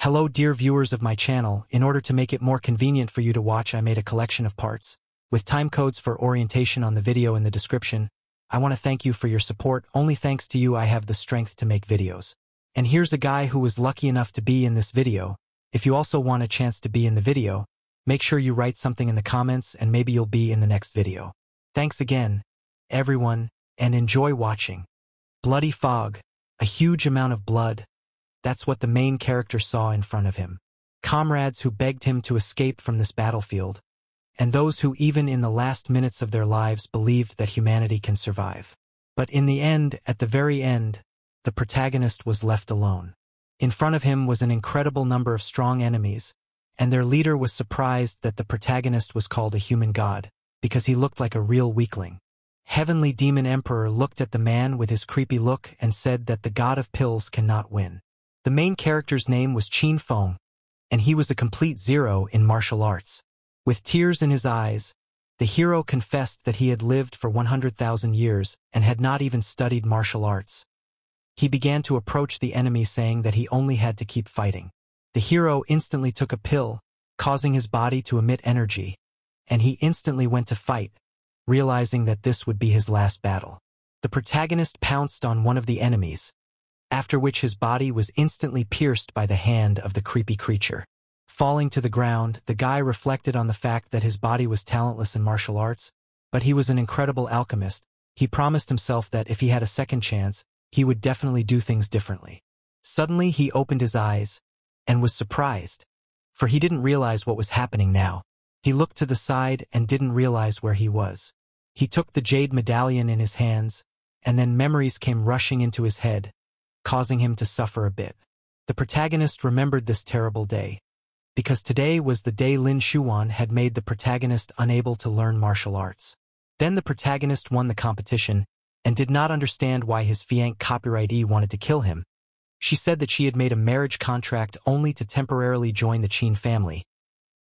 Hello dear viewers of my channel. In order to make it more convenient for you to watch, I made a collection of parts, with time codes for orientation on the video in the description. I want to thank you for your support. Only thanks to you I have the strength to make videos. And here's a guy who was lucky enough to be in this video. If you also want a chance to be in the video, make sure you write something in the comments and maybe you'll be in the next video. Thanks again, everyone, and enjoy watching. Bloody fog, a huge amount of blood. That's what the main character saw in front of him. Comrades who begged him to escape from this battlefield, and those who even in the last minutes of their lives believed that humanity can survive. But in the end, at the very end, the protagonist was left alone. In front of him was an incredible number of strong enemies, and their leader was surprised that the protagonist was called a human god, because he looked like a real weakling. Heavenly Demon Emperor looked at the man with his creepy look and said that the god of pills cannot win. The main character's name was Qin Feng, and he was a complete zero in martial arts. With tears in his eyes, the hero confessed that he had lived for 100,000 years and had not even studied martial arts. He began to approach the enemy saying that he only had to keep fighting. The hero instantly took a pill, causing his body to emit energy, and he instantly went to fight, realizing that this would be his last battle. The protagonist pounced on one of the enemies, after which his body was instantly pierced by the hand of the creepy creature. Falling to the ground, the guy reflected on the fact that his body was talentless in martial arts, but he was an incredible alchemist. He promised himself that if he had a second chance, he would definitely do things differently. Suddenly he opened his eyes, and was surprised, for he didn't realize what was happening now. He looked to the side and didn't realize where he was. He took the jade medallion in his hands, and then memories came rushing into his head, causing him to suffer a bit. The protagonist remembered this terrible day, because today was the day Lin Shuan had made the protagonist unable to learn martial arts. Then the protagonist won the competition, and did not understand why his fiancée copyrightee wanted to kill him. She said that she had made a marriage contract only to temporarily join the Qin family.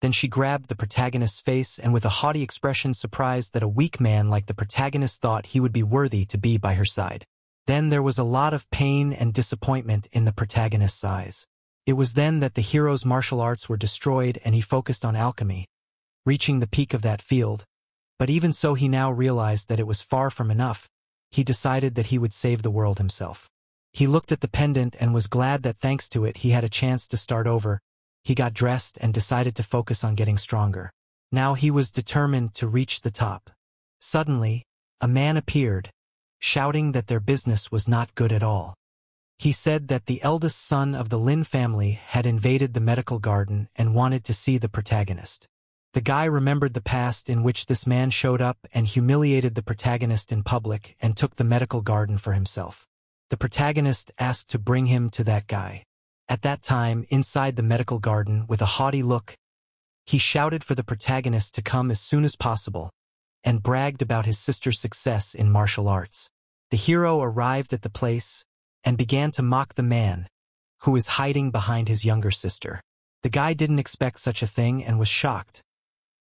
Then she grabbed the protagonist's face and with a haughty expression surprised that a weak man like the protagonist thought he would be worthy to be by her side. Then there was a lot of pain and disappointment in the protagonist's eyes. It was then that the hero's martial arts were destroyed and he focused on alchemy, reaching the peak of that field. But even so, he now realized that it was far from enough. He decided that he would save the world himself. He looked at the pendant and was glad that thanks to it he had a chance to start over. He got dressed and decided to focus on getting stronger. Now he was determined to reach the top. Suddenly, a man appeared, shouting that their business was not good at all. He said that the eldest son of the Lin family had invaded the medical garden and wanted to see the protagonist. The guy remembered the past in which this man showed up and humiliated the protagonist in public and took the medical garden for himself. The protagonist asked to bring him to that guy. At that time, inside the medical garden, with a haughty look, he shouted for the protagonist to come as soon as possible, and bragged about his sister's success in martial arts. The hero arrived at the place and began to mock the man, who was hiding behind his younger sister. The guy didn't expect such a thing and was shocked.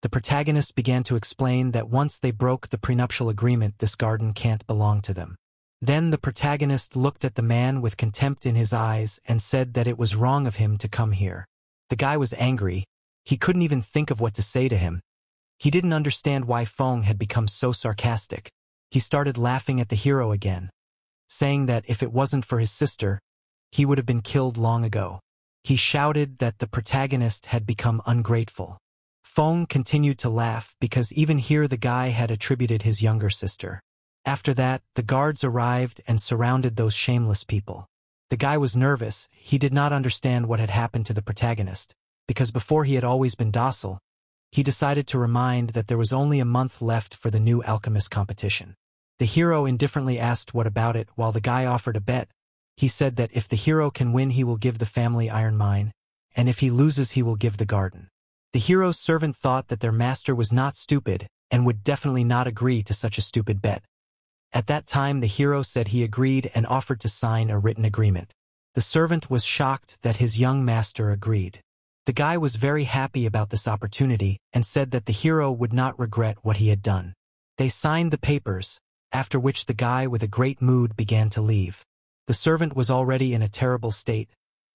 The protagonist began to explain that once they broke the prenuptial agreement, this garden can't belong to them. Then the protagonist looked at the man with contempt in his eyes and said that it was wrong of him to come here. The guy was angry. He couldn't even think of what to say to him. He didn't understand why Feng had become so sarcastic. He started laughing at the hero again, saying that if it wasn't for his sister, he would have been killed long ago. He shouted that the protagonist had become ungrateful. Feng continued to laugh because even here the guy had attributed his younger sister. After that, the guards arrived and surrounded those shameless people. The guy was nervous. He did not understand what had happened to the protagonist, because before he had always been docile. He decided to remind that there was only a month left for the new alchemist competition. The hero indifferently asked what about it, while the guy offered a bet. He said that if the hero can win he will give the family iron mine, and if he loses he will give the garden. The hero's servant thought that their master was not stupid and would definitely not agree to such a stupid bet. At that time the hero said he agreed and offered to sign a written agreement. The servant was shocked that his young master agreed. The guy was very happy about this opportunity and said that the hero would not regret what he had done. They signed the papers, after which the guy with a great mood began to leave. The servant was already in a terrible state.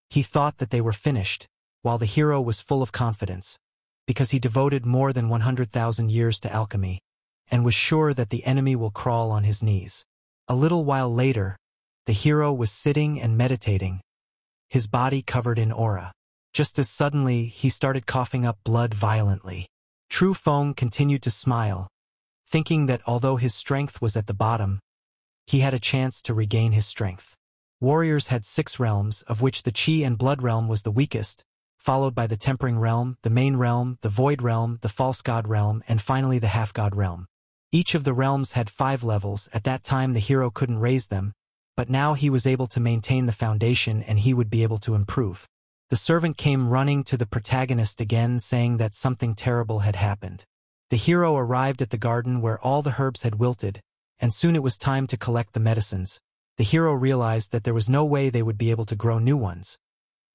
He thought that they were finished, while the hero was full of confidence, because he devoted more than 100,000 years to alchemy, and was sure that the enemy will crawl on his knees. A little while later, the hero was sitting and meditating, his body covered in aura. Just as suddenly, he started coughing up blood violently. Qin Feng continued to smile, thinking that although his strength was at the bottom, he had a chance to regain his strength. Warriors had 6 realms, of which the Qi and Blood realm was the weakest, followed by the Tempering realm, the Main realm, the Void realm, the False God realm, and finally the Half-God realm. Each of the realms had 5 levels. At that time the hero couldn't raise them, but now he was able to maintain the foundation and he would be able to improve. The servant came running to the protagonist again, saying that something terrible had happened. The hero arrived at the garden where all the herbs had wilted, and soon it was time to collect the medicines. The hero realized that there was no way they would be able to grow new ones.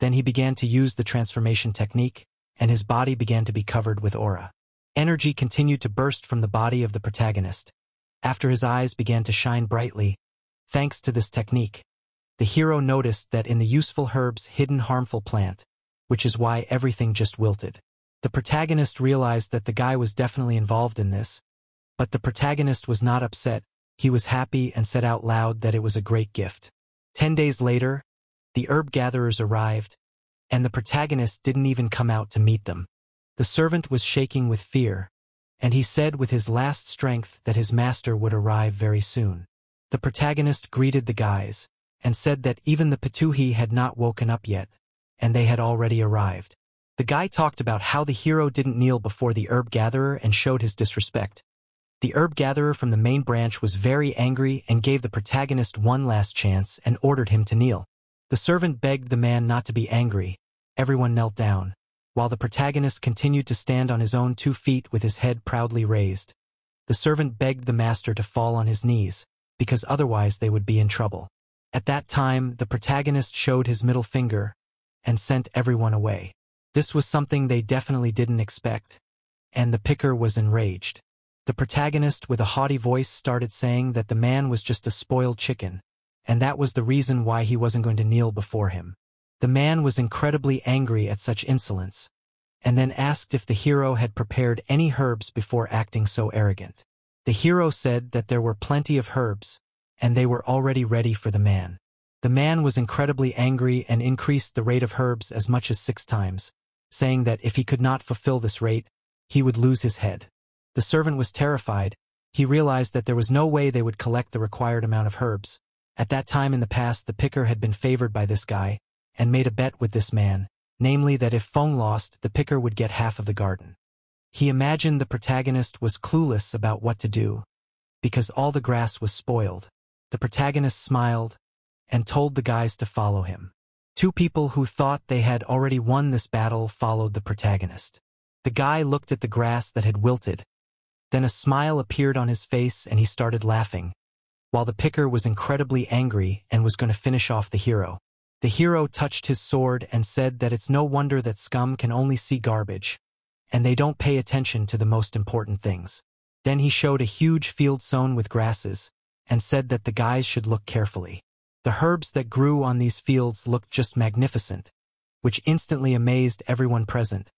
Then he began to use the transformation technique, and his body began to be covered with aura. Energy continued to burst from the body of the protagonist. After his eyes began to shine brightly, thanks to this technique, the hero noticed that in the useful herbs hidden harmful plant, which is why everything just wilted. The protagonist realized that the guy was definitely involved in this, but the protagonist was not upset. He was happy and said out loud that it was a great gift. 10 days later, the herb gatherers arrived, and the protagonist didn't even come out to meet them. The servant was shaking with fear, and he said with his last strength that his master would arrive very soon. The protagonist greeted the guys, and said that even the Patuhi had not woken up yet, and they had already arrived. The guy talked about how the hero didn't kneel before the herb gatherer and showed his disrespect. The herb gatherer from the main branch was very angry and gave the protagonist one last chance and ordered him to kneel. The servant begged the man not to be angry. Everyone knelt down, while the protagonist continued to stand on his own 2 feet with his head proudly raised. The servant begged the master to fall on his knees, because otherwise they would be in trouble. At that time, the protagonist showed his middle finger and sent everyone away. This was something they definitely didn't expect, and the picker was enraged. The protagonist with a haughty voice started saying that the man was just a spoiled chicken, and that was the reason why he wasn't going to kneel before him. The man was incredibly angry at such insolence, and then asked if the hero had prepared any herbs before acting so arrogant. The hero said that there were plenty of herbs, and they were already ready for the man. The man was incredibly angry and increased the rate of herbs as much as 6 times, saying that if he could not fulfill this rate, he would lose his head. The servant was terrified. He realized that there was no way they would collect the required amount of herbs. At that time in the past, the picker had been favored by this guy, and made a bet with this man, namely that if Feng lost, the picker would get half of the garden. He imagined the protagonist was clueless about what to do, because all the grass was spoiled. The protagonist smiled, and told the guys to follow him. 2 people who thought they had already won this battle followed the protagonist. The guy looked at the grass that had wilted. Then a smile appeared on his face and he started laughing, while the picker was incredibly angry and was going to finish off the hero. The hero touched his sword and said that it's no wonder that scum can only see garbage, and they don't pay attention to the most important things. Then he showed a huge field sown with grasses, and said that the guys should look carefully. The herbs that grew on these fields looked just magnificent, which instantly amazed everyone present.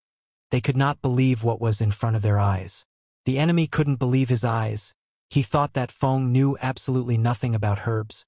They could not believe what was in front of their eyes. The enemy couldn't believe his eyes. He thought that Feng knew absolutely nothing about herbs,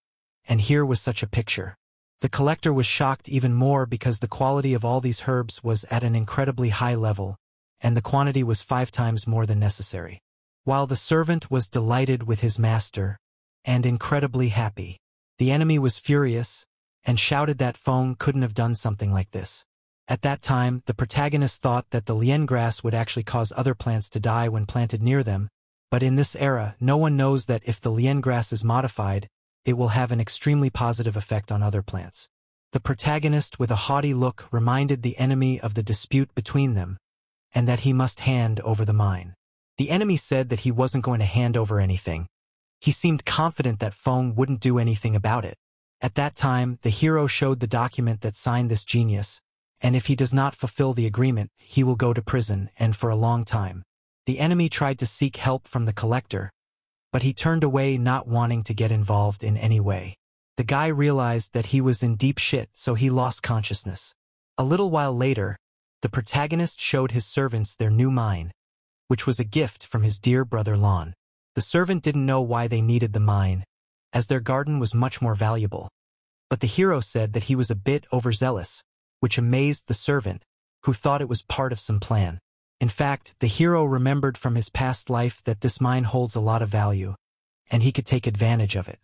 and here was such a picture. The collector was shocked even more because the quality of all these herbs was at an incredibly high level, and the quantity was 5 times more than necessary. While the servant was delighted with his master, and incredibly happy, the enemy was furious, and shouted that Feng couldn't have done something like this. At that time, the protagonist thought that the lian grass would actually cause other plants to die when planted near them, but in this era, no one knows that if the lian grass is modified, it will have an extremely positive effect on other plants. The protagonist with a haughty look reminded the enemy of the dispute between them, and that he must hand over the mine. The enemy said that he wasn't going to hand over anything. He seemed confident that Feng wouldn't do anything about it. At that time, the hero showed the document that signed this genius, and if he does not fulfill the agreement, he will go to prison and for a long time. The enemy tried to seek help from the collector, but he turned away, not wanting to get involved in any way. The guy realized that he was in deep shit, so he lost consciousness. A little while later, The protagonist showed his servants their new mine, which was a gift from his dear brother Lon. The servant didn't know why they needed the mine, as their garden was much more valuable. But the hero said that he was a bit overzealous, which amazed the servant, who thought it was part of some plan. In fact, the hero remembered from his past life that this mine holds a lot of value, and he could take advantage of it.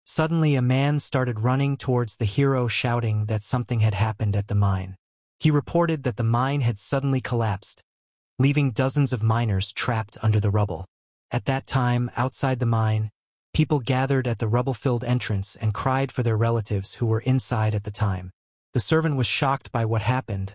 Suddenly a man started running towards the hero shouting that something had happened at the mine. He reported that the mine had suddenly collapsed, leaving dozens of miners trapped under the rubble. At that time, outside the mine, people gathered at the rubble-filled entrance and cried for their relatives who were inside at the time. The servant was shocked by what happened.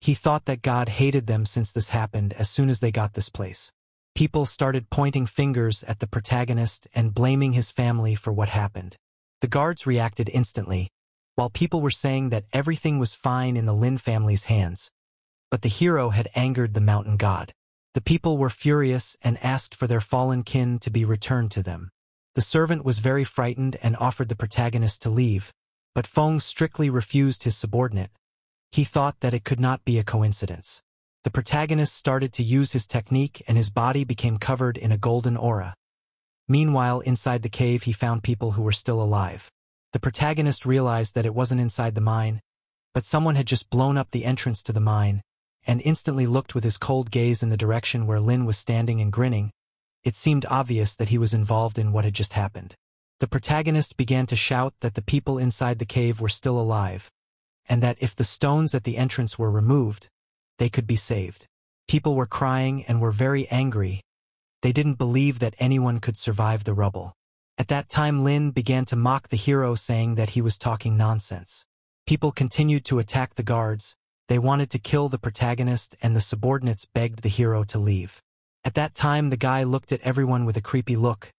He thought that God hated them since this happened as soon as they got this place. People started pointing fingers at the protagonist and blaming his family for what happened. The guards reacted instantly, while people were saying that everything was fine in the Lin family's hands. But the hero had angered the mountain god. The people were furious and asked for their fallen kin to be returned to them. The servant was very frightened and offered the protagonist to leave, but Feng strictly refused his subordinate. He thought that it could not be a coincidence. The protagonist started to use his technique and his body became covered in a golden aura. Meanwhile, inside the cave he found people who were still alive. The protagonist realized that it wasn't inside the mine, but someone had just blown up the entrance to the mine, and instantly looked with his cold gaze in the direction where Lin was standing and grinning. It seemed obvious that he was involved in what had just happened. The protagonist began to shout that the people inside the cave were still alive, and that if the stones at the entrance were removed, they could be saved. People were crying and were very angry. They didn't believe that anyone could survive the rubble. At that time Lin began to mock the hero, saying that he was talking nonsense. People continued to attack the guards. They wanted to kill the protagonist and the subordinates begged the hero to leave. At that time the guy looked at everyone with a creepy look,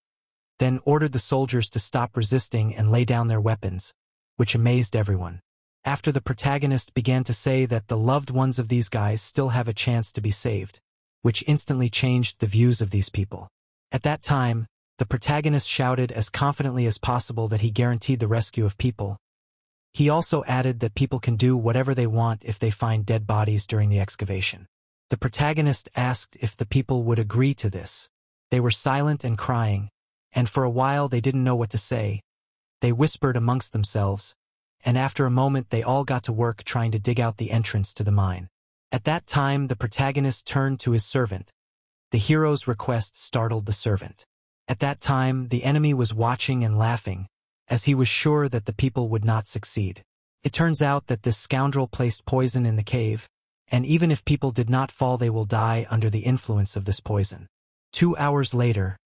then ordered the soldiers to stop resisting and lay down their weapons, which amazed everyone. After the protagonist began to say that the loved ones of these guys still have a chance to be saved, which instantly changed the views of these people. At that time, the protagonist shouted as confidently as possible that he guaranteed the rescue of people. He also added that people can do whatever they want if they find dead bodies during the excavation. The protagonist asked if the people would agree to this. They were silent and crying, and for a while they didn't know what to say. They whispered amongst themselves, and after a moment they all got to work trying to dig out the entrance to the mine. At that time the protagonist turned to his servant. The hero's request startled the servant. At that time the enemy was watching and laughing, as he was sure that the people would not succeed. It turns out that this scoundrel placed poison in the cave, and even if people did not fall they will die under the influence of this poison. 2 hours later,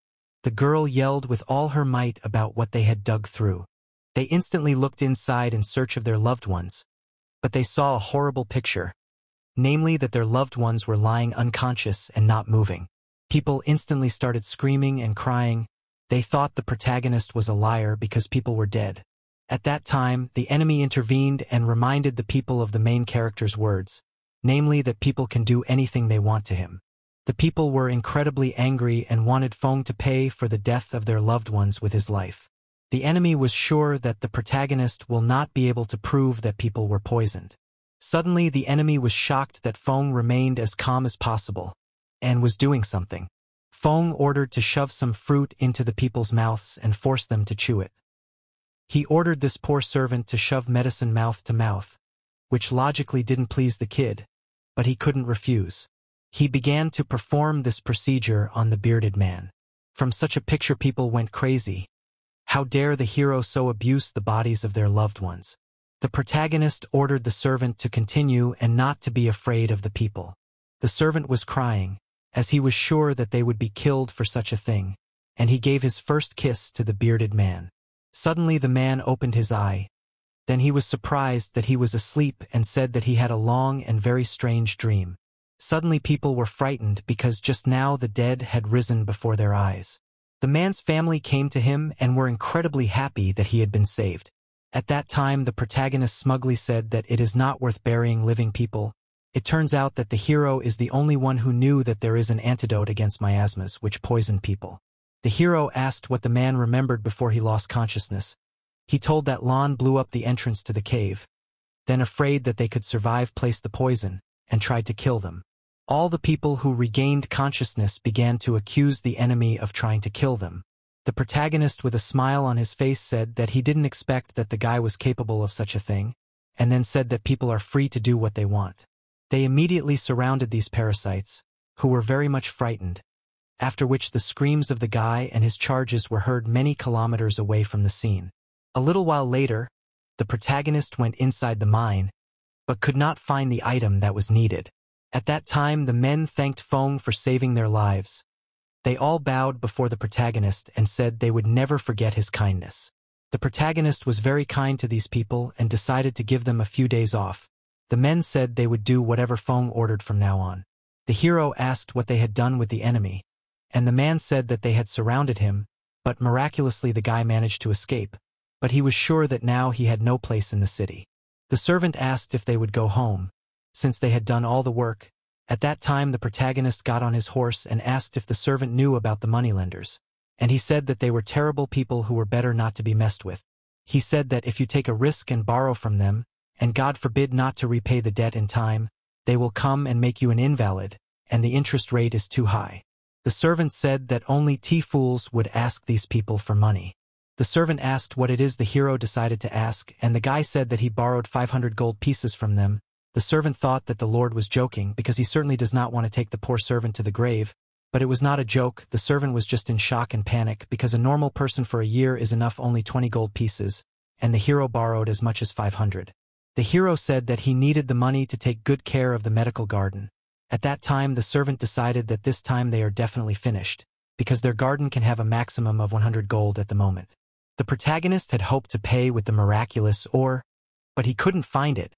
the girl yelled with all her might about what they had dug through. They instantly looked inside in search of their loved ones, but they saw a horrible picture, namely that their loved ones were lying unconscious and not moving. People instantly started screaming and crying. They thought the protagonist was a liar because people were dead. At that time, the enemy intervened and reminded the people of the main character's words, namely that people can do anything they want to him. The people were incredibly angry and wanted Feng to pay for the death of their loved ones with his life. The enemy was sure that the protagonist will not be able to prove that people were poisoned. Suddenly, the enemy was shocked that Feng remained as calm as possible and was doing something. Feng ordered to shove some fruit into the people's mouths and force them to chew it. He ordered this poor servant to shove medicine mouth to mouth, which logically didn't please the kid, but he couldn't refuse. He began to perform this procedure on the bearded man. From such a picture people went crazy. How dare the hero so abuse the bodies of their loved ones? The protagonist ordered the servant to continue and not to be afraid of the people. The servant was crying, as he was sure that they would be killed for such a thing, and he gave his first kiss to the bearded man. Suddenly the man opened his eye. Then he was surprised that he was asleep and said that he had a long and very strange dream. Suddenly people were frightened because just now the dead had risen before their eyes. The man's family came to him and were incredibly happy that he had been saved. At that time the protagonist smugly said that it is not worth burying living people. It turns out that the hero is the only one who knew that there is an antidote against miasmas which poison people. The hero asked what the man remembered before he lost consciousness. He told that Lon blew up the entrance to the cave, then afraid that they could survive placed the poison, and tried to kill them. All the people who regained consciousness began to accuse the enemy of trying to kill them. The protagonist with a smile on his face said that he didn't expect that the guy was capable of such a thing, and then said that people are free to do what they want. They immediately surrounded these parasites, who were very much frightened, after which the screams of the guy and his charges were heard many kilometers away from the scene. A little while later, the protagonist went inside the mine, but could not find the item that was needed. At that time the men thanked Feng for saving their lives. They all bowed before the protagonist and said they would never forget his kindness. The protagonist was very kind to these people and decided to give them a few days off. The men said they would do whatever Feng ordered from now on. The hero asked what they had done with the enemy, and the man said that they had surrounded him, but miraculously the guy managed to escape. But he was sure that now he had no place in the city. The servant asked if they would go home, since they had done all the work. At that time the protagonist got on his horse and asked if the servant knew about the moneylenders, and he said that they were terrible people who were better not to be messed with. He said that if you take a risk and borrow from them, and God forbid not to repay the debt in time, they will come and make you an invalid, and the interest rate is too high. The servant said that only fools would ask these people for money. The servant asked what it is the hero decided to ask, and the guy said that he borrowed 500 gold pieces from them. The servant thought that the Lord was joking because he certainly does not want to take the poor servant to the grave, but it was not a joke. The servant was just in shock and panic because a normal person for a year is enough only 20 gold pieces, and the hero borrowed as much as 500. The hero said that he needed the money to take good care of the medical garden. At that time the servant decided that this time they are definitely finished, because their garden can have a maximum of 100 gold at the moment. The protagonist had hoped to pay with the miraculous ore, but he couldn't find it,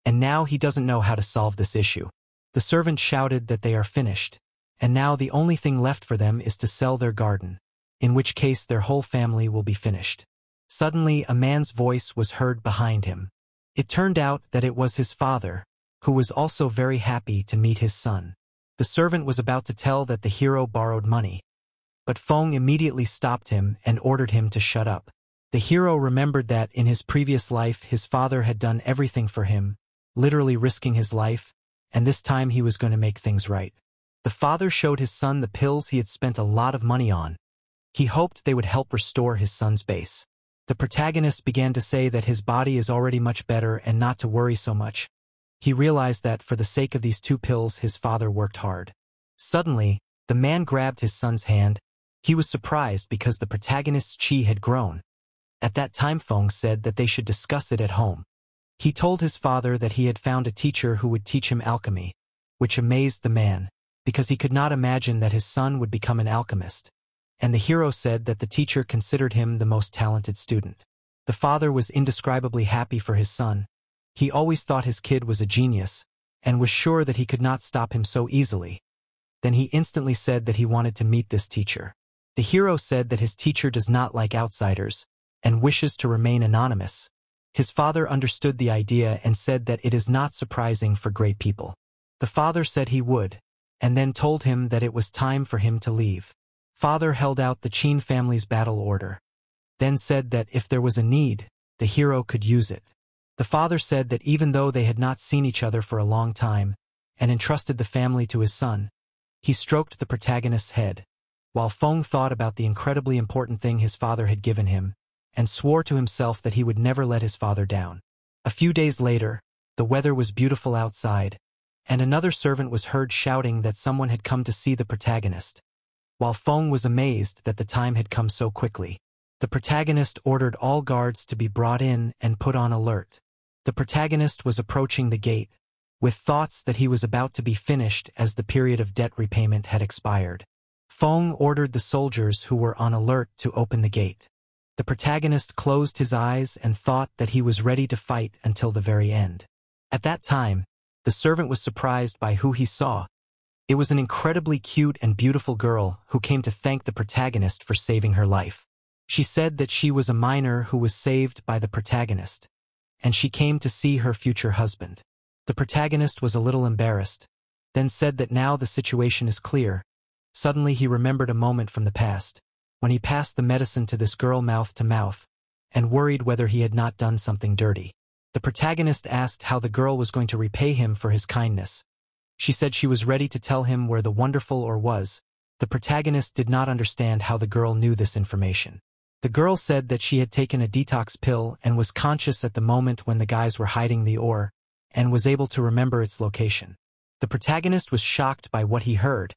and now he doesn't know how to solve this issue. The servant shouted that they are finished, and now the only thing left for them is to sell their garden, in which case their whole family will be finished. Suddenly a man's voice was heard behind him. It turned out that it was his father, who was also very happy to meet his son. The servant was about to tell that the hero borrowed money, but Feng immediately stopped him and ordered him to shut up. The hero remembered that in his previous life his father had done everything for him, literally risking his life, and this time he was going to make things right. The father showed his son the pills he had spent a lot of money on. He hoped they would help restore his son's base. The protagonist began to say that his body is already much better and not to worry so much. He realized that for the sake of these 2 pills his father worked hard. Suddenly, the man grabbed his son's hand. He was surprised because the protagonist's chi had grown. At that time Feng said that they should discuss it at home. He told his father that he had found a teacher who would teach him alchemy, which amazed the man, because he could not imagine that his son would become an alchemist. And the hero said that the teacher considered him the most talented student. The father was indescribably happy for his son. He always thought his kid was a genius, and was sure that he could not stop him so easily. Then he instantly said that he wanted to meet this teacher. The hero said that his teacher does not like outsiders, and wishes to remain anonymous. His father understood the idea and said that it is not surprising for great people. The father said he would, and then told him that it was time for him to leave. Father held out the Qin family's battle order, then said that if there was a need, the hero could use it. The father said that even though they had not seen each other for a long time, and entrusted the family to his son, he stroked the protagonist's head, while Feng thought about the incredibly important thing his father had given him, and swore to himself that he would never let his father down. A few days later, the weather was beautiful outside, and another servant was heard shouting that someone had come to see the protagonist. While Feng was amazed that the time had come so quickly, the protagonist ordered all guards to be brought in and put on alert. The protagonist was approaching the gate, with thoughts that he was about to be finished as the period of debt repayment had expired. Feng ordered the soldiers who were on alert to open the gate. The protagonist closed his eyes and thought that he was ready to fight until the very end. At that time, the servant was surprised by who he saw. It was an incredibly cute and beautiful girl who came to thank the protagonist for saving her life. She said that she was a miner who was saved by the protagonist, and she came to see her future husband. The protagonist was a little embarrassed, then said that now the situation is clear. Suddenly he remembered a moment from the past, when he passed the medicine to this girl mouth to mouth, and worried whether he had not done something dirty. The protagonist asked how the girl was going to repay him for his kindness, She said she was ready to tell him where the wonderful ore was. The protagonist did not understand how the girl knew this information. The girl said that she had taken a detox pill and was conscious at the moment when the guys were hiding the ore, and was able to remember its location. The protagonist was shocked by what he heard.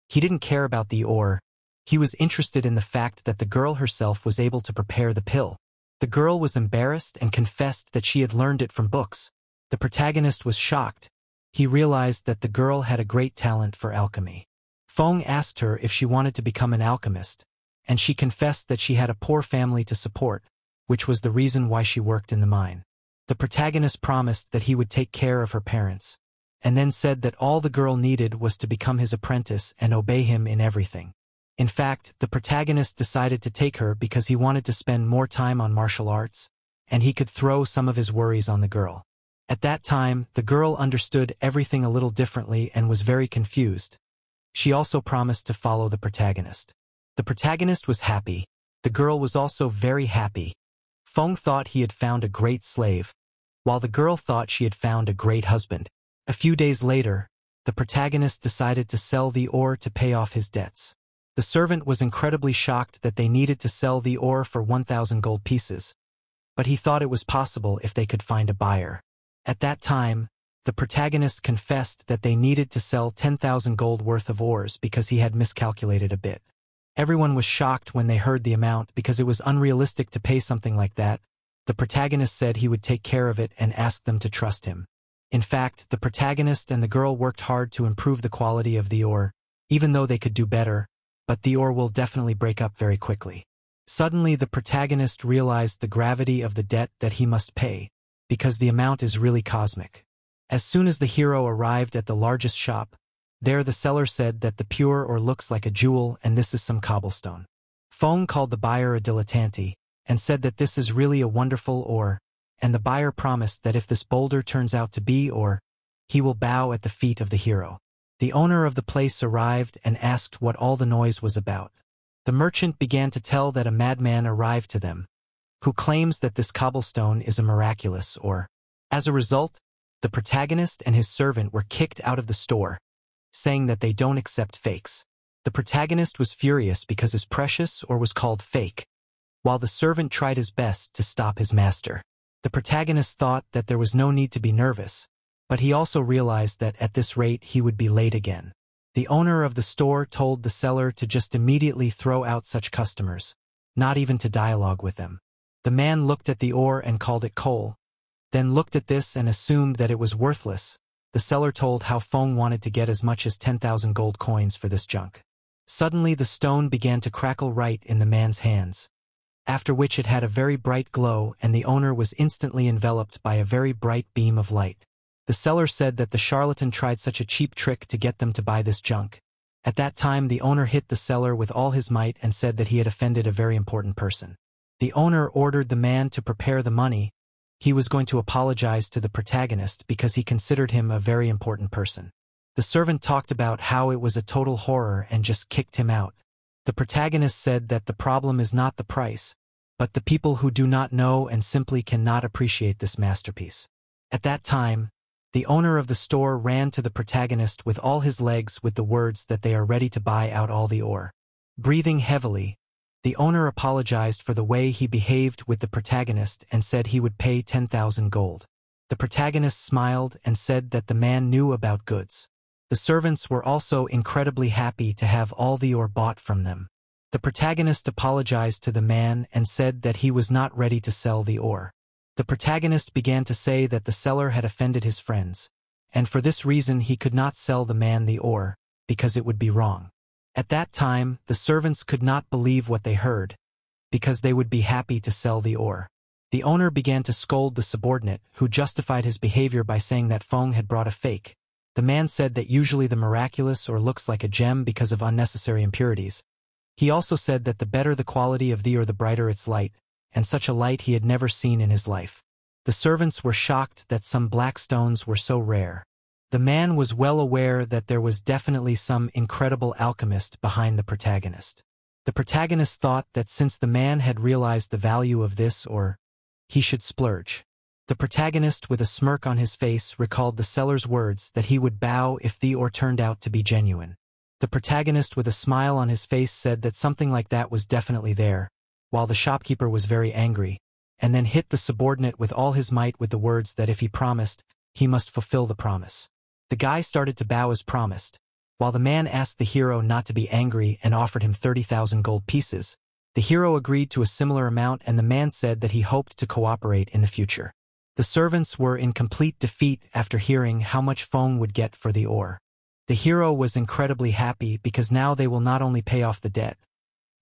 He didn't care about the ore. He was interested in the fact that the girl herself was able to prepare the pill. The girl was embarrassed and confessed that she had learned it from books. The protagonist was shocked. He realized that the girl had a great talent for alchemy. Feng asked her if she wanted to become an alchemist, and she confessed that she had a poor family to support, which was the reason why she worked in the mine. The protagonist promised that he would take care of her parents, and then said that all the girl needed was to become his apprentice and obey him in everything. In fact, the protagonist decided to take her because he wanted to spend more time on martial arts, and he could throw some of his worries on the girl. At that time, the girl understood everything a little differently and was very confused. She also promised to follow the protagonist. The protagonist was happy. The girl was also very happy. Feng thought he had found a great slave, while the girl thought she had found a great husband. A few days later, the protagonist decided to sell the ore to pay off his debts. The servant was incredibly shocked that they needed to sell the ore for 1,000 gold pieces, but he thought it was possible if they could find a buyer. At that time, the protagonist confessed that they needed to sell 10,000 gold worth of ores because he had miscalculated a bit. Everyone was shocked when they heard the amount because it was unrealistic to pay something like that. The protagonist said he would take care of it and asked them to trust him. In fact, the protagonist and the girl worked hard to improve the quality of the ore, even though they could do better, but the ore will definitely break up very quickly. Suddenly, the protagonist realized the gravity of the debt that he must pay, because the amount is really cosmic. As soon as the hero arrived at the largest shop, there the seller said that the pure ore looks like a jewel and this is some cobblestone. Feng called the buyer a dilettante, and said that this is really a wonderful ore, and the buyer promised that if this boulder turns out to be ore, he will bow at the feet of the hero. The owner of the place arrived and asked what all the noise was about. The merchant began to tell that a madman arrived to them, who claims that this cobblestone is a miraculous ore. As a result, the protagonist and his servant were kicked out of the store, saying that they don't accept fakes. The protagonist was furious because his precious ore was called fake, while the servant tried his best to stop his master. The protagonist thought that there was no need to be nervous, but he also realized that at this rate he would be late again. The owner of the store told the seller to just immediately throw out such customers, not even to dialogue with them. The man looked at the ore and called it coal, then looked at this and assumed that it was worthless. The seller told how Feng wanted to get as much as 10,000 gold coins for this junk. Suddenly the stone began to crackle right in the man's hands, after which it had a very bright glow and the owner was instantly enveloped by a very bright beam of light. The seller said that the charlatan tried such a cheap trick to get them to buy this junk. At that time the owner hit the seller with all his might and said that he had offended a very important person. The owner ordered the man to prepare the money. He was going to apologize to the protagonist because he considered him a very important person. The servant talked about how it was a total horror and just kicked him out. The protagonist said that the problem is not the price, but the people who do not know and simply cannot appreciate this masterpiece. At that time, the owner of the store ran to the protagonist with all his legs with the words that they are ready to buy out all the ore. Breathing heavily, the owner apologized for the way he behaved with the protagonist and said he would pay 10,000 gold. The protagonist smiled and said that the man knew about goods. The servants were also incredibly happy to have all the ore bought from them. The protagonist apologized to the man and said that he was not ready to sell the ore. The protagonist began to say that the seller had offended his friends, and for this reason he could not sell the man the ore, because it would be wrong. At that time, the servants could not believe what they heard, because they would be happy to sell the ore. The owner began to scold the subordinate, who justified his behavior by saying that Feng had brought a fake. The man said that usually the miraculous ore looks like a gem because of unnecessary impurities. He also said that the better the quality of the ore, the brighter its light, and such a light he had never seen in his life. The servants were shocked that some black stones were so rare. The man was well aware that there was definitely some incredible alchemist behind the protagonist. The protagonist thought that since the man had realized the value of this ore, he should splurge. The protagonist, with a smirk on his face, recalled the seller's words that he would bow if the ore turned out to be genuine. The protagonist, with a smile on his face, said that something like that was definitely there, while the shopkeeper was very angry, and then hit the subordinate with all his might with the words that if he promised, he must fulfill the promise. The guy started to bow as promised, while the man asked the hero not to be angry and offered him 30,000 gold pieces. The hero agreed to a similar amount, and the man said that he hoped to cooperate in the future. The servants were in complete defeat after hearing how much Feng would get for the ore. The hero was incredibly happy because now they will not only pay off the debt,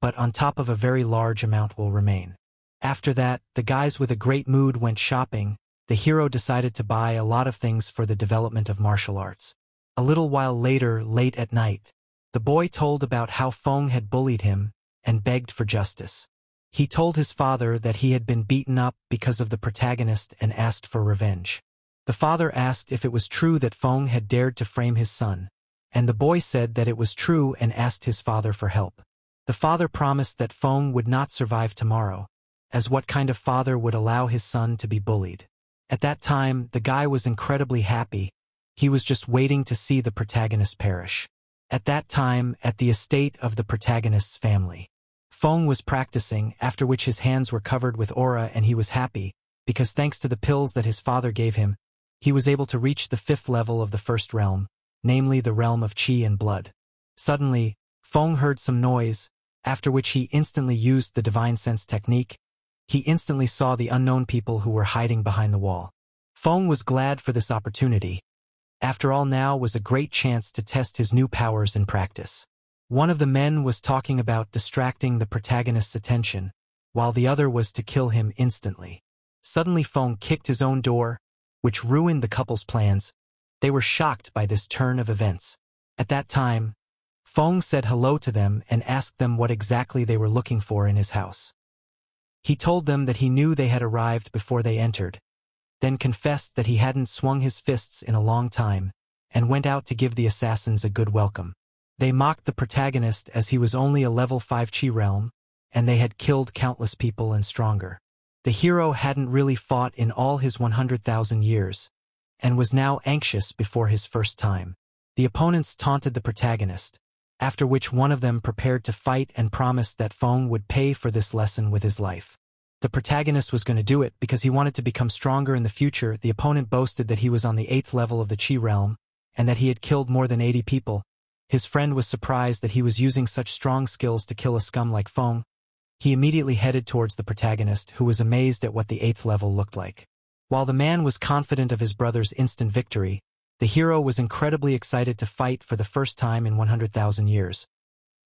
but on top of a very large amount will remain. After that, the guys with a great mood went shopping. The hero decided to buy a lot of things for the development of martial arts. A little while later, late at night, the boy told about how Feng had bullied him and begged for justice. He told his father that he had been beaten up because of the protagonist and asked for revenge. The father asked if it was true that Feng had dared to frame his son, and the boy said that it was true and asked his father for help. The father promised that Feng would not survive tomorrow, as what kind of father would allow his son to be bullied? At that time, the guy was incredibly happy. He was just waiting to see the protagonist perish. At that time, at the estate of the protagonist's family, Feng was practicing, after which his hands were covered with aura, and he was happy, because thanks to the pills that his father gave him, he was able to reach the 5th level of the first realm, namely the realm of Qi and blood. Suddenly, Feng heard some noise, after which he instantly used the divine sense technique. He instantly saw the unknown people who were hiding behind the wall. Feng was glad for this opportunity. After all, now was a great chance to test his new powers in practice. One of the men was talking about distracting the protagonist's attention, while the other was to kill him instantly. Suddenly Feng kicked his own door, which ruined the couple's plans. They were shocked by this turn of events. At that time, Feng said hello to them and asked them what exactly they were looking for in his house. He told them that he knew they had arrived before they entered, then confessed that he hadn't swung his fists in a long time, and went out to give the assassins a good welcome. They mocked the protagonist as he was only a level 5 Qi realm, and they had killed countless people and stronger. The hero hadn't really fought in all his 100,000 years, and was now anxious before his first time. The opponents taunted the protagonist, after which one of them prepared to fight and promised that Feng would pay for this lesson with his life. The protagonist was going to do it because he wanted to become stronger in the future. The opponent boasted that he was on the 8th level of the Qi realm, and that he had killed more than 80 people. His friend was surprised that he was using such strong skills to kill a scum like Feng. He immediately headed towards the protagonist, who was amazed at what the 8th level looked like. While the man was confident of his brother's instant victory, the hero was incredibly excited to fight for the first time in 100,000 years.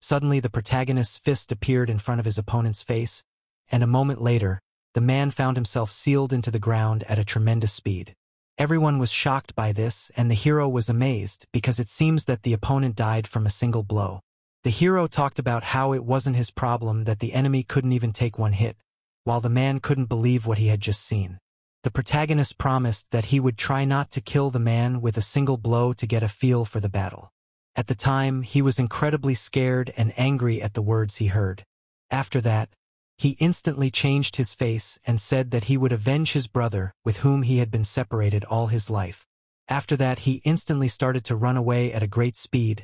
Suddenly the protagonist's fist appeared in front of his opponent's face, and a moment later, the man found himself sealed into the ground at a tremendous speed. Everyone was shocked by this, and the hero was amazed because it seems that the opponent died from a single blow. The hero talked about how it wasn't his problem that the enemy couldn't even take one hit, while the man couldn't believe what he had just seen. The protagonist promised that he would try not to kill the man with a single blow to get a feel for the battle. At the time, he was incredibly scared and angry at the words he heard. After that, he instantly changed his face and said that he would avenge his brother, with whom he had been separated all his life. After that, he instantly started to run away at a great speed.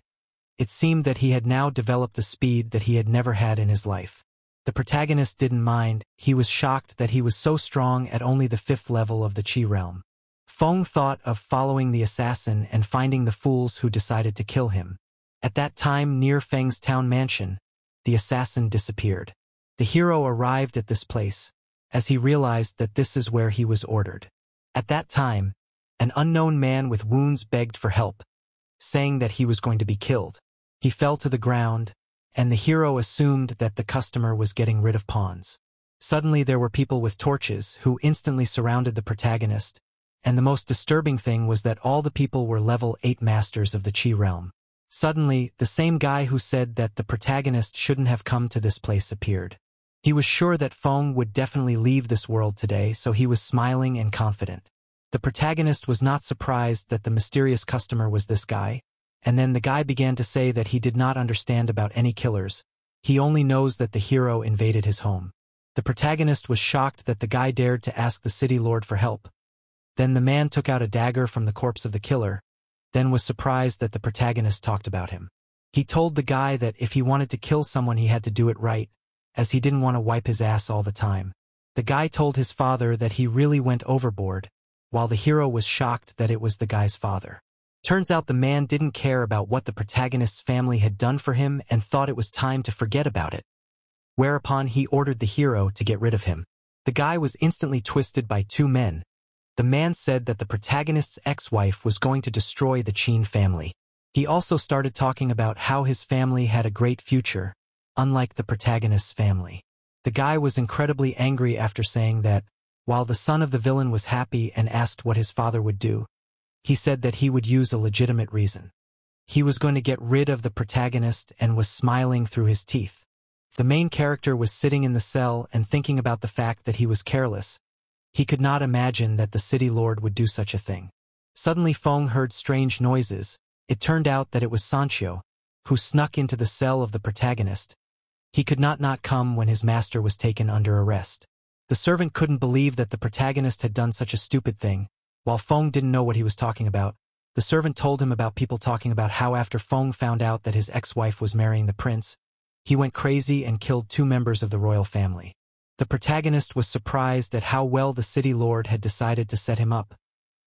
It seemed that he had now developed a speed that he had never had in his life. The protagonist didn't mind. He was shocked that he was so strong at only the 5th level of the Qi realm. Feng thought of following the assassin and finding the fools who decided to kill him. At that time, near Feng's town mansion, the assassin disappeared. The hero arrived at this place, as he realized that this is where he was ordered. At that time, an unknown man with wounds begged for help, saying that he was going to be killed. He fell to the ground, and the hero assumed that the customer was getting rid of pawns. Suddenly there were people with torches who instantly surrounded the protagonist, and the most disturbing thing was that all the people were level 8 masters of the Qi realm. Suddenly, the same guy who said that the protagonist shouldn't have come to this place appeared. He was sure that Feng would definitely leave this world today, so he was smiling and confident. The protagonist was not surprised that the mysterious customer was this guy, and then the guy began to say that he did not understand about any killers. He only knows that the hero invaded his home. The protagonist was shocked that the guy dared to ask the city lord for help, Then the man took out a dagger from the corpse of the killer, then was surprised that the protagonist talked about him. He told the guy that if he wanted to kill someone he had to do it right, as he didn't want to wipe his ass all the time. The guy told his father that he really went overboard, while the hero was shocked that it was the guy's father. Turns out the man didn't care about what the protagonist's family had done for him and thought it was time to forget about it. Whereupon he ordered the hero to get rid of him. The guy was instantly twisted by two men. The man said that the protagonist's ex-wife was going to destroy the Qin family. He also started talking about how his family had a great future, unlike the protagonist's family. The guy was incredibly angry after saying that, while the son of the villain was happy and asked what his father would do, he said that he would use a legitimate reason. He was going to get rid of the protagonist and was smiling through his teeth. The main character was sitting in the cell and thinking about the fact that he was careless. He could not imagine that the city lord would do such a thing. Suddenly Feng heard strange noises. It turned out that it was Sancho, who snuck into the cell of the protagonist. He could not come when his master was taken under arrest. The servant couldn't believe that the protagonist had done such a stupid thing. While Feng didn't know what he was talking about, the servant told him about people talking about how after Feng found out that his ex-wife was marrying the prince, he went crazy and killed two members of the royal family. The protagonist was surprised at how well the city lord had decided to set him up.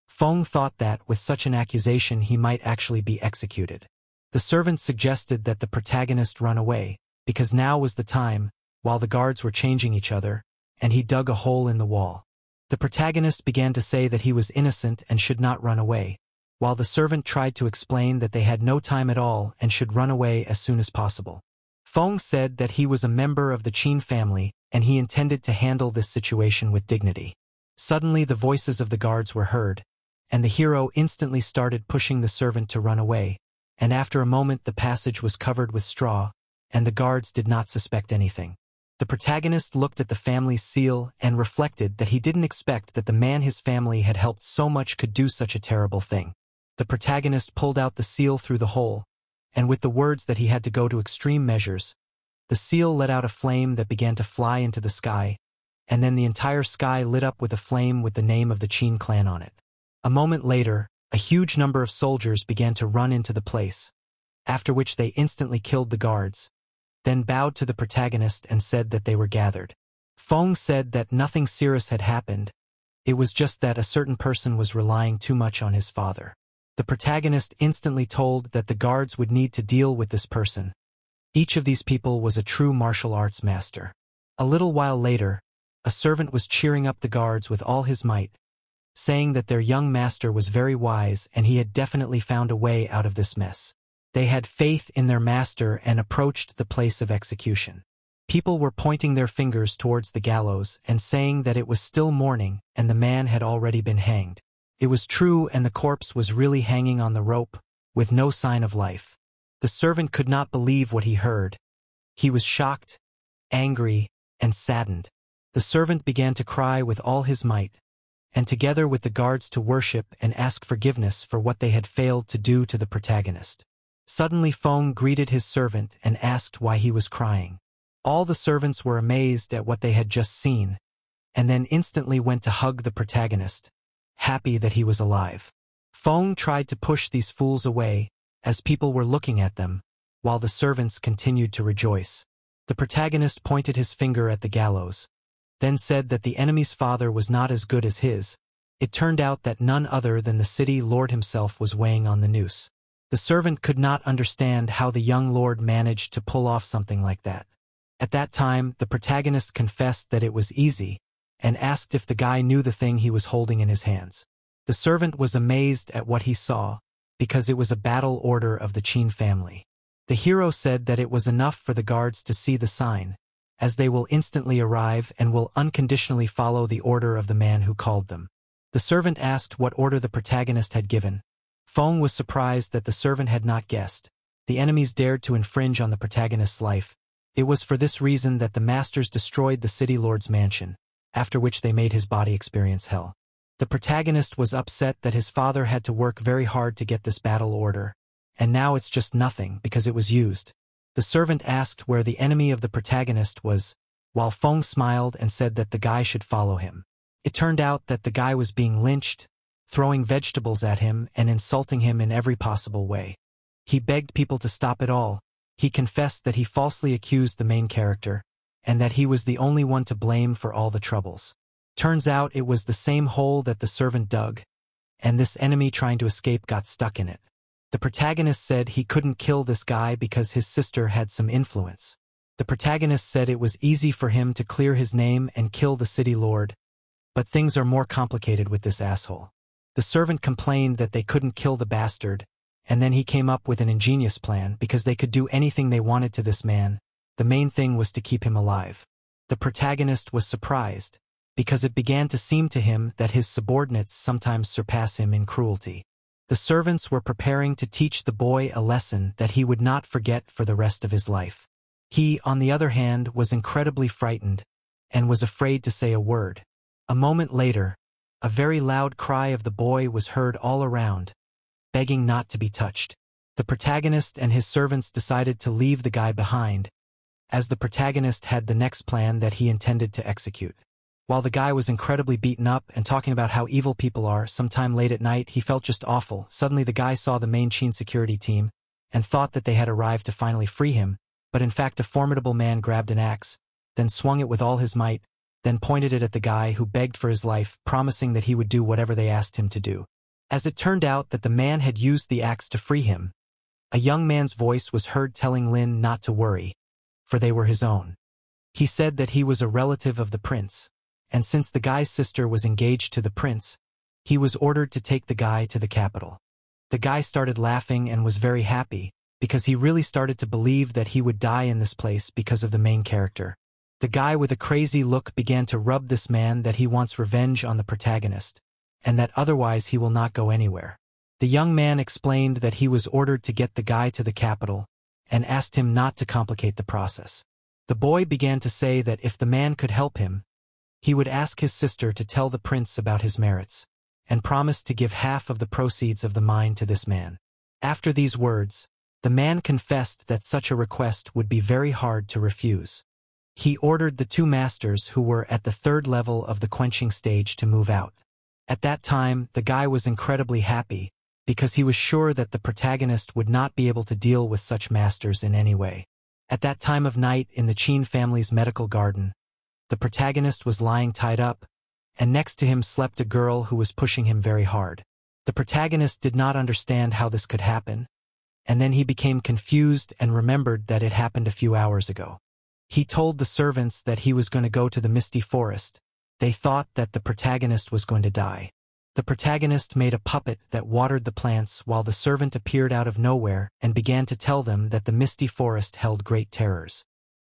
Feng thought that, with such an accusation, he might actually be executed. The servant suggested that the protagonist run away, because now was the time, while the guards were changing each other, and he dug a hole in the wall. The protagonist began to say that he was innocent and should not run away, while the servant tried to explain that they had no time at all and should run away as soon as possible. Feng said that he was a member of the Qin family and he intended to handle this situation with dignity. Suddenly the voices of the guards were heard, and the hero instantly started pushing the servant to run away, and after a moment the passage was covered with straw, and the guards did not suspect anything. The protagonist looked at the family's seal and reflected that he didn't expect that the man his family had helped so much could do such a terrible thing. The protagonist pulled out the seal through the hole, and with the words that he had to go to extreme measures, the seal let out a flame that began to fly into the sky, and then the entire sky lit up with a flame with the name of the Qin clan on it. A moment later, a huge number of soldiers began to run into the place, after which they instantly killed the guards, then bowed to the protagonist and said that they were gathered. Feng said that nothing serious had happened, it was just that a certain person was relying too much on his father. The protagonist instantly told that the guards would need to deal with this person. Each of these people was a true martial arts master. A little while later, a servant was cheering up the guards with all his might, saying that their young master was very wise and he had definitely found a way out of this mess. They had faith in their master and approached the place of execution. People were pointing their fingers towards the gallows and saying that it was still morning and the man had already been hanged. It was true, and the corpse was really hanging on the rope, with no sign of life. The servant could not believe what he heard. He was shocked, angry, and saddened. The servant began to cry with all his might, and together with the guards to worship and ask forgiveness for what they had failed to do to the protagonist. Suddenly Feng greeted his servant and asked why he was crying. All the servants were amazed at what they had just seen, and then instantly went to hug the protagonist, happy that he was alive. Feng tried to push these fools away, as people were looking at them, while the servants continued to rejoice. The protagonist pointed his finger at the gallows, then said that the enemy's father was not as good as his. It turned out that none other than the city lord himself was weighing on the noose. The servant could not understand how the young lord managed to pull off something like that. At that time, the protagonist confessed that it was easy, and asked if the guy knew the thing he was holding in his hands. The servant was amazed at what he saw, because it was a battle order of the Qin family. The hero said that it was enough for the guards to see the sign, as they will instantly arrive and will unconditionally follow the order of the man who called them. The servant asked what order the protagonist had given. Feng was surprised that the servant had not guessed. The enemies dared to infringe on the protagonist's life. It was for this reason that the masters destroyed the city lord's mansion, after which they made his body experience hell. The protagonist was upset that his father had to work very hard to get this battle order, and now it's just nothing because it was used. The servant asked where the enemy of the protagonist was, while Feng smiled and said that the guy should follow him. It turned out that the guy was being lynched, throwing vegetables at him and insulting him in every possible way. He begged people to stop it all. He confessed that he falsely accused the main character, and that he was the only one to blame for all the troubles. Turns out it was the same hole that the servant dug, and this enemy trying to escape got stuck in it. The protagonist said he couldn't kill this guy because his sister had some influence. The protagonist said it was easy for him to clear his name and kill the city lord, but things are more complicated with this asshole. The servant complained that they couldn't kill the bastard, and then he came up with an ingenious plan because they could do anything they wanted to this man. The main thing was to keep him alive. The protagonist was surprised, because it began to seem to him that his subordinates sometimes surpass him in cruelty. The servants were preparing to teach the boy a lesson that he would not forget for the rest of his life. He, on the other hand, was incredibly frightened, and was afraid to say a word. A moment later, a very loud cry of the boy was heard all around, begging not to be touched. The protagonist and his servants decided to leave the guy behind, as the protagonist had the next plan that he intended to execute. While the guy was incredibly beaten up and talking about how evil people are, sometime late at night he felt just awful. Suddenly the guy saw the main Qin security team, and thought that they had arrived to finally free him, but in fact a formidable man grabbed an axe, then swung it with all his might, then pointed it at the guy who begged for his life, promising that he would do whatever they asked him to do. As it turned out that the man had used the axe to free him, a young man's voice was heard telling Lin not to worry, for they were his own. He said that he was a relative of the prince, and since the guy's sister was engaged to the prince, he was ordered to take the guy to the capital. The guy started laughing and was very happy, because he really started to believe that he would die in this place because of the main character. The guy with a crazy look began to rub this man that he wants revenge on the protagonist, and that otherwise he will not go anywhere. The young man explained that he was ordered to get the guy to the capital, and asked him not to complicate the process. The boy began to say that if the man could help him, he would ask his sister to tell the prince about his merits, and promised to give half of the proceeds of the mine to this man. After these words, the man confessed that such a request would be very hard to refuse. He ordered the two masters who were at the third level of the quenching stage to move out. At that time, the guy was incredibly happy, because he was sure that the protagonist would not be able to deal with such masters in any way. At that time of night in the Qin family's medical garden, the protagonist was lying tied up, and next to him slept a girl who was pushing him very hard. The protagonist did not understand how this could happen, and then he became confused and remembered that it happened a few hours ago. He told the servants that he was going to go to the misty forest. They thought that the protagonist was going to die. The protagonist made a puppet that watered the plants while the servant appeared out of nowhere and began to tell them that the misty forest held great terrors.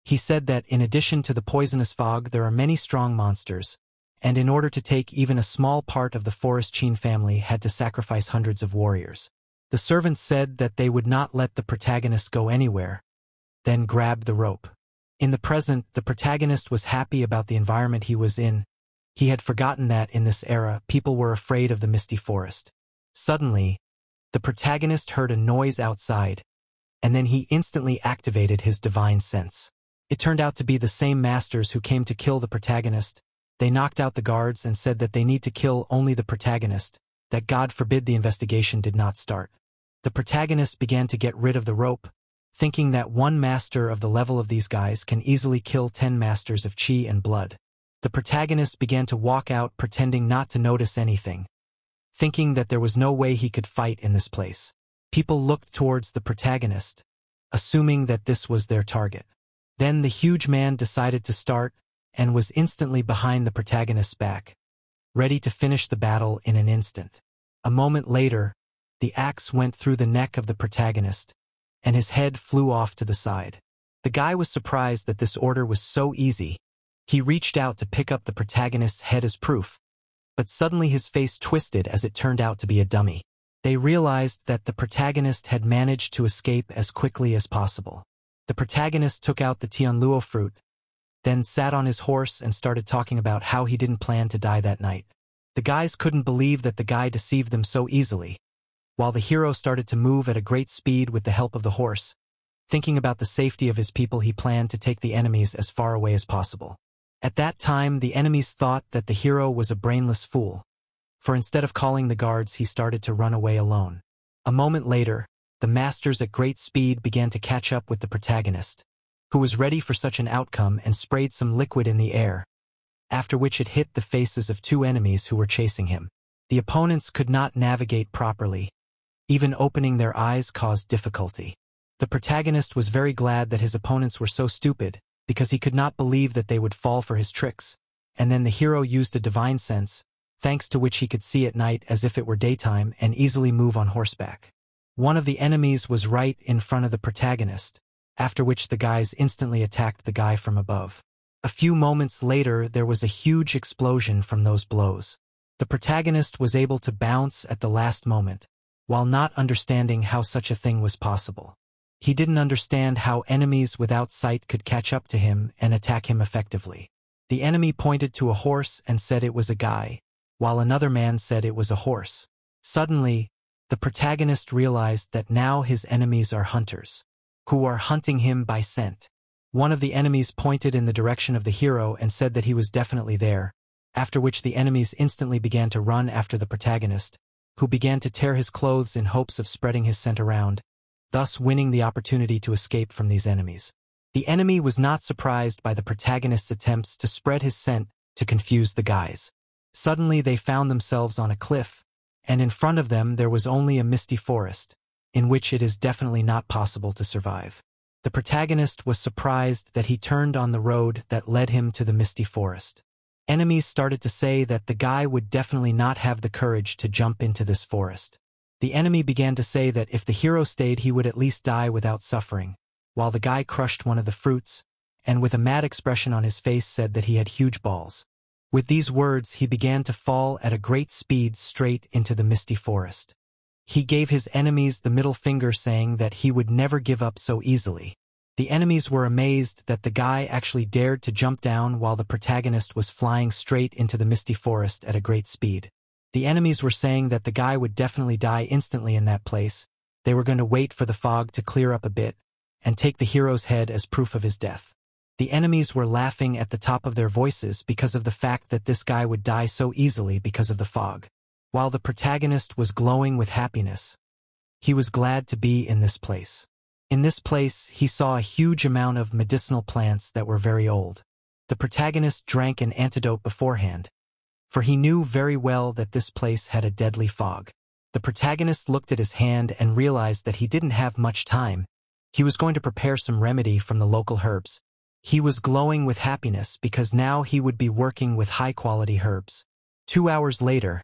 He said that in addition to the poisonous fog there are many strong monsters, and in order to take even a small part of the forest Qin family had to sacrifice hundreds of warriors. The servants said that they would not let the protagonist go anywhere, then grabbed the rope. In the present, the protagonist was happy about the environment he was in. He had forgotten that in this era, people were afraid of the misty forest. Suddenly, the protagonist heard a noise outside, and then he instantly activated his divine sense. It turned out to be the same masters who came to kill the protagonist. They knocked out the guards and said that they need to kill only the protagonist, that God forbid the investigation did not start. The protagonist began to get rid of the rope, thinking that one master of the level of these guys can easily kill 10 masters of chi and blood. The protagonist began to walk out pretending not to notice anything, thinking that there was no way he could fight in this place. People looked towards the protagonist, assuming that this was their target. Then the huge man decided to start, and was instantly behind the protagonist's back, ready to finish the battle in an instant. A moment later, the axe went through the neck of the protagonist, and his head flew off to the side. The guy was surprised that this order was so easy. He reached out to pick up the protagonist's head as proof, but suddenly his face twisted as it turned out to be a dummy. They realized that the protagonist had managed to escape as quickly as possible. The protagonist took out the Tianluo fruit, then sat on his horse and started talking about how he didn't plan to die that night. The guys couldn't believe that the guy deceived them so easily, while the hero started to move at a great speed with the help of the horse. Thinking about the safety of his people, he planned to take the enemies as far away as possible. At that time, the enemies thought that the hero was a brainless fool, for instead of calling the guards he started to run away alone. A moment later, the masters at great speed began to catch up with the protagonist, who was ready for such an outcome and sprayed some liquid in the air, after which it hit the faces of two enemies who were chasing him. The opponents could not navigate properly. Even opening their eyes caused difficulty. The protagonist was very glad that his opponents were so stupid, because he could not believe that they would fall for his tricks, and then the hero used a divine sense, thanks to which he could see at night as if it were daytime and easily move on horseback. One of the enemies was right in front of the protagonist, after which the guys instantly attacked the guy from above. A few moments later there was a huge explosion from those blows. The protagonist was able to bounce at the last moment, while not understanding how such a thing was possible. He didn't understand how enemies without sight could catch up to him and attack him effectively. The enemy pointed to a horse and said it was a guy, while another man said it was a horse. Suddenly, the protagonist realized that now his enemies are hunters, who are hunting him by scent. One of the enemies pointed in the direction of the hero and said that he was definitely there, after which the enemies instantly began to run after the protagonist, who began to tear his clothes in hopes of spreading his scent around, thus winning the opportunity to escape from these enemies. The enemy was not surprised by the protagonist's attempts to spread his scent to confuse the guys. Suddenly they found themselves on a cliff, and in front of them there was only a misty forest, in which it is definitely not possible to survive. The protagonist was surprised that he turned on the road that led him to the misty forest. Enemies started to say that the guy would definitely not have the courage to jump into this forest. The enemy began to say that if the hero stayed he would at least die without suffering, while the guy crushed one of the fruits, and with a mad expression on his face said that he had huge balls. With these words he began to fall at a great speed straight into the misty forest. He gave his enemies the middle finger saying that he would never give up so easily. The enemies were amazed that the guy actually dared to jump down while the protagonist was flying straight into the misty forest at a great speed. The enemies were saying that the guy would definitely die instantly in that place. They were going to wait for the fog to clear up a bit and take the hero's head as proof of his death. The enemies were laughing at the top of their voices because of the fact that this guy would die so easily because of the fog. While the protagonist was glowing with happiness, he was glad to be in this place. In this place, he saw a huge amount of medicinal plants that were very old. The protagonist drank an antidote beforehand, for he knew very well that this place had a deadly fog. The protagonist looked at his hand and realized that he didn't have much time. He was going to prepare some remedy from the local herbs. He was glowing with happiness because now he would be working with high-quality herbs. 2 hours later,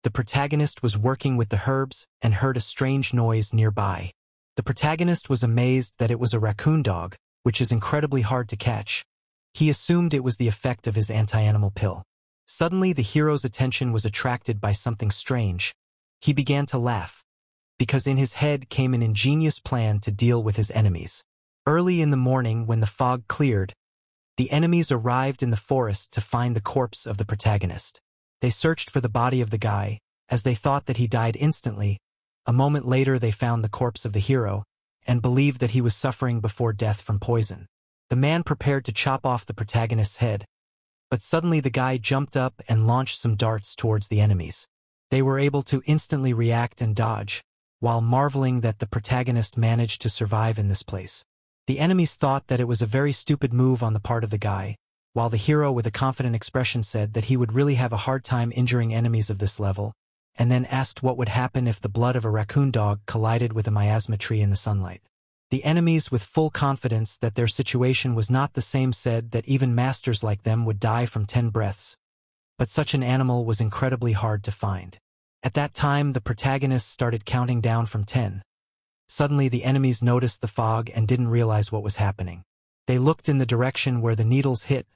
the protagonist was working with the herbs and heard a strange noise nearby. The protagonist was amazed that it was a raccoon dog, which is incredibly hard to catch. He assumed it was the effect of his anti-animal pill. Suddenly the hero's attention was attracted by something strange. He began to laugh, because in his head came an ingenious plan to deal with his enemies. Early in the morning, when the fog cleared, the enemies arrived in the forest to find the corpse of the protagonist. They searched for the body of the guy, as they thought that he died instantly. A moment later they found the corpse of the hero, and believed that he was suffering before death from poison. The man prepared to chop off the protagonist's head, but suddenly the guy jumped up and launched some darts towards the enemies. They were able to instantly react and dodge, while marveling that the protagonist managed to survive in this place. The enemies thought that it was a very stupid move on the part of the guy, while the hero with a confident expression said that he would really have a hard time injuring enemies of this level, and then asked what would happen if the blood of a raccoon dog collided with a miasma tree in the sunlight. The enemies, with full confidence that their situation was not the same, said that even masters like them would die from 10 breaths. But such an animal was incredibly hard to find. At that time the protagonist started counting down from 10. Suddenly the enemies noticed the fog and didn't realize what was happening. They looked in the direction where the needles hit,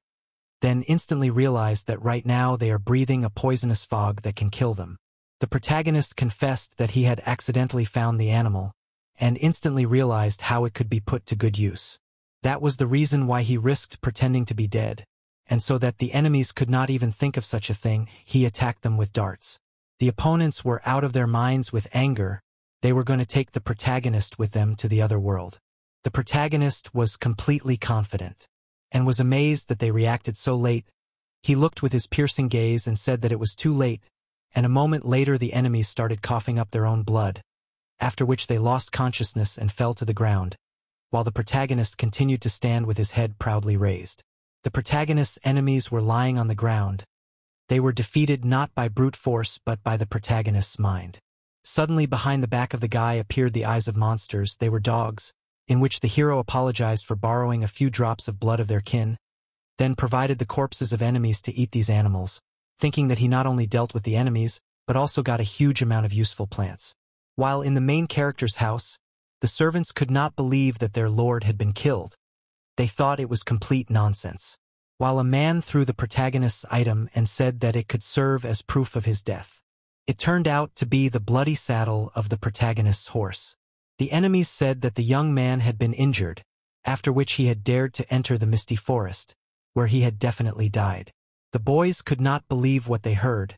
then instantly realized that right now they are breathing a poisonous fog that can kill them. The protagonist confessed that he had accidentally found the animal, and instantly realized how it could be put to good use. That was the reason why he risked pretending to be dead, and so that the enemies could not even think of such a thing, he attacked them with darts. The opponents were out of their minds with anger. They were going to take the protagonist with them to the other world. The protagonist was completely confident, and was amazed that they reacted so late. He looked with his piercing gaze and said that it was too late, and a moment later the enemies started coughing up their own blood, after which they lost consciousness and fell to the ground, while the protagonist continued to stand with his head proudly raised. The protagonist's enemies were lying on the ground. They were defeated not by brute force but by the protagonist's mind. Suddenly behind the back of the guy appeared the eyes of monsters. They were dogs, in which the hero apologized for borrowing a few drops of blood of their kin, then provided the corpses of enemies to eat these animals, thinking that he not only dealt with the enemies, but also got a huge amount of useful plants. While in the main character's house, the servants could not believe that their lord had been killed. They thought it was complete nonsense. While a man threw the protagonist's item and said that it could serve as proof of his death. It turned out to be the bloody saddle of the protagonist's horse. The enemies said that the young man had been injured, after which he had dared to enter the misty forest, where he had definitely died. The boys could not believe what they heard,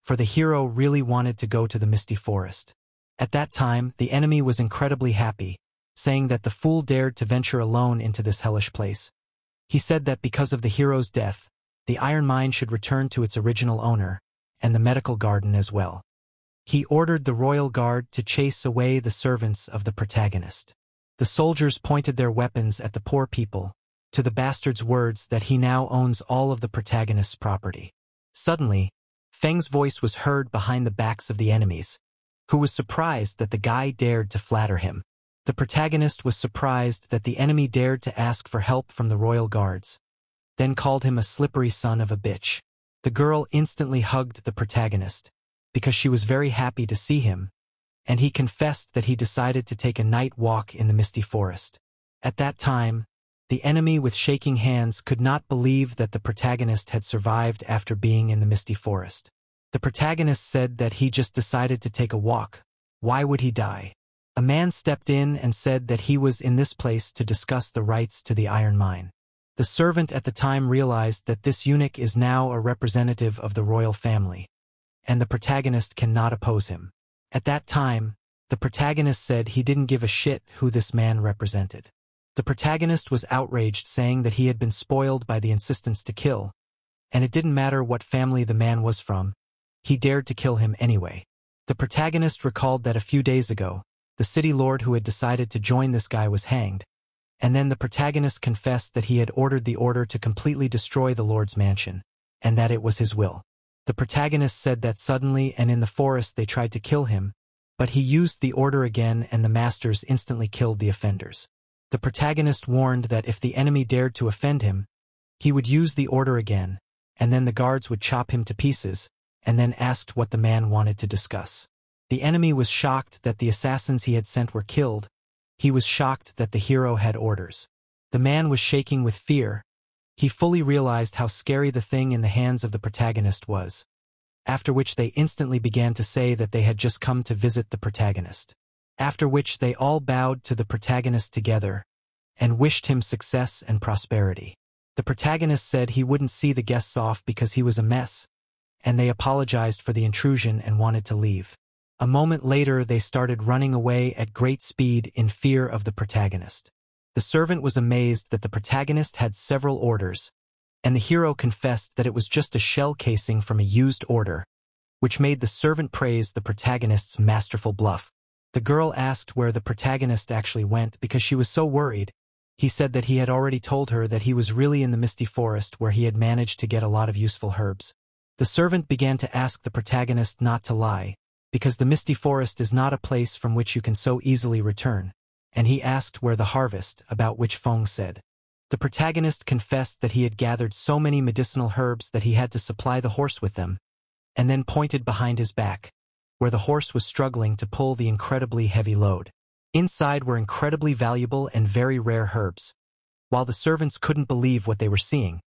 for the hero really wanted to go to the misty forest. At that time, the enemy was incredibly happy, saying that the fool dared to venture alone into this hellish place. He said that because of the hero's death, the iron mine should return to its original owner, and the medical garden as well. He ordered the royal guard to chase away the servants of the protagonist. The soldiers pointed their weapons at the poor people, to the bastard's words that he now owns all of the protagonist's property. Suddenly, Feng's voice was heard behind the backs of the enemies, who was surprised that the guy dared to flatter him. The protagonist was surprised that the enemy dared to ask for help from the royal guards, then called him a slippery son of a bitch. The girl instantly hugged the protagonist, because she was very happy to see him, and he confessed that he decided to take a night walk in the misty forest. At that time, the enemy with shaking hands could not believe that the protagonist had survived after being in the misty forest. The protagonist said that he just decided to take a walk. Why would he die? A man stepped in and said that he was in this place to discuss the rights to the iron mine. The servant at the time realized that this eunuch is now a representative of the royal family, and the protagonist cannot oppose him. At that time, the protagonist said he didn't give a shit who this man represented. The protagonist was outraged, saying that he had been spoiled by the insistence to kill, and it didn't matter what family the man was from, he dared to kill him anyway. The protagonist recalled that a few days ago, the city lord who had decided to join this guy was hanged, and then the protagonist confessed that he had ordered the order to completely destroy the lord's mansion, and that it was his will. The protagonist said that suddenly and in the forest they tried to kill him, but he used the order again and the masters instantly killed the offenders. The protagonist warned that if the enemy dared to offend him, he would use the order again, and then the guards would chop him to pieces, and then asked what the man wanted to discuss. The enemy was shocked that the assassins he had sent were killed. He was shocked that the hero had orders. The man was shaking with fear. He fully realized how scary the thing in the hands of the protagonist was, after which they instantly began to say that they had just come to visit the protagonist. After which they all bowed to the protagonist together and wished him success and prosperity. The protagonist said he wouldn't see the guests off because he was a mess, and they apologized for the intrusion and wanted to leave. A moment later they started running away at great speed in fear of the protagonist. The servant was amazed that the protagonist had several orders, and the hero confessed that it was just a shell casing from a used order, which made the servant praise the protagonist's masterful bluff. The girl asked where the protagonist actually went because she was so worried. He said that he had already told her that he was really in the misty forest where he had managed to get a lot of useful herbs. The servant began to ask the protagonist not to lie, because the misty forest is not a place from which you can so easily return, and he asked where the harvest, about which Feng said. The protagonist confessed that he had gathered so many medicinal herbs that he had to supply the horse with them, and then pointed behind his back, where the horse was struggling to pull the incredibly heavy load. Inside were incredibly valuable and very rare herbs. While the servants couldn't believe what they were seeing,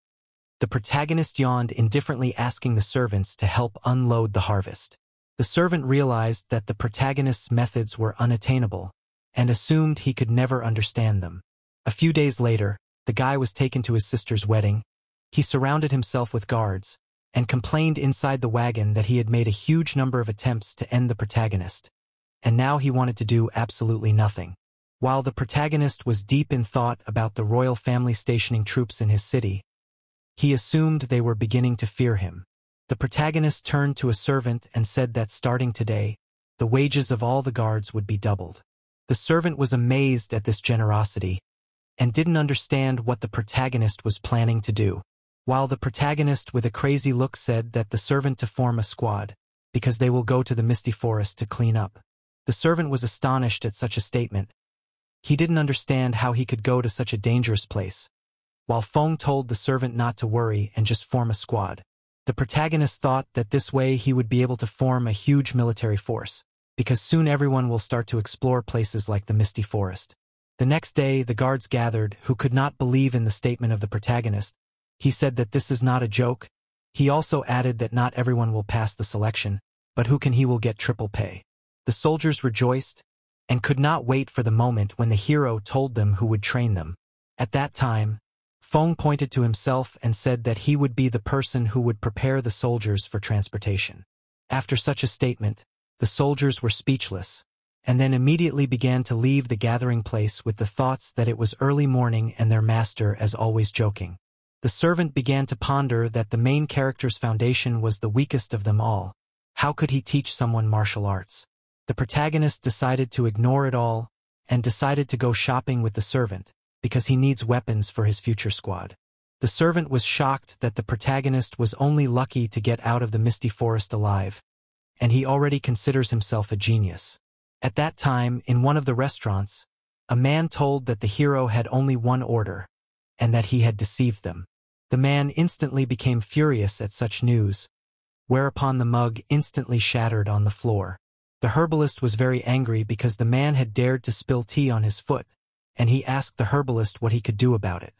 the protagonist yawned indifferently, asking the servants to help unload the harvest. The servant realized that the protagonist's methods were unattainable, and assumed he could never understand them. A few days later, the guy was taken to his sister's wedding. He surrounded himself with guards, and complained inside the wagon that he had made a huge number of attempts to end the protagonist, and now he wanted to do absolutely nothing. While the protagonist was deep in thought about the royal family stationing troops in his city, he assumed they were beginning to fear him. The protagonist turned to a servant and said that starting today, the wages of all the guards would be doubled. The servant was amazed at this generosity and didn't understand what the protagonist was planning to do, while the protagonist with a crazy look said that the servant to form a squad, because they will go to the misty forest to clean up. The servant was astonished at such a statement. He didn't understand how he could go to such a dangerous place, while Feng told the servant not to worry and just form a squad. The protagonist thought that this way he would be able to form a huge military force, because soon everyone will start to explore places like the misty forest. The next day, the guards gathered, who could not believe in the statement of the protagonist. He said that this is not a joke. He also added that not everyone will pass the selection, but he will get triple pay. The soldiers rejoiced and could not wait for the moment when the hero told them who would train them. At that time, Feng pointed to himself and said that he would be the person who would prepare the soldiers for transportation. After such a statement, the soldiers were speechless, and then immediately began to leave the gathering place with the thoughts that it was early morning and their master as always joking. The servant began to ponder that the main character's foundation was the weakest of them all. How could he teach someone martial arts? The protagonist decided to ignore it all and decided to go shopping with the servant, because he needs weapons for his future squad. The servant was shocked that the protagonist was only lucky to get out of the misty forest alive, and he already considers himself a genius. At that time, in one of the restaurants, a man told that the hero had only one order, and that he had deceived them. The man instantly became furious at such news, whereupon the mug instantly shattered on the floor. The herbalist was very angry because the man had dared to spill tea on his foot, and he asked the herbalist what he could do about it.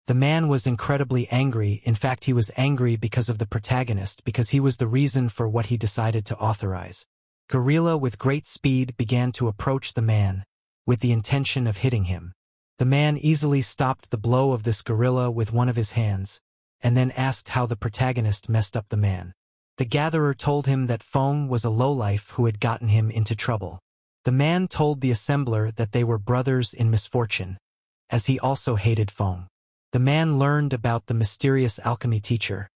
The man was incredibly angry. In fact, he was angry because of the protagonist, because he was the reason for what he decided to authorize. Gorilla with great speed began to approach the man, with the intention of hitting him. The man easily stopped the blow of this gorilla with one of his hands, and then asked how the protagonist messed up the man. The gatherer told him that Feng was a lowlife who had gotten him into trouble. The man told the assembler that they were brothers in misfortune, as he also hated Feng. The man learned about the mysterious alchemy teacher,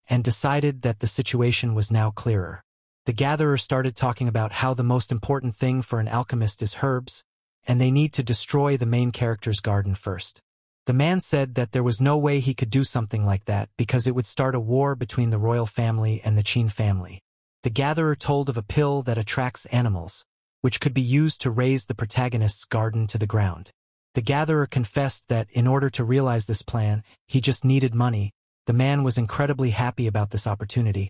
and decided that the situation was now clearer. The gatherer started talking about how the most important thing for an alchemist is herbs, and they need to destroy the main character's garden first. The man said that there was no way he could do something like that because it would start a war between the royal family and the Qin family. The gatherer told of a pill that attracts animals, which could be used to raise the protagonist's garden to the ground. The gatherer confessed that in order to realize this plan, he just needed money. The man was incredibly happy about this opportunity.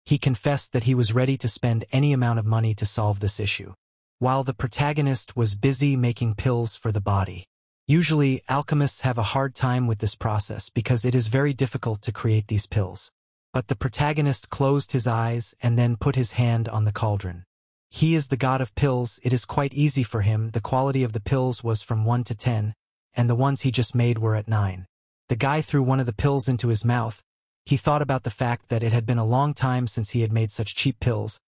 He confessed that he was ready to spend any amount of money to solve this issue, while the protagonist was busy making pills for the body. Usually, alchemists have a hard time with this process because it is very difficult to create these pills. But the protagonist closed his eyes and then put his hand on the cauldron. He is the god of pills. It is quite easy for him. The quality of the pills was from 1 to 10, and the ones he just made were at 9. The guy threw one of the pills into his mouth. He thought about the fact that it had been a long time since he had made such cheap pills.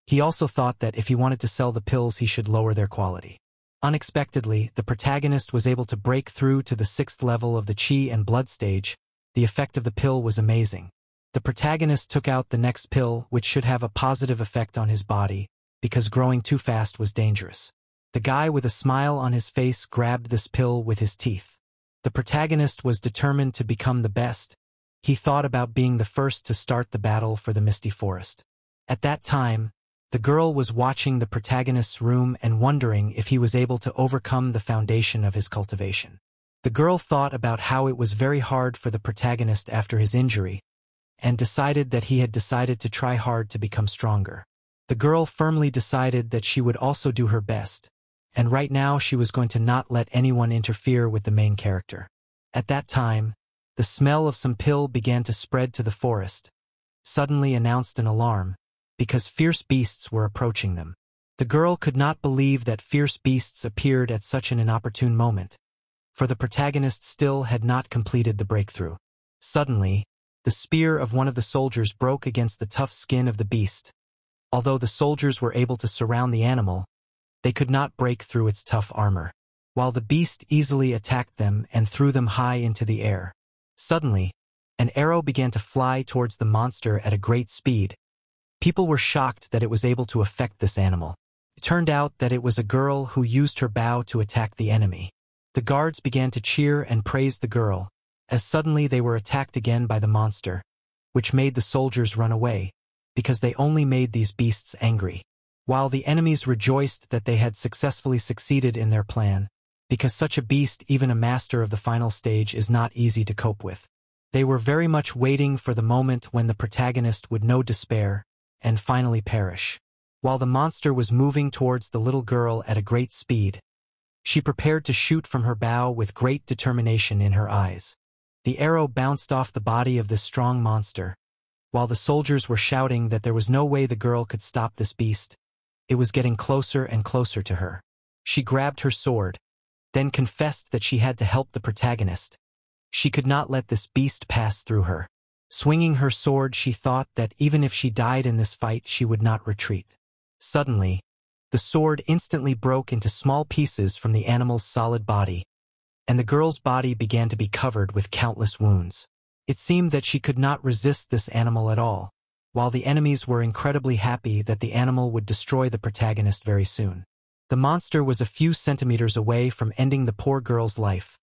He also thought that if he wanted to sell the pills, he should lower their quality. Unexpectedly, the protagonist was able to break through to the 6th level of the Qi and blood stage. The effect of the pill was amazing. The protagonist took out the next pill, which should have a positive effect on his body, because growing too fast was dangerous. The guy with a smile on his face grabbed this pill with his teeth. The protagonist was determined to become the best. He thought about being the first to start the battle for the misty forest. At that time, the girl was watching the protagonist's room and wondering if he was able to overcome the foundation of his cultivation. The girl thought about how it was very hard for the protagonist after his injury, and decided that he had decided to try hard to become stronger. The girl firmly decided that she would also do her best, and right now she was going to not let anyone interfere with the main character. At that time, the smell of some pill began to spread to the forest, suddenly announced an alarm, because fierce beasts were approaching them. The girl could not believe that fierce beasts appeared at such an inopportune moment, for the protagonist still had not completed the breakthrough. Suddenly, the spear of one of the soldiers broke against the tough skin of the beast. Although the soldiers were able to surround the animal, they could not break through its tough armor, while the beast easily attacked them and threw them high into the air. Suddenly, An arrow began to fly towards the monster at a great speed. People were shocked that it was able to affect this animal. It turned out that it was a girl who used her bow to attack the enemy. The guards began to cheer and praise the girl, as suddenly they were attacked again by the monster, which made the soldiers run away, because they only made these beasts angry. While the enemies rejoiced that they had successfully succeeded in their plan, because such a beast, even a master of the final stage, is not easy to cope with. They were very much waiting for the moment when the protagonist would know despair and finally perish. While the monster was moving towards the little girl at a great speed, she prepared to shoot from her bow with great determination in her eyes. The arrow bounced off the body of this strong monster. While the soldiers were shouting that there was no way the girl could stop this beast, it was getting closer and closer to her. She grabbed her sword, then confessed that she had to help the protagonist. She could not let this beast pass through her. Swinging her sword, she thought that even if she died in this fight, she would not retreat. Suddenly, the sword instantly broke into small pieces from the animal's solid body, and the girl's body began to be covered with countless wounds. It seemed that she could not resist this animal at all, while the enemies were incredibly happy that the animal would destroy the protagonist very soon. The monster was a few centimeters away from ending the poor girl's life,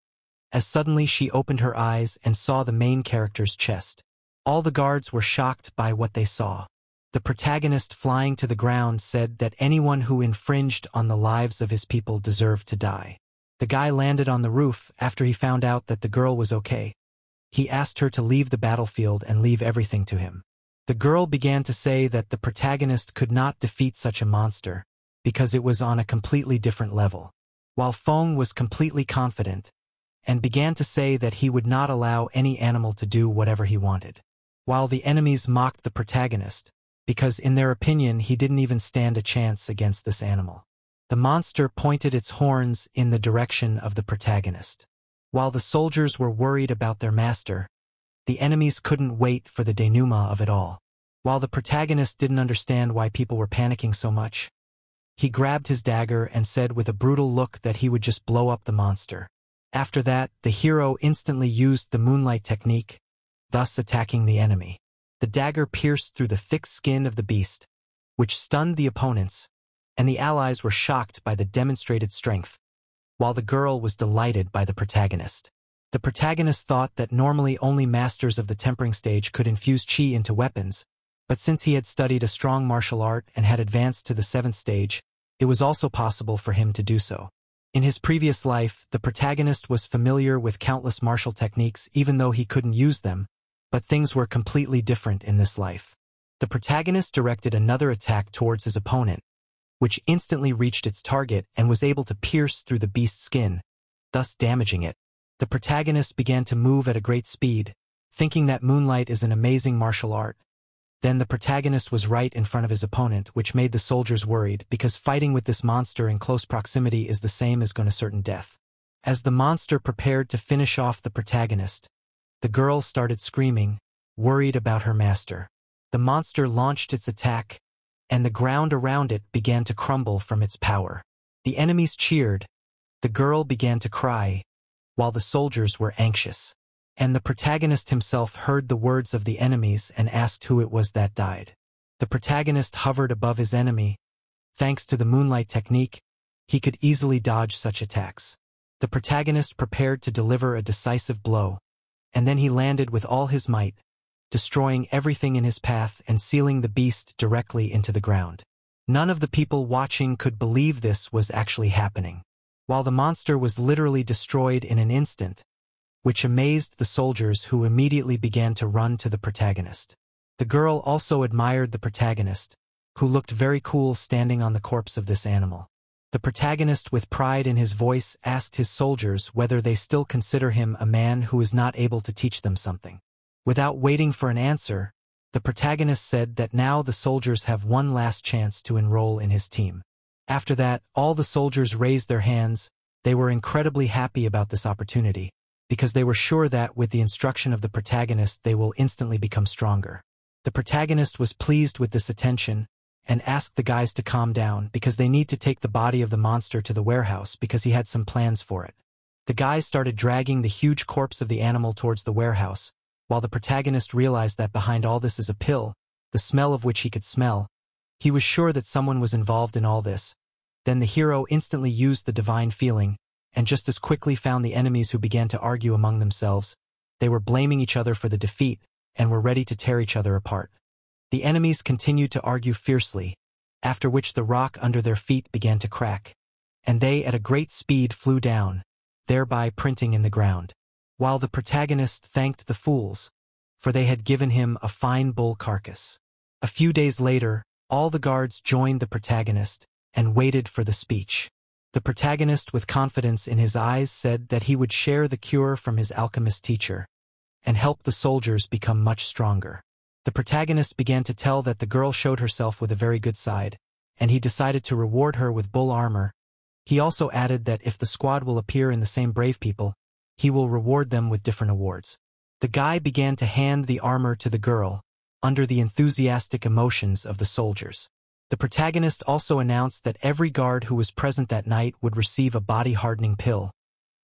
as suddenly she opened her eyes and saw the main character's chest. All the guards were shocked by what they saw. The protagonist, flying to the ground, said that anyone who infringed on the lives of his people deserved to die. The guy landed on the roof after he found out that the girl was okay. He asked her to leave the battlefield and leave everything to him. The girl began to say that the protagonist could not defeat such a monster, because it was on a completely different level. While Feng was completely confident, and began to say that he would not allow any animal to do whatever he wanted. While the enemies mocked the protagonist, because in their opinion he didn't even stand a chance against this animal. The monster pointed its horns in the direction of the protagonist. While the soldiers were worried about their master, the enemies couldn't wait for the denouement of it all. While the protagonist didn't understand why people were panicking so much, he grabbed his dagger and said with a brutal look that he would just blow up the monster. After that, the hero instantly used the moonlight technique, thus attacking the enemy. The dagger pierced through the thick skin of the beast, which stunned the opponents, and the allies were shocked by the demonstrated strength, while the girl was delighted by the protagonist. The protagonist thought that normally only masters of the tempering stage could infuse qi into weapons, but since he had studied a strong martial art and had advanced to the 7th stage, it was also possible for him to do so. In his previous life, the protagonist was familiar with countless martial techniques even though he couldn't use them, but things were completely different in this life. The protagonist directed another attack towards his opponent, which instantly reached its target and was able to pierce through the beast's skin, thus damaging it. The protagonist began to move at a great speed, thinking that moonlight is an amazing martial art. Then the protagonist was right in front of his opponent, which made the soldiers worried because fighting with this monster in close proximity is the same as going to certain death. As the monster prepared to finish off the protagonist, the girl started screaming, worried about her master. The monster launched its attack, and the ground around it began to crumble from its power. The enemies cheered, the girl began to cry, while the soldiers were anxious. And the protagonist himself heard the words of the enemies and asked who it was that died. The protagonist hovered above his enemy. Thanks to the moonlight technique, he could easily dodge such attacks. The protagonist prepared to deliver a decisive blow, and then he landed with all his might, destroying everything in his path and sealing the beast directly into the ground. None of the people watching could believe this was actually happening, while the monster was literally destroyed in an instant, which amazed the soldiers who immediately began to run to the protagonist. The girl also admired the protagonist, who looked very cool standing on the corpse of this animal. The protagonist, with pride in his voice, asked his soldiers whether they still consider him a man who is not able to teach them something. Without waiting for an answer, the protagonist said that now the soldiers have one last chance to enroll in his team. After that, all the soldiers raised their hands. They were incredibly happy about this opportunity, because they were sure that with the instruction of the protagonist they will instantly become stronger. The protagonist was pleased with this attention and asked the guys to calm down because they need to take the body of the monster to the warehouse because he had some plans for it. The guys started dragging the huge corpse of the animal towards the warehouse, while the protagonist realized that behind all this is a pill, the smell of which he could smell. He was sure that someone was involved in all this. Then the hero instantly used the divine feeling, and just as quickly found the enemies who began to argue among themselves. They were blaming each other for the defeat, and were ready to tear each other apart. The enemies continued to argue fiercely, after which the rock under their feet began to crack, and they at a great speed flew down, thereby printing in the ground. While the protagonist thanked the fools, for they had given him a fine bull carcass. A few days later, all the guards joined the protagonist, and waited for the speech. The protagonist, with confidence in his eyes, said that he would share the cure from his alchemist teacher, and help the soldiers become much stronger. The protagonist began to tell that the girl showed herself with a very good side, and he decided to reward her with bull armor. He also added that if the squad will appear in the same brave people, he will reward them with different awards. The guy began to hand the armor to the girl, under the enthusiastic emotions of the soldiers. The protagonist also announced that every guard who was present that night would receive a body-hardening pill,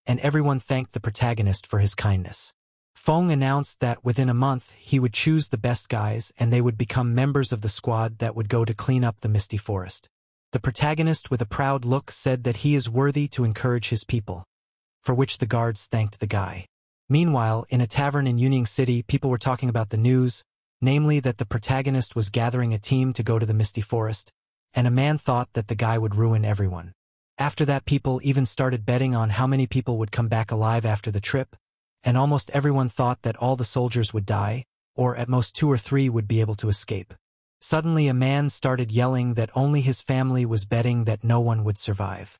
and everyone thanked the protagonist for his kindness. Feng announced that within a month he would choose the best guys and they would become members of the squad that would go to clean up the misty forest. The protagonist, with a proud look, said that he is worthy to encourage his people, for which the guards thanked the guy. Meanwhile, in a tavern in Yuning City, people were talking about the news, namely that the protagonist was gathering a team to go to the misty forest, and a man thought that the guy would ruin everyone. After that, people even started betting on how many people would come back alive after the trip, and almost everyone thought that all the soldiers would die, or at most 2 or 3 would be able to escape. Suddenly a man started yelling that only his family was betting that no one would survive.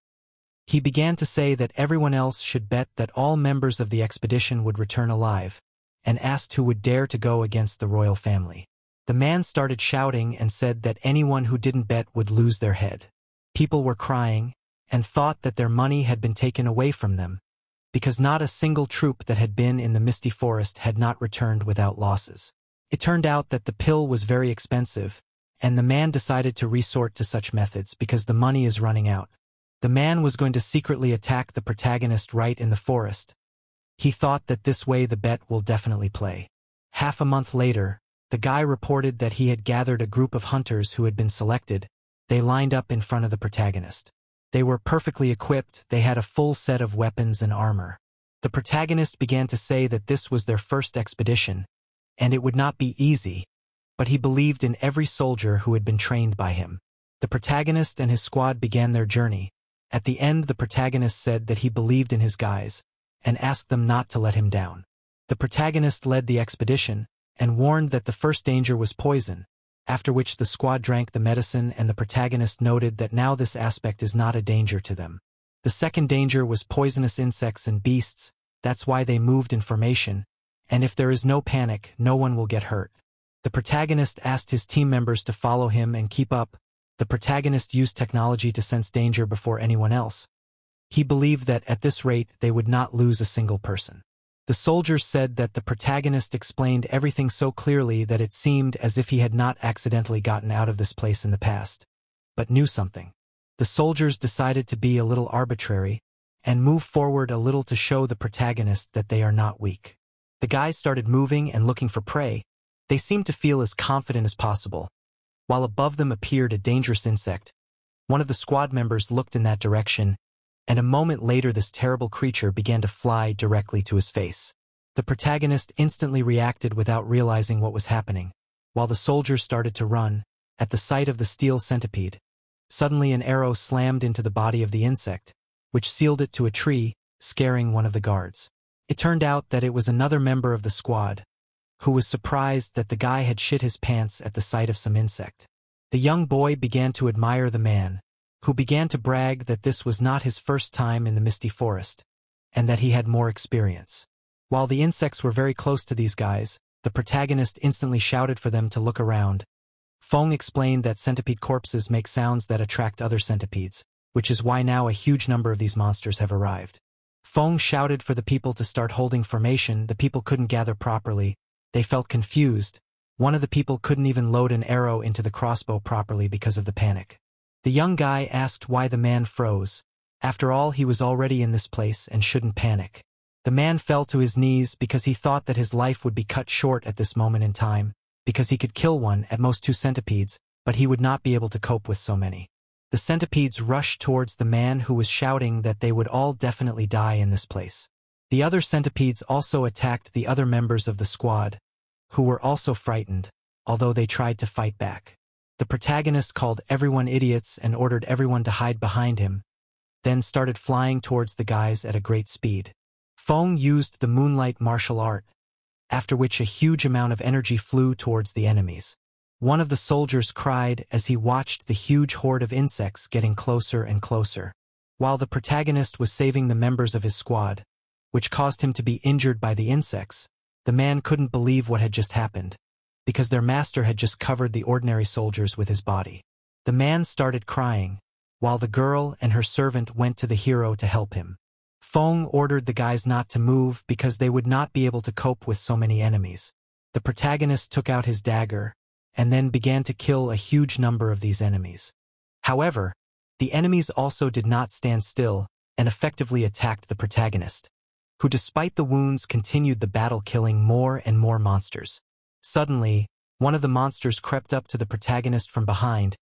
He began to say that everyone else should bet that all members of the expedition would return alive, and asked who would dare to go against the royal family. The man started shouting and said that anyone who didn't bet would lose their head. People were crying, and thought that their money had been taken away from them, because not a single troop that had been in the misty forest had not returned without losses. It turned out that the pill was very expensive, and the man decided to resort to such methods because the money is running out. The man was going to secretly attack the protagonist right in the forest. He thought that this way the bet will definitely play. Half a month later, the guy reported that he had gathered a group of hunters who had been selected. They lined up in front of the protagonist. They were perfectly equipped, they had a full set of weapons and armor. The protagonist began to say that this was their first expedition, and it would not be easy, but he believed in every soldier who had been trained by him. The protagonist and his squad began their journey. At the end, the protagonist said that he believed in his guys, and asked them not to let him down. The protagonist led the expedition, and warned that the first danger was poison, after which the squad drank the medicine and the protagonist noted that now this aspect is not a danger to them. The second danger was poisonous insects and beasts, that's why they moved in formation, and if there is no panic, no one will get hurt. The protagonist asked his team members to follow him and keep up. The protagonist used technology to sense danger before anyone else. He believed that at this rate they would not lose a single person. The soldiers said that the protagonist explained everything so clearly that it seemed as if he had not accidentally gotten out of this place in the past, but knew something. The soldiers decided to be a little arbitrary, and move forward a little to show the protagonist that they are not weak. The guys started moving and looking for prey. They seemed to feel as confident as possible. While above them appeared a dangerous insect, one of the squad members looked in that direction, and a moment later this terrible creature began to fly directly to his face. The protagonist instantly reacted without realizing what was happening, while the soldiers started to run, at the sight of the steel centipede. Suddenly an arrow slammed into the body of the insect, which sealed it to a tree, scaring one of the guards. It turned out that it was another member of the squad, who was surprised that the guy had shit his pants at the sight of some insect. The young boy began to admire the man, who began to brag that this was not his first time in the misty forest, and that he had more experience. While the insects were very close to these guys, the protagonist instantly shouted for them to look around. Feng explained that centipede corpses make sounds that attract other centipedes, which is why now a huge number of these monsters have arrived. Feng shouted for the people to start holding formation. The people couldn't gather properly. They felt confused. One of the people couldn't even load an arrow into the crossbow properly because of the panic. The young guy asked why the man froze. After all, he was already in this place and shouldn't panic. The man fell to his knees because he thought that his life would be cut short at this moment in time, because he could kill one, at most 2 centipedes, but he would not be able to cope with so many. The centipedes rushed towards the man who was shouting that they would all definitely die in this place. The other centipedes also attacked the other members of the squad, who were also frightened, although they tried to fight back. The protagonist called everyone idiots and ordered everyone to hide behind him, then started flying towards the guys at a great speed. Feng used the moonlight martial art, after which a huge amount of energy flew towards the enemies. One of the soldiers cried as he watched the huge horde of insects getting closer and closer. While the protagonist was saving the members of his squad, which caused him to be injured by the insects, the man couldn't believe what had just happened, because their master had just covered the ordinary soldiers with his body. The man started crying, while the girl and her servant went to the hero to help him. Feng ordered the guys not to move because they would not be able to cope with so many enemies. The protagonist took out his dagger, and then began to kill a huge number of these enemies. However, the enemies also did not stand still and effectively attacked the protagonist, who despite the wounds continued the battle, killing more and more monsters. Suddenly, one of the monsters crept up to the protagonist from behind.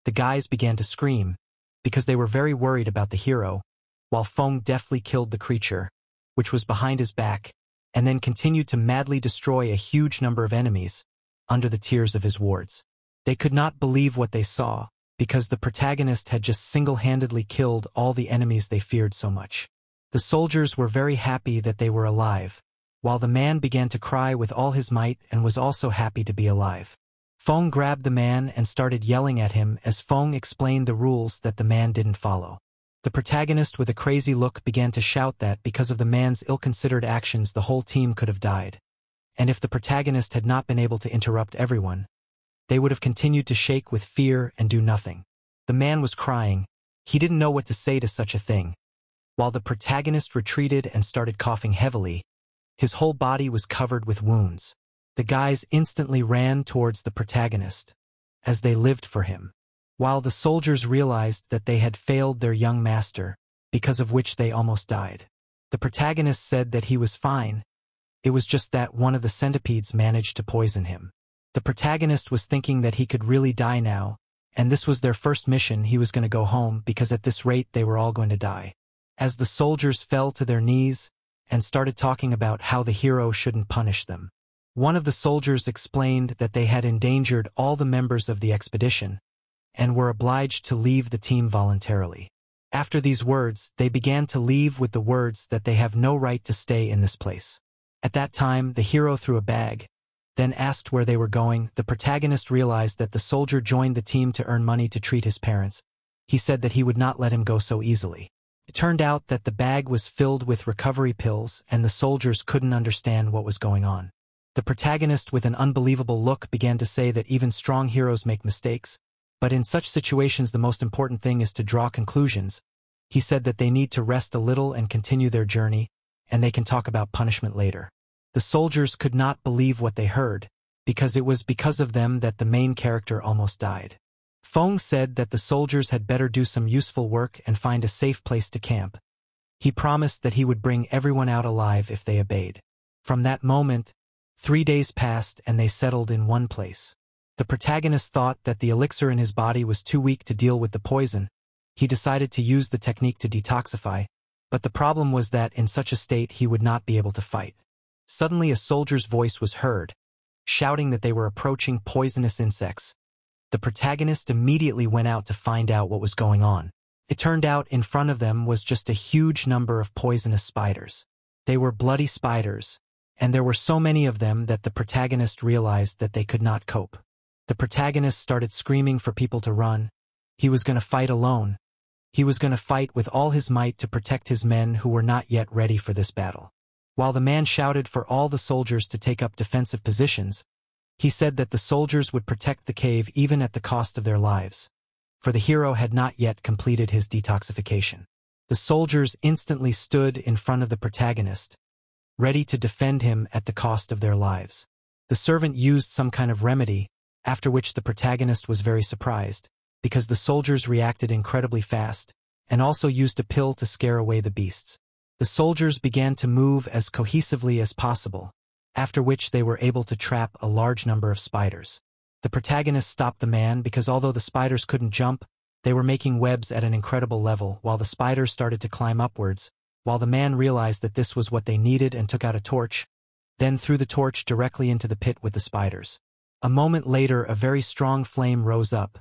The guys began to scream, because they were very worried about the hero, while Feng deftly killed the creature, which was behind his back, and then continued to madly destroy a huge number of enemies, under the tears of his wards. They could not believe what they saw, because the protagonist had just single-handedly killed all the enemies they feared so much. The soldiers were very happy that they were alive, while the man began to cry with all his might and was also happy to be alive. Feng grabbed the man and started yelling at him as Feng explained the rules that the man didn't follow. The protagonist with a crazy look began to shout that because of the man's ill-considered actions the whole team could have died. And if the protagonist had not been able to interrupt everyone, they would have continued to shake with fear and do nothing. The man was crying. He didn't know what to say to such a thing. While the protagonist retreated and started coughing heavily, his whole body was covered with wounds. The guys instantly ran towards the protagonist, as they lived for him. While the soldiers realized that they had failed their young master, because of which they almost died. The protagonist said that he was fine. It was just that one of the centipedes managed to poison him. The protagonist was thinking that he could really die now, and this was their first mission. He was going to go home because at this rate they were all going to die. As the soldiers fell to their knees and started talking about how the hero shouldn't punish them. One of the soldiers explained that they had endangered all the members of the expedition and were obliged to leave the team voluntarily. After these words, they began to leave with the words that they have no right to stay in this place. At that time, the hero threw a bag, then asked where they were going. The protagonist realized that the soldier joined the team to earn money to treat his parents. He said that he would not let him go so easily. It turned out that the bag was filled with recovery pills and the soldiers couldn't understand what was going on. The protagonist with an unbelievable look began to say that even strong heroes make mistakes, but in such situations the most important thing is to draw conclusions. He said that they need to rest a little and continue their journey, and they can talk about punishment later. The soldiers could not believe what they heard, because it was because of them that the main character almost died. Feng said that the soldiers had better do some useful work and find a safe place to camp. He promised that he would bring everyone out alive if they obeyed. From that moment, 3 days passed and they settled in one place. The protagonist thought that the elixir in his body was too weak to deal with the poison. He decided to use the technique to detoxify, but the problem was that in such a state he would not be able to fight. Suddenly a soldier's voice was heard, shouting that they were approaching poisonous insects. The protagonist immediately went out to find out what was going on. It turned out in front of them was just a huge number of poisonous spiders. They were bloody spiders, and there were so many of them that the protagonist realized that they could not cope. The protagonist started screaming for people to run. He was going to fight alone. He was going to fight with all his might to protect his men who were not yet ready for this battle. While the man shouted for all the soldiers to take up defensive positions, he said that the soldiers would protect the cave even at the cost of their lives, for the hero had not yet completed his detoxification. The soldiers instantly stood in front of the protagonist, ready to defend him at the cost of their lives. The servant used some kind of remedy, after which the protagonist was very surprised, because the soldiers reacted incredibly fast, and also used a pill to scare away the beasts. The soldiers began to move as cohesively as possible, after which they were able to trap a large number of spiders. The protagonist stopped the man because although the spiders couldn't jump, they were making webs at an incredible level while the spiders started to climb upwards, while the man realized that this was what they needed and took out a torch, then threw the torch directly into the pit with the spiders. A moment later, a very strong flame rose up.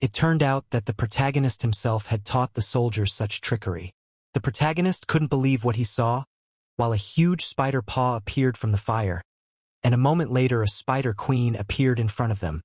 It turned out that the protagonist himself had taught the soldiers such trickery. The protagonist couldn't believe what he saw, while a huge spider paw appeared from the fire, and a moment later a spider queen appeared in front of them,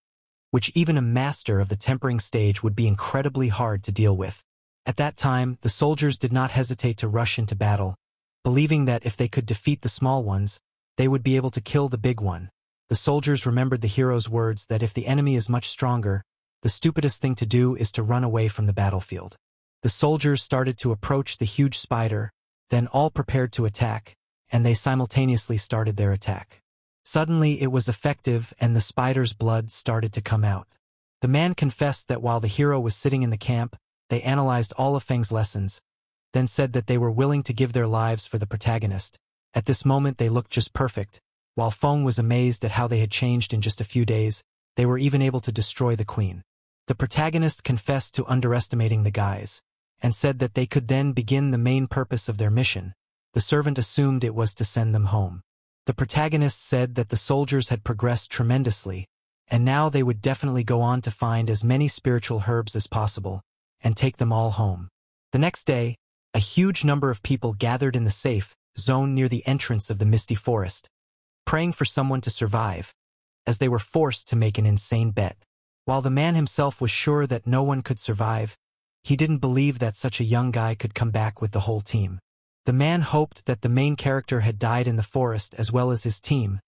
which even a master of the tempering stage would be incredibly hard to deal with. At that time, the soldiers did not hesitate to rush into battle, believing that if they could defeat the small ones, they would be able to kill the big one. The soldiers remembered the hero's words that if the enemy is much stronger, the stupidest thing to do is to run away from the battlefield. The soldiers started to approach the huge spider, then all prepared to attack, and they simultaneously started their attack. Suddenly it was effective and the spider's blood started to come out. The man confessed that while the hero was sitting in the camp, they analyzed all of Feng's lessons, then said that they were willing to give their lives for the protagonist. At this moment they looked just perfect. While Feng was amazed at how they had changed in just a few days, they were even able to destroy the queen. The protagonist confessed to underestimating the guys, and said that they could then begin the main purpose of their mission. The servant assumed it was to send them home. The protagonist said that the soldiers had progressed tremendously, and now they would definitely go on to find as many spiritual herbs as possible, and take them all home. The next day, a huge number of people gathered in the safe zone near the entrance of the misty forest, praying for someone to survive, as they were forced to make an insane bet. While the man himself was sure that no one could survive, he didn't believe that such a young guy could come back with the whole team. The man hoped that the main character had died in the forest as well as his team.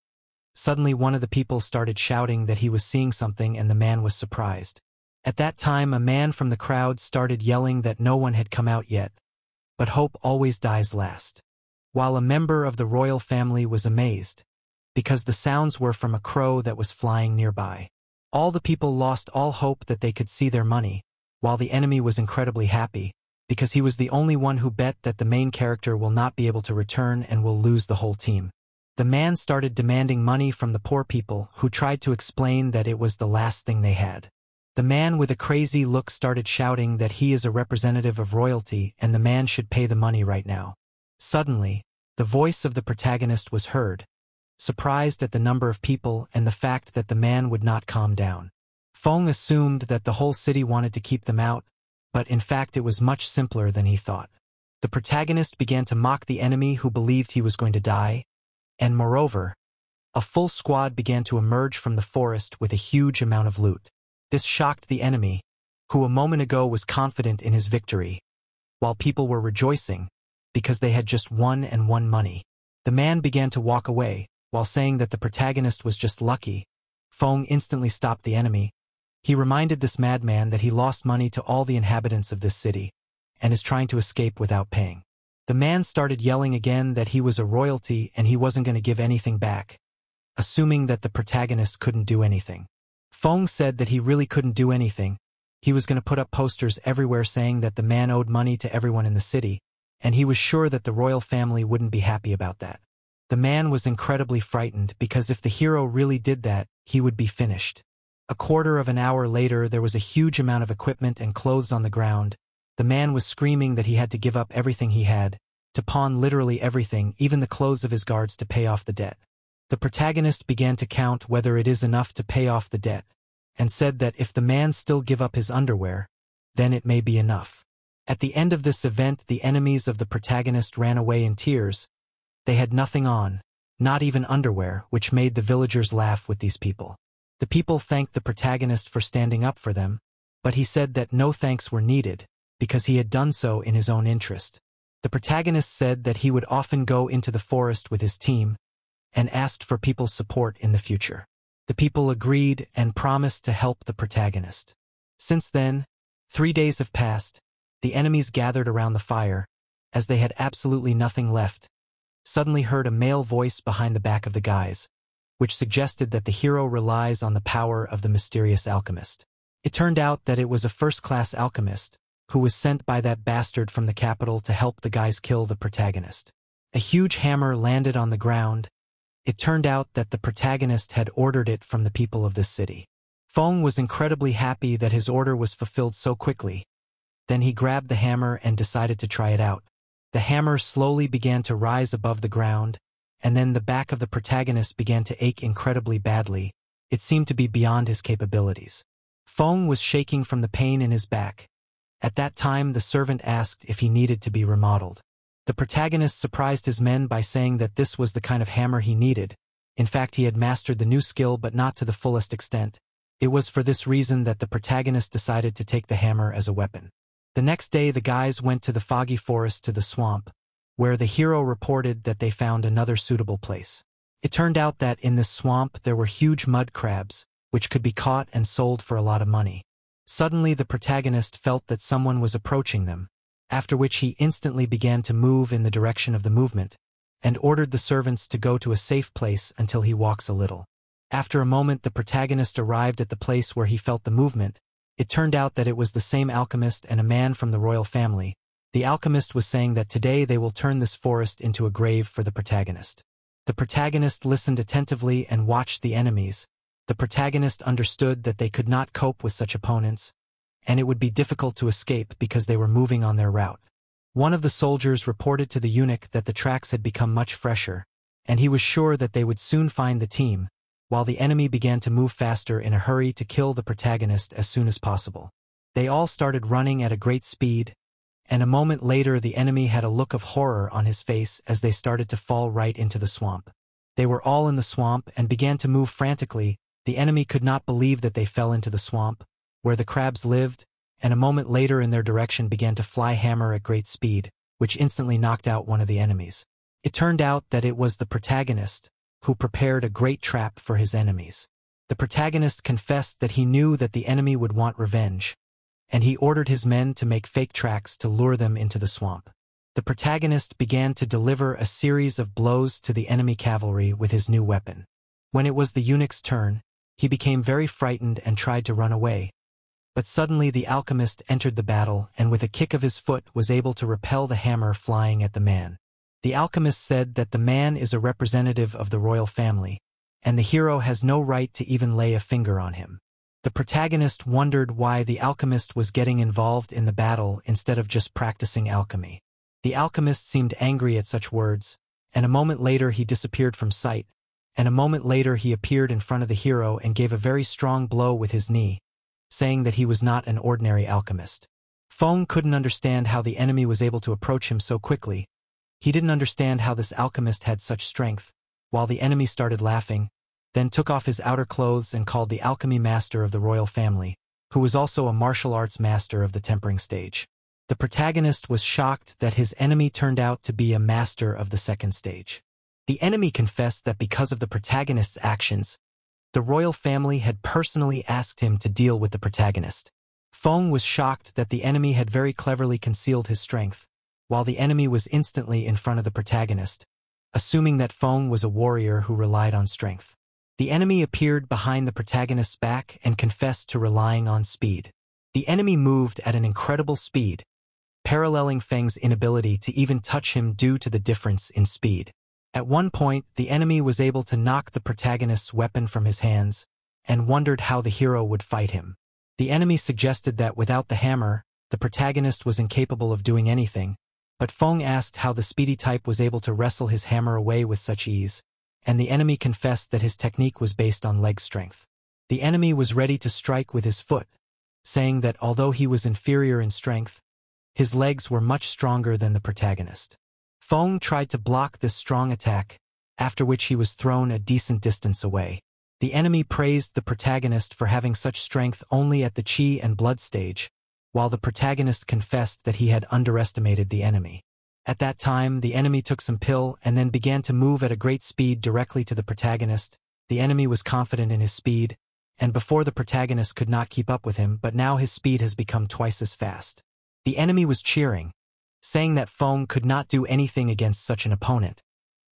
Suddenly one of the people started shouting that he was seeing something and the man was surprised. At that time a man from the crowd started yelling that no one had come out yet, but hope always dies last. While a member of the royal family was amazed, because the sounds were from a crow that was flying nearby. All the people lost all hope that they could see their money, while the enemy was incredibly happy, because he was the only one who bet that the main character will not be able to return and will lose the whole team. The man started demanding money from the poor people, who tried to explain that it was the last thing they had. The man with a crazy look started shouting that he is a representative of royalty and the man should pay the money right now. Suddenly, the voice of the protagonist was heard, surprised at the number of people and the fact that the man would not calm down. Feng assumed that the whole city wanted to keep them out, but in fact it was much simpler than he thought. The protagonist began to mock the enemy who believed he was going to die, and moreover, a full squad began to emerge from the forest with a huge amount of loot. This shocked the enemy, who a moment ago was confident in his victory, while people were rejoicing because they had just won money. The man began to walk away, while saying that the protagonist was just lucky. Feng instantly stopped the enemy. He reminded this madman that he lost money to all the inhabitants of this city, and is trying to escape without paying. The man started yelling again that he was a royalty and he wasn't going to give anything back, assuming that the protagonist couldn't do anything. Feng said that he really couldn't do anything. He was going to put up posters everywhere saying that the man owed money to everyone in the city, and he was sure that the royal family wouldn't be happy about that. The man was incredibly frightened because if the hero really did that, he would be finished. A quarter of an hour later, there was a huge amount of equipment and clothes on the ground. The man was screaming that he had to give up everything he had, to pawn literally everything, even the clothes of his guards, to pay off the debt. The protagonist began to count whether it is enough to pay off the debt, and said that if the man still give up his underwear, then it may be enough. At the end of this event, the enemies of the protagonist ran away in tears. They had nothing on, not even underwear, which made the villagers laugh with these people. The people thanked the protagonist for standing up for them, but he said that no thanks were needed, because he had done so in his own interest. The protagonist said that he would often go into the forest with his team, and asked for people's support in the future. The people agreed and promised to help the protagonist. Since then, 3 days have passed. The enemies gathered around the fire, as they had absolutely nothing left. Suddenly heard a male voice behind the back of the guys, which suggested that the hero relies on the power of the mysterious alchemist. It turned out that it was a first-class alchemist, who was sent by that bastard from the capital to help the guys kill the protagonist. A huge hammer landed on the ground. It turned out that the protagonist had ordered it from the people of this city. Feng was incredibly happy that his order was fulfilled so quickly. Then he grabbed the hammer and decided to try it out. The hammer slowly began to rise above the ground, and then the back of the protagonist began to ache incredibly badly. It seemed to be beyond his capabilities. Feng was shaking from the pain in his back. At that time, the servant asked if he needed to be remodeled. The protagonist surprised his men by saying that this was the kind of hammer he needed. In fact, he had mastered the new skill, but not to the fullest extent. It was for this reason that the protagonist decided to take the hammer as a weapon. The next day, the guys went to the foggy forest to the swamp, where the hero reported that they found another suitable place. It turned out that in this swamp there were huge mud crabs, which could be caught and sold for a lot of money. Suddenly the protagonist felt that someone was approaching them, after which he instantly began to move in the direction of the movement, and ordered the servants to go to a safe place until he walks a little. After a moment the protagonist arrived at the place where he felt the movement. It turned out that it was the same alchemist and a man from the royal family. The alchemist was saying that today they will turn this forest into a grave for the protagonist. The protagonist listened attentively and watched the enemies. The protagonist understood that they could not cope with such opponents, and it would be difficult to escape because they were moving on their route. One of the soldiers reported to the eunuch that the tracks had become much fresher, and he was sure that they would soon find the team, while the enemy began to move faster in a hurry to kill the protagonist as soon as possible. They all started running at a great speed, and a moment later the enemy had a look of horror on his face as they started to fall right into the swamp. They were all in the swamp and began to move frantically. The enemy could not believe that they fell into the swamp, where the crabs lived, and a moment later in their direction began to fly hammer at great speed, which instantly knocked out one of the enemies. It turned out that it was the protagonist, who prepared a great trap for his enemies. The protagonist confessed that he knew that the enemy would want revenge, and he ordered his men to make fake tracks to lure them into the swamp. The protagonist began to deliver a series of blows to the enemy cavalry with his new weapon. When it was the eunuch's turn, he became very frightened and tried to run away. But suddenly the alchemist entered the battle and with a kick of his foot was able to repel the hammer flying at the man. The alchemist said that the man is a representative of the royal family, and the hero has no right to even lay a finger on him. The protagonist wondered why the alchemist was getting involved in the battle instead of just practicing alchemy. The alchemist seemed angry at such words, and a moment later he disappeared from sight, and a moment later he appeared in front of the hero and gave a very strong blow with his knee, saying that he was not an ordinary alchemist. Feng couldn't understand how the enemy was able to approach him so quickly. He didn't understand how this alchemist had such strength, while the enemy started laughing, then took off his outer clothes and called the alchemy master of the royal family, who was also a martial arts master of the tempering stage. The protagonist was shocked that his enemy turned out to be a master of the second stage. The enemy confessed that because of the protagonist's actions, the royal family had personally asked him to deal with the protagonist. Feng was shocked that the enemy had very cleverly concealed his strength, while the enemy was instantly in front of the protagonist, assuming that Feng was a warrior who relied on strength. The enemy appeared behind the protagonist's back and confessed to relying on speed. The enemy moved at an incredible speed, paralleling Feng's inability to even touch him due to the difference in speed. At one point, the enemy was able to knock the protagonist's weapon from his hands, and wondered how the hero would fight him. The enemy suggested that without the hammer, the protagonist was incapable of doing anything, but Feng asked how the speedy type was able to wrestle his hammer away with such ease, and the enemy confessed that his technique was based on leg strength. The enemy was ready to strike with his foot, saying that although he was inferior in strength, his legs were much stronger than the protagonist. Feng tried to block this strong attack, after which he was thrown a decent distance away. The enemy praised the protagonist for having such strength only at the chi and blood stage, while the protagonist confessed that he had underestimated the enemy. At that time, the enemy took some pill and then began to move at a great speed directly to the protagonist. The enemy was confident in his speed, and before the protagonist could not keep up with him, but now his speed has become twice as fast. The enemy was cheering, saying that Feng could not do anything against such an opponent.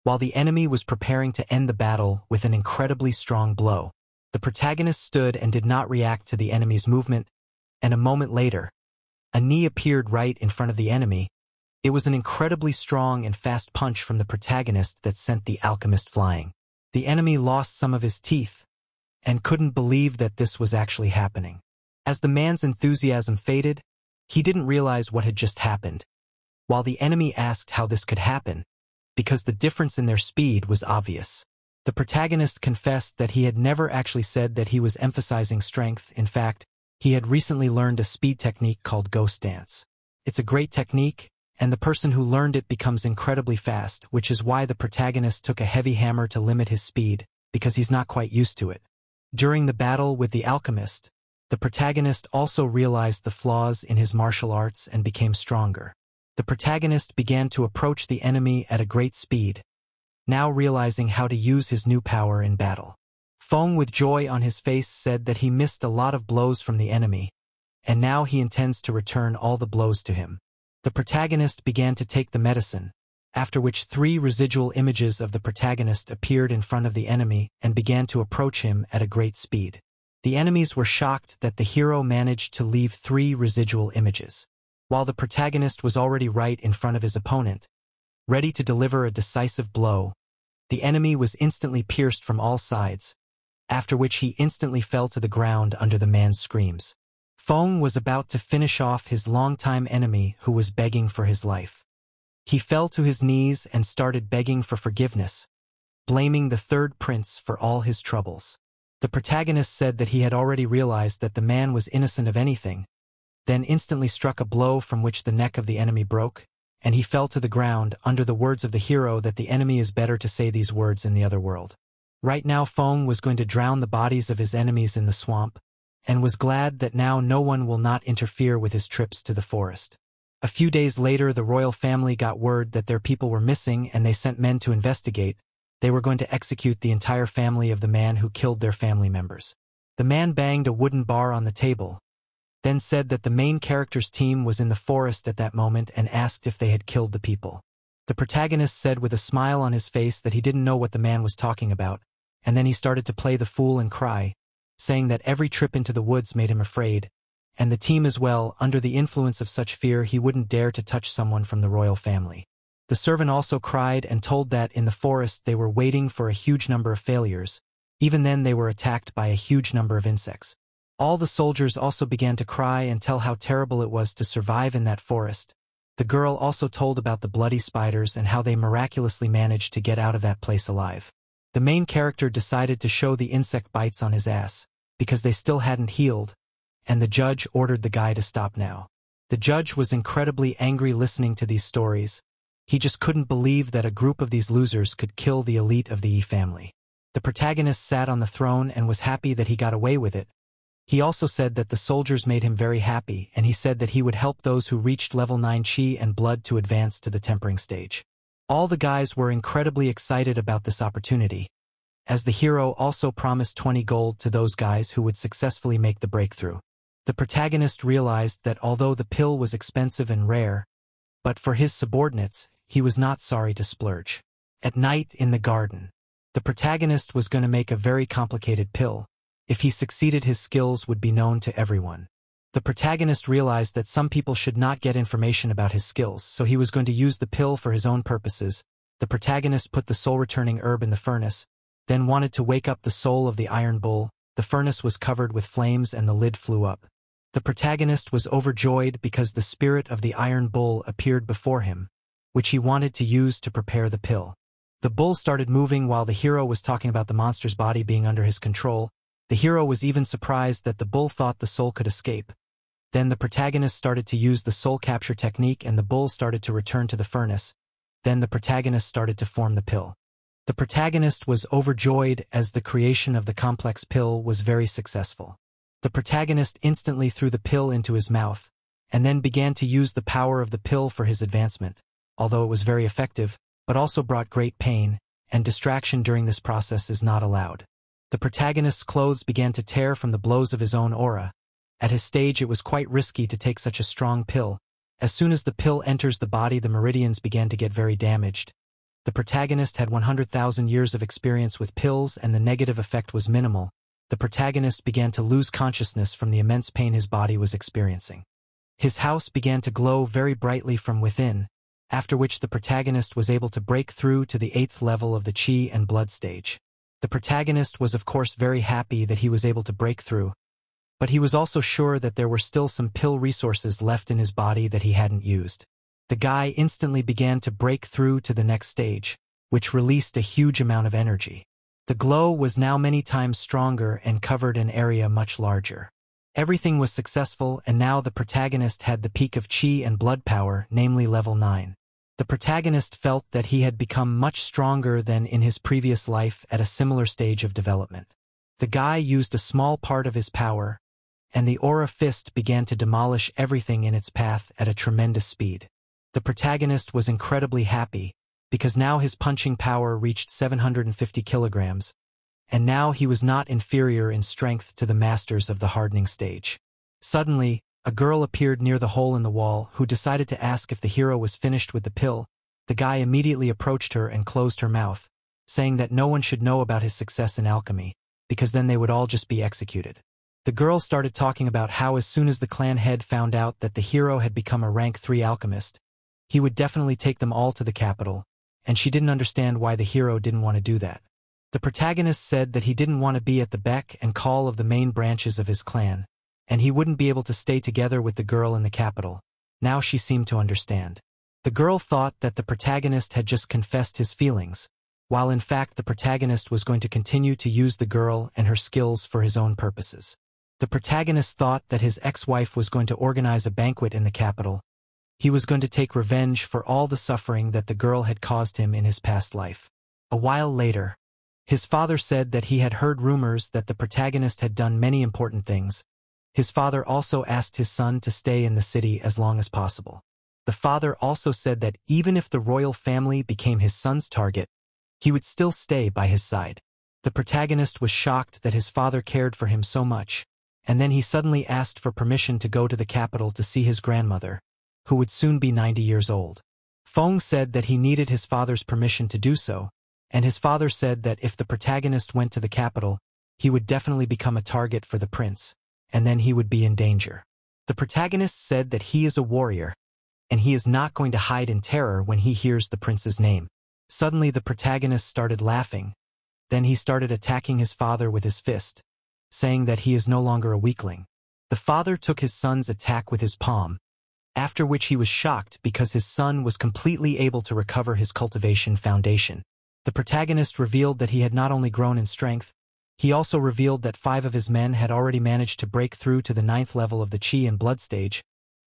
While the enemy was preparing to end the battle with an incredibly strong blow, the protagonist stood and did not react to the enemy's movement, and a moment later, A knee appeared right in front of the enemy. It was an incredibly strong and fast punch from the protagonist that sent the alchemist flying. The enemy lost some of his teeth and couldn't believe that this was actually happening. As the man's enthusiasm faded, he didn't realize what had just happened. While the enemy asked how this could happen, because the difference in their speed was obvious. The protagonist confessed that he had never actually said that he was emphasizing strength. In fact, he had recently learned a speed technique called ghost dance. It's a great technique, and the person who learned it becomes incredibly fast, which is why the protagonist took a heavy hammer to limit his speed, because he's not quite used to it. During the battle with the alchemist, the protagonist also realized the flaws in his martial arts and became stronger. The protagonist began to approach the enemy at a great speed, now realizing how to use his new power in battle. Feng, with joy on his face, said that he missed a lot of blows from the enemy, and now he intends to return all the blows to him. The protagonist began to take the medicine, after which 3 residual images of the protagonist appeared in front of the enemy and began to approach him at a great speed. The enemies were shocked that the hero managed to leave 3 residual images, while the protagonist was already right in front of his opponent, ready to deliver a decisive blow. The enemy was instantly pierced from all sides, after which he instantly fell to the ground under the man's screams. Feng was about to finish off his longtime enemy who was begging for his life. He fell to his knees and started begging for forgiveness, blaming the third prince for all his troubles. The protagonist said that he had already realized that the man was innocent of anything, then instantly struck a blow from which the neck of the enemy broke, and he fell to the ground under the words of the hero that the enemy is better to say these words in the other world. Right now Feng was going to drown the bodies of his enemies in the swamp, and was glad that now no one will not interfere with his trips to the forest. A few days later, the royal family got word that their people were missing and they sent men to investigate. They were going to execute the entire family of the man who killed their family members. The man banged a wooden bar on the table, then said that the main character's team was in the forest at that moment and asked if they had killed the people. The protagonist said with a smile on his face that he didn't know what the man was talking about, and then he started to play the fool and cry, saying that every trip into the woods made him afraid, and the team as well. Under the influence of such fear, he wouldn't dare to touch someone from the royal family. The servant also cried and told that in the forest they were waiting for a huge number of failures. Even then they were attacked by a huge number of insects. All the soldiers also began to cry and tell how terrible it was to survive in that forest. The girl also told about the bloody spiders and how they miraculously managed to get out of that place alive. The main character decided to show the insect bites on his ass, because they still hadn't healed, and the judge ordered the guy to stop now. The judge was incredibly angry listening to these stories. He just couldn't believe that a group of these losers could kill the elite of the Yi family. The protagonist sat on the throne and was happy that he got away with it. He also said that the soldiers made him very happy, and he said that he would help those who reached level 9 Qi and blood to advance to the tempering stage. All the guys were incredibly excited about this opportunity, as the hero also promised 20 gold to those guys who would successfully make the breakthrough. The protagonist realized that although the pill was expensive and rare, but for his subordinates, he was not sorry to splurge. At night in the garden, the protagonist was going to make a very complicated pill. If he succeeded, his skills would be known to everyone. The protagonist realized that some people should not get information about his skills, so he was going to use the pill for his own purposes. The protagonist put the soul-returning herb in the furnace, then wanted to wake up the soul of the iron bull. The furnace was covered with flames and the lid flew up. The protagonist was overjoyed because the spirit of the iron bull appeared before him, which he wanted to use to prepare the pill. The bull started moving while the hero was talking about the monster's body being under his control. The hero was even surprised that the bull thought the soul could escape. Then the protagonist started to use the soul capture technique and the bull started to return to the furnace. Then the protagonist started to form the pill. The protagonist was overjoyed as the creation of the complex pill was very successful. The protagonist instantly threw the pill into his mouth, and then began to use the power of the pill for his advancement, although it was very effective, but also brought great pain, and distraction during this process is not allowed. The protagonist's clothes began to tear from the blows of his own aura. At his stage it was quite risky to take such a strong pill. As soon as the pill enters the body, the meridians began to get very damaged. The protagonist had 100,000 years of experience with pills and the negative effect was minimal. The protagonist began to lose consciousness from the immense pain his body was experiencing. His house began to glow very brightly from within, after which the protagonist was able to break through to the 8th level of the Qi and blood stage. The protagonist was of course very happy that he was able to break through, but he was also sure that there were still some pill resources left in his body that he hadn't used. The guy instantly began to break through to the next stage, which released a huge amount of energy. The glow was now many times stronger and covered an area much larger. Everything was successful, and now the protagonist had the peak of Qi and blood power, namely level 9. The protagonist felt that he had become much stronger than in his previous life at a similar stage of development. The guy used a small part of his power, and the aura fist began to demolish everything in its path at a tremendous speed. The protagonist was incredibly happy, because now his punching power reached 750 kilograms, and now he was not inferior in strength to the masters of the hardening stage. Suddenly, a girl appeared near the hole in the wall who decided to ask if the hero was finished with the pill. The guy immediately approached her and closed her mouth, saying that no one should know about his success in alchemy, because then they would all just be executed. The girl started talking about how as soon as the clan head found out that the hero had become a rank 3 alchemist, he would definitely take them all to the capital, and she didn't understand why the hero didn't want to do that. The protagonist said that he didn't want to be at the beck and call of the main branches of his clan, and he wouldn't be able to stay together with the girl in the capital. Now she seemed to understand. The girl thought that the protagonist had just confessed his feelings, while in fact the protagonist was going to continue to use the girl and her skills for his own purposes. The protagonist thought that his ex-wife was going to organize a banquet in the capital. He was going to take revenge for all the suffering that the girl had caused him in his past life. A while later, his father said that he had heard rumors that the protagonist had done many important things. His father also asked his son to stay in the city as long as possible. The father also said that even if the royal family became his son's target, he would still stay by his side. The protagonist was shocked that his father cared for him so much, and then he suddenly asked for permission to go to the capital to see his grandmother, who would soon be 90 years old. Feng said that he needed his father's permission to do so, and his father said that if the protagonist went to the capital, he would definitely become a target for the prince, and then he would be in danger. The protagonist said that he is a warrior, and he is not going to hide in terror when he hears the prince's name. Suddenly the protagonist started laughing. Then he started attacking his father with his fist, saying that he is no longer a weakling. The father took his son's attack with his palm, after which he was shocked because his son was completely able to recover his cultivation foundation. The protagonist revealed that he had not only grown in strength, he also revealed that 5 of his men had already managed to break through to the 9th level of the Qi and blood stage.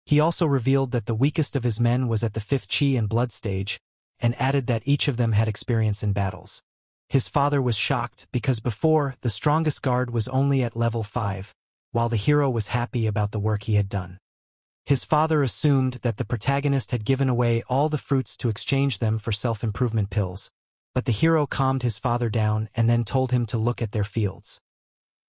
He also revealed that the weakest of his men was at the 5th Qi and blood stage, and added that each of them had experience in battles. His father was shocked because before, the strongest guard was only at level 5, while the hero was happy about the work he had done. His father assumed that the protagonist had given away all the fruits to exchange them for self-improvement pills, but the hero calmed his father down and then told him to look at their fields.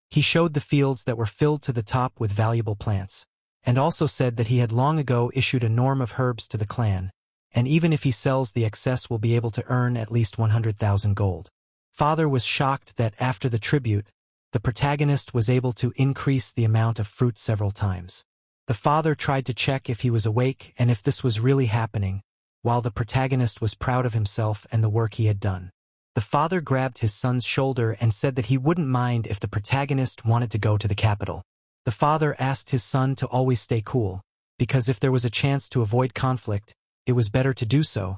He showed the fields that were filled to the top with valuable plants, and also said that he had long ago issued a norm of herbs to the clan, and even if he sells the excess will be able to earn at least 100,000 gold. Father was shocked that after the tribute, the protagonist was able to increase the amount of fruit several times. The father tried to check if he was awake and if this was really happening, while the protagonist was proud of himself and the work he had done. The father grabbed his son's shoulder and said that he wouldn't mind if the protagonist wanted to go to the capital. The father asked his son to always stay cool, because if there was a chance to avoid conflict, it was better to do so,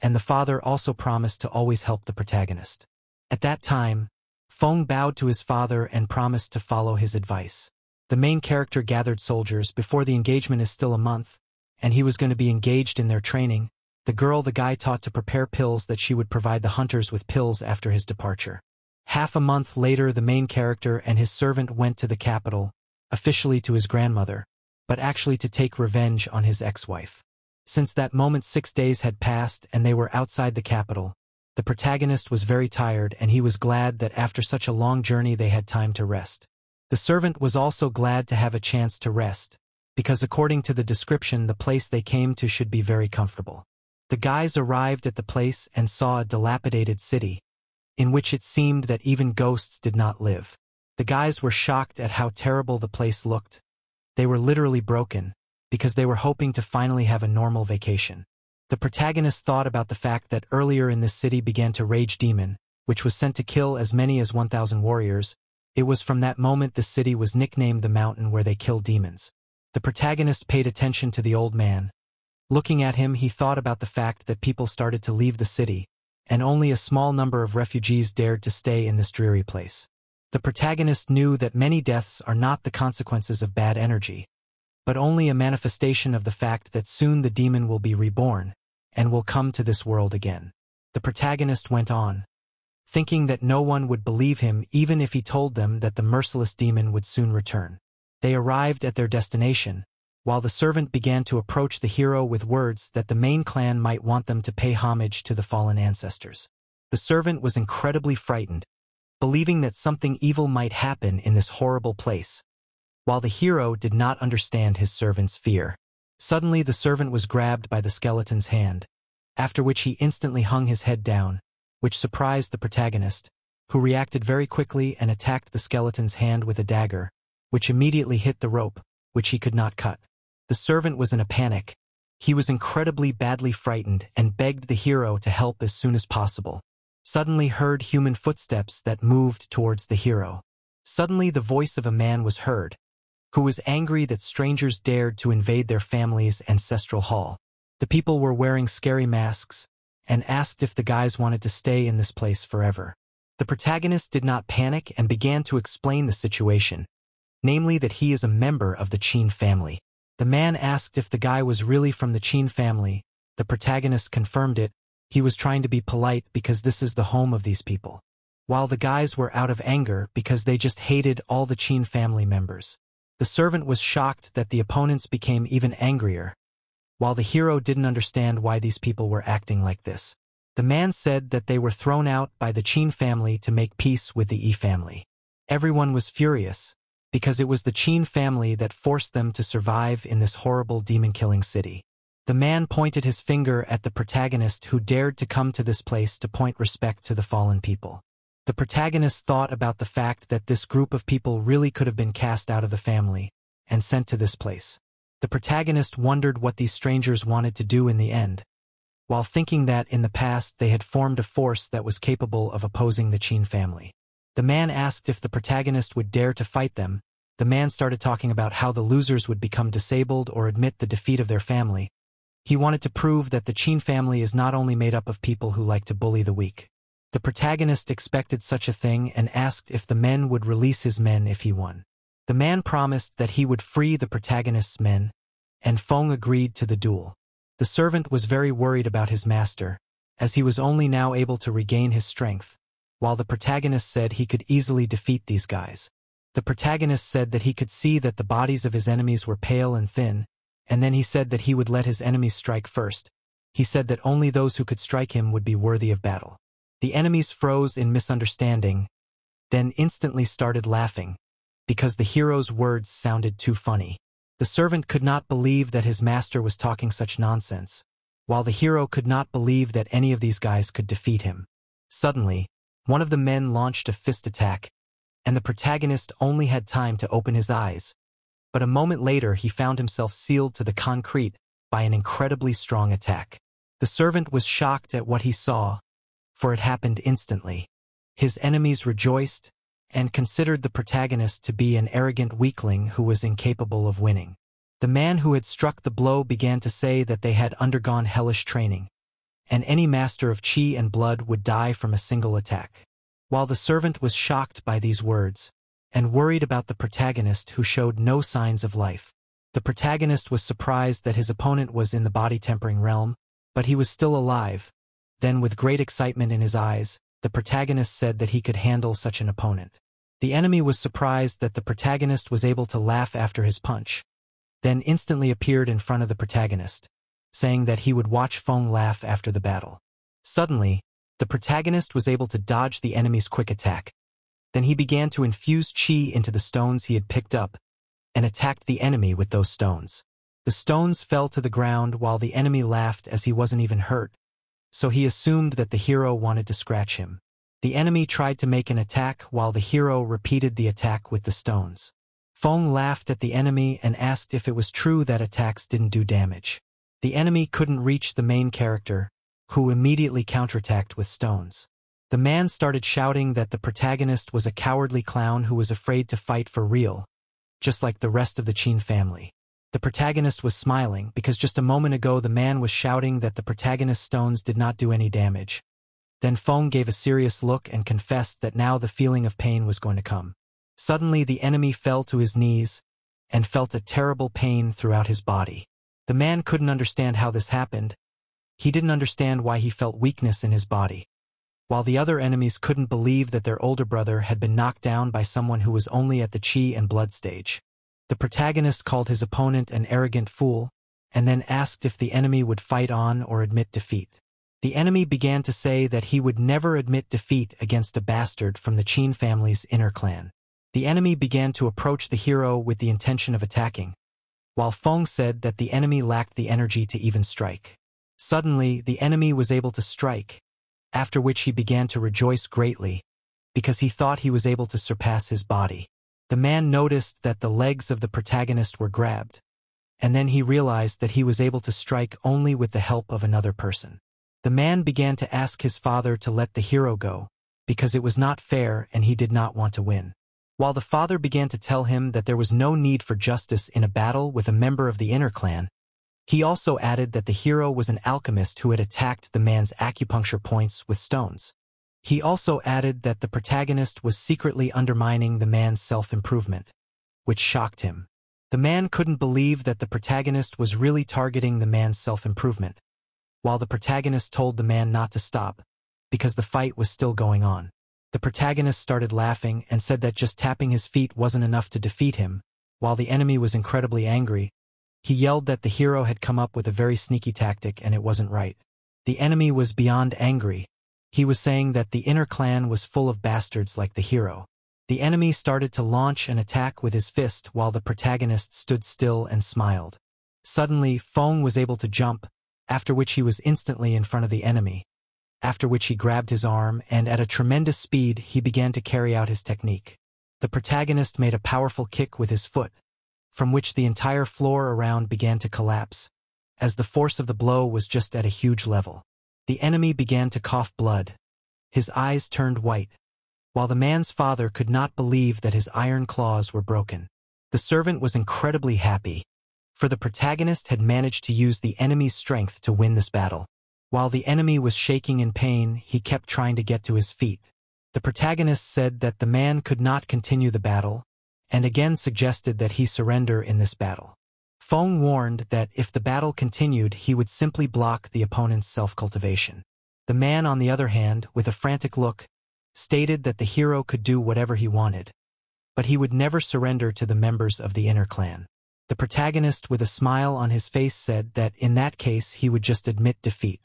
and the father also promised to always help the protagonist. At that time, Feng bowed to his father and promised to follow his advice. The main character gathered soldiers before the engagement is still a month, and he was going to be engaged in their training. The girl the guy taught to prepare pills that she would provide the hunters with pills after his departure. Half a month later the main character and his servant went to the capital, officially to his grandmother, but actually to take revenge on his ex-wife. Since that moment 6 days had passed and they were outside the capital, the protagonist was very tired and he was glad that after such a long journey they had time to rest. The servant was also glad to have a chance to rest, because according to the description the place they came to should be very comfortable. The guys arrived at the place and saw a dilapidated city, in which it seemed that even ghosts did not live. The guys were shocked at how terrible the place looked. They were literally broken, because they were hoping to finally have a normal vacation. The protagonist thought about the fact that earlier in this city began to rage demon, which was sent to kill as many as 1,000 warriors. It was from that moment the city was nicknamed the mountain where they kill demons. The protagonist paid attention to the old man. Looking at him, he thought about the fact that people started to leave the city, and only a small number of refugees dared to stay in this dreary place. The protagonist knew that many deaths are not the consequences of bad energy, but only a manifestation of the fact that soon the demon will be reborn, and will come to this world again. The protagonist went on, thinking that no one would believe him even if he told them that the merciless demon would soon return. They arrived at their destination, while the servant began to approach the hero with words that the main clan might want them to pay homage to the fallen ancestors. The servant was incredibly frightened, believing that something evil might happen in this horrible place, while the hero did not understand his servant's fear. Suddenly the servant was grabbed by the skeleton's hand, after which he instantly hung his head down, which surprised the protagonist, who reacted very quickly and attacked the skeleton's hand with a dagger, which immediately hit the rope, which he could not cut. The servant was in a panic. He was incredibly badly frightened and begged the hero to help as soon as possible. Suddenly heard human footsteps that moved towards the hero. Suddenly the voice of a man was heard, who was angry that strangers dared to invade their family's ancestral hall. The people were wearing scary masks, and asked if the guys wanted to stay in this place forever. The protagonist did not panic and began to explain the situation, namely that he is a member of the Qin family. The man asked if the guy was really from the Qin family. The protagonist confirmed it. He was trying to be polite because this is the home of these people, while the guys were out of anger because they just hated all the Qin family members. The servant was shocked that the opponents became even angrier, while the hero didn't understand why these people were acting like this. The man said that they were thrown out by the Qin family to make peace with the Yi family. Everyone was furious, because it was the Qin family that forced them to survive in this horrible demon-killing city. The man pointed his finger at the protagonist who dared to come to this place to point respect to the fallen people. The protagonist thought about the fact that this group of people really could have been cast out of the family and sent to this place. The protagonist wondered what these strangers wanted to do in the end, while thinking that in the past they had formed a force that was capable of opposing the Qin family. The man asked if the protagonist would dare to fight them. The man started talking about how the losers would become disabled or admit the defeat of their family. He wanted to prove that the Qin family is not only made up of people who like to bully the weak. The protagonist expected such a thing and asked if the men would release his men if he won. The man promised that he would free the protagonist's men, and Feng agreed to the duel. The servant was very worried about his master, as he was only now able to regain his strength, while the protagonist said he could easily defeat these guys. The protagonist said that he could see that the bodies of his enemies were pale and thin, and then he said that he would let his enemies strike first. He said that only those who could strike him would be worthy of battle. The enemies froze in misunderstanding, then instantly started laughing, because the hero's words sounded too funny. The servant could not believe that his master was talking such nonsense, while the hero could not believe that any of these guys could defeat him. Suddenly, one of the men launched a fist attack, and the protagonist only had time to open his eyes. But a moment later he found himself sealed to the concrete by an incredibly strong attack. The servant was shocked at what he saw, for it happened instantly. His enemies rejoiced, and considered the protagonist to be an arrogant weakling who was incapable of winning. The man who had struck the blow began to say that they had undergone hellish training, and any master of Qi and blood would die from a single attack. While the servant was shocked by these words, and worried about the protagonist who showed no signs of life. The protagonist was surprised that his opponent was in the body-tempering realm, but he was still alive. Then, with great excitement in his eyes, the protagonist said that he could handle such an opponent. The enemy was surprised that the protagonist was able to laugh after his punch, then instantly appeared in front of the protagonist, saying that he would watch Feng laugh after the battle. Suddenly, the protagonist was able to dodge the enemy's quick attack. Then he began to infuse qi into the stones he had picked up, and attacked the enemy with those stones. The stones fell to the ground while the enemy laughed as he wasn't even hurt, so he assumed that the hero wanted to scratch him. The enemy tried to make an attack while the hero repeated the attack with the stones. Feng laughed at the enemy and asked if it was true that attacks didn't do damage. The enemy couldn't reach the main character, who immediately counterattacked with stones. The man started shouting that the protagonist was a cowardly clown who was afraid to fight for real, just like the rest of the Qin family. The protagonist was smiling because just a moment ago the man was shouting that the protagonist's stones did not do any damage. Then Feng gave a serious look and confessed that now the feeling of pain was going to come. Suddenly the enemy fell to his knees and felt a terrible pain throughout his body. The man couldn't understand how this happened. He didn't understand why he felt weakness in his body. While the other enemies couldn't believe that their older brother had been knocked down by someone who was only at the chi and blood stage. The protagonist called his opponent an arrogant fool, and then asked if the enemy would fight on or admit defeat. The enemy began to say that he would never admit defeat against a bastard from the Qin family's inner clan. The enemy began to approach the hero with the intention of attacking, while Feng said that the enemy lacked the energy to even strike. Suddenly, the enemy was able to strike, after which he began to rejoice greatly, because he thought he was able to surpass his body. The man noticed that the legs of the protagonist were grabbed, and then he realized that he was able to strike only with the help of another person. The man began to ask his father to let the hero go, because it was not fair and he did not want to win. While the father began to tell him that there was no need for justice in a battle with a member of the inner clan, he also added that the hero was an alchemist who had attacked the man's acupuncture points with stones. He also added that the protagonist was secretly undermining the man's self-improvement, which shocked him. The man couldn't believe that the protagonist was really targeting the man's self-improvement, while the protagonist told the man not to stop, because the fight was still going on. The protagonist started laughing and said that just tapping his feet wasn't enough to defeat him. While the enemy was incredibly angry, he yelled that the hero had come up with a very sneaky tactic and it wasn't right. The enemy was beyond angry. He was saying that the inner clan was full of bastards like the hero. The enemy started to launch an attack with his fist while the protagonist stood still and smiled. Suddenly, Feng was able to jump, after which he was instantly in front of the enemy. After which he grabbed his arm and at a tremendous speed he began to carry out his technique. The protagonist made a powerful kick with his foot, from which the entire floor around began to collapse, as the force of the blow was just at a huge level. The enemy began to cough blood. His eyes turned white, while the man's father could not believe that his iron claws were broken. The servant was incredibly happy, for the protagonist had managed to use the enemy's strength to win this battle. While the enemy was shaking in pain, he kept trying to get to his feet. The protagonist said that the man could not continue the battle, and again suggested that he surrender in this battle. Feng warned that if the battle continued, he would simply block the opponent's self-cultivation. The man, on the other hand, with a frantic look, stated that the hero could do whatever he wanted, but he would never surrender to the members of the inner clan. The protagonist, with a smile on his face, said that in that case he would just admit defeat.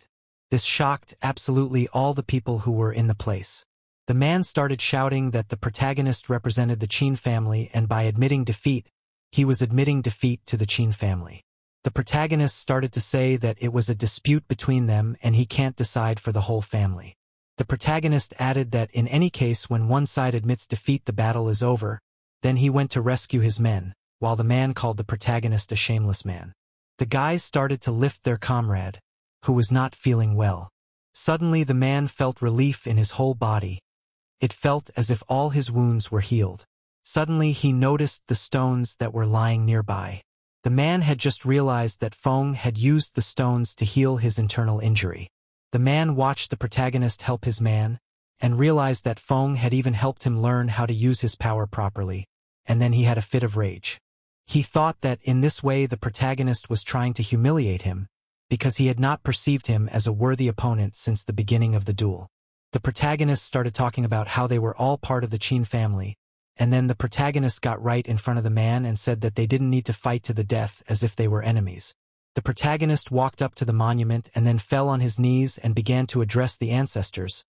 This shocked absolutely all the people who were in the place. The man started shouting that the protagonist represented the Qin family, and by admitting defeat, he was admitting defeat to the Qin family. The protagonist started to say that it was a dispute between them and he can't decide for the whole family. The protagonist added that in any case when one side admits defeat the battle is over, then he went to rescue his men, while the man called the protagonist a shameless man. The guys started to lift their comrade, who was not feeling well. Suddenly the man felt relief in his whole body. It felt as if all his wounds were healed. Suddenly he noticed the stones that were lying nearby. The man had just realized that Feng had used the stones to heal his internal injury. The man watched the protagonist help his man, and realized that Feng had even helped him learn how to use his power properly, and then he had a fit of rage. He thought that in this way the protagonist was trying to humiliate him, because he had not perceived him as a worthy opponent since the beginning of the duel. The protagonist started talking about how they were all part of the Qin family, and then the protagonist got right in front of the man and said that they didn't need to fight to the death as if they were enemies. The protagonist walked up to the monument and then fell on his knees and began to address the ancestors.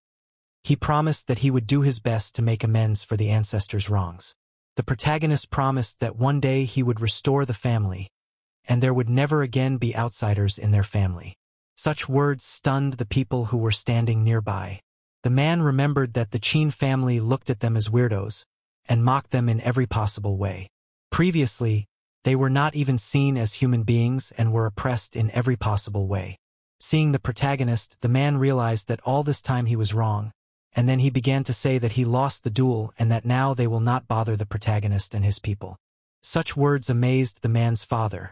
He promised that he would do his best to make amends for the ancestors' wrongs. The protagonist promised that one day he would restore the family, and there would never again be outsiders in their family. Such words stunned the people who were standing nearby. The man remembered that the Qin family looked at them as weirdos, and mocked them in every possible way. Previously, they were not even seen as human beings and were oppressed in every possible way. Seeing the protagonist, the man realized that all this time he was wrong, and then he began to say that he lost the duel and that now they will not bother the protagonist and his people. Such words amazed the man's father.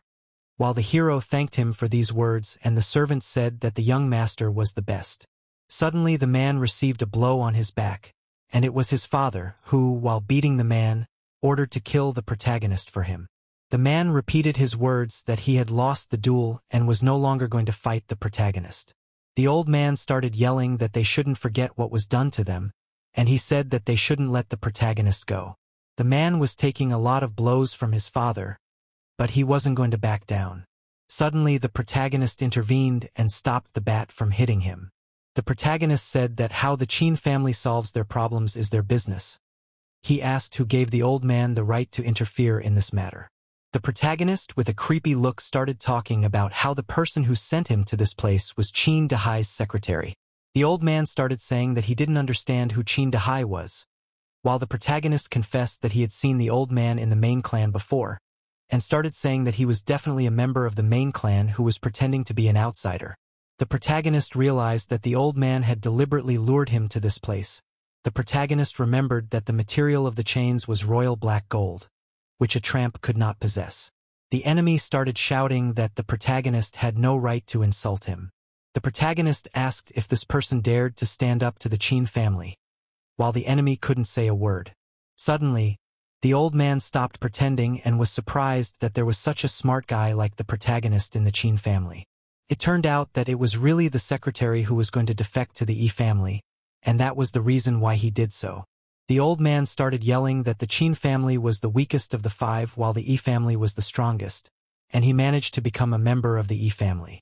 While the hero thanked him for these words and the servant said that the young master was the best. Suddenly the man received a blow on his back, and it was his father who, while beating the man, ordered to kill the protagonist for him. The man repeated his words that he had lost the duel and was no longer going to fight the protagonist. The old man started yelling that they shouldn't forget what was done to them, and he said that they shouldn't let the protagonist go. The man was taking a lot of blows from his father, but he wasn't going to back down. Suddenly the protagonist intervened and stopped the bat from hitting him. The protagonist said that how the Qin family solves their problems is their business. He asked who gave the old man the right to interfere in this matter. The protagonist, with a creepy look, started talking about how the person who sent him to this place was Qin Dahai's secretary. The old man started saying that he didn't understand who Qin Dahai was, while the protagonist confessed that he had seen the old man in the main clan before, and started saying that he was definitely a member of the main clan who was pretending to be an outsider. The protagonist realized that the old man had deliberately lured him to this place. The protagonist remembered that the material of the chains was royal black gold, which a tramp could not possess. The enemy started shouting that the protagonist had no right to insult him. The protagonist asked if this person dared to stand up to the Qin family, while the enemy couldn't say a word. Suddenly, the old man stopped pretending and was surprised that there was such a smart guy like the protagonist in the Qin family. It turned out that it was really the secretary who was going to defect to the Yi family, and that was the reason why he did so. The old man started yelling that the Qin family was the weakest of the five while the Yi family was the strongest, and he managed to become a member of the Yi family.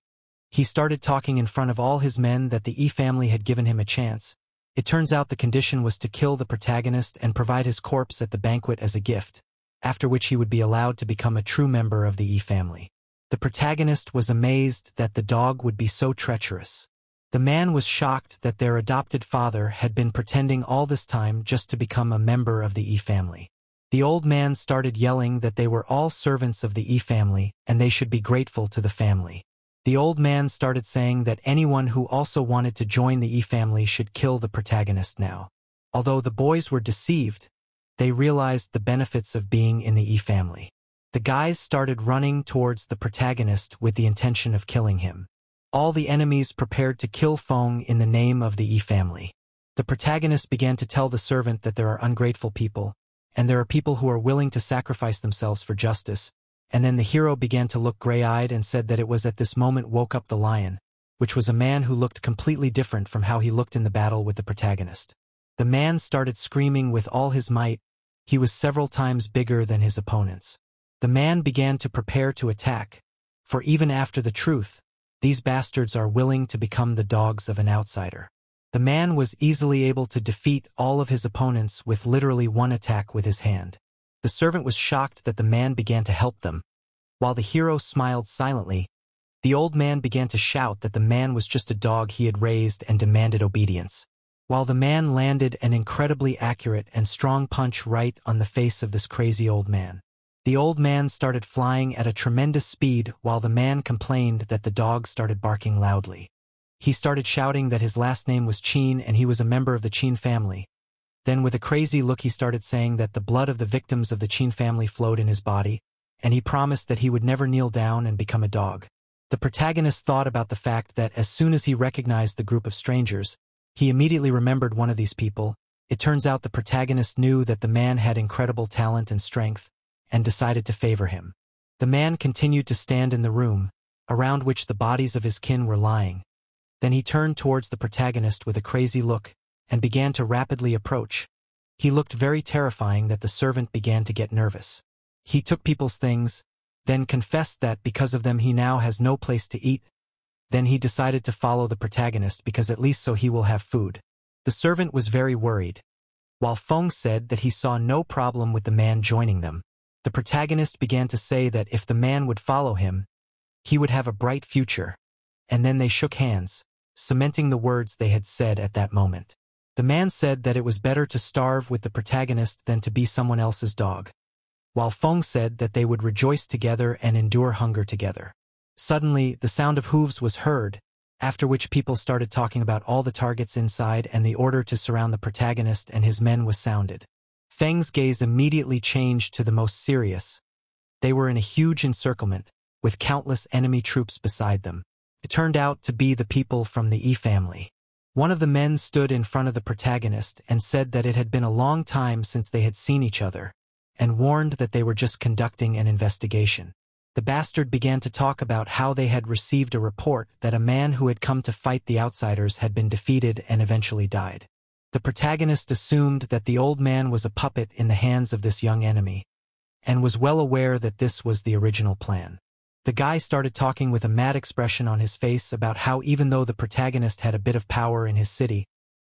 He started talking in front of all his men that the Yi family had given him a chance. It turns out the condition was to kill the protagonist and provide his corpse at the banquet as a gift, after which he would be allowed to become a true member of the Yi family. The protagonist was amazed that the dog would be so treacherous. The man was shocked that their adopted father had been pretending all this time just to become a member of the Yi family. The old man started yelling that they were all servants of the Yi family and they should be grateful to the family. The old man started saying that anyone who also wanted to join the Yi family should kill the protagonist now. Although the boys were deceived, they realized the benefits of being in the Yi family. The guys started running towards the protagonist with the intention of killing him. All the enemies prepared to kill Feng in the name of the Yi family. The protagonist began to tell the servant that there are ungrateful people, and there are people who are willing to sacrifice themselves for justice, and then the hero began to look gray-eyed and said that it was at this moment woke up the lion, which was a man who looked completely different from how he looked in the battle with the protagonist. The man started screaming with all his might. He was several times bigger than his opponents. The man began to prepare to attack, for even after the truth, these bastards are willing to become the dogs of an outsider. The man was easily able to defeat all of his opponents with literally one attack with his hand. The servant was shocked that the man began to help them. While the hero smiled silently, the old man began to shout that the man was just a dog he had raised and demanded obedience. While the man landed an incredibly accurate and strong punch right on the face of this crazy old man. The old man started flying at a tremendous speed while the man complained that the dog started barking loudly. He started shouting that his last name was Qin and he was a member of the Qin family. Then with a crazy look he started saying that the blood of the victims of the Qin family flowed in his body, and he promised that he would never kneel down and become a dog. The protagonist thought about the fact that as soon as he recognized the group of strangers, he immediately remembered one of these people. It turns out the protagonist knew that the man had incredible talent and strength, and decided to favor him. The man continued to stand in the room, around which the bodies of his kin were lying. Then he turned towards the protagonist with a crazy look, and began to rapidly approach. He looked very terrifying that the servant began to get nervous. He took people's things, then confessed that because of them he now has no place to eat. Then he decided to follow the protagonist because at least so he will have food. The servant was very worried, while Feng said that he saw no problem with the man joining them. The protagonist began to say that if the man would follow him, he would have a bright future, and then they shook hands, cementing the words they had said at that moment. The man said that it was better to starve with the protagonist than to be someone else's dog. while Feng said that they would rejoice together and endure hunger together. Suddenly, the sound of hooves was heard, after which people started talking about all the targets inside, and the order to surround the protagonist and his men was sounded. Feng's gaze immediately changed to the most serious. They were in a huge encirclement, with countless enemy troops beside them. It turned out to be the people from the Yi family. One of the men stood in front of the protagonist and said that it had been a long time since they had seen each other, and warned that they were just conducting an investigation. The bastard began to talk about how they had received a report that a man who had come to fight the outsiders had been defeated and eventually died. The protagonist assumed that the old man was a puppet in the hands of this young enemy, and was well aware that this was the original plan. The guy started talking with a mad expression on his face about how even though the protagonist had a bit of power in his city,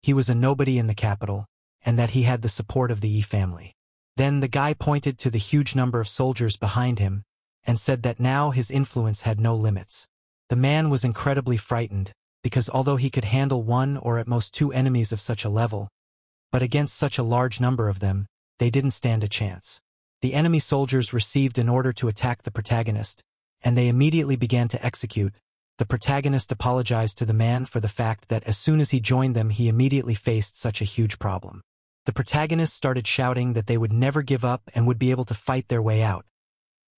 he was a nobody in the capital, and that he had the support of the Yi family. Then the guy pointed to the huge number of soldiers behind him, and said that now his influence had no limits. The man was incredibly frightened, because although he could handle one or at most two enemies of such a level, but against such a large number of them, they didn't stand a chance. The enemy soldiers received an order to attack the protagonist, and they immediately began to execute. The protagonist apologized to the man for the fact that as soon as he joined them he immediately faced such a huge problem. The protagonist started shouting that they would never give up and would be able to fight their way out.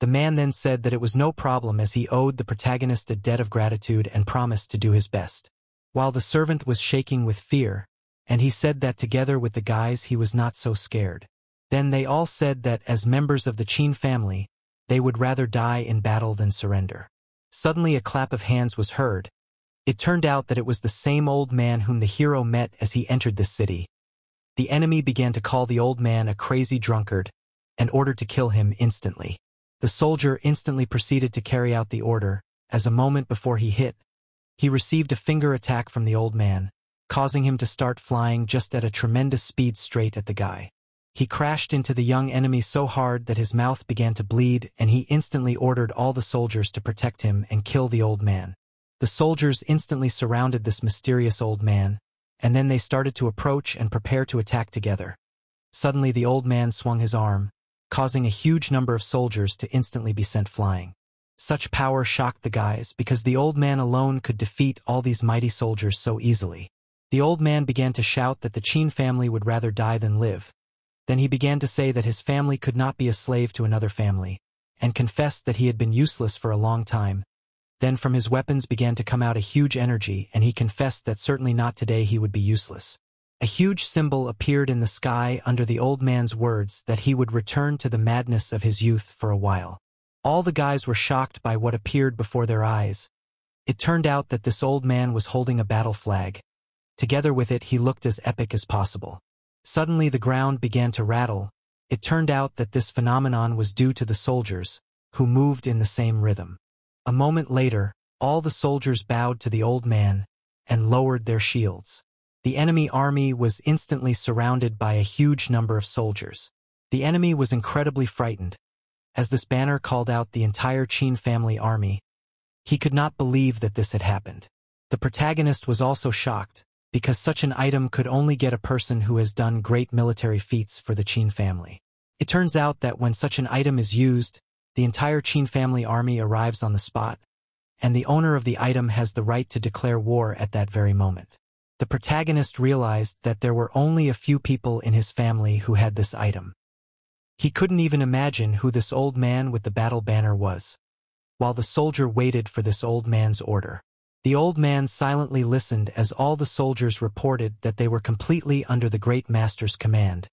The man then said that it was no problem as he owed the protagonist a debt of gratitude and promised to do his best. While the servant was shaking with fear, and he said that together with the guys he was not so scared. Then they all said that as members of the Qin family, they would rather die in battle than surrender. Suddenly a clap of hands was heard. It turned out that it was the same old man whom the hero met as he entered the city. The enemy began to call the old man a crazy drunkard, and ordered to kill him instantly. The soldier instantly proceeded to carry out the order, as a moment before he hit, he received a finger attack from the old man, causing him to start flying just at a tremendous speed straight at the guy. He crashed into the young enemy so hard that his mouth began to bleed, and he instantly ordered all the soldiers to protect him and kill the old man. The soldiers instantly surrounded this mysterious old man, and then they started to approach and prepare to attack together. Suddenly the old man swung his arm, causing a huge number of soldiers to instantly be sent flying. Such power shocked the guys because the old man alone could defeat all these mighty soldiers so easily. The old man began to shout that the Qin family would rather die than live. Then he began to say that his family could not be a slave to another family, and confessed that he had been useless for a long time. Then from his weapons began to come out a huge energy, and he confessed that certainly not today he would be useless. A huge symbol appeared in the sky under the old man's words that he would return to the madness of his youth for a while. All the guys were shocked by what appeared before their eyes. It turned out that this old man was holding a battle flag. Together with it he looked as epic as possible. Suddenly the ground began to rattle. It turned out that this phenomenon was due to the soldiers, who moved in the same rhythm. A moment later, all the soldiers bowed to the old man, and lowered their shields. The enemy army was instantly surrounded by a huge number of soldiers. The enemy was incredibly frightened. As this banner called out the entire Qin family army, he could not believe that this had happened. The protagonist was also shocked, because such an item could only get a person who has done great military feats for the Qin family. It turns out that when such an item is used, the entire Qin family army arrives on the spot, and the owner of the item has the right to declare war at that very moment. The protagonist realized that there were only a few people in his family who had this item. He couldn't even imagine who this old man with the battle banner was. While the soldier waited for this old man's order, the old man silently listened as all the soldiers reported that they were completely under the great master's command,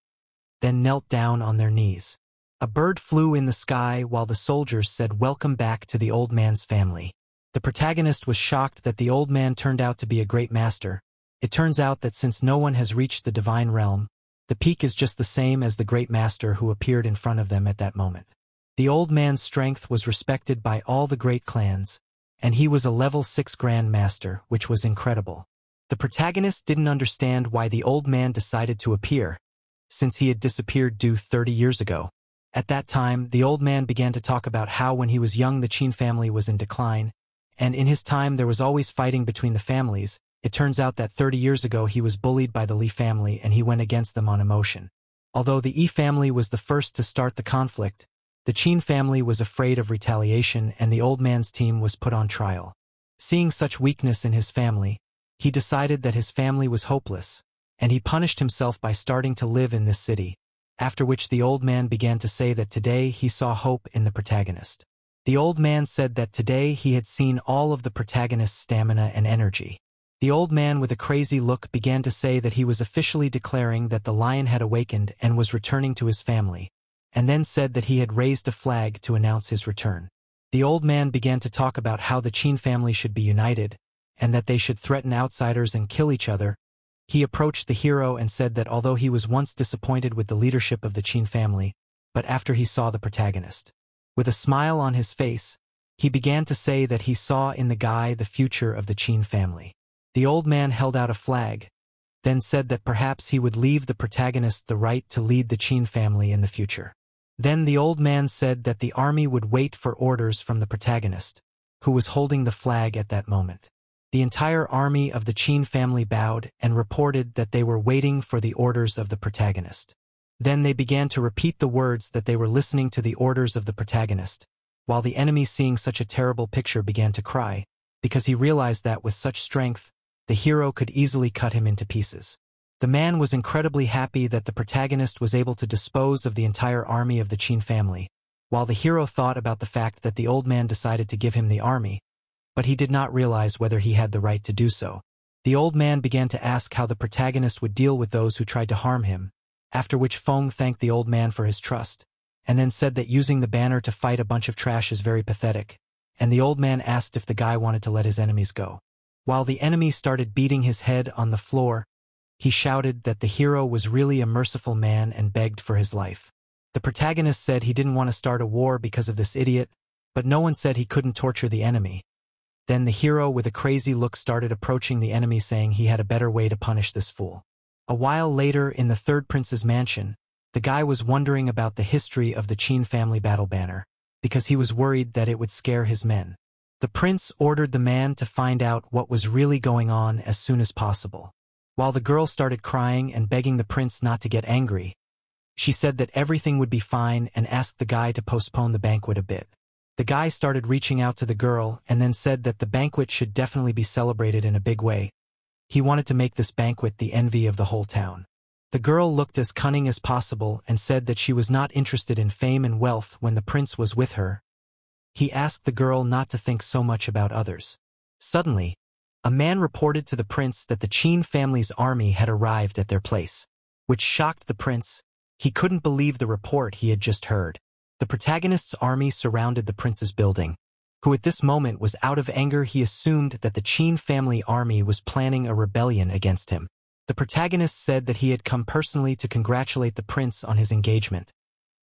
then knelt down on their knees. A bird flew in the sky while the soldiers said welcome back to the old man's family. The protagonist was shocked that the old man turned out to be a great master. It turns out that since no one has reached the divine realm, the peak is just the same as the great master who appeared in front of them at that moment. The old man's strength was respected by all the great clans, and he was a level 6 Grand Master, which was incredible. The protagonist didn't understand why the old man decided to appear, since he had disappeared 30 years ago. At that time, the old man began to talk about how when he was young the Qin family was in decline, and in his time there was always fighting between the families. It turns out that 30 years ago he was bullied by the Li family and he went against them on emotion. Although the Yi family was the first to start the conflict, The Qin family was afraid of retaliation and the old man's team was put on trial. Seeing such weakness in his family, he decided that his family was hopeless, and he punished himself by starting to live in this city, after which the old man began to say that today he saw hope in the protagonist. The old man said that today he had seen all of the protagonist's stamina and energy. The old man with a crazy look began to say that he was officially declaring that the lion had awakened and was returning to his family, and then said that he had raised a flag to announce his return. The old man began to talk about how the Qin family should be united, and that they should threaten outsiders and kill each other. He approached the hero and said that although he was once disappointed with the leadership of the Qin family, but after he saw the protagonist, with a smile on his face, he began to say that he saw in the guy the future of the Qin family. The old man held out a flag, then said that perhaps he would leave the protagonist the right to lead the Qin family in the future. Then the old man said that the army would wait for orders from the protagonist, who was holding the flag at that moment. The entire army of the Qin family bowed and reported that they were waiting for the orders of the protagonist. Then they began to repeat the words that they were listening to the orders of the protagonist, while the enemy, seeing such a terrible picture, began to cry, because he realized that with such strength, the hero could easily cut him into pieces. The man was incredibly happy that the protagonist was able to dispose of the entire army of the Qin family, while the hero thought about the fact that the old man decided to give him the army, but he did not realize whether he had the right to do so. The old man began to ask how the protagonist would deal with those who tried to harm him, after which Feng thanked the old man for his trust, and then said that using the banner to fight a bunch of trash is very pathetic, and the old man asked if the guy wanted to let his enemies go. While the enemy started beating his head on the floor, he shouted that the hero was really a merciful man and begged for his life. The protagonist said he didn't want to start a war because of this idiot, but no one said he couldn't torture the enemy. Then the hero with a crazy look started approaching the enemy, saying he had a better way to punish this fool. A while later, in the third prince's mansion, the guy was wondering about the history of the Qin family battle banner, because he was worried that it would scare his men. The prince ordered the man to find out what was really going on as soon as possible. While the girl started crying and begging the prince not to get angry, she said that everything would be fine and asked the guy to postpone the banquet a bit. The guy started reaching out to the girl and then said that the banquet should definitely be celebrated in a big way. He wanted to make this banquet the envy of the whole town. The girl looked as cunning as possible and said that she was not interested in fame and wealth when the prince was with her. He asked the girl not to think so much about others. Suddenly, a man reported to the prince that the Qin family's army had arrived at their place, which shocked the prince. He couldn't believe the report he had just heard. The protagonist's army surrounded the prince's building, who at this moment was out of anger. He assumed that the Qin family army was planning a rebellion against him. The protagonist said that he had come personally to congratulate the prince on his engagement,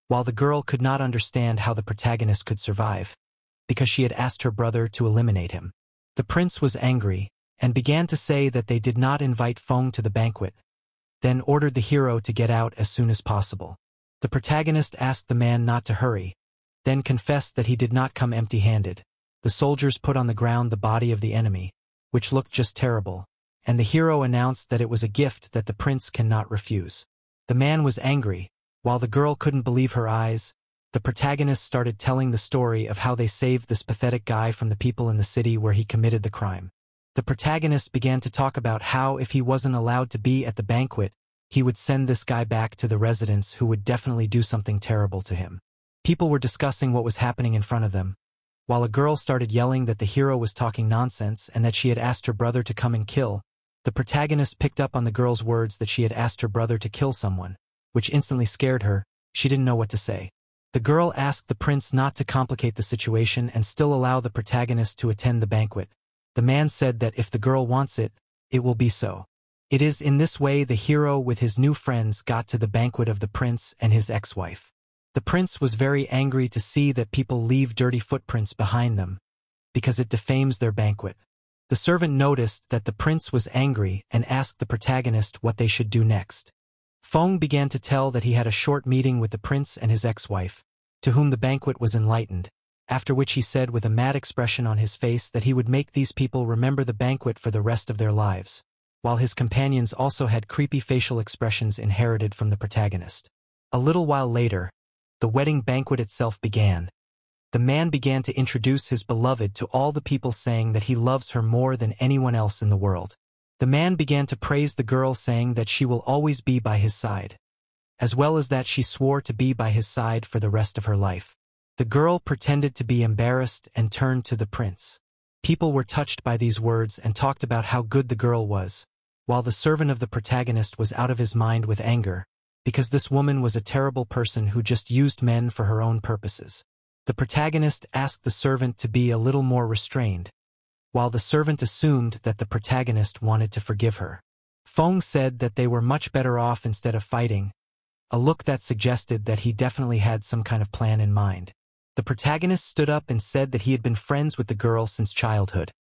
while the girl could not understand how the protagonist could survive, because she had asked her brother to eliminate him. The prince was angry and began to say that they did not invite Feng to the banquet, then ordered the hero to get out as soon as possible. The protagonist asked the man not to hurry, then confessed that he did not come empty-handed. The soldiers put on the ground the body of the enemy, which looked just terrible, and the hero announced that it was a gift that the prince cannot refuse. The man was angry, while the girl couldn't believe her eyes. The protagonist started telling the story of how they saved this pathetic guy from the people in the city where he committed the crime. The protagonist began to talk about how if he wasn't allowed to be at the banquet, he would send this guy back to the residence who would definitely do something terrible to him. People were discussing what was happening in front of them, while a girl started yelling that the hero was talking nonsense and that she had asked her brother to come and kill. The protagonist picked up on the girl's words that she had asked her brother to kill someone, which instantly scared her. She didn't know what to say. The girl asked the prince not to complicate the situation and still allow the protagonist to attend the banquet. The man said that if the girl wants it, it will be so. It is in this way the hero with his new friends got to the banquet of the prince and his ex-wife. The prince was very angry to see that people leave dirty footprints behind them, because it defames their banquet. The servant noticed that the prince was angry and asked the protagonist what they should do next. Feng began to tell that he had a short meeting with the prince and his ex-wife, to whom the banquet was enlightened, after which he said with a mad expression on his face that he would make these people remember the banquet for the rest of their lives, while his companions also had creepy facial expressions inherited from the protagonist. A little while later, the wedding banquet itself began. The man began to introduce his beloved to all the people, saying that he loves her more than anyone else in the world. The man began to praise the girl, saying that she will always be by his side, as well as that she swore to be by his side for the rest of her life. The girl pretended to be embarrassed and turned to the prince. People were touched by these words and talked about how good the girl was, while the servant of the protagonist was out of his mind with anger, because this woman was a terrible person who just used men for her own purposes. The protagonist asked the servant to be a little more restrained, while the servant assumed that the protagonist wanted to forgive her. Feng said that they were much better off instead of fighting, a look that suggested that he definitely had some kind of plan in mind. The protagonist stood up and said that he had been friends with the girl since childhood,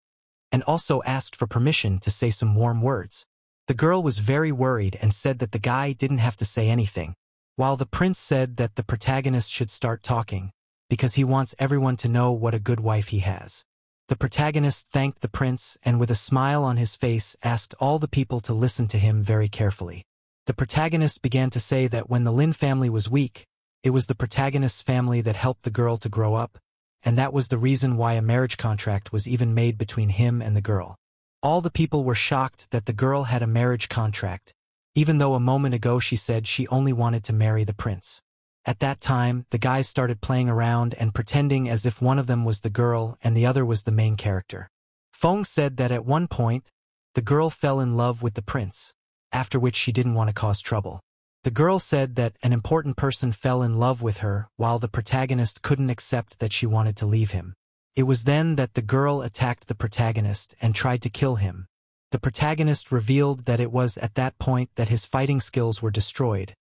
and also asked for permission to say some warm words. The girl was very worried and said that the guy didn't have to say anything, while the prince said that the protagonist should start talking, because he wants everyone to know what a good wife he has. The protagonist thanked the prince and with a smile on his face asked all the people to listen to him very carefully. The protagonist began to say that when the Lin family was weak, it was the protagonist's family that helped the girl to grow up, and that was the reason why a marriage contract was even made between him and the girl. All the people were shocked that the girl had a marriage contract, even though a moment ago she said she only wanted to marry the prince. At that time, the guys started playing around and pretending as if one of them was the girl and the other was the main character. Feng said that at one point, the girl fell in love with the prince, after which she didn't want to cause trouble. The girl said that an important person fell in love with her, while the protagonist couldn't accept that she wanted to leave him. It was then that the girl attacked the protagonist and tried to kill him. The protagonist revealed that it was at that point that his fighting skills were destroyed,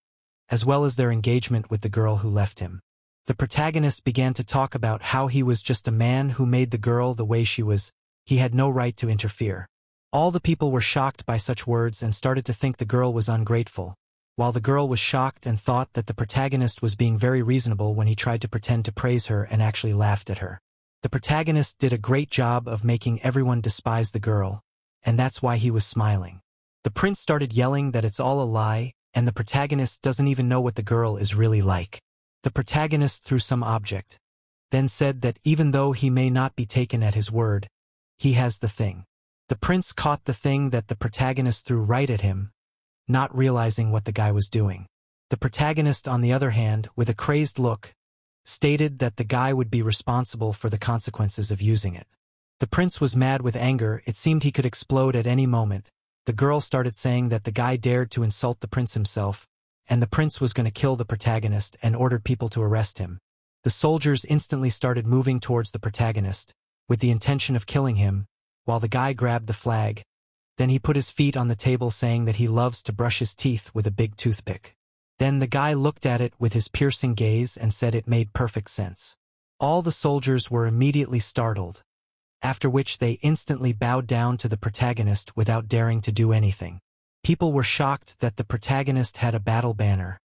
as well as their engagement with the girl who left him. The protagonist began to talk about how he was just a man who made the girl the way she was. He had no right to interfere. All the people were shocked by such words and started to think the girl was ungrateful, while the girl was shocked and thought that the protagonist was being very reasonable when he tried to pretend to praise her and actually laughed at her. The protagonist did a great job of making everyone despise the girl, and that's why he was smiling. The prince started yelling that it's all a lie, and the protagonist doesn't even know what the girl is really like. The protagonist threw some object, then said that even though he may not be taken at his word, he has the thing. The prince caught the thing that the protagonist threw right at him, not realizing what the guy was doing. The protagonist, on the other hand, with a crazed look, stated that the guy would be responsible for the consequences of using it. The prince was mad with anger. It seemed he could explode at any moment. The girl started saying that the guy dared to insult the prince himself, and the prince was going to kill the protagonist and ordered people to arrest him. The soldiers instantly started moving towards the protagonist, with the intention of killing him, while the guy grabbed the flag. Then he put his feet on the table, saying that he loves to brush his teeth with a big toothpick. Then the guy looked at it with his piercing gaze and said it made perfect sense. All the soldiers were immediately startled, after which they instantly bowed down to the protagonist without daring to do anything. People were shocked that the protagonist had a battle banner,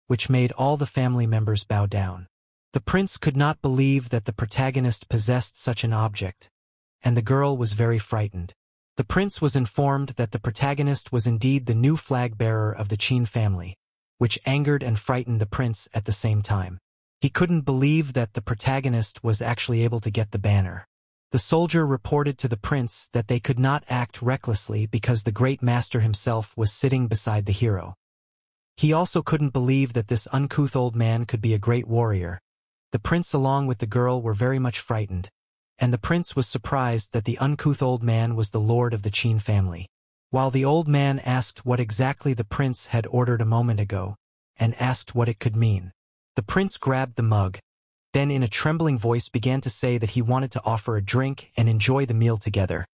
which made all the family members bow down. The prince could not believe that the protagonist possessed such an object, and the girl was very frightened. The prince was informed that the protagonist was indeed the new flag bearer of the Qin family, which angered and frightened the prince at the same time. He couldn't believe that the protagonist was actually able to get the banner. The soldier reported to the prince that they could not act recklessly because the great master himself was sitting beside the hero. He also couldn't believe that this uncouth old man could be a great warrior. The prince along with the girl were very much frightened, and the prince was surprised that the uncouth old man was the lord of the Qin family. While the old man asked what exactly the prince had ordered a moment ago, and asked what it could mean, the prince grabbed the mug, then in a trembling voice began to say that he wanted to offer a drink and enjoy the meal together.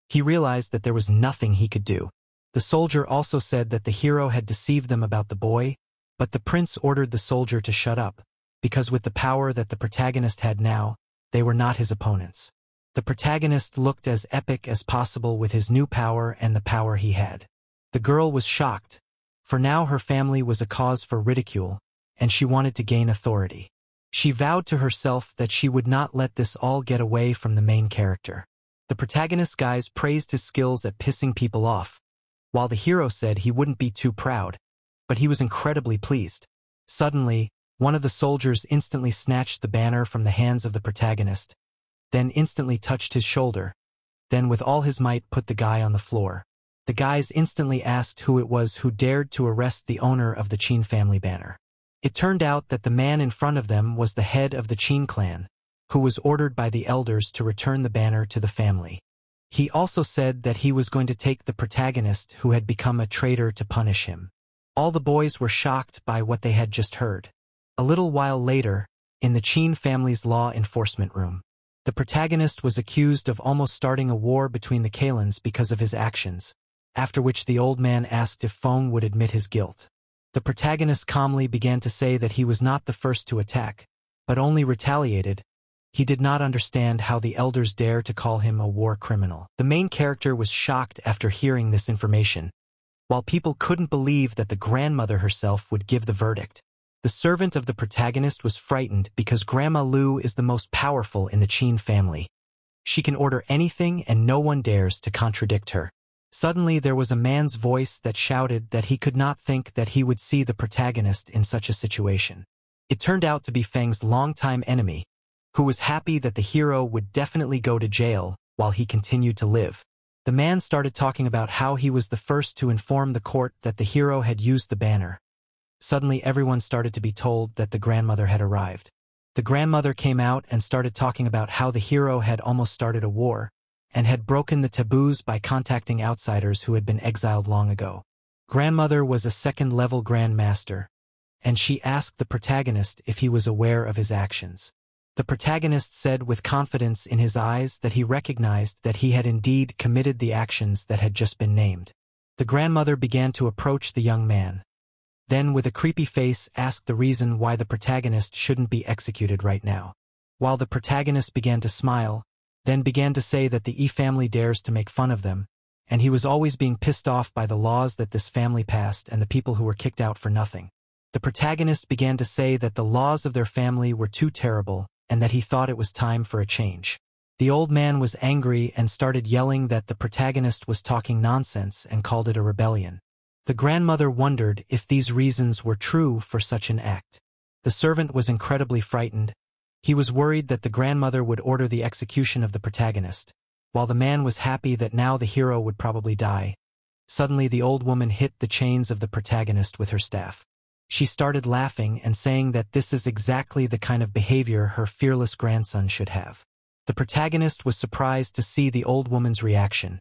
He realized that there was nothing he could do. The soldier also said that the hero had deceived them about the boy, but the prince ordered the soldier to shut up, because with the power that the protagonist had now, they were not his opponents. The protagonist looked as epic as possible with his new power and the power he had. The girl was shocked, for now her family was a cause for ridicule, and she wanted to gain authority. She vowed to herself that she would not let this all get away from the main character. The protagonist guys praised his skills at pissing people off, while the hero said he wouldn't be too proud, but he was incredibly pleased. Suddenly, One of the soldiers instantly snatched the banner from the hands of the protagonist, then instantly touched his shoulder, then with all his might put the guy on the floor. The guys instantly asked who it was who dared to arrest the owner of the Qin family banner. It turned out that the man in front of them was the head of the Qin clan, who was ordered by the elders to return the banner to the family. He also said that he was going to take the protagonist who had become a traitor to punish him. All the boys were shocked by what they had just heard. A little while later, in the Qin family's law enforcement room, the protagonist was accused of almost starting a war between the clans because of his actions, after which the old man asked if Feng would admit his guilt. The protagonist calmly began to say that he was not the first to attack, but only retaliated. He did not understand how the elders dare to call him a war criminal. The main character was shocked after hearing this information, while people couldn't believe that the grandmother herself would give the verdict. The servant of the protagonist was frightened because Grandma Lu is the most powerful in the Qin family. She can order anything and no one dares to contradict her. Suddenly there was a man's voice that shouted that he could not think that he would see the protagonist in such a situation. It turned out to be Feng's longtime enemy, who was happy that the hero would definitely go to jail while he continued to live. The man started talking about how he was the first to inform the court that the hero had used the banner. Suddenly everyone started to be told that the grandmother had arrived. The grandmother came out and started talking about how the hero had almost started a war, and had broken the taboos by contacting outsiders who had been exiled long ago. Grandmother was a second-level grandmaster, and she asked the protagonist if he was aware of his actions. The protagonist said with confidence in his eyes that he recognized that he had indeed committed the actions that had just been named. The grandmother began to approach the young man, then with a creepy face asked the reason why the protagonist shouldn't be executed right now. While the protagonist began to smile, then began to say that the family dares to make fun of them, and he was always being pissed off by the laws that this family passed and the people who were kicked out for nothing. The protagonist began to say that the laws of their family were too terrible and that he thought it was time for a change. The old man was angry and started yelling that the protagonist was talking nonsense and called it a rebellion. The grandmother wondered if these reasons were true for such an act. The servant was incredibly frightened. He was worried that the grandmother would order the execution of the protagonist, while the man was happy that now the hero would probably die. Suddenly the old woman hit the chains of the protagonist with her staff. She started laughing and saying that this is exactly the kind of behavior her fearless grandson should have. The protagonist was surprised to see the old woman's reaction,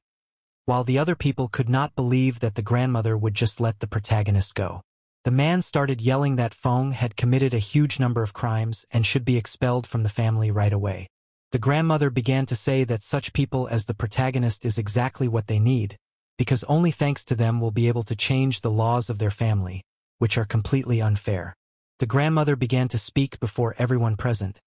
while the other people could not believe that the grandmother would just let the protagonist go. The man started yelling that Feng had committed a huge number of crimes and should be expelled from the family right away. The grandmother began to say that such people as the protagonist is exactly what they need, because only thanks to them will be able to change the laws of their family, which are completely unfair. The grandmother began to speak before everyone present.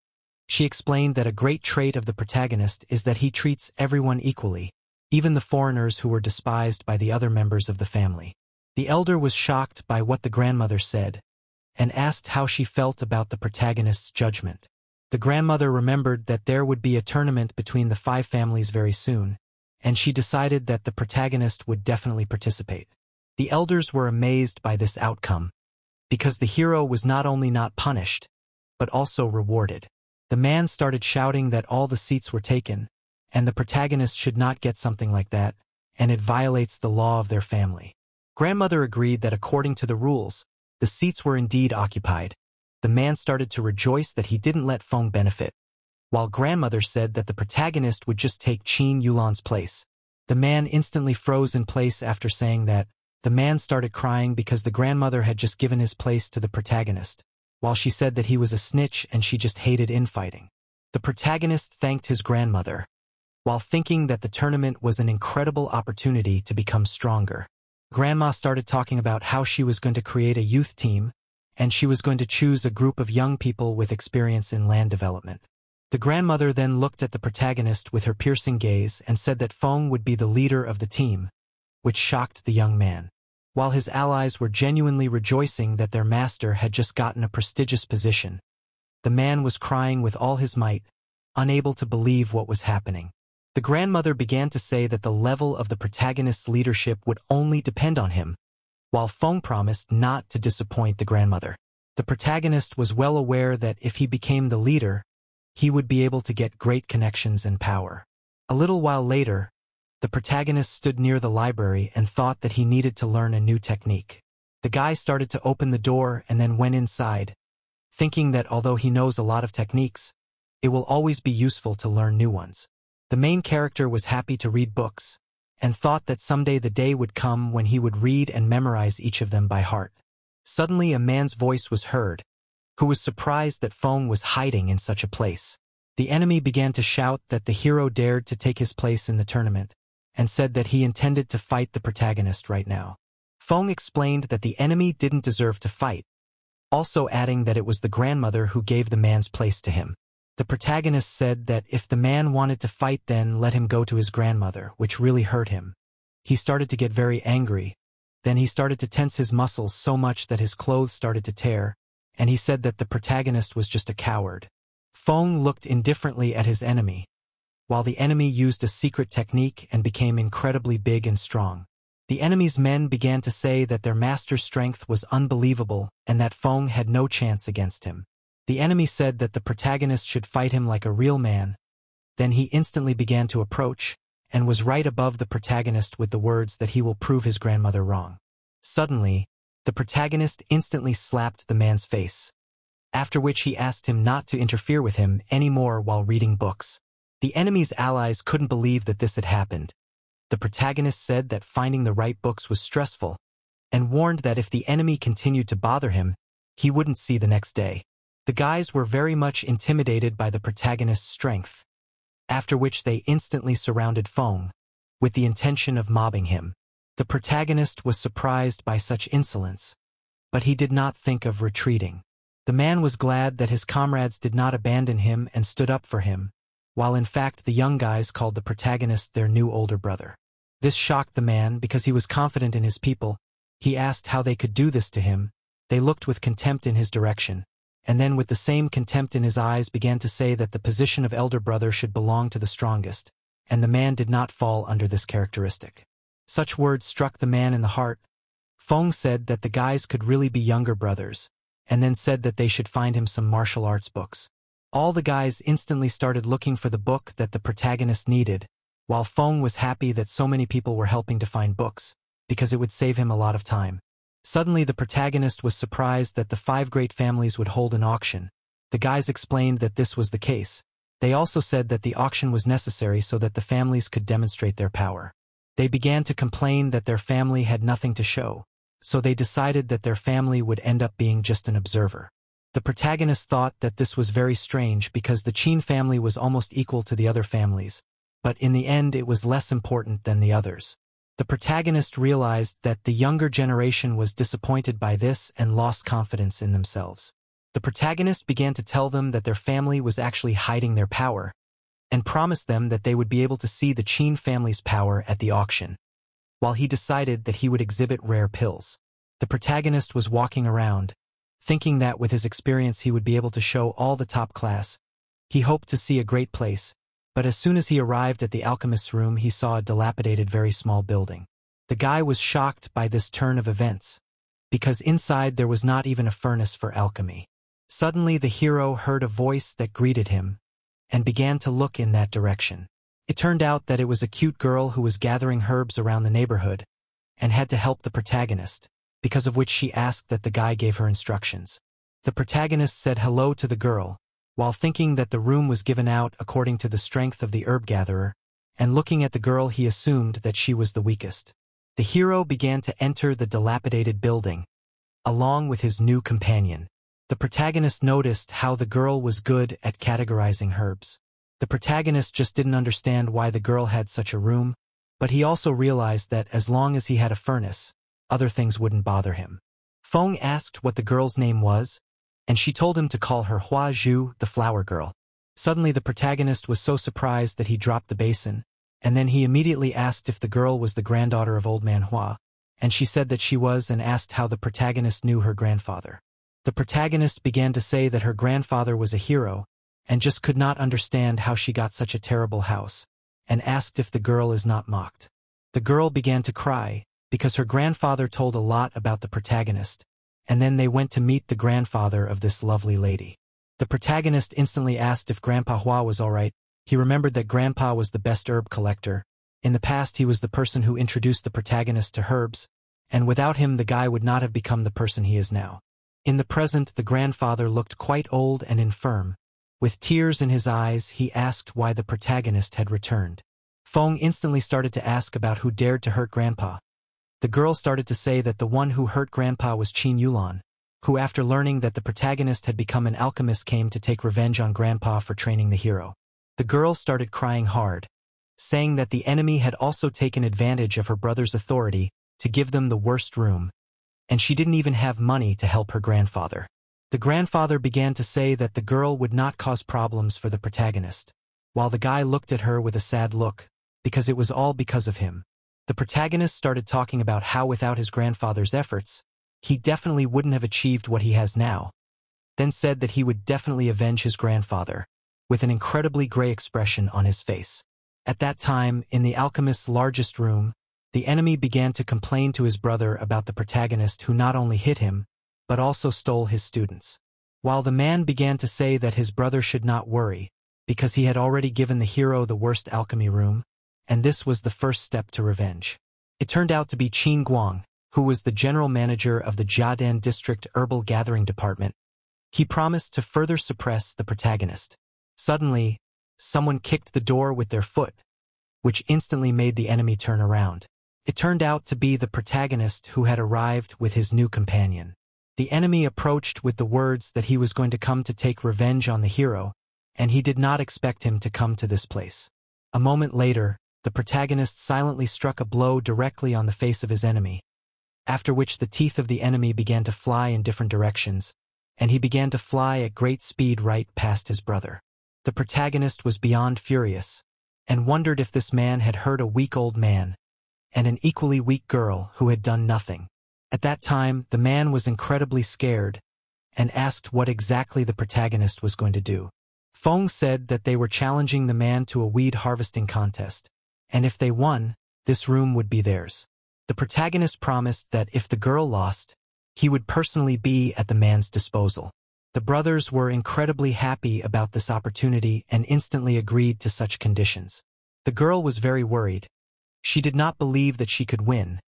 She explained that a great trait of the protagonist is that he treats everyone equally, even the foreigners who were despised by the other members of the family. The elder was shocked by what the grandmother said, and asked how she felt about the protagonist's judgment. The grandmother remembered that there would be a tournament between the 5 families very soon, and she decided that the protagonist would definitely participate. The elders were amazed by this outcome, because the hero was not only not punished, but also rewarded. The man started shouting that all the seats were taken, and the protagonist should not get something like that, and it violates the law of their family. Grandmother agreed that according to the rules, the seats were indeed occupied. The man started to rejoice that he didn't let Feng benefit, while grandmother said that the protagonist would just take Qin Yulan's place. The man instantly froze in place after saying that. The man started crying because the grandmother had just given his place to the protagonist, while she said that he was a snitch and she just hated infighting. The protagonist thanked his grandmother, while thinking that the tournament was an incredible opportunity to become stronger. Grandma started talking about how she was going to create a youth team, and she was going to choose a group of young people with experience in land development. The grandmother then looked at the protagonist with her piercing gaze and said that Feng would be the leader of the team, which shocked the young man. While his allies were genuinely rejoicing that their master had just gotten a prestigious position, the man was crying with all his might, unable to believe what was happening. The grandmother began to say that the level of the protagonist's leadership would only depend on him, while Feng promised not to disappoint the grandmother. The protagonist was well aware that if he became the leader, he would be able to get great connections and power. A little while later, the protagonist stood near the library and thought that he needed to learn a new technique. The guy started to open the door and then went inside, thinking that although he knows a lot of techniques, it will always be useful to learn new ones. The main character was happy to read books, and thought that someday the day would come when he would read and memorize each of them by heart. Suddenly a man's voice was heard, who was surprised that Feng was hiding in such a place. The enemy began to shout that the hero dared to take his place in the tournament, and said that he intended to fight the protagonist right now. Feng explained that the enemy didn't deserve to fight, also adding that it was the grandmother who gave the man's place to him. The protagonist said that if the man wanted to fight, then let him go to his grandmother, which really hurt him. He started to get very angry. Then he started to tense his muscles so much that his clothes started to tear, and he said that the protagonist was just a coward. Feng looked indifferently at his enemy, while the enemy used a secret technique and became incredibly big and strong. The enemy's men began to say that their master's strength was unbelievable and that Feng had no chance against him. The enemy said that the protagonist should fight him like a real man. Then he instantly began to approach, and was right above the protagonist with the words that he will prove his grandmother wrong. Suddenly, the protagonist instantly slapped the man's face, after which he asked him not to interfere with him anymore while reading books. The enemy's allies couldn't believe that this had happened. The protagonist said that finding the right books was stressful, and warned that if the enemy continued to bother him, he wouldn't see the next day. The guys were very much intimidated by the protagonist's strength, after which they instantly surrounded Feng, with the intention of mobbing him. The protagonist was surprised by such insolence, but he did not think of retreating. The man was glad that his comrades did not abandon him and stood up for him, while in fact the young guys called the protagonist their new older brother. This shocked the man because he was confident in his people. He asked how they could do this to him. They looked with contempt in his direction, and then with the same contempt in his eyes began to say that the position of elder brother should belong to the strongest, and the man did not fall under this characteristic. Such words struck the man in the heart. Feng said that the guys could really be younger brothers, and then said that they should find him some martial arts books. All the guys instantly started looking for the book that the protagonist needed, while Feng was happy that so many people were helping to find books, because it would save him a lot of time. Suddenly the protagonist was surprised that the 5 great families would hold an auction. The guys explained that this was the case. They also said that the auction was necessary so that the families could demonstrate their power. They began to complain that their family had nothing to show, so they decided that their family would end up being just an observer. The protagonist thought that this was very strange because the Qin family was almost equal to the other families, but in the end it was less important than the others. The protagonist realized that the younger generation was disappointed by this and lost confidence in themselves. The protagonist began to tell them that their family was actually hiding their power, and promised them that they would be able to see the Qin family's power at the auction, while he decided that he would exhibit rare pills. The protagonist was walking around, thinking that with his experience he would be able to show all the top class. He hoped to see a great place, but as soon as he arrived at the alchemist's room he saw a dilapidated very small building. The guy was shocked by this turn of events, because inside there was not even a furnace for alchemy. Suddenly the hero heard a voice that greeted him, and began to look in that direction. It turned out that it was a cute girl who was gathering herbs around the neighborhood, and had to help the protagonist, because of which she asked that the guy gave her instructions. The protagonist said hello to the girl, while thinking that the room was given out according to the strength of the herb gatherer, and looking at the girl he assumed that she was the weakest. The hero began to enter the dilapidated building, along with his new companion. The protagonist noticed how the girl was good at categorizing herbs. The protagonist just didn't understand why the girl had such a room, but he also realized that as long as he had a furnace, other things wouldn't bother him. Feng asked what the girl's name was, and she told him to call her Hua Zhu, the flower girl. Suddenly the protagonist was so surprised that he dropped the basin, and then he immediately asked if the girl was the granddaughter of old man Hua, and she said that she was and asked how the protagonist knew her grandfather. The protagonist began to say that her grandfather was a hero, and just could not understand how she got such a terrible house, and asked if the girl is not mocked. The girl began to cry, because her grandfather told a lot about the protagonist, and then they went to meet the grandfather of this lovely lady. The protagonist instantly asked if Grandpa Hua was alright. He remembered that Grandpa was the best herb collector. In the past he was the person who introduced the protagonist to herbs, and without him the guy would not have become the person he is now. In the present, the grandfather looked quite old and infirm. With tears in his eyes, he asked why the protagonist had returned. Feng instantly started to ask about who dared to hurt Grandpa. The girl started to say that the one who hurt Grandpa was Qin Yulan, who after learning that the protagonist had become an alchemist came to take revenge on Grandpa for training the hero. The girl started crying hard, saying that the enemy had also taken advantage of her brother's authority to give them the worst room, and she didn't even have money to help her grandfather. The grandfather began to say that the girl would not cause problems for the protagonist, while the guy looked at her with a sad look, because it was all because of him. The protagonist started talking about how without his grandfather's efforts, he definitely wouldn't have achieved what he has now, then said that he would definitely avenge his grandfather, with an incredibly gray expression on his face. At that time, in the alchemist's largest room, the enemy began to complain to his brother about the protagonist who not only hit him, but also stole his students. While the man began to say that his brother should not worry, because he had already given the hero the worst alchemy room, and this was the first step to revenge. It turned out to be Qin Guang, who was the general manager of the Jiadan District Herbal Gathering Department. He promised to further suppress the protagonist. Suddenly, someone kicked the door with their foot, which instantly made the enemy turn around. It turned out to be the protagonist who had arrived with his new companion. The enemy approached with the words that he was going to come to take revenge on the hero, and he did not expect him to come to this place. A moment later, the protagonist silently struck a blow directly on the face of his enemy, after which the teeth of the enemy began to fly in different directions, and he began to fly at great speed right past his brother. The protagonist was beyond furious, and wondered if this man had hurt a weak old man, and an equally weak girl who had done nothing. At that time, the man was incredibly scared, and asked what exactly the protagonist was going to do. Feng said that they were challenging the man to a weed harvesting contest, and if they won, this room would be theirs. The protagonist promised that if the girl lost, he would personally be at the man's disposal. The brothers were incredibly happy about this opportunity and instantly agreed to such conditions. The girl was very worried. She did not believe that she could win,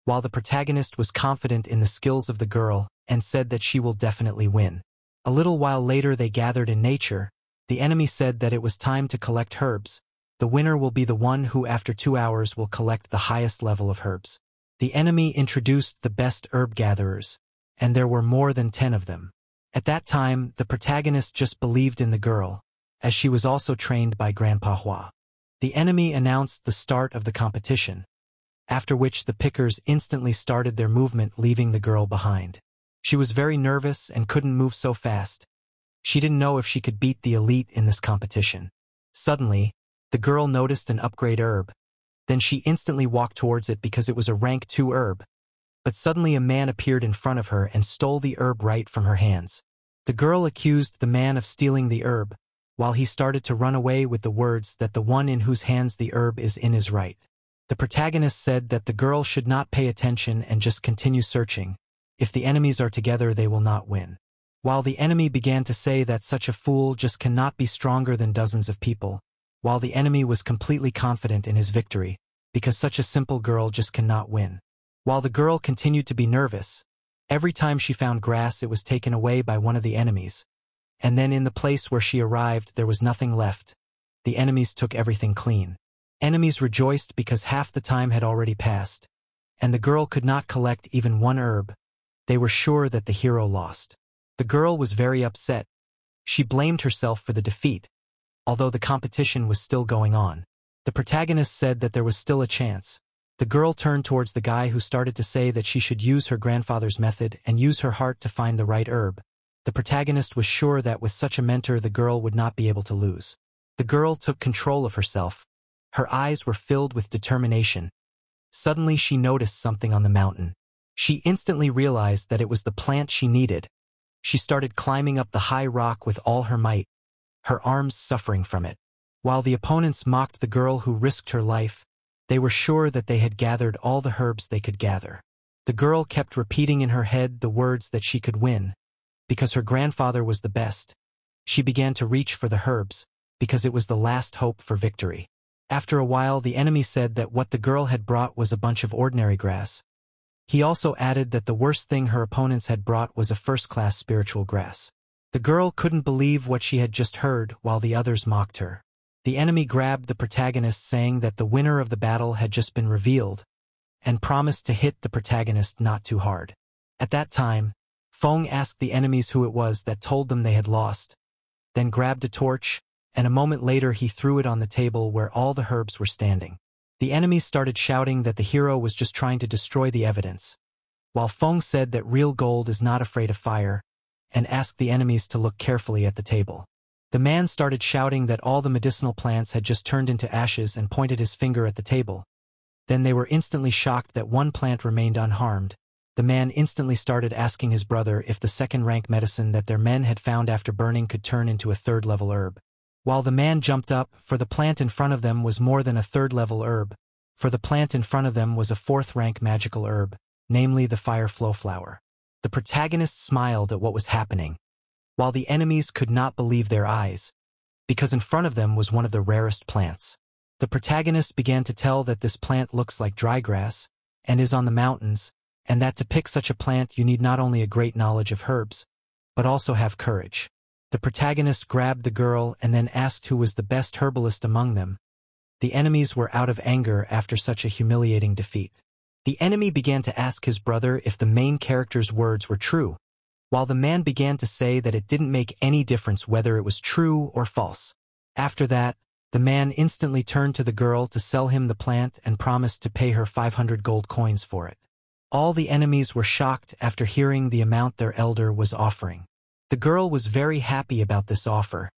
while the protagonist was confident in the skills of the girl and said that she will definitely win. A little while later they gathered in nature. The enemy said that it was time to collect herbs. The winner will be the one who after 2 hours will collect the highest level of herbs. The enemy introduced the best herb gatherers, and there were more than 10 of them. At that time, the protagonist just believed in the girl, as she was also trained by Grandpa Hua. The enemy announced the start of the competition, after which the pickers instantly started their movement, leaving the girl behind. She was very nervous and couldn't move so fast. She didn't know if she could beat the elite in this competition. Suddenly, the girl noticed an upgrade herb. Then she instantly walked towards it because it was a rank 2 herb. But suddenly a man appeared in front of her and stole the herb right from her hands. The girl accused the man of stealing the herb, while he started to run away with the words that the one in whose hands the herb is in is right. The protagonist said that the girl should not pay attention and just continue searching. If the enemies are together, they will not win. While the enemy began to say that such a fool just cannot be stronger than dozens of people, while the enemy was completely confident in his victory, because such a simple girl just cannot win. While the girl continued to be nervous, every time she found grass it was taken away by one of the enemies, and then in the place where she arrived there was nothing left. The enemies took everything clean. Enemies rejoiced because half the time had already passed, and the girl could not collect even 1 herb. They were sure that the hero lost. The girl was very upset. She blamed herself for the defeat, although the competition was still going on. The protagonist said that there was still a chance. The girl turned towards the guy who started to say that she should use her grandfather's method and use her heart to find the right herb. The protagonist was sure that with such a mentor the girl would not be able to lose. The girl took control of herself. Her eyes were filled with determination. Suddenly she noticed something on the mountain. She instantly realized that it was the plant she needed. She started climbing up the high rock with all her might, her arms suffering from it. While the opponents mocked the girl who risked her life, they were sure that they had gathered all the herbs they could gather. The girl kept repeating in her head the words that she could win, because her grandfather was the best. She began to reach for the herbs, because it was the last hope for victory. After a while, the enemy said that what the girl had brought was a bunch of ordinary grass. He also added that the worst thing her opponents had brought was a first-class spiritual grass. The girl couldn't believe what she had just heard, while the others mocked her. The enemy grabbed the protagonist, saying that the winner of the battle had just been revealed, and promised to hit the protagonist not too hard. At that time, Feng asked the enemies who it was that told them they had lost, then grabbed a torch, and a moment later he threw it on the table where all the herbs were standing. The enemies started shouting that the hero was just trying to destroy the evidence, while Feng said that real gold is not afraid of fire, and asked the enemies to look carefully at the table. The man started shouting that all the medicinal plants had just turned into ashes and pointed his finger at the table. Then they were instantly shocked that one plant remained unharmed. The man instantly started asking his brother if the second-rank medicine that their men had found after burning could turn into a third-level herb. While the man jumped up, for the plant in front of them was more than a third-level herb, for the plant in front of them was a fourth-rank magical herb, namely the fire flow flower. The protagonist smiled at what was happening, while the enemies could not believe their eyes, because in front of them was one of the rarest plants. The protagonist began to tell that this plant looks like dry grass, and is on the mountains, and that to pick such a plant you need not only a great knowledge of herbs, but also have courage. The protagonist grabbed the girl and then asked who was the best herbalist among them. The enemies were out of anger after such a humiliating defeat. The enemy began to ask his brother if the main character's words were true, while the man began to say that it didn't make any difference whether it was true or false. After that, the man instantly turned to the girl to sell him the plant and promised to pay her 500 gold coins for it. All the enemies were shocked after hearing the amount their elder was offering. The girl was very happy about this offer,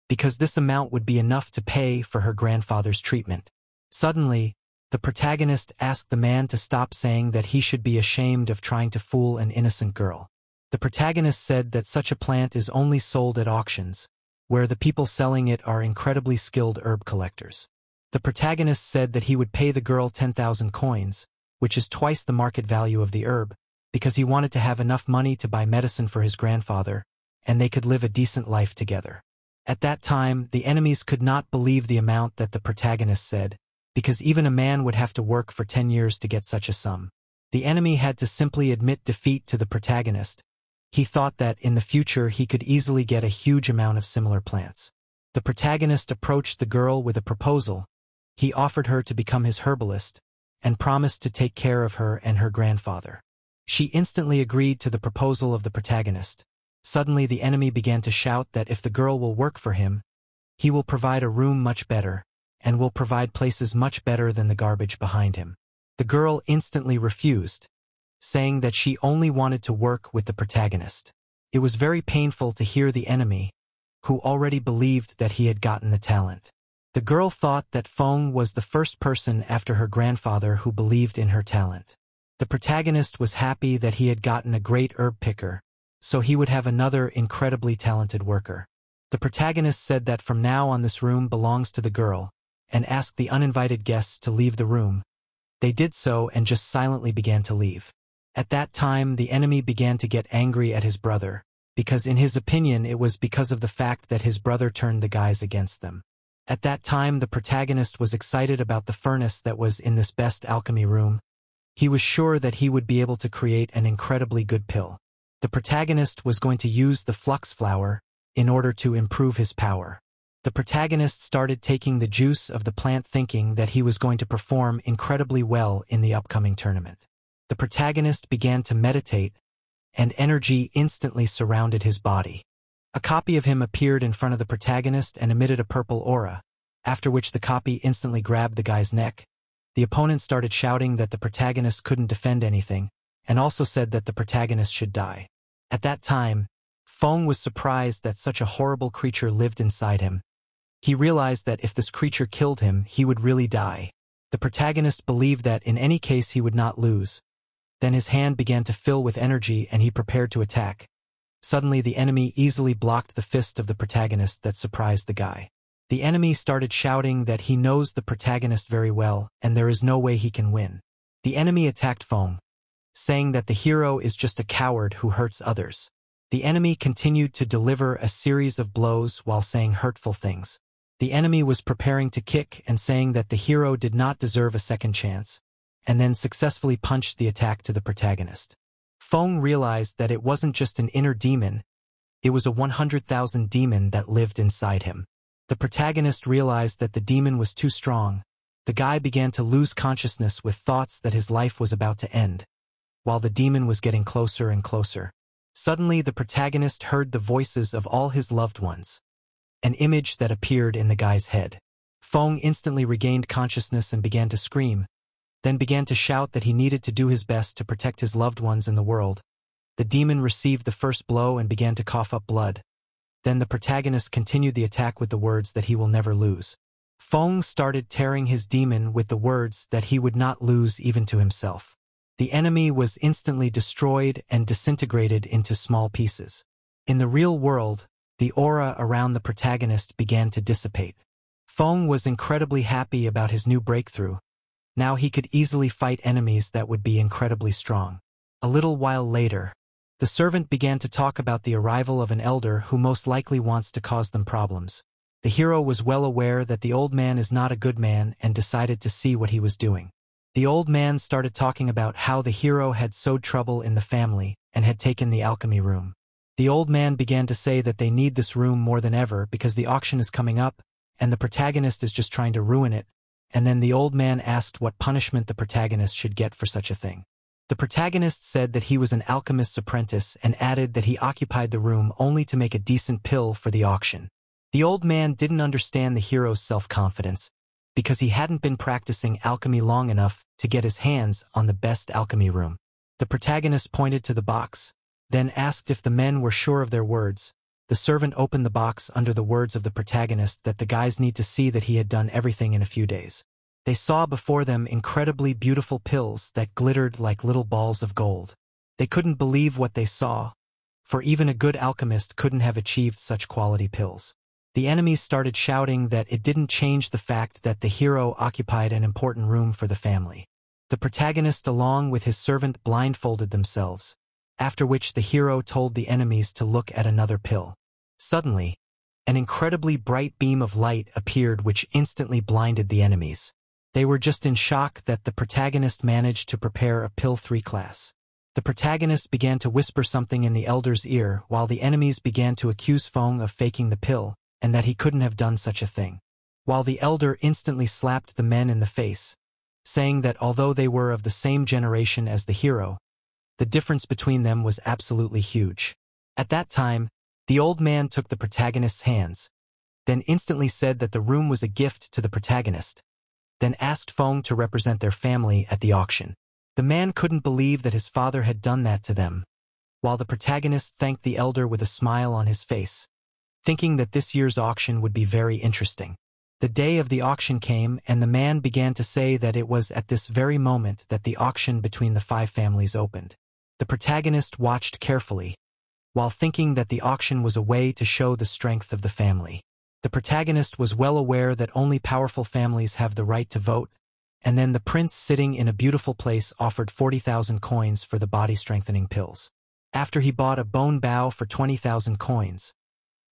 because this amount would be enough to pay for her grandfather's treatment. Suddenly, the protagonist asked the man to stop saying that he should be ashamed of trying to fool an innocent girl. The protagonist said that such a plant is only sold at auctions, where the people selling it are incredibly skilled herb collectors. The protagonist said that he would pay the girl 10,000 coins, which is twice the market value of the herb, because he wanted to have enough money to buy medicine for his grandfather, and they could live a decent life together. At that time, the enemies could not believe the amount that the protagonist said, because even a man would have to work for 10 years to get such a sum. The enemy had to simply admit defeat to the protagonist. He thought that in the future he could easily get a huge amount of similar plants. The protagonist approached the girl with a proposal. He offered her to become his herbalist, and promised to take care of her and her grandfather. She instantly agreed to the proposal of the protagonist. Suddenly the enemy began to shout that if the girl will work for him, he will provide a room much better, and will provide places much better than the garbage behind him. The girl instantly refused, saying that she only wanted to work with the protagonist. It was very painful to hear the enemy, who already believed that he had gotten the talent. The girl thought that Feng was the first person after her grandfather who believed in her talent. The protagonist was happy that he had gotten a great herb picker, so he would have another incredibly talented worker. The protagonist said that from now on this room belongs to the girl, and asked the uninvited guests to leave the room. They did so and just silently began to leave. At that time, the enemy began to get angry at his brother, because in his opinion it was because of the fact that his brother turned the guys against them. At that time, the protagonist was excited about the furnace that was in this best alchemy room. He was sure that he would be able to create an incredibly good pill. The protagonist was going to use the flux flower in order to improve his power. The protagonist started taking the juice of the plant, thinking that he was going to perform incredibly well in the upcoming tournament. The protagonist began to meditate, and energy instantly surrounded his body. A copy of him appeared in front of the protagonist and emitted a purple aura, after which the copy instantly grabbed the guy's neck. The opponent started shouting that the protagonist couldn't defend anything, and also said that the protagonist should die. At that time, Feng was surprised that such a horrible creature lived inside him. He realized that if this creature killed him, he would really die. The protagonist believed that in any case he would not lose. Then his hand began to fill with energy and he prepared to attack. Suddenly the enemy easily blocked the fist of the protagonist that surprised the guy. The enemy started shouting that he knows the protagonist very well and there is no way he can win. The enemy attacked Feng, saying that the hero is just a coward who hurts others. The enemy continued to deliver a series of blows while saying hurtful things. The enemy was preparing to kick and saying that the hero did not deserve a second chance, and then successfully punched the attack to the protagonist. Feng realized that it wasn't just an inner demon, it was a 100,000 demon that lived inside him. The protagonist realized that the demon was too strong. The guy began to lose consciousness with thoughts that his life was about to end, while the demon was getting closer and closer. Suddenly, the protagonist heard the voices of all his loved ones, an image that appeared in the guy's head. Feng instantly regained consciousness and began to scream, then began to shout that he needed to do his best to protect his loved ones in the world. The demon received the first blow and began to cough up blood. Then the protagonist continued the attack with the words that he will never lose. Feng started tearing his demon with the words that he would not lose even to himself. The enemy was instantly destroyed and disintegrated into small pieces. In the real world, the aura around the protagonist began to dissipate. Feng was incredibly happy about his new breakthrough. Now he could easily fight enemies that would be incredibly strong. A little while later, the servant began to talk about the arrival of an elder who most likely wants to cause them problems. The hero was well aware that the old man is not a good man and decided to see what he was doing. The old man started talking about how the hero had sowed trouble in the family and had taken the alchemy room. The old man began to say that they need this room more than ever because the auction is coming up and the protagonist is just trying to ruin it, and then the old man asked what punishment the protagonist should get for such a thing. The protagonist said that he was an alchemist's apprentice and added that he occupied the room only to make a decent pill for the auction. The old man didn't understand the hero's self-confidence because he hadn't been practicing alchemy long enough to get his hands on the best alchemy room. The protagonist pointed to the box, then asked if the men were sure of their words. The servant opened the box under the words of the protagonist that the guys need to see that he had done everything in a few days. They saw before them incredibly beautiful pills that glittered like little balls of gold. They couldn't believe what they saw, for even a good alchemist couldn't have achieved such quality pills. The enemies started shouting that it didn't change the fact that the hero occupied an important room for the family. The protagonist along with his servant blindfolded themselves, after which the hero told the enemies to look at another pill. Suddenly, an incredibly bright beam of light appeared which instantly blinded the enemies. They were just in shock that the protagonist managed to prepare a pill 3 class. The protagonist began to whisper something in the elder's ear while the enemies began to accuse Feng of faking the pill and that he couldn't have done such a thing. While the elder instantly slapped the men in the face, saying that although they were of the same generation as the hero, the difference between them was absolutely huge. At that time, the old man took the protagonist's hands, then instantly said that the room was a gift to the protagonist, then asked Feng to represent their family at the auction. The man couldn't believe that his father had done that to them, while the protagonist thanked the elder with a smile on his face, thinking that this year's auction would be very interesting. The day of the auction came and the man began to say that it was at this very moment that the auction between the 5 families opened. The protagonist watched carefully, while thinking that the auction was a way to show the strength of the family. The protagonist was well aware that only powerful families have the right to vote, and then the prince sitting in a beautiful place offered 40,000 coins for the body-strengthening pills. After he bought a bone bow for 20,000 coins,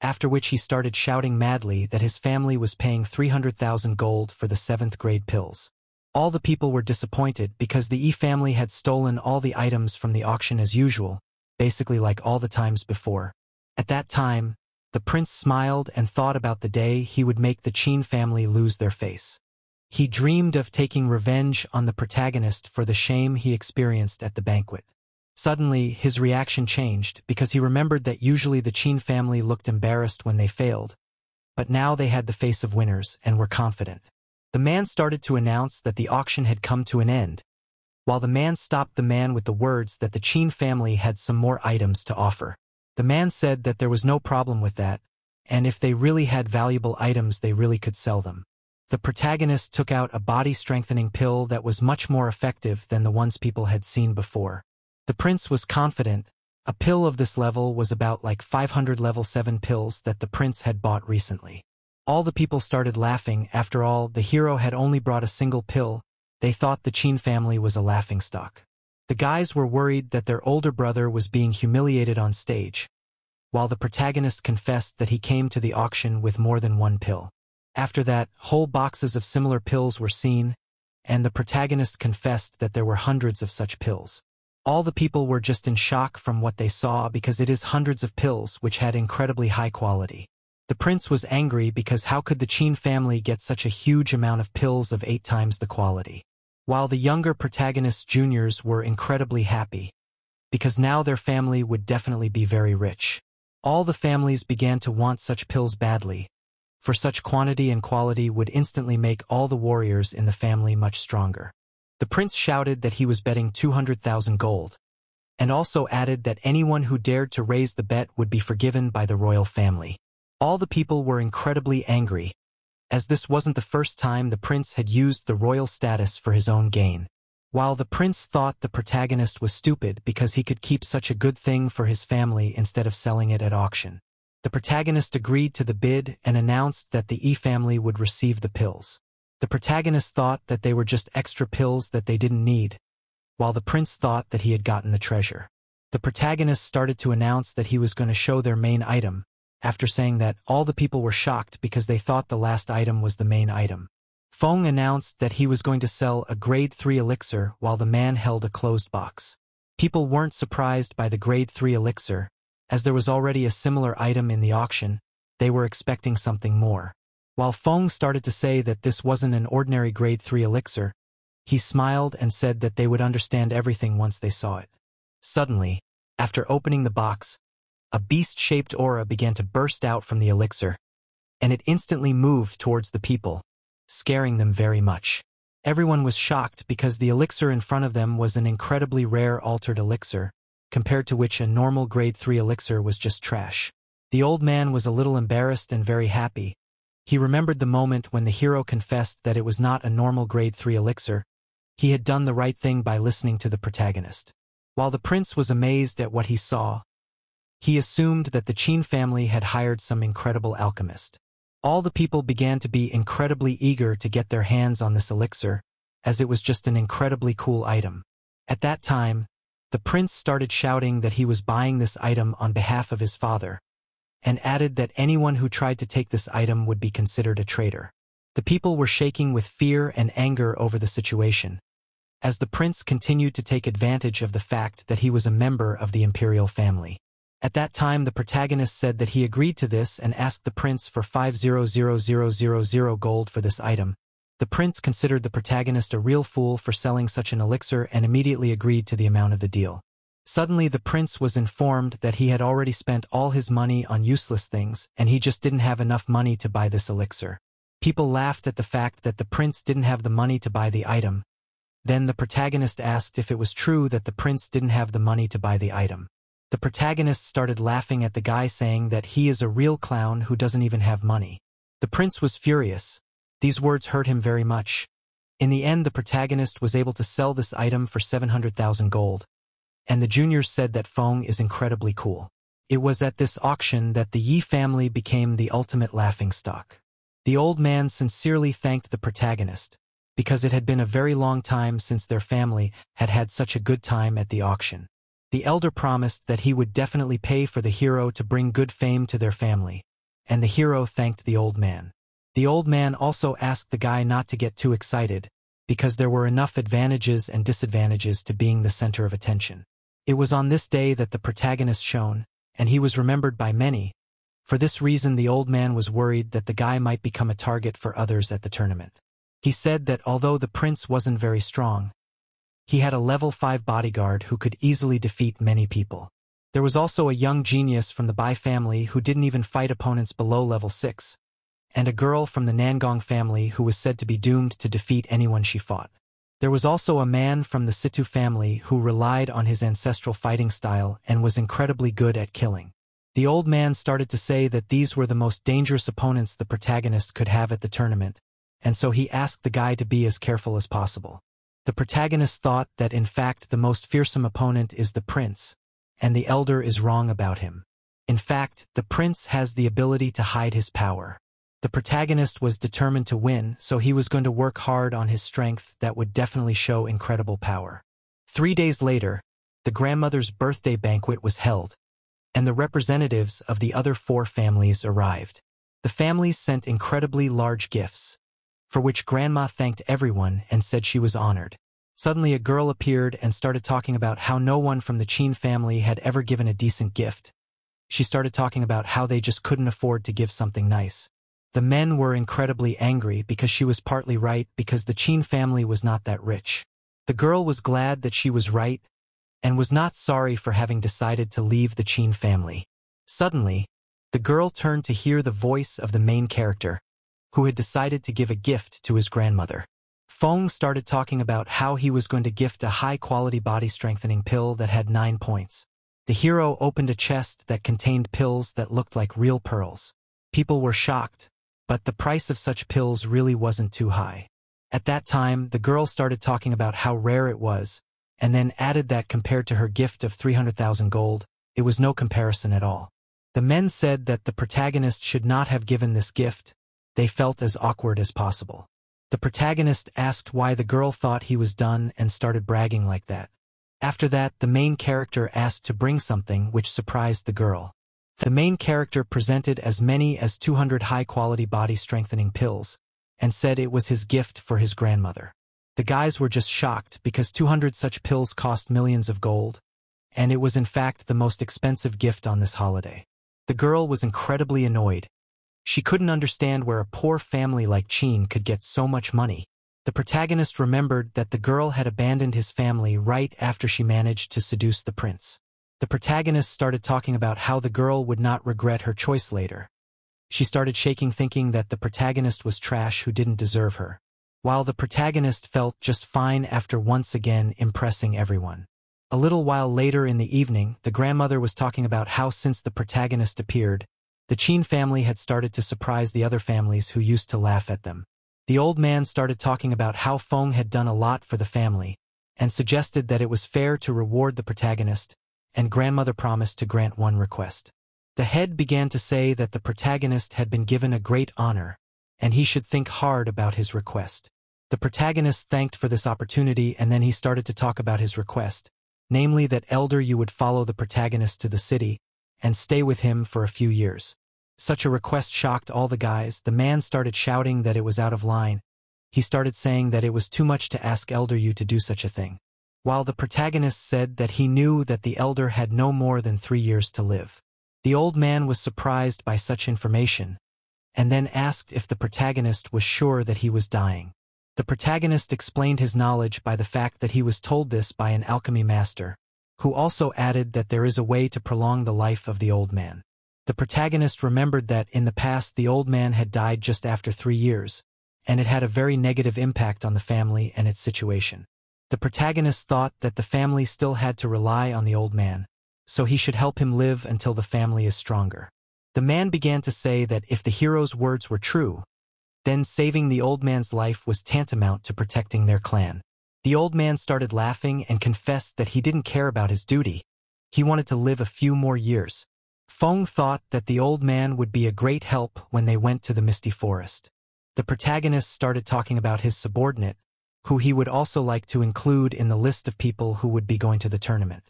after which he started shouting madly that his family was paying 300,000 gold for the 7th grade pills. All the people were disappointed because the family had stolen all the items from the auction as usual, basically like all the times before. At that time, the prince smiled and thought about the day he would make the Qin family lose their face. He dreamed of taking revenge on the protagonist for the shame he experienced at the banquet. Suddenly, his reaction changed because he remembered that usually the Qin family looked embarrassed when they failed, but now they had the face of winners and were confident. The man started to announce that the auction had come to an end, while the man stopped the man with the words that the Qin family had some more items to offer. The man said that there was no problem with that, and if they really had valuable items they really could sell them. The protagonist took out a body-strengthening pill that was much more effective than the ones people had seen before. The prince was confident. A pill of this level was about like 500 level 7 pills that the prince had bought recently. All the people started laughing. After all, the hero had only brought a single pill. They thought the Qin family was a laughingstock. The guys were worried that their older brother was being humiliated on stage, while the protagonist confessed that he came to the auction with more than one pill. After that, whole boxes of similar pills were seen, and the protagonist confessed that there were hundreds of such pills. All the people were just in shock from what they saw because it is hundreds of pills which had incredibly high quality. The prince was angry because how could the Qin family get such a huge amount of pills of 8 times the quality? While the younger protagonist's juniors were incredibly happy, because now their family would definitely be very rich. All the families began to want such pills badly, for such quantity and quality would instantly make all the warriors in the family much stronger. The prince shouted that he was betting 200,000 gold, and also added that anyone who dared to raise the bet would be forgiven by the royal family. All the people were incredibly angry, as this wasn't the first time the prince had used the royal status for his own gain. While the prince thought the protagonist was stupid because he could keep such a good thing for his family instead of selling it at auction, the protagonist agreed to the bid and announced that the E family would receive the pills. The protagonist thought that they were just extra pills that they didn't need, while the prince thought that he had gotten the treasure. The protagonist started to announce that he was going to show their main item, after saying that all the people were shocked because they thought the last item was the main item. Feng announced that he was going to sell a grade 3 elixir while the man held a closed box. People weren't surprised by the grade 3 elixir, as there was already a similar item in the auction. They were expecting something more. While Feng started to say that this wasn't an ordinary grade 3 elixir, he smiled and said that they would understand everything once they saw it. Suddenly, after opening the box, a beast-shaped aura began to burst out from the elixir, and it instantly moved towards the people, scaring them very much. Everyone was shocked because the elixir in front of them was an incredibly rare altered elixir, compared to which a normal grade 3 elixir was just trash. The old man was a little embarrassed and very happy. He remembered the moment when the hero confessed that it was not a normal grade 3 elixir. He had done the right thing by listening to the protagonist. While the prince was amazed at what he saw, he assumed that the Qin family had hired some incredible alchemist. All the people began to be incredibly eager to get their hands on this elixir, as it was just an incredibly cool item. At that time, the prince started shouting that he was buying this item on behalf of his father, and added that anyone who tried to take this item would be considered a traitor. The people were shaking with fear and anger over the situation, as the prince continued to take advantage of the fact that he was a member of the imperial family. At that time the protagonist said that he agreed to this and asked the prince for 500,000 gold for this item. The prince considered the protagonist a real fool for selling such an elixir and immediately agreed to the amount of the deal. Suddenly the prince was informed that he had already spent all his money on useless things and he just didn't have enough money to buy this elixir. People laughed at the fact that the prince didn't have the money to buy the item. Then the protagonist asked if it was true that the prince didn't have the money to buy the item. The protagonist started laughing at the guy, saying that he is a real clown who doesn't even have money. The prince was furious. These words hurt him very much. In the end, the protagonist was able to sell this item for 700,000 gold. And the juniors said that Feng is incredibly cool. It was at this auction that the Yi family became the ultimate laughingstock. The old man sincerely thanked the protagonist, because it had been a very long time since their family had had such a good time at the auction. The elder promised that he would definitely pay for the hero to bring good fame to their family, and the hero thanked the old man. The old man also asked the guy not to get too excited, because there were enough advantages and disadvantages to being the center of attention. It was on this day that the protagonist shone, and he was remembered by many. For this reason the old man was worried that the guy might become a target for others at the tournament. He said that although the prince wasn't very strong, he had a level 5 bodyguard who could easily defeat many people. There was also a young genius from the Bai family who didn't even fight opponents below level 6, and a girl from the Nangong family who was said to be doomed to defeat anyone she fought. There was also a man from the Situ family who relied on his ancestral fighting style and was incredibly good at killing. The old man started to say that these were the most dangerous opponents the protagonist could have at the tournament, and so he asked the guy to be as careful as possible. The protagonist thought that in fact the most fearsome opponent is the prince, and the elder is wrong about him. In fact, the prince has the ability to hide his power. The protagonist was determined to win, so he was going to work hard on his strength that would definitely show incredible power. 3 days later, the grandmother's birthday banquet was held, and the representatives of the other 4 families arrived. The families sent incredibly large gifts, for which Grandma thanked everyone and said she was honored. Suddenly a girl appeared and started talking about how no one from the Qin family had ever given a decent gift. She started talking about how they just couldn't afford to give something nice. The men were incredibly angry because she was partly right because the Qin family was not that rich. The girl was glad that she was right and was not sorry for having decided to leave the Qin family. Suddenly, the girl turned to hear the voice of the main character, who had decided to give a gift to his grandmother. Feng started talking about how he was going to gift a high-quality body-strengthening pill that had 9 points. The hero opened a chest that contained pills that looked like real pearls. People were shocked, but the price of such pills really wasn't too high. At that time, the girl started talking about how rare it was, and then added that compared to her gift of 300,000 gold, it was no comparison at all. The men said that the protagonist should not have given this gift. They felt as awkward as possible. The protagonist asked why the girl thought he was done and started bragging like that. After that, the main character asked to bring something which surprised the girl. The main character presented as many as 200 high-quality body-strengthening pills, and said it was his gift for his grandmother. The guys were just shocked because 200 such pills cost millions of gold, and it was in fact the most expensive gift on this holiday. The girl was incredibly annoyed. She couldn't understand where a poor family like Qin could get so much money. The protagonist remembered that the girl had abandoned his family right after she managed to seduce the prince. The protagonist started talking about how the girl would not regret her choice later. She started shaking, thinking that the protagonist was trash who didn't deserve her, while the protagonist felt just fine after once again impressing everyone. A little while later in the evening, the grandmother was talking about how since the protagonist appeared, the Qin family had started to surprise the other families who used to laugh at them. The old man started talking about how Feng had done a lot for the family, and suggested that it was fair to reward the protagonist, and grandmother promised to grant one request. The head began to say that the protagonist had been given a great honor, and he should think hard about his request. The protagonist thanked for this opportunity, and then he started to talk about his request, namely that Elder Yu would follow the protagonist to the city and stay with him for a few years. Such a request shocked all the guys. The man started shouting that it was out of line. He started saying that it was too much to ask Elder Yu to do such a thing, while the protagonist said that he knew that the elder had no more than 3 years to live. The old man was surprised by such information, and then asked if the protagonist was sure that he was dying. The protagonist explained his knowledge by the fact that he was told this by an alchemy master, who also added that there is a way to prolong the life of the old man. The protagonist remembered that in the past the old man had died just after 3 years, and it had a very negative impact on the family and its situation. The protagonist thought that the family still had to rely on the old man, so he should help him live until the family is stronger. The man began to say that if the hero's words were true, then saving the old man's life was tantamount to protecting their clan. The old man started laughing and confessed that he didn't care about his duty. He wanted to live a few more years. Feng thought that the old man would be a great help when they went to the misty forest. The protagonist started talking about his subordinate, who he would also like to include in the list of people who would be going to the tournament.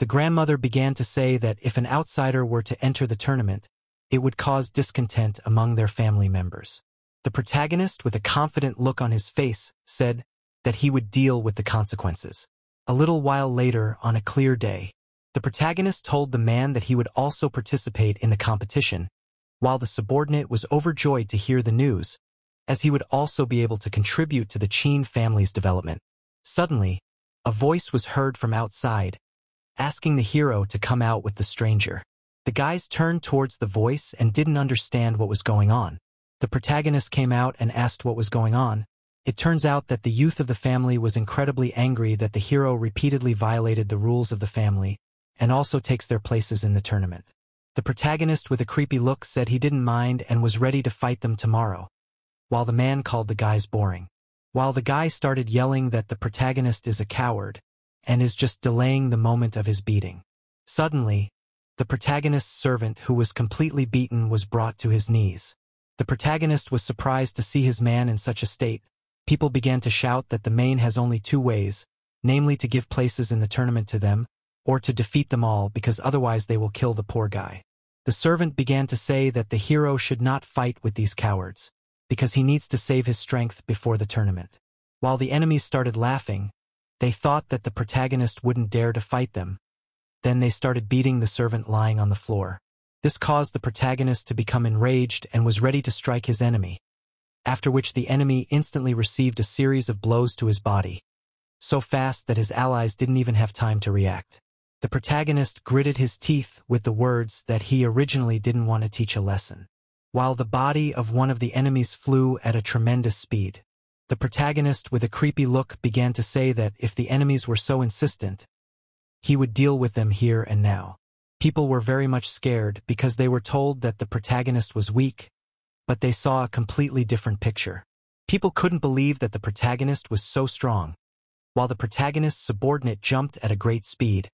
The grandmother began to say that if an outsider were to enter the tournament, it would cause discontent among their family members. The protagonist, with a confident look on his face, said that he would deal with the consequences. A little while later, on a clear day, the protagonist told the man that he would also participate in the competition, while the subordinate was overjoyed to hear the news, as he would also be able to contribute to the Qin family's development. Suddenly, a voice was heard from outside, asking the hero to come out with the stranger. The guys turned towards the voice and didn't understand what was going on. The protagonist came out and asked what was going on. It turns out that the youth of the family was incredibly angry that the hero repeatedly violated the rules of the family and also takes their places in the tournament. The protagonist, with a creepy look, said he didn't mind and was ready to fight them tomorrow, while the man called the guys boring. While the guy started yelling that the protagonist is a coward and is just delaying the moment of his beating. Suddenly, the protagonist's servant, who was completely beaten, was brought to his knees. The protagonist was surprised to see his man in such a state. People began to shout that the man has only 2 ways, namely to give places in the tournament to them, or to defeat them all because otherwise they will kill the poor guy. The servant began to say that the hero should not fight with these cowards, because he needs to save his strength before the tournament. While the enemies started laughing, they thought that the protagonist wouldn't dare to fight them. Then they started beating the servant lying on the floor. This caused the protagonist to become enraged and was ready to strike his enemy, after which the enemy instantly received a series of blows to his body, so fast that his allies didn't even have time to react. The protagonist gritted his teeth with the words that he originally didn't want to teach a lesson. While the body of one of the enemies flew at a tremendous speed, the protagonist with a creepy look began to say that if the enemies were so insistent, he would deal with them here and now. People were very much scared because they were told that the protagonist was weak, but they saw a completely different picture. People couldn't believe that the protagonist was so strong, while the protagonist's subordinate jumped at a great speed,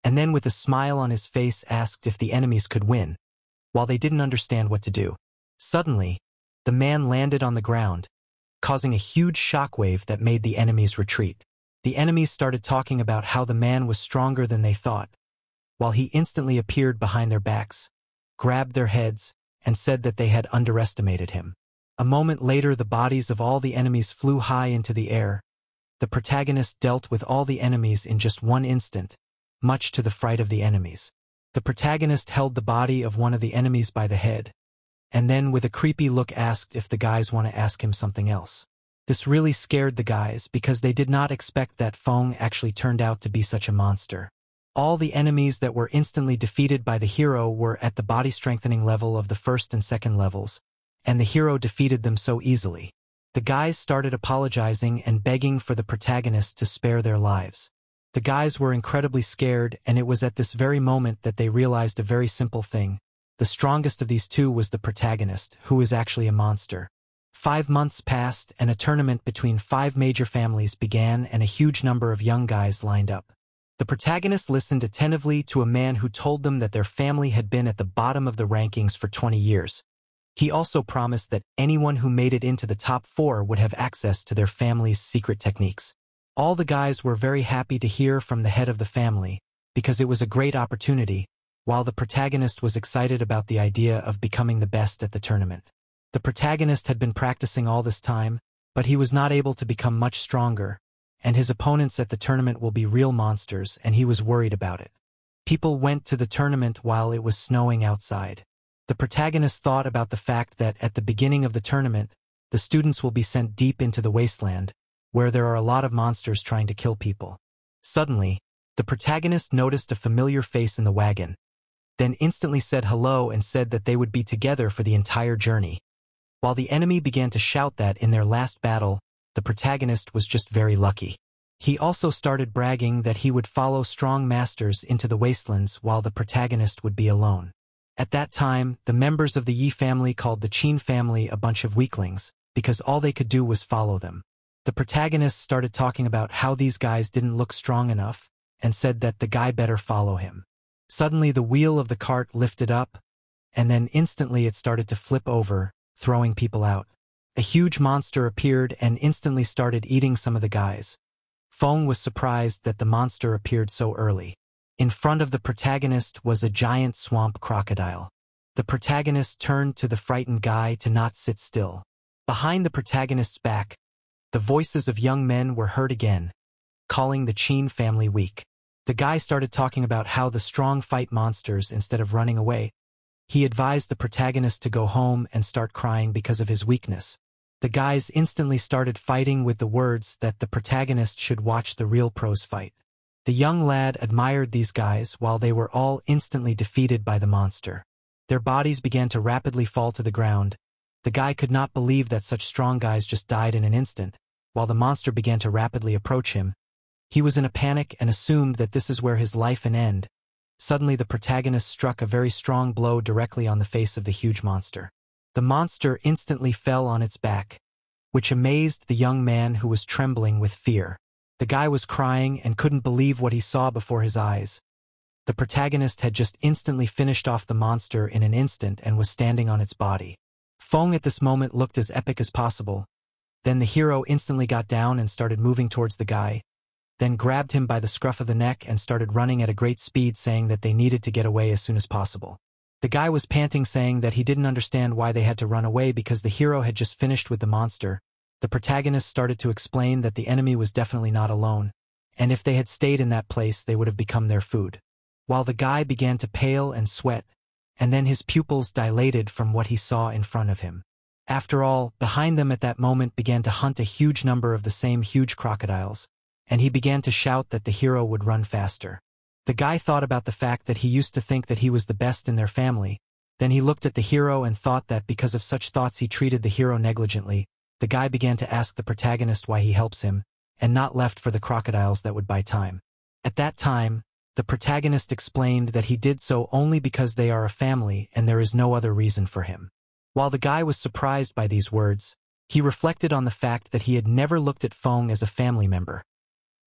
and then with a smile on his face asked if the enemies could win, while they didn't understand what to do. Suddenly, the man landed on the ground, causing a huge shockwave that made the enemies retreat. The enemies started talking about how the man was stronger than they thought, while he instantly appeared behind their backs, grabbed their heads, and said that they had underestimated him. A moment later, the bodies of all the enemies flew high into the air. The protagonist dealt with all the enemies in just one instant, much to the fright of the enemies. The protagonist held the body of one of the enemies by the head, and then with a creepy look asked if the guys want to ask him something else. This really scared the guys because they did not expect that Feng actually turned out to be such a monster. All the enemies that were instantly defeated by the hero were at the body strengthening level of the first and second levels, and the hero defeated them so easily. The guys started apologizing and begging for the protagonist to spare their lives. The guys were incredibly scared, and it was at this very moment that they realized a very simple thing. The strongest of these two was the protagonist, who is actually a monster. 5 months passed, and a tournament between 5 major families began, and a huge number of young guys lined up. The protagonist listened attentively to a man who told them that their family had been at the bottom of the rankings for 20 years. He also promised that anyone who made it into the top 4 would have access to their family's secret techniques. All the guys were very happy to hear from the head of the family, because it was a great opportunity, while the protagonist was excited about the idea of becoming the best at the tournament. The protagonist had been practicing all this time, but he was not able to become much stronger, and his opponents at the tournament will be real monsters, and he was worried about it. People went to the tournament while it was snowing outside. The protagonist thought about the fact that at the beginning of the tournament, the students will be sent deep into the wasteland, where there are a lot of monsters trying to kill people. Suddenly, the protagonist noticed a familiar face in the wagon, then instantly said hello and said that they would be together for the entire journey. While the enemy began to shout that in their last battle, the protagonist was just very lucky. He also started bragging that he would follow strong masters into the wastelands while the protagonist would be alone. At that time, the members of the Yi family called the Qin family a bunch of weaklings, because all they could do was follow them. The protagonist started talking about how these guys didn't look strong enough, and said that the guy better follow him. Suddenly the wheel of the cart lifted up, and then instantly it started to flip over, throwing people out. A huge monster appeared and instantly started eating some of the guys. Feng was surprised that the monster appeared so early. In front of the protagonist was a giant swamp crocodile. The protagonist turned to the frightened guy to not sit still. Behind the protagonist's back, the voices of young men were heard again, calling the Qin family weak. The guy started talking about how the strong fight monsters instead of running away. He advised the protagonist to go home and start crying because of his weakness. The guys instantly started fighting with the words that the protagonist should watch the real pros fight. The young lad admired these guys while they were all instantly defeated by the monster. Their bodies began to rapidly fall to the ground. The guy could not believe that such strong guys just died in an instant, while the monster began to rapidly approach him. He was in a panic and assumed that this is where his life would end. Suddenly the protagonist struck a very strong blow directly on the face of the huge monster. The monster instantly fell on its back, which amazed the young man who was trembling with fear. The guy was crying and couldn't believe what he saw before his eyes. The protagonist had just instantly finished off the monster in an instant and was standing on its body. Feng at this moment looked as epic as possible. Then the hero instantly got down and started moving towards the guy. then grabbed him by the scruff of the neck and started running at a great speed, saying that they needed to get away as soon as possible. The guy was panting, saying that he didn't understand why they had to run away because the hero had just finished with the monster. The protagonist started to explain that the enemy was definitely not alone, and if they had stayed in that place they would have become their food. While the guy began to pale and sweat, and then his pupils dilated from what he saw in front of him. After all, behind them at that moment began to hunt a huge number of the same huge crocodiles, and he began to shout that the hero would run faster. The guy thought about the fact that he used to think that he was the best in their family. Then he looked at the hero and thought that because of such thoughts he treated the hero negligently. The guy began to ask the protagonist why he helps him, and not left for the crocodiles that would buy time. At that time, the protagonist explained that he did so only because they are a family and there is no other reason for him. While the guy was surprised by these words, he reflected on the fact that he had never looked at Feng as a family member.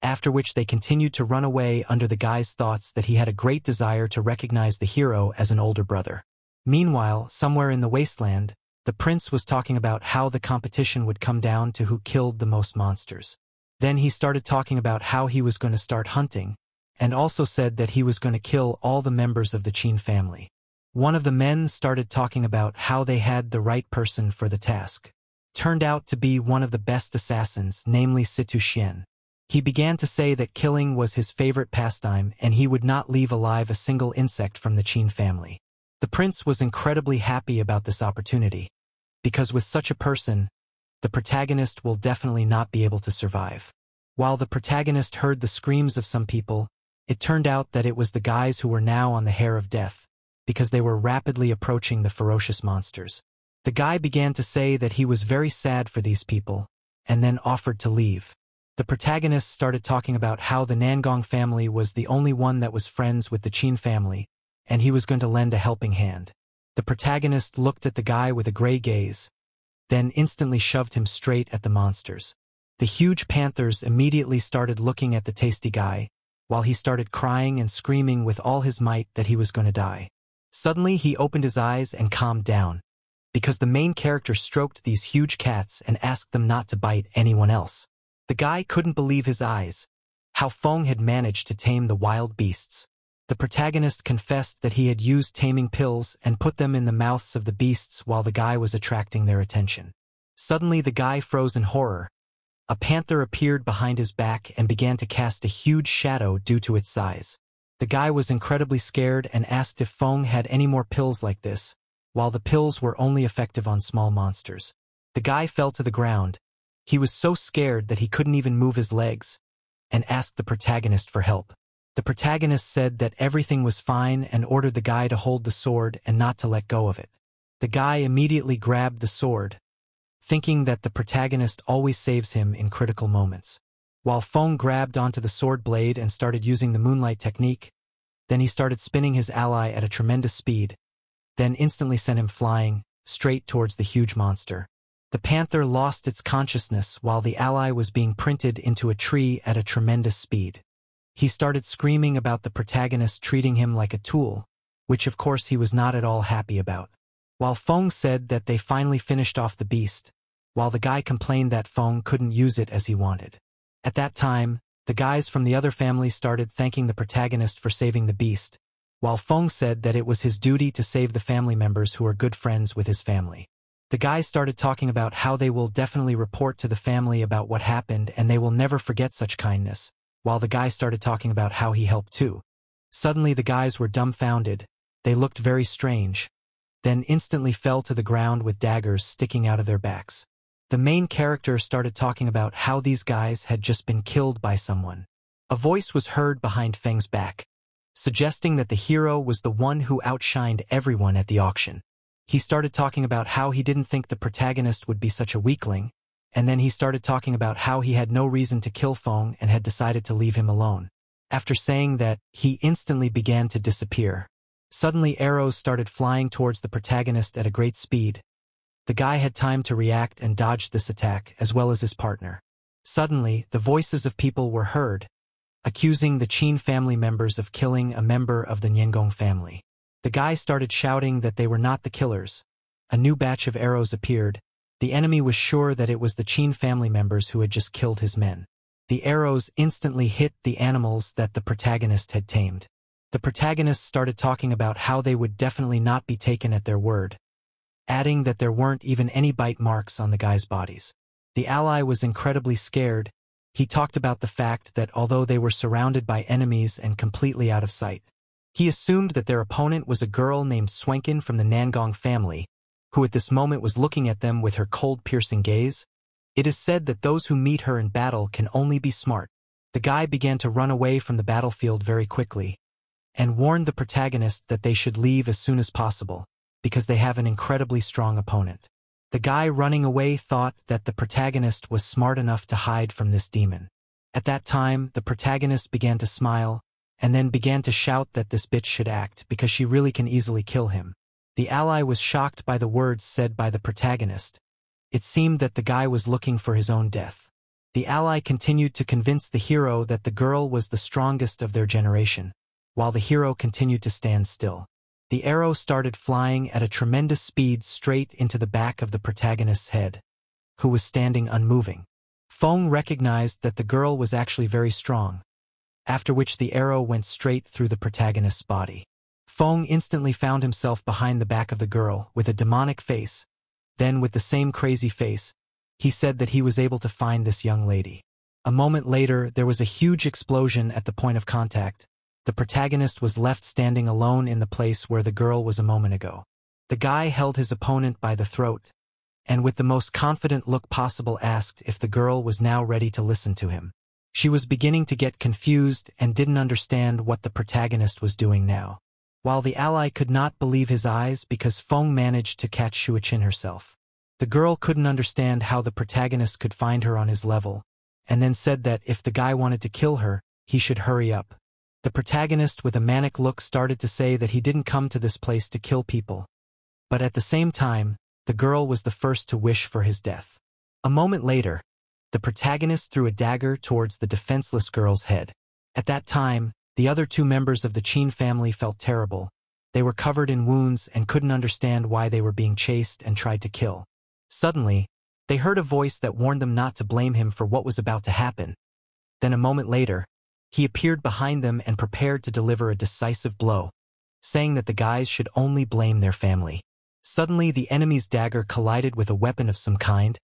After which they continued to run away under the guy's thoughts that he had a great desire to recognize the hero as an older brother. Meanwhile, somewhere in the wasteland, the prince was talking about how the competition would come down to who killed the most monsters. Then he started talking about how he was going to start hunting, and also said that he was going to kill all the members of the Qin family. One of the men started talking about how they had the right person for the task. Turned out to be one of the best assassins, namely Situ Xian. He began to say that killing was his favorite pastime and he would not leave alive a single insect from the Qin family. The prince was incredibly happy about this opportunity, because with such a person, the protagonist will definitely not be able to survive. While the protagonist heard the screams of some people, it turned out that it was the guys who were now on the hair of death, because they were rapidly approaching the ferocious monsters. The guy began to say that he was very sad for these people, and then offered to leave. The protagonist started talking about how the Nangong family was the only one that was friends with the Qin family, and he was going to lend a helping hand. The protagonist looked at the guy with a gray gaze, then instantly shoved him straight at the monsters. The huge panthers immediately started looking at the tasty guy, while he started crying and screaming with all his might that he was going to die. Suddenly he opened his eyes and calmed down, because the main character stroked these huge cats and asked them not to bite anyone else. The guy couldn't believe his eyes, how Feng had managed to tame the wild beasts. The protagonist confessed that he had used taming pills and put them in the mouths of the beasts while the guy was attracting their attention. Suddenly the guy froze in horror. A panther appeared behind his back and began to cast a huge shadow due to its size. The guy was incredibly scared and asked if Feng had any more pills like this, while the pills were only effective on small monsters. The guy fell to the ground. He was so scared that he couldn't even move his legs, and asked the protagonist for help. The protagonist said that everything was fine and ordered the guy to hold the sword and not to let go of it. The guy immediately grabbed the sword, thinking that the protagonist always saves him in critical moments. While Feng grabbed onto the sword blade and started using the moonlight technique, then he started spinning his ally at a tremendous speed, then instantly sent him flying, straight towards the huge monster. The panther lost its consciousness while the ally was being printed into a tree at a tremendous speed. He started screaming about the protagonist treating him like a tool, which of course he was not at all happy about. While Feng said that they finally finished off the beast, while the guy complained that Feng couldn't use it as he wanted. At that time, the guys from the other family started thanking the protagonist for saving the beast, while Feng said that it was his duty to save the family members who are good friends with his family. The guys started talking about how they will definitely report to the family about what happened and they will never forget such kindness, while the guy started talking about how he helped too. Suddenly the guys were dumbfounded. They looked very strange, then instantly fell to the ground with daggers sticking out of their backs. The main character started talking about how these guys had just been killed by someone. A voice was heard behind Feng's back, suggesting that the hero was the one who outshined everyone at the auction. He started talking about how he didn't think the protagonist would be such a weakling, and then he started talking about how he had no reason to kill Feng and had decided to leave him alone. After saying that, he instantly began to disappear. Suddenly arrows started flying towards the protagonist at a great speed. The guy had time to react and dodge this attack as well as his partner. Suddenly, the voices of people were heard, accusing the Qin family members of killing a member of the Nangong family. The guy started shouting that they were not the killers. A new batch of arrows appeared. The enemy was sure that it was the Qin family members who had just killed his men. the arrows instantly hit the animals that the protagonist had tamed. The protagonist started talking about how they would definitely not be taken at their word, adding that there weren't even any bite marks on the guys' bodies. The ally was incredibly scared. He talked about the fact that although they were surrounded by enemies and completely out of sight, he assumed that their opponent was a girl named Swenkin from the Nangong family, who at this moment was looking at them with her cold, piercing gaze. It is said that those who meet her in battle can only be smart. The guy began to run away from the battlefield very quickly, and warned the protagonist that they should leave as soon as possible, because they have an incredibly strong opponent. The guy running away thought that the protagonist was smart enough to hide from this demon. At that time, the protagonist began to smile, and then began to shout that this bitch should act because she really can easily kill him. The ally was shocked by the words said by the protagonist. It seemed that the guy was looking for his own death. The ally continued to convince the hero that the girl was the strongest of their generation, while the hero continued to stand still. The arrow started flying at a tremendous speed straight into the back of the protagonist's head, who was standing unmoving. Feng recognized that the girl was actually very strong, after which the arrow went straight through the protagonist's body. Feng instantly found himself behind the back of the girl with a demonic face. Then, with the same crazy face, he said that he was able to find this young lady. A moment later, there was a huge explosion at the point of contact. The protagonist was left standing alone in the place where the girl was a moment ago. The guy held his opponent by the throat, and with the most confident look possible asked if the girl was now ready to listen to him. She was beginning to get confused and didn't understand what the protagonist was doing now, while the ally could not believe his eyes because Feng managed to catch Shuiqin herself. The girl couldn't understand how the protagonist could find her on his level, and then said that if the guy wanted to kill her, he should hurry up. The protagonist with a manic look started to say that he didn't come to this place to kill people. But at the same time, the girl was the first to wish for his death. A moment later, the protagonist threw a dagger towards the defenseless girl's head. At that time, the other two members of the Qin family felt terrible. They were covered in wounds and couldn't understand why they were being chased and tried to kill. Suddenly, they heard a voice that warned them not to blame him for what was about to happen. Then a moment later, he appeared behind them and prepared to deliver a decisive blow, saying that the guys should only blame their family. Suddenly, the enemy's dagger collided with a weapon of some kind.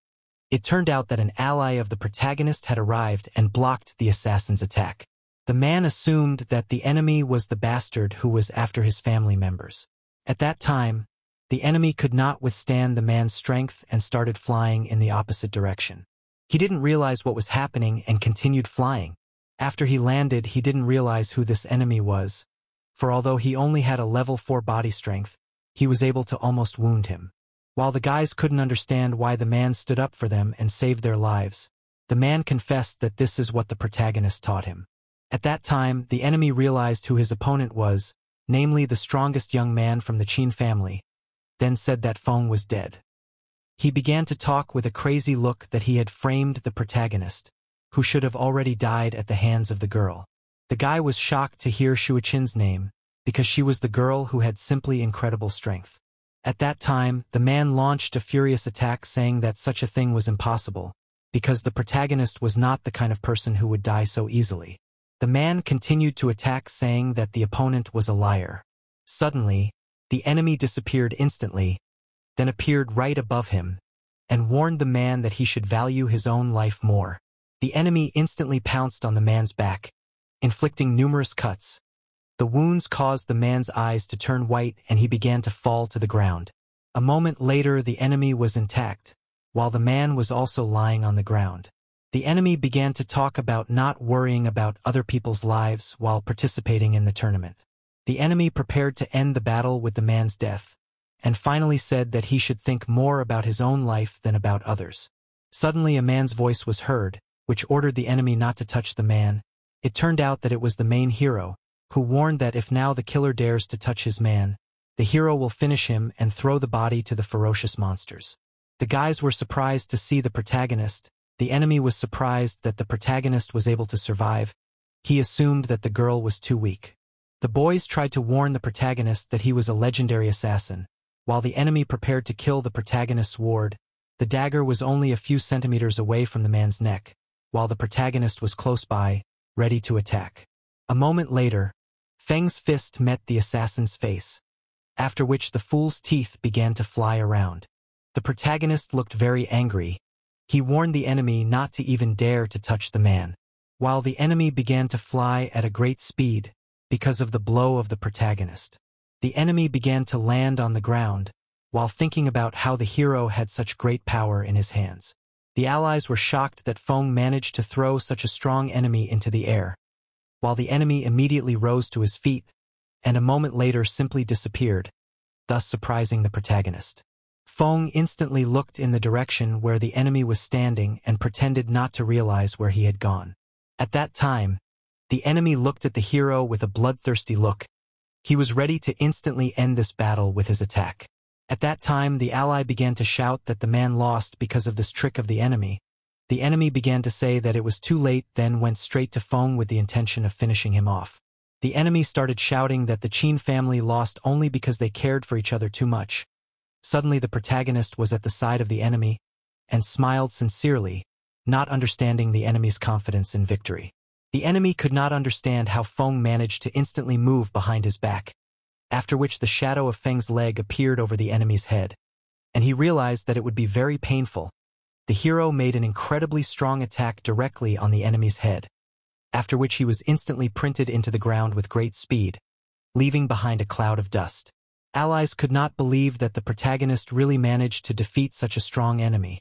It turned out that an ally of the protagonist had arrived and blocked the assassin's attack. The man assumed that the enemy was the bastard who was after his family members. At that time, the enemy could not withstand the man's strength and started flying in the opposite direction. He didn't realize what was happening and continued flying. After he landed, he didn't realize who this enemy was, for although he only had a level 4 body strength, he was able to almost wound him. While the guys couldn't understand why the man stood up for them and saved their lives, the man confessed that this is what the protagonist taught him. At that time, the enemy realized who his opponent was, namely the strongest young man from the Qin family, then said that Feng was dead. He began to talk with a crazy look that he had framed the protagonist, who should have already died at the hands of the girl. The guy was shocked to hear Shuiqin's name, because she was the girl who had simply incredible strength. At that time, the man launched a furious attack saying that such a thing was impossible, because the protagonist was not the kind of person who would die so easily. The man continued to attack saying that the opponent was a liar. Suddenly, the enemy disappeared instantly, then appeared right above him, and warned the man that he should value his own life more. The enemy instantly pounced on the man's back, inflicting numerous cuts. The wounds caused the man's eyes to turn white and he began to fall to the ground. A moment later, the enemy was intact, while the man was also lying on the ground. The enemy began to talk about not worrying about other people's lives while participating in the tournament. The enemy prepared to end the battle with the man's death, and finally said that he should think more about his own life than about others. Suddenly a man's voice was heard, which ordered the enemy not to touch the man. It turned out that it was the main hero, who warned that if now the killer dares to touch his man, the hero will finish him and throw the body to the ferocious monsters. The guys were surprised to see the protagonist. The enemy was surprised that the protagonist was able to survive. He assumed that the girl was too weak. The boys tried to warn the protagonist that he was a legendary assassin. While the enemy prepared to kill the protagonist's ward, the dagger was only a few centimeters away from the man's neck. while the protagonist was close by, ready to attack. A moment later, Feng's fist met the assassin's face, after which the fool's teeth began to fly around. The protagonist looked very angry. He warned the enemy not to even dare to touch the man, while the enemy began to fly at a great speed because of the blow of the protagonist. The enemy began to land on the ground, while thinking about how the hero had such great power in his hands. The allies were shocked that Feng managed to throw such a strong enemy into the air, while the enemy immediately rose to his feet, and a moment later simply disappeared, thus surprising the protagonist. Feng instantly looked in the direction where the enemy was standing and pretended not to realize where he had gone. At that time, the enemy looked at the hero with a bloodthirsty look. He was ready to instantly end this battle with his attack. At that time, the ally began to shout that the man lost because of this trick of the enemy. The enemy began to say that it was too late, then went straight to Feng with the intention of finishing him off. The enemy started shouting that the Qin family lost only because they cared for each other too much. Suddenly the protagonist was at the side of the enemy and smiled sincerely, not understanding the enemy's confidence in victory. The enemy could not understand how Feng managed to instantly move behind his back, after which the shadow of Feng's leg appeared over the enemy's head, and he realized that it would be very painful. The hero made an incredibly strong attack directly on the enemy's head, after which he was instantly printed into the ground with great speed, leaving behind a cloud of dust. Allies could not believe that the protagonist really managed to defeat such a strong enemy,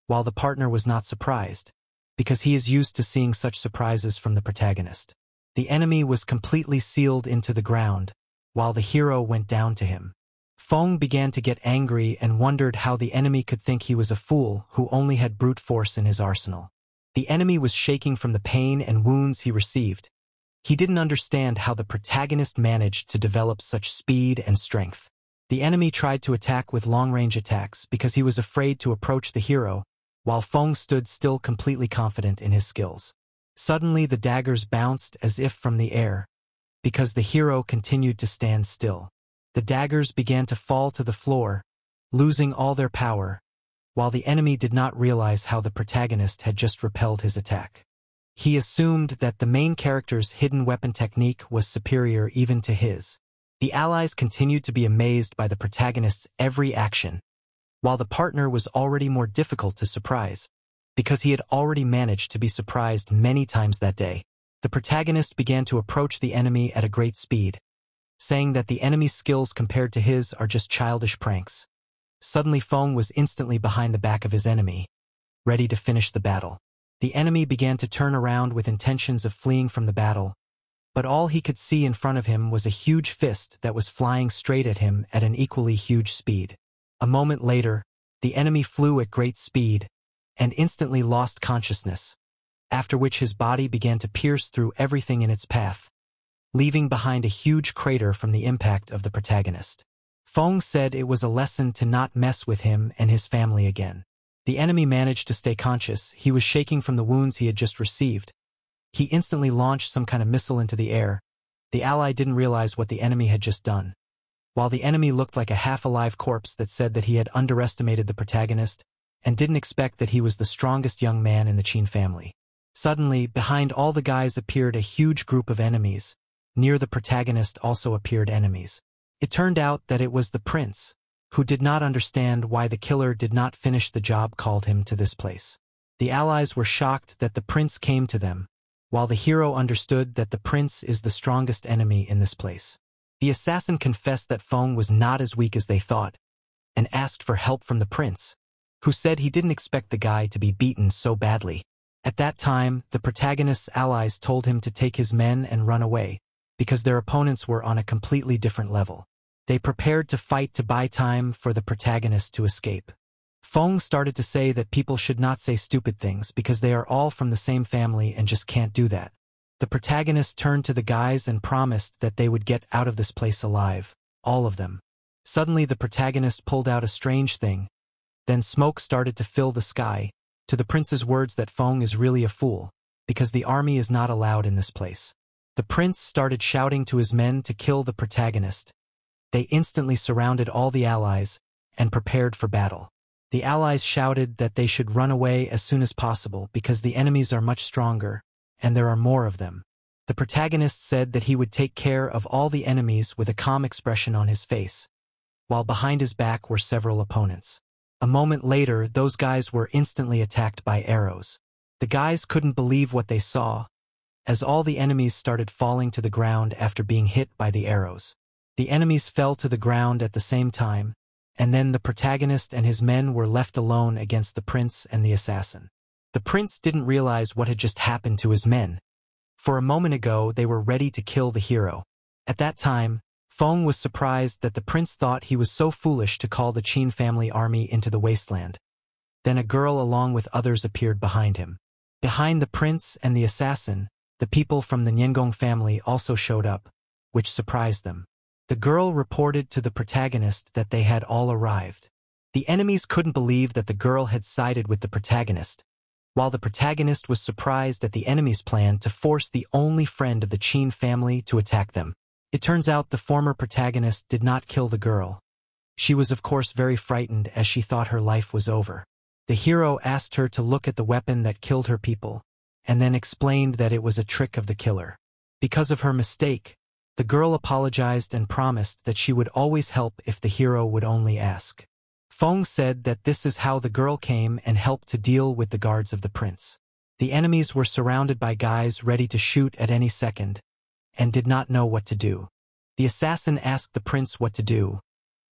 while the partner was not surprised, because he is used to seeing such surprises from the protagonist. The enemy was completely sealed into the ground, while the hero went down to him. Feng began to get angry and wondered how the enemy could think he was a fool who only had brute force in his arsenal. The enemy was shaking from the pain and wounds he received. He didn't understand how the protagonist managed to develop such speed and strength. The enemy tried to attack with long-range attacks because he was afraid to approach the hero, while Feng stood still completely confident in his skills. Suddenly the daggers bounced as if from the air, because the hero continued to stand still. The daggers began to fall to the floor, losing all their power, while the enemy did not realize how the protagonist had just repelled his attack. He assumed that the main character's hidden weapon technique was superior even to his. The allies continued to be amazed by the protagonist's every action, while the partner was already more difficult to surprise, because he had already managed to be surprised many times that day. The protagonist began to approach the enemy at a great speed, saying that the enemy's skills compared to his are just childish pranks. Suddenly Feng was instantly behind the back of his enemy, ready to finish the battle. The enemy began to turn around with intentions of fleeing from the battle, but all he could see in front of him was a huge fist that was flying straight at him at an equally huge speed. A moment later, the enemy flew at great speed and instantly lost consciousness, after which his body began to pierce through everything in its path, leaving behind a huge crater from the impact of the protagonist. Feng said it was a lesson to not mess with him and his family again. The enemy managed to stay conscious. He was shaking from the wounds he had just received. He instantly launched some kind of missile into the air. The ally didn't realize what the enemy had just done, while the enemy looked like a half-alive corpse that said that he had underestimated the protagonist and didn't expect that he was the strongest young man in the Qin family. Suddenly, behind all the guys appeared a huge group of enemies. Near the protagonist also appeared enemies. It turned out that it was the prince, who did not understand why the killer did not finish the job called him to this place. The allies were shocked that the prince came to them, while the hero understood that the prince is the strongest enemy in this place. The assassin confessed that Feng was not as weak as they thought, and asked for help from the prince, who said he didn't expect the guy to be beaten so badly. At that time, the protagonist's allies told him to take his men and run away, because their opponents were on a completely different level. They prepared to fight to buy time for the protagonist to escape. Feng started to say that people should not say stupid things because they are all from the same family and just can't do that. The protagonist turned to the guys and promised that they would get out of this place alive, all of them. Suddenly the protagonist pulled out a strange thing. Then smoke started to fill the sky, to the prince's words that Feng is really a fool, because the army is not allowed in this place. The prince started shouting to his men to kill the protagonist. They instantly surrounded all the allies and prepared for battle. The allies shouted that they should run away as soon as possible because the enemies are much stronger, and there are more of them. The protagonist said that he would take care of all the enemies with a calm expression on his face, while behind his back were several opponents. A moment later, those guys were instantly attacked by arrows. The guys couldn't believe what they saw, as all the enemies started falling to the ground after being hit by the arrows. The enemies fell to the ground at the same time, and then the protagonist and his men were left alone against the prince and the assassin. The prince didn't realize what had just happened to his men. For a moment ago, they were ready to kill the hero. At that time, Feng was surprised that the prince thought he was so foolish to call the Qin family army into the wasteland. Then a girl along with others appeared behind him. Behind the prince and the assassin, the people from the Niangong family also showed up, which surprised them. The girl reported to the protagonist that they had all arrived. The enemies couldn't believe that the girl had sided with the protagonist, while the protagonist was surprised at the enemy's plan to force the only friend of the Qin family to attack them. It turns out the former protagonist did not kill the girl. She was of course very frightened as she thought her life was over. The hero asked her to look at the weapon that killed her people, and then explained that it was a trick of the killer. Because of her mistake, the girl apologized and promised that she would always help if the hero would only ask. Feng said that this is how the girl came and helped to deal with the guards of the prince. The enemies were surrounded by guys ready to shoot at any second, and did not know what to do. The assassin asked the prince what to do,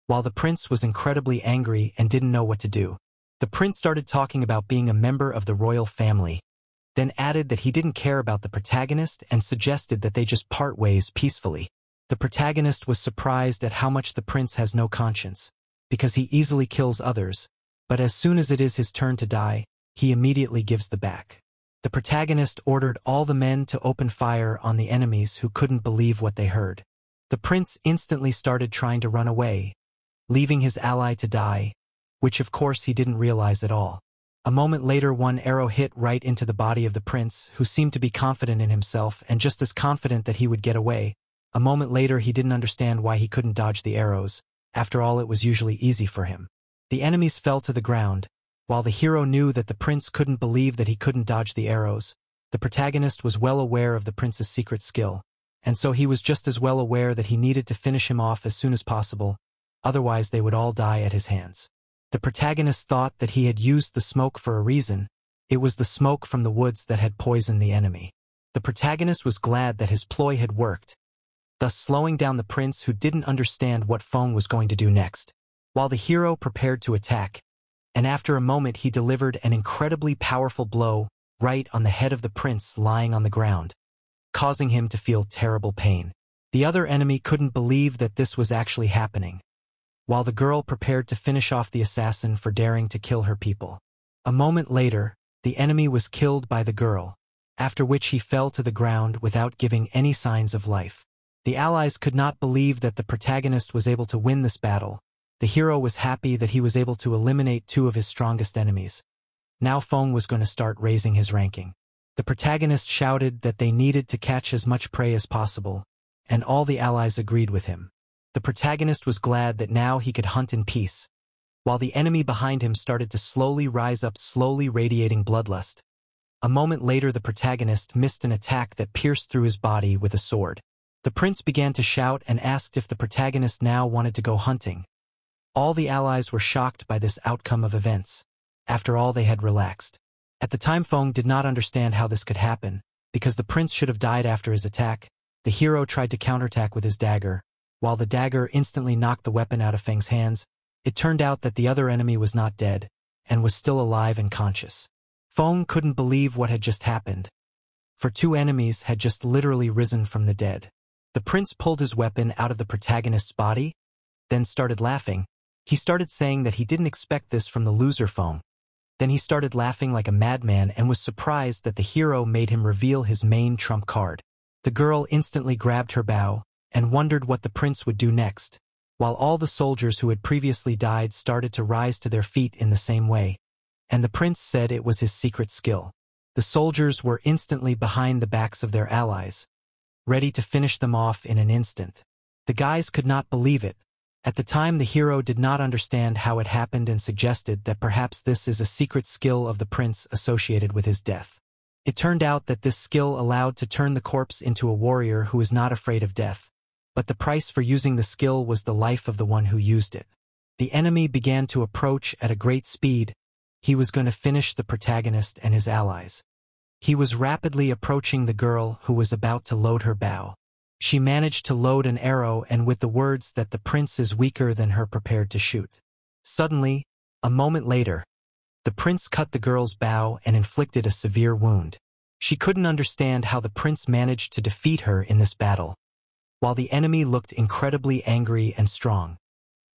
while the prince was incredibly angry and didn't know what to do. The prince started talking about being a member of the royal family, then added that he didn't care about the protagonist and suggested that they just part ways peacefully. The protagonist was surprised at how much the prince has no conscience, because he easily kills others, but as soon as it is his turn to die, he immediately gives the back. The protagonist ordered all the men to open fire on the enemies who couldn't believe what they heard. The prince instantly started trying to run away, leaving his ally to die, which of course he didn't realize at all. A moment later, one arrow hit right into the body of the prince, who seemed to be confident in himself and just as confident that he would get away. A moment later, he didn't understand why he couldn't dodge the arrows. After all, it was usually easy for him. The enemies fell to the ground. While the hero knew that the prince couldn't believe that he couldn't dodge the arrows, the protagonist was well aware of the prince's secret skill, and so he was just as well aware that he needed to finish him off as soon as possible, otherwise they would all die at his hands. The protagonist thought that he had used the smoke for a reason. It was the smoke from the woods that had poisoned the enemy. The protagonist was glad that his ploy had worked, thus slowing down the prince, who didn't understand what Feng was going to do next. While the hero prepared to attack, and after a moment he delivered an incredibly powerful blow right on the head of the prince lying on the ground, causing him to feel terrible pain. The other enemy couldn't believe that this was actually happening, while the girl prepared to finish off the assassin for daring to kill her people. A moment later, the enemy was killed by the girl, after which he fell to the ground without giving any signs of life. The allies could not believe that the protagonist was able to win this battle. The hero was happy that he was able to eliminate two of his strongest enemies. Now Feng was going to start raising his ranking. The protagonist shouted that they needed to catch as much prey as possible, and all the allies agreed with him. The protagonist was glad that now he could hunt in peace, while the enemy behind him started to slowly rise up, slowly radiating bloodlust. A moment later, the protagonist missed an attack that pierced through his body with a sword. The prince began to shout and asked if the protagonist now wanted to go hunting. All the allies were shocked by this outcome of events. After all, they had relaxed. At the time, Feng did not understand how this could happen, because the prince should have died after his attack. The hero tried to counterattack with his dagger. While the dagger instantly knocked the weapon out of Feng's hands, it turned out that the other enemy was not dead, and was still alive and conscious. Feng couldn't believe what had just happened, for two enemies had just literally risen from the dead. The prince pulled his weapon out of the protagonist's body, then started laughing. He started saying that he didn't expect this from the loser Feng. Then he started laughing like a madman and was surprised that the hero made him reveal his main trump card. The girl instantly grabbed her bow, and wondered what the prince would do next, while all the soldiers who had previously died started to rise to their feet in the same way, and the prince said it was his secret skill. The soldiers were instantly behind the backs of their allies, ready to finish them off in an instant. The guys could not believe it, At the time, the hero did not understand how it happened and suggested that perhaps this is a secret skill of the prince associated with his death. It turned out that this skill allowed to turn the corpse into a warrior who is not afraid of death, but the price for using the skill was the life of the one who used it. The enemy began to approach at a great speed. He was going to finish the protagonist and his allies. He was rapidly approaching the girl who was about to load her bow. She managed to load an arrow and with the words that the prince is weaker than her prepared to shoot. Suddenly, a moment later, the prince cut the girl's bow and inflicted a severe wound. She couldn't understand how the prince managed to defeat her in this battle, while the enemy looked incredibly angry and strong.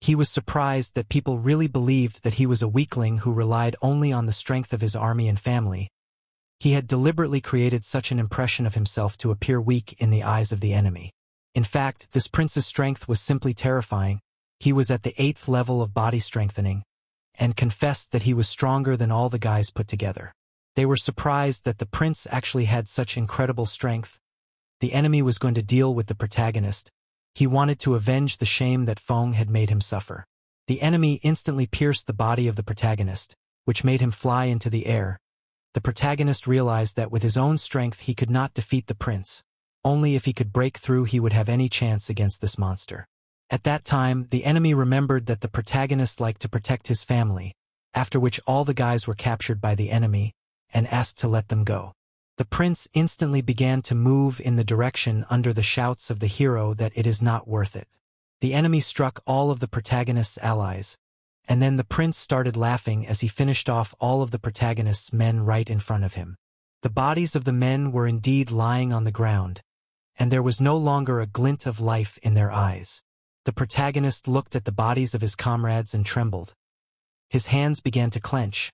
He was surprised that people really believed that he was a weakling who relied only on the strength of his army and family. He had deliberately created such an impression of himself to appear weak in the eyes of the enemy. In fact, this prince's strength was simply terrifying. He was at the 8th level of body strengthening, and confessed that he was stronger than all the guys put together. They were surprised that the prince actually had such incredible strength. The enemy was going to deal with the protagonist. He wanted to avenge the shame that Feng had made him suffer. The enemy instantly pierced the body of the protagonist, which made him fly into the air. The protagonist realized that with his own strength he could not defeat the prince. Only if he could break through he would have any chance against this monster. At that time, the enemy remembered that the protagonist liked to protect his family, after which all the guys were captured by the enemy, and asked to let them go. The prince instantly began to move in the direction under the shouts of the hero that it is not worth it. The enemy struck all of the protagonist's allies, and then the prince started laughing as he finished off all of the protagonist's men right in front of him. The bodies of the men were indeed lying on the ground, and there was no longer a glint of life in their eyes. The protagonist looked at the bodies of his comrades and trembled. His hands began to clench.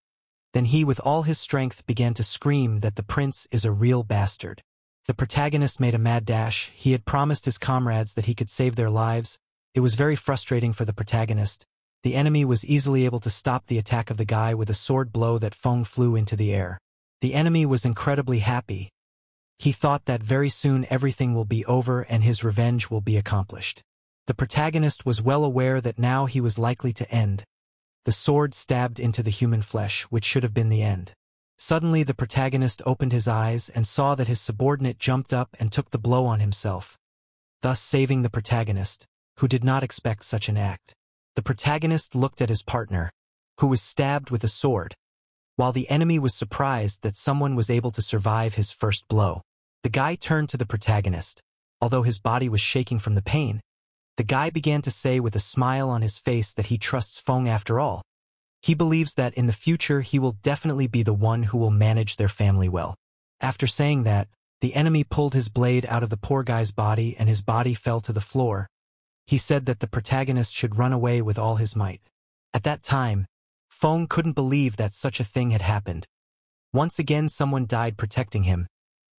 Then he, with all his strength, began to scream that the prince is a real bastard. The protagonist made a mad dash. He had promised his comrades that he could save their lives. It was very frustrating for the protagonist. The enemy was easily able to stop the attack of the guy with a sword blow that Feng flew into the air. The enemy was incredibly happy. He thought that very soon everything will be over and his revenge will be accomplished. The protagonist was well aware that now he was likely to end. The sword stabbed into the human flesh, which should have been the end. Suddenly the protagonist opened his eyes and saw that his subordinate jumped up and took the blow on himself, thus saving the protagonist, who did not expect such an act. The protagonist looked at his partner, who was stabbed with a sword, while the enemy was surprised that someone was able to survive his first blow. The guy turned to the protagonist. Although his body was shaking from the pain, the guy began to say with a smile on his face that he trusts Feng after all. He believes that in the future he will definitely be the one who will manage their family well. After saying that, the enemy pulled his blade out of the poor guy's body and his body fell to the floor. He said that the protagonist should run away with all his might. At that time, Feng couldn't believe that such a thing had happened. Once again someone died protecting him.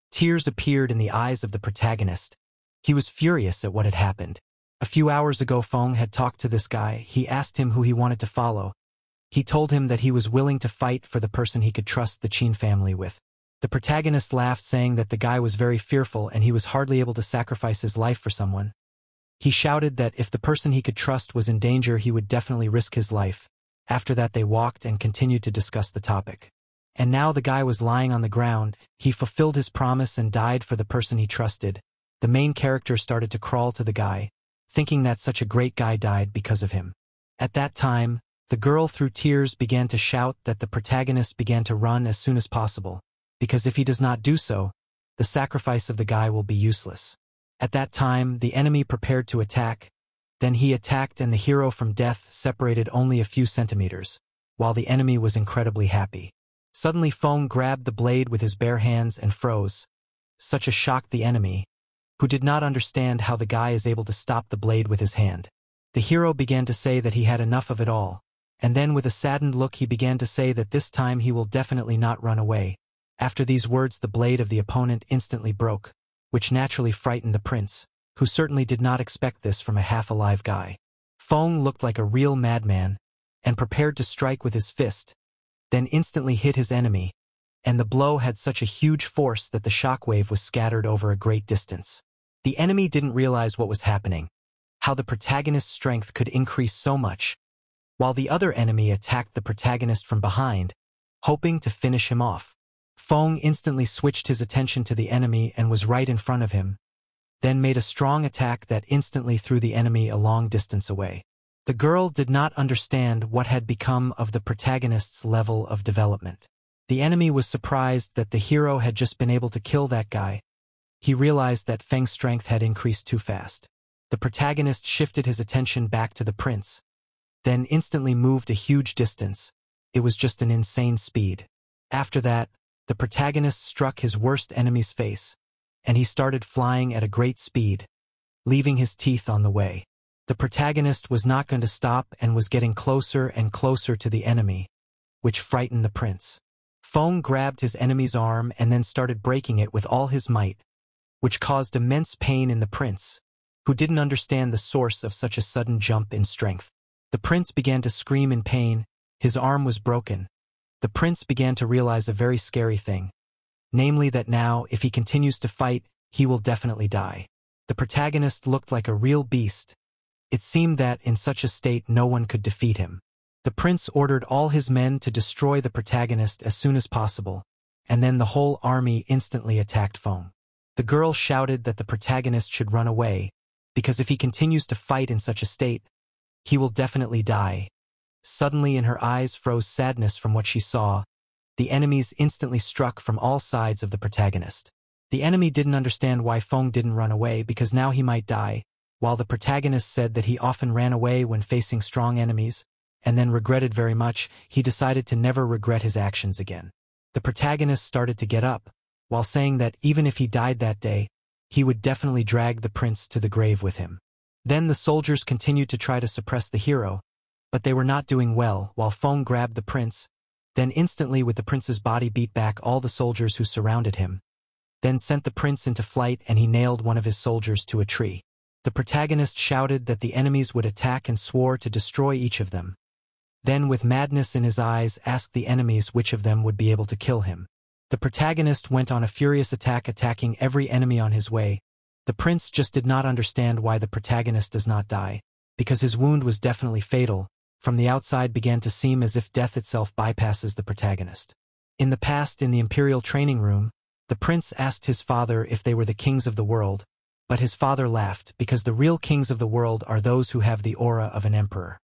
Tears appeared in the eyes of the protagonist. He was furious at what had happened. A few hours ago Feng had talked to this guy. He asked him who he wanted to follow. He told him that he was willing to fight for the person he could trust the Qin family with. The protagonist laughed, saying that the guy was very fearful and he was hardly able to sacrifice his life for someone. He shouted that if the person he could trust was in danger he would definitely risk his life. After that they walked and continued to discuss the topic. And now the guy was lying on the ground. He fulfilled his promise and died for the person he trusted. The main character started to crawl to the guy, thinking that such a great guy died because of him. At that time, the girl through tears began to shout that the protagonist began to run as soon as possible, because if he does not do so, the sacrifice of the guy will be useless. At that time, the enemy prepared to attack. Then he attacked and the hero from death separated only a few centimeters, while the enemy was incredibly happy. Suddenly Feng grabbed the blade with his bare hands and froze. Such a shock the enemy, who did not understand how the guy is able to stop the blade with his hand. The hero began to say that he had enough of it all, and then with a saddened look he began to say that this time he will definitely not run away. After these words the blade of the opponent instantly broke, which naturally frightened the prince, who certainly did not expect this from a half-alive guy. Feng looked like a real madman, and prepared to strike with his fist, then instantly hit his enemy, and the blow had such a huge force that the shockwave was scattered over a great distance. The enemy didn't realize what was happening. how the protagonist's strength could increase so much, while the other enemy attacked the protagonist from behind, hoping to finish him off. Feng instantly switched his attention to the enemy and was right in front of him, then made a strong attack that instantly threw the enemy a long distance away. The girl did not understand what had become of the protagonist's level of development. The enemy was surprised that the hero had just been able to kill that guy. He realized that Feng's strength had increased too fast. The protagonist shifted his attention back to the prince, then instantly moved a huge distance. It was just an insane speed. After that, the protagonist struck his worst enemy's face, and he started flying at a great speed, leaving his teeth on the way. The protagonist was not going to stop and was getting closer and closer to the enemy, which frightened the prince. Feng grabbed his enemy's arm and then started breaking it with all his might, which caused immense pain in the prince, who didn't understand the source of such a sudden jump in strength. The prince began to scream in pain. His arm was broken. The prince began to realize a very scary thing, namely that now, if he continues to fight, he will definitely die. The protagonist looked like a real beast. It seemed that, in such a state, no one could defeat him. The prince ordered all his men to destroy the protagonist as soon as possible, and then the whole army instantly attacked Feng. The girl shouted that the protagonist should run away, because if he continues to fight in such a state, he will definitely die. Suddenly, in her eyes froze sadness from what she saw. The enemies instantly struck from all sides of the protagonist. The enemy didn't understand why Feng didn't run away, because now he might die, while the protagonist said that he often ran away when facing strong enemies, and then regretted very much. He decided to never regret his actions again. The protagonist started to get up, while saying that even if he died that day, he would definitely drag the prince to the grave with him. Then the soldiers continued to try to suppress the hero, but they were not doing well, while Feng grabbed the prince, then instantly with the prince's body beat back all the soldiers who surrounded him, then sent the prince into flight, and he nailed one of his soldiers to a tree. The protagonist shouted that the enemies would attack and swore to destroy each of them. Then, with madness in his eyes, asked the enemies which of them would be able to kill him. The protagonist went on a furious attack, attacking every enemy on his way. The prince just did not understand why the protagonist does not die, because his wound was definitely fatal. From the outside began to seem as if death itself bypasses the protagonist. In the past, in the imperial training room, the prince asked his father if they were the kings of the world, but his father laughed, because the real kings of the world are those who have the aura of an emperor.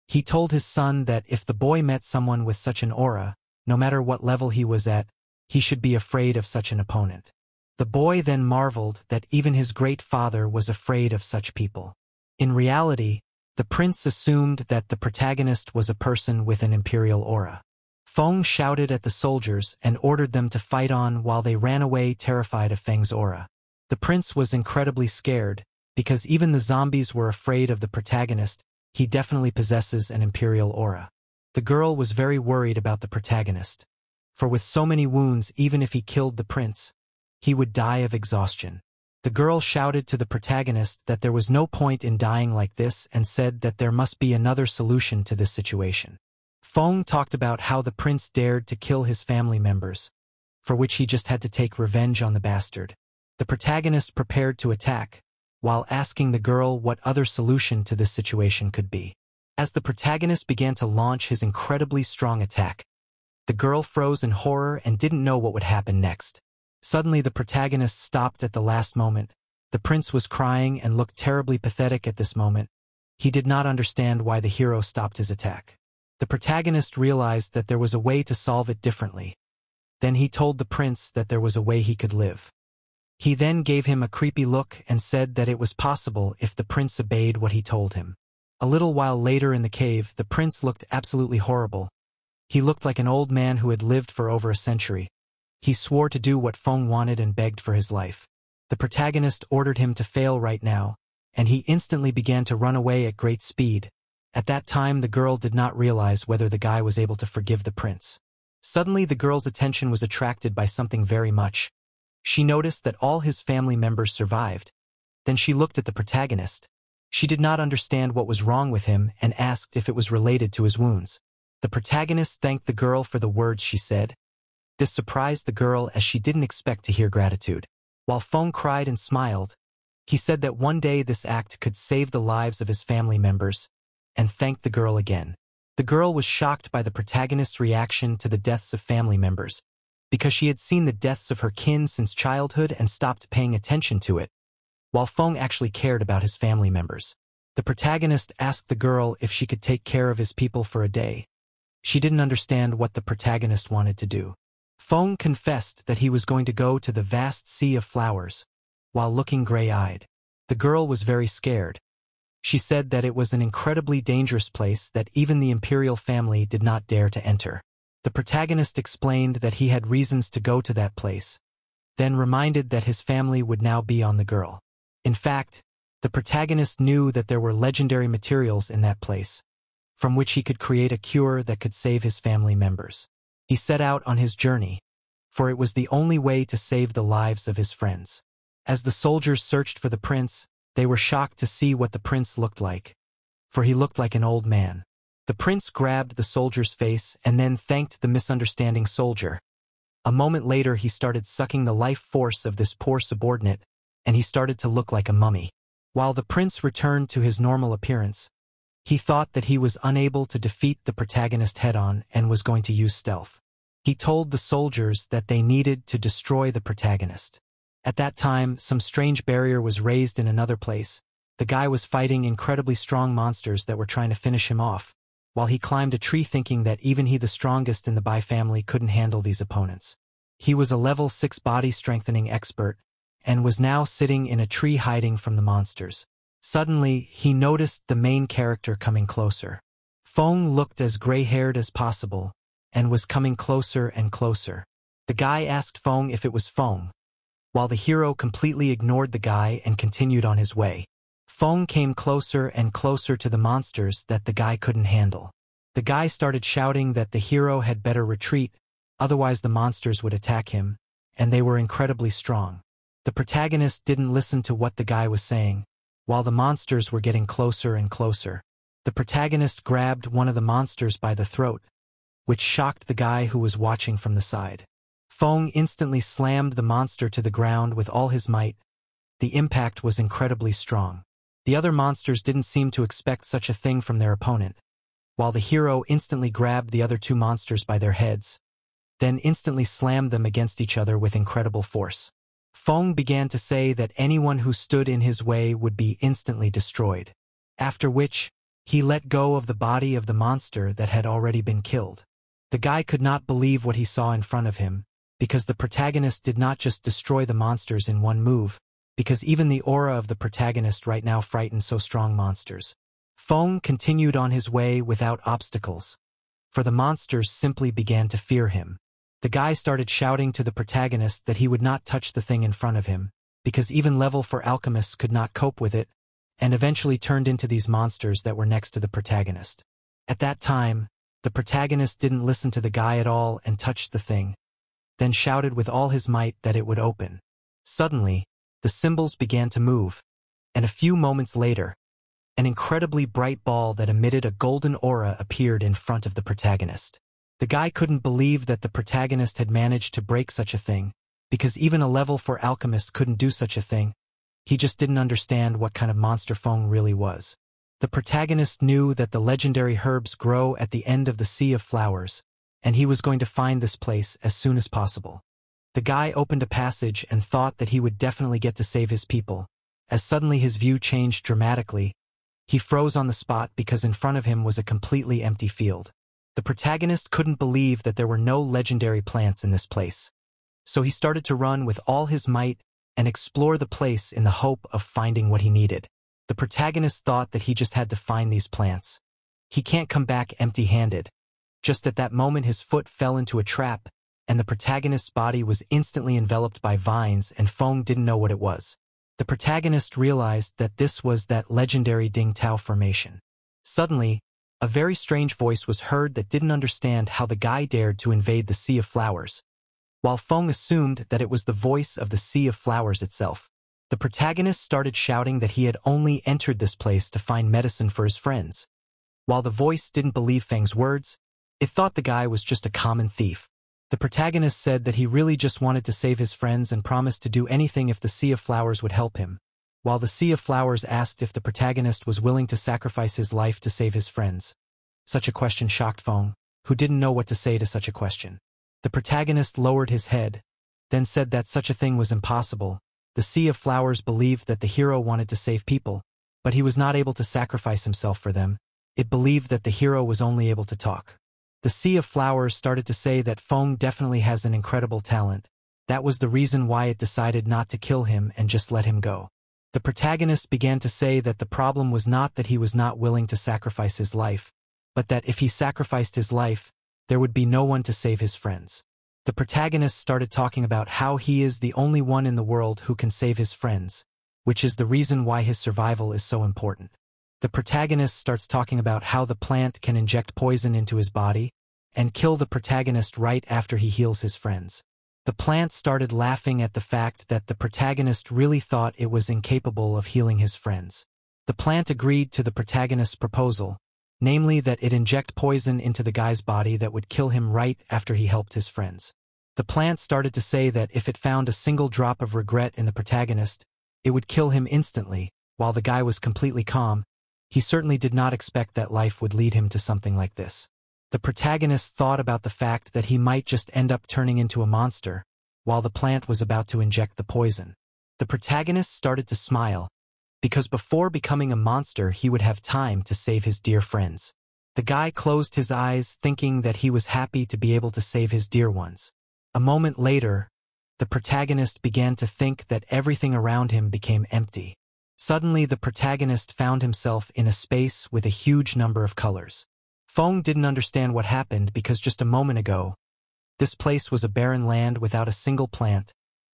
He told his son that if the boy met someone with such an aura, no matter what level he was at, he should be afraid of such an opponent. The boy then marveled that even his great father was afraid of such people. In reality, the prince assumed that the protagonist was a person with an imperial aura. Feng shouted at the soldiers and ordered them to fight on while they ran away, terrified of Feng's aura. The prince was incredibly scared, because even the zombies were afraid of the protagonist. He definitely possesses an imperial aura. The girl was very worried about the protagonist, for with so many wounds, even if he killed the prince, he would die of exhaustion. The girl shouted to the protagonist that there was no point in dying like this and said that there must be another solution to this situation. Feng talked about how the prince dared to kill his family members, for which he just had to take revenge on the bastard. The protagonist prepared to attack, while asking the girl what other solution to this situation could be. As the protagonist began to launch his incredibly strong attack, the girl froze in horror and didn't know what would happen next. Suddenly the protagonist stopped at the last moment. The prince was crying and looked terribly pathetic at this moment. He did not understand why the hero stopped his attack. The protagonist realized that there was a way to solve it differently. Then he told the prince that there was a way he could live. He then gave him a creepy look and said that it was possible if the prince obeyed what he told him. A little while later in the cave, the prince looked absolutely horrible. He looked like an old man who had lived for over a century. He swore to do what Feng wanted and begged for his life. The protagonist ordered him to fail right now, and he instantly began to run away at great speed. At that time, the girl did not realize whether the guy was able to forgive the prince. Suddenly, the girl's attention was attracted by something very much. She noticed that all his family members survived. Then she looked at the protagonist. She did not understand what was wrong with him and asked if it was related to his wounds. The protagonist thanked the girl for the words she said. This surprised the girl, as she didn't expect to hear gratitude. While Feng cried and smiled, He said that one day this act could save the lives of his family members, and thanked the girl again. The girl was shocked by the protagonist's reaction to the deaths of family members, because she had seen the deaths of her kin since childhood and stopped paying attention to it, while Feng actually cared about his family members. The protagonist asked the girl if she could take care of his people for a day. She didn't understand what the protagonist wanted to do. Feng confessed that he was going to go to the vast sea of flowers, while looking gray-eyed. The girl was very scared. She said that it was an incredibly dangerous place that even the imperial family did not dare to enter. The protagonist explained that he had reasons to go to that place, then reminded that his family would now be on the girl. In fact, the protagonist knew that there were legendary materials in that place, from which he could create a cure that could save his family members. He set out on his journey, for it was the only way to save the lives of his friends. As the soldiers searched for the prince, they were shocked to see what the prince looked like, for he looked like an old man. The prince grabbed the soldier's face and then thanked the misunderstanding soldier. A moment later he started sucking the life force of this poor subordinate, and he started to look like a mummy. While the prince returned to his normal appearance, he thought that he was unable to defeat the protagonist head-on and was going to use stealth. He told the soldiers that they needed to destroy the protagonist. At that time, some strange barrier was raised in another place. The guy was fighting incredibly strong monsters that were trying to finish him off, while he climbed a tree thinking that even he, the strongest in the Bai family, couldn't handle these opponents. He was a level 6 body strengthening expert, and was now sitting in a tree hiding from the monsters. Suddenly, he noticed the main character coming closer. Feng looked as gray-haired as possible, and was coming closer and closer. The guy asked Feng if it was Feng, while the hero completely ignored the guy and continued on his way. Feng came closer and closer to the monsters that the guy couldn't handle. The guy started shouting that the hero had better retreat, otherwise the monsters would attack him, and they were incredibly strong. The protagonist didn't listen to what the guy was saying, while the monsters were getting closer and closer. The protagonist grabbed one of the monsters by the throat, which shocked the guy who was watching from the side. Feng instantly slammed the monster to the ground with all his might. The impact was incredibly strong. The other monsters didn't seem to expect such a thing from their opponent, while the hero instantly grabbed the other two monsters by their heads, then instantly slammed them against each other with incredible force. Feng began to say that anyone who stood in his way would be instantly destroyed, after which he let go of the body of the monster that had already been killed. The guy could not believe what he saw in front of him, because the protagonist did not just destroy the monsters in one move, because even the aura of the protagonist right now frightened so strong monsters. Feng continued on his way without obstacles, for the monsters simply began to fear him. The guy started shouting to the protagonist that he would not touch the thing in front of him, because even level 4 alchemists could not cope with it, and eventually turned into these monsters that were next to the protagonist. At that time, the protagonist didn't listen to the guy at all and touched the thing, then shouted with all his might that it would open. Suddenly, the symbols began to move, and a few moments later, an incredibly bright ball that emitted a golden aura appeared in front of the protagonist. The guy couldn't believe that the protagonist had managed to break such a thing, because even a level 4 alchemist couldn't do such a thing. He just didn't understand what kind of monster Feng really was. The protagonist knew that the legendary herbs grow at the end of the Sea of Flowers, and he was going to find this place as soon as possible. The guy opened a passage and thought that he would definitely get to save his people, as suddenly his view changed dramatically. He froze on the spot because in front of him was a completely empty field. The protagonist couldn't believe that there were no legendary plants in this place, so he started to run with all his might and explore the place in the hope of finding what he needed. The protagonist thought that he just had to find these plants. He can't come back empty-handed. Just at that moment his foot fell into a trap, and the protagonist's body was instantly enveloped by vines, and Feng didn't know what it was. The protagonist realized that this was that legendary Ding Tao formation. Suddenly, a very strange voice was heard that didn't understand how the guy dared to invade the Sea of Flowers, while Feng assumed that it was the voice of the Sea of Flowers itself. The protagonist started shouting that he had only entered this place to find medicine for his friends. While the voice didn't believe Feng's words, it thought the guy was just a common thief. The protagonist said that he really just wanted to save his friends and promised to do anything if the Sea of Flowers would help him. while the Sea of Flowers asked if the protagonist was willing to sacrifice his life to save his friends. Such a question shocked Feng, who didn't know what to say to such a question. The protagonist lowered his head, then said that such a thing was impossible. The Sea of Flowers believed that the hero wanted to save people, but he was not able to sacrifice himself for them. It believed that the hero was only able to talk. The Sea of Flowers started to say that Feng definitely has an incredible talent. That was the reason why it decided not to kill him and just let him go. The protagonist began to say that the problem was not that he was not willing to sacrifice his life, but that if he sacrificed his life, there would be no one to save his friends. The protagonist started talking about how he is the only one in the world who can save his friends, which is the reason why his survival is so important. The protagonist starts talking about how the plant can inject poison into his body and kill the protagonist right after he heals his friends. The plant started laughing at the fact that the protagonist really thought it was incapable of healing his friends. The plant agreed to the protagonist's proposal, namely that it inject poison into the guy's body that would kill him right after he helped his friends. The plant started to say that if it found a single drop of regret in the protagonist, it would kill him instantly. While the guy was completely calm, he certainly did not expect that life would lead him to something like this. The protagonist thought about the fact that he might just end up turning into a monster, while the plant was about to inject the poison. The protagonist started to smile, because before becoming a monster he would have time to save his dear friends. The guy closed his eyes, thinking that he was happy to be able to save his dear ones. A moment later, the protagonist began to think that everything around him became empty. Suddenly the protagonist found himself in a space with a huge number of colors. Feng didn't understand what happened because just a moment ago, this place was a barren land without a single plant,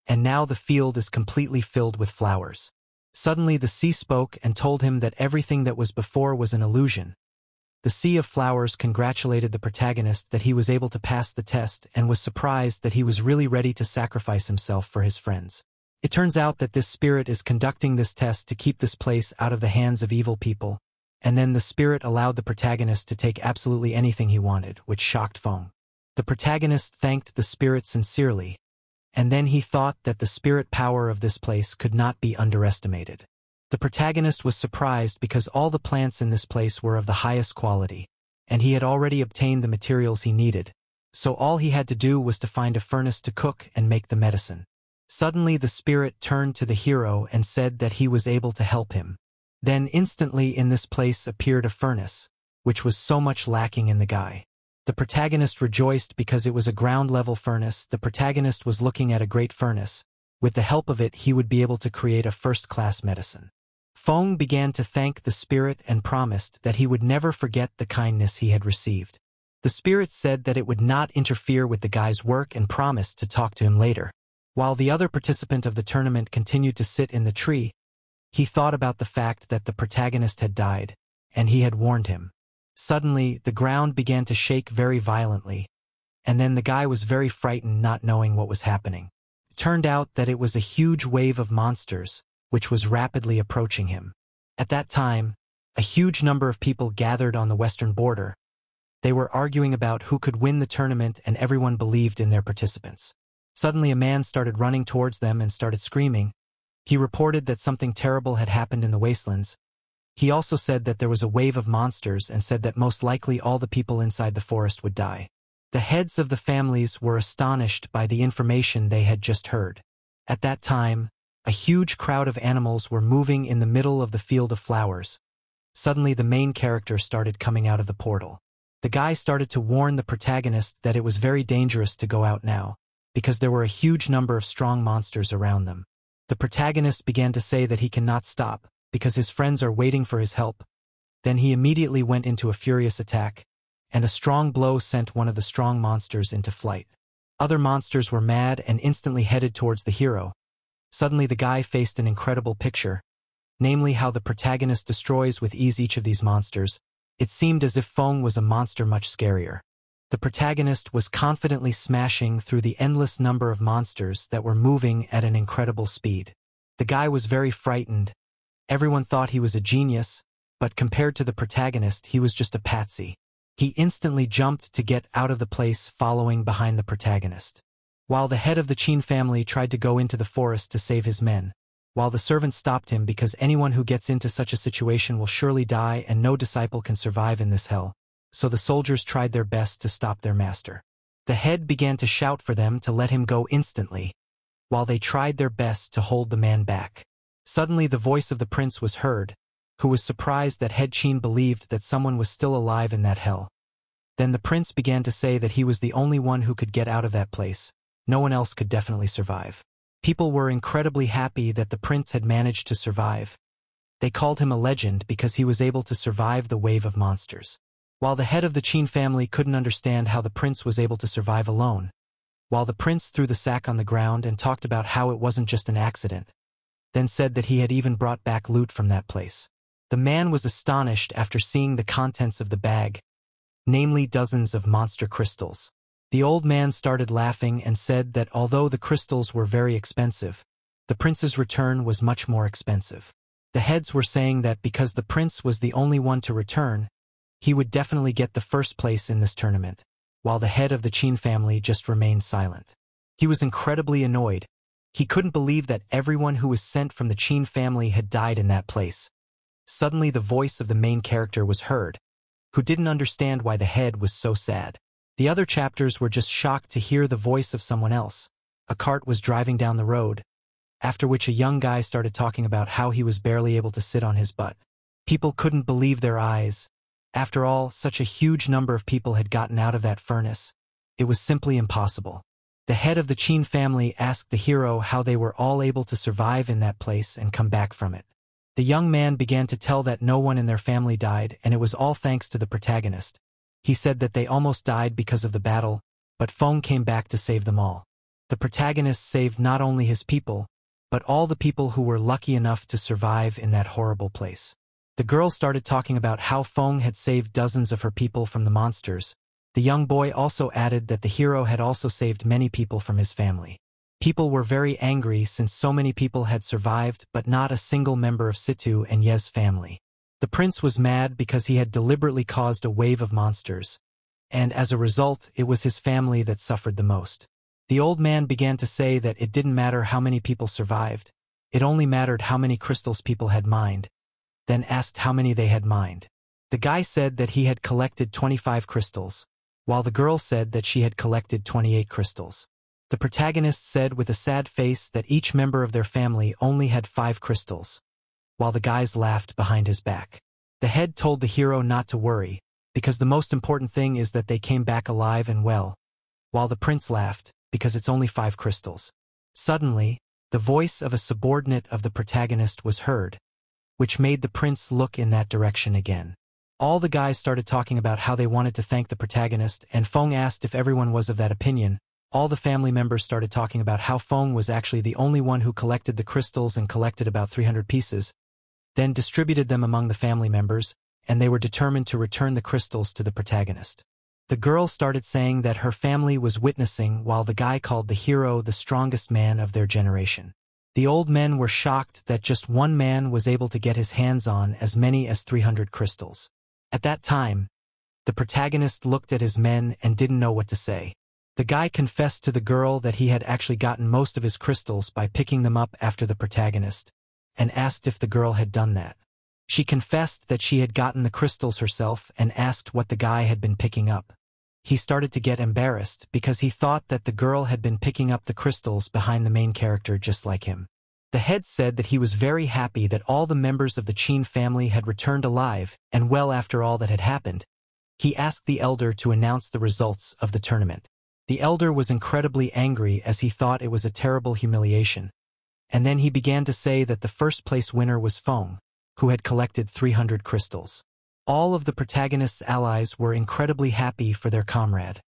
and now the field is completely filled with flowers. Suddenly the sea spoke and told him that everything that was before was an illusion. The Sea of Flowers congratulated the protagonist that he was able to pass the test and was surprised that he was really ready to sacrifice himself for his friends. It turns out that this spirit is conducting this test to keep this place out of the hands of evil people, and then the spirit allowed the protagonist to take absolutely anything he wanted, which shocked Feng. The protagonist thanked the spirit sincerely, and then he thought that the spirit power of this place could not be underestimated. The protagonist was surprised because all the plants in this place were of the highest quality, and he had already obtained the materials he needed, so all he had to do was to find a furnace to cook and make the medicine. Suddenly the spirit turned to the hero and said that he was able to help him. Then instantly in this place appeared a furnace, which was so much lacking in the guy. The protagonist rejoiced because it was a ground-level furnace. The protagonist was looking at a great furnace. With the help of it he would be able to create a first-class medicine. Feng began to thank the spirit and promised that he would never forget the kindness he had received. The spirit said that it would not interfere with the guy's work and promised to talk to him later. While the other participant of the tournament continued to sit in the tree, he thought about the fact that the protagonist had died, and he had warned him. Suddenly, the ground began to shake very violently, and then the guy was very frightened, not knowing what was happening. It turned out that it was a huge wave of monsters, which was rapidly approaching him. At that time, a huge number of people gathered on the western border. They were arguing about who could win the tournament, and everyone believed in their participants. Suddenly a man started running towards them and started screaming. He reported that something terrible had happened in the wastelands. He also said that there was a wave of monsters and said that most likely all the people inside the forest would die. The heads of the families were astonished by the information they had just heard. At that time, a huge crowd of animals were moving in the middle of the field of flowers. Suddenly the main character started coming out of the portal. The guy started to warn the protagonist that it was very dangerous to go out now, because there were a huge number of strong monsters around them. The protagonist began to say that he cannot stop, because his friends are waiting for his help. Then he immediately went into a furious attack, and a strong blow sent one of the strong monsters into flight. Other monsters were mad and instantly headed towards the hero. Suddenly the guy faced an incredible picture, namely how the protagonist destroys with ease each of these monsters. It seemed as if Feng was a monster much scarier. The protagonist was confidently smashing through the endless number of monsters that were moving at an incredible speed. The guy was very frightened. Everyone thought he was a genius, but compared to the protagonist he was just a patsy. He instantly jumped to get out of the place, following behind the protagonist. While the head of the Qin family tried to go into the forest to save his men, while the servant stopped him because anyone who gets into such a situation will surely die and no disciple can survive in this hell. So the soldiers tried their best to stop their master. The head began to shout for them to let him go instantly, while they tried their best to hold the man back. Suddenly the voice of the prince was heard, who was surprised that head Qin believed that someone was still alive in that hell. Then the prince began to say that he was the only one who could get out of that place. No one else could definitely survive. People were incredibly happy that the prince had managed to survive. They called him a legend because he was able to survive the wave of monsters. While the head of the Qin family couldn't understand how the prince was able to survive alone, while the prince threw the sack on the ground and talked about how it wasn't just an accident, then said that he had even brought back loot from that place. The man was astonished after seeing the contents of the bag, namely dozens of monster crystals. The old man started laughing and said that although the crystals were very expensive, the prince's return was much more expensive. The heads were saying that because the prince was the only one to return, he would definitely get the first place in this tournament, while the head of the Qin family just remained silent. He was incredibly annoyed. He couldn't believe that everyone who was sent from the Qin family had died in that place. Suddenly the voice of the main character was heard, who didn't understand why the head was so sad. The other chapters were just shocked to hear the voice of someone else. A cart was driving down the road, after which a young guy started talking about how he was barely able to sit on his butt. People couldn't believe their eyes. After all, such a huge number of people had gotten out of that furnace. It was simply impossible. The head of the Qin family asked the hero how they were all able to survive in that place and come back from it. The young man began to tell that no one in their family died, and it was all thanks to the protagonist. He said that they almost died because of the battle, but Feng came back to save them all. The protagonist saved not only his people, but all the people who were lucky enough to survive in that horrible place. The girl started talking about how Feng had saved dozens of her people from the monsters. The young boy also added that the hero had also saved many people from his family. People were very angry since so many people had survived but not a single member of Situ and Ye's family. The prince was mad because he had deliberately caused a wave of monsters, and as a result, it was his family that suffered the most. The old man began to say that it didn't matter how many people survived, it only mattered how many crystals people had mined, then asked how many they had mined. The guy said that he had collected 25 crystals, while the girl said that she had collected 28 crystals. The protagonist said with a sad face that each member of their family only had 5 crystals, while the guys laughed behind his back. The head told the hero not to worry, because the most important thing is that they came back alive and well, while the prince laughed, because it's only 5 crystals. Suddenly, the voice of a subordinate of the protagonist was heard, which made the prince look in that direction again. All the guys started talking about how they wanted to thank the protagonist, and Feng asked if everyone was of that opinion. All the family members started talking about how Feng was actually the only one who collected the crystals and collected about 300 pieces, then distributed them among the family members, and they were determined to return the crystals to the protagonist. The girl started saying that her family was witnessing while the guy called the hero the strongest man of their generation. The old men were shocked that just one man was able to get his hands on as many as 300 crystals. At that time, the protagonist looked at his men and didn't know what to say. The guy confessed to the girl that he had actually gotten most of his crystals by picking them up after the protagonist, and asked if the girl had done that. She confessed that she had gotten the crystals herself and asked what the guy had been picking up. He started to get embarrassed because he thought that the girl had been picking up the crystals behind the main character just like him. The head said that he was very happy that all the members of the Qin family had returned alive and well after all that had happened. He asked the elder to announce the results of the tournament. The elder was incredibly angry as he thought it was a terrible humiliation. And then he began to say that the first place winner was Feng, who had collected 300 crystals. All of the protagonist's allies were incredibly happy for their comrade,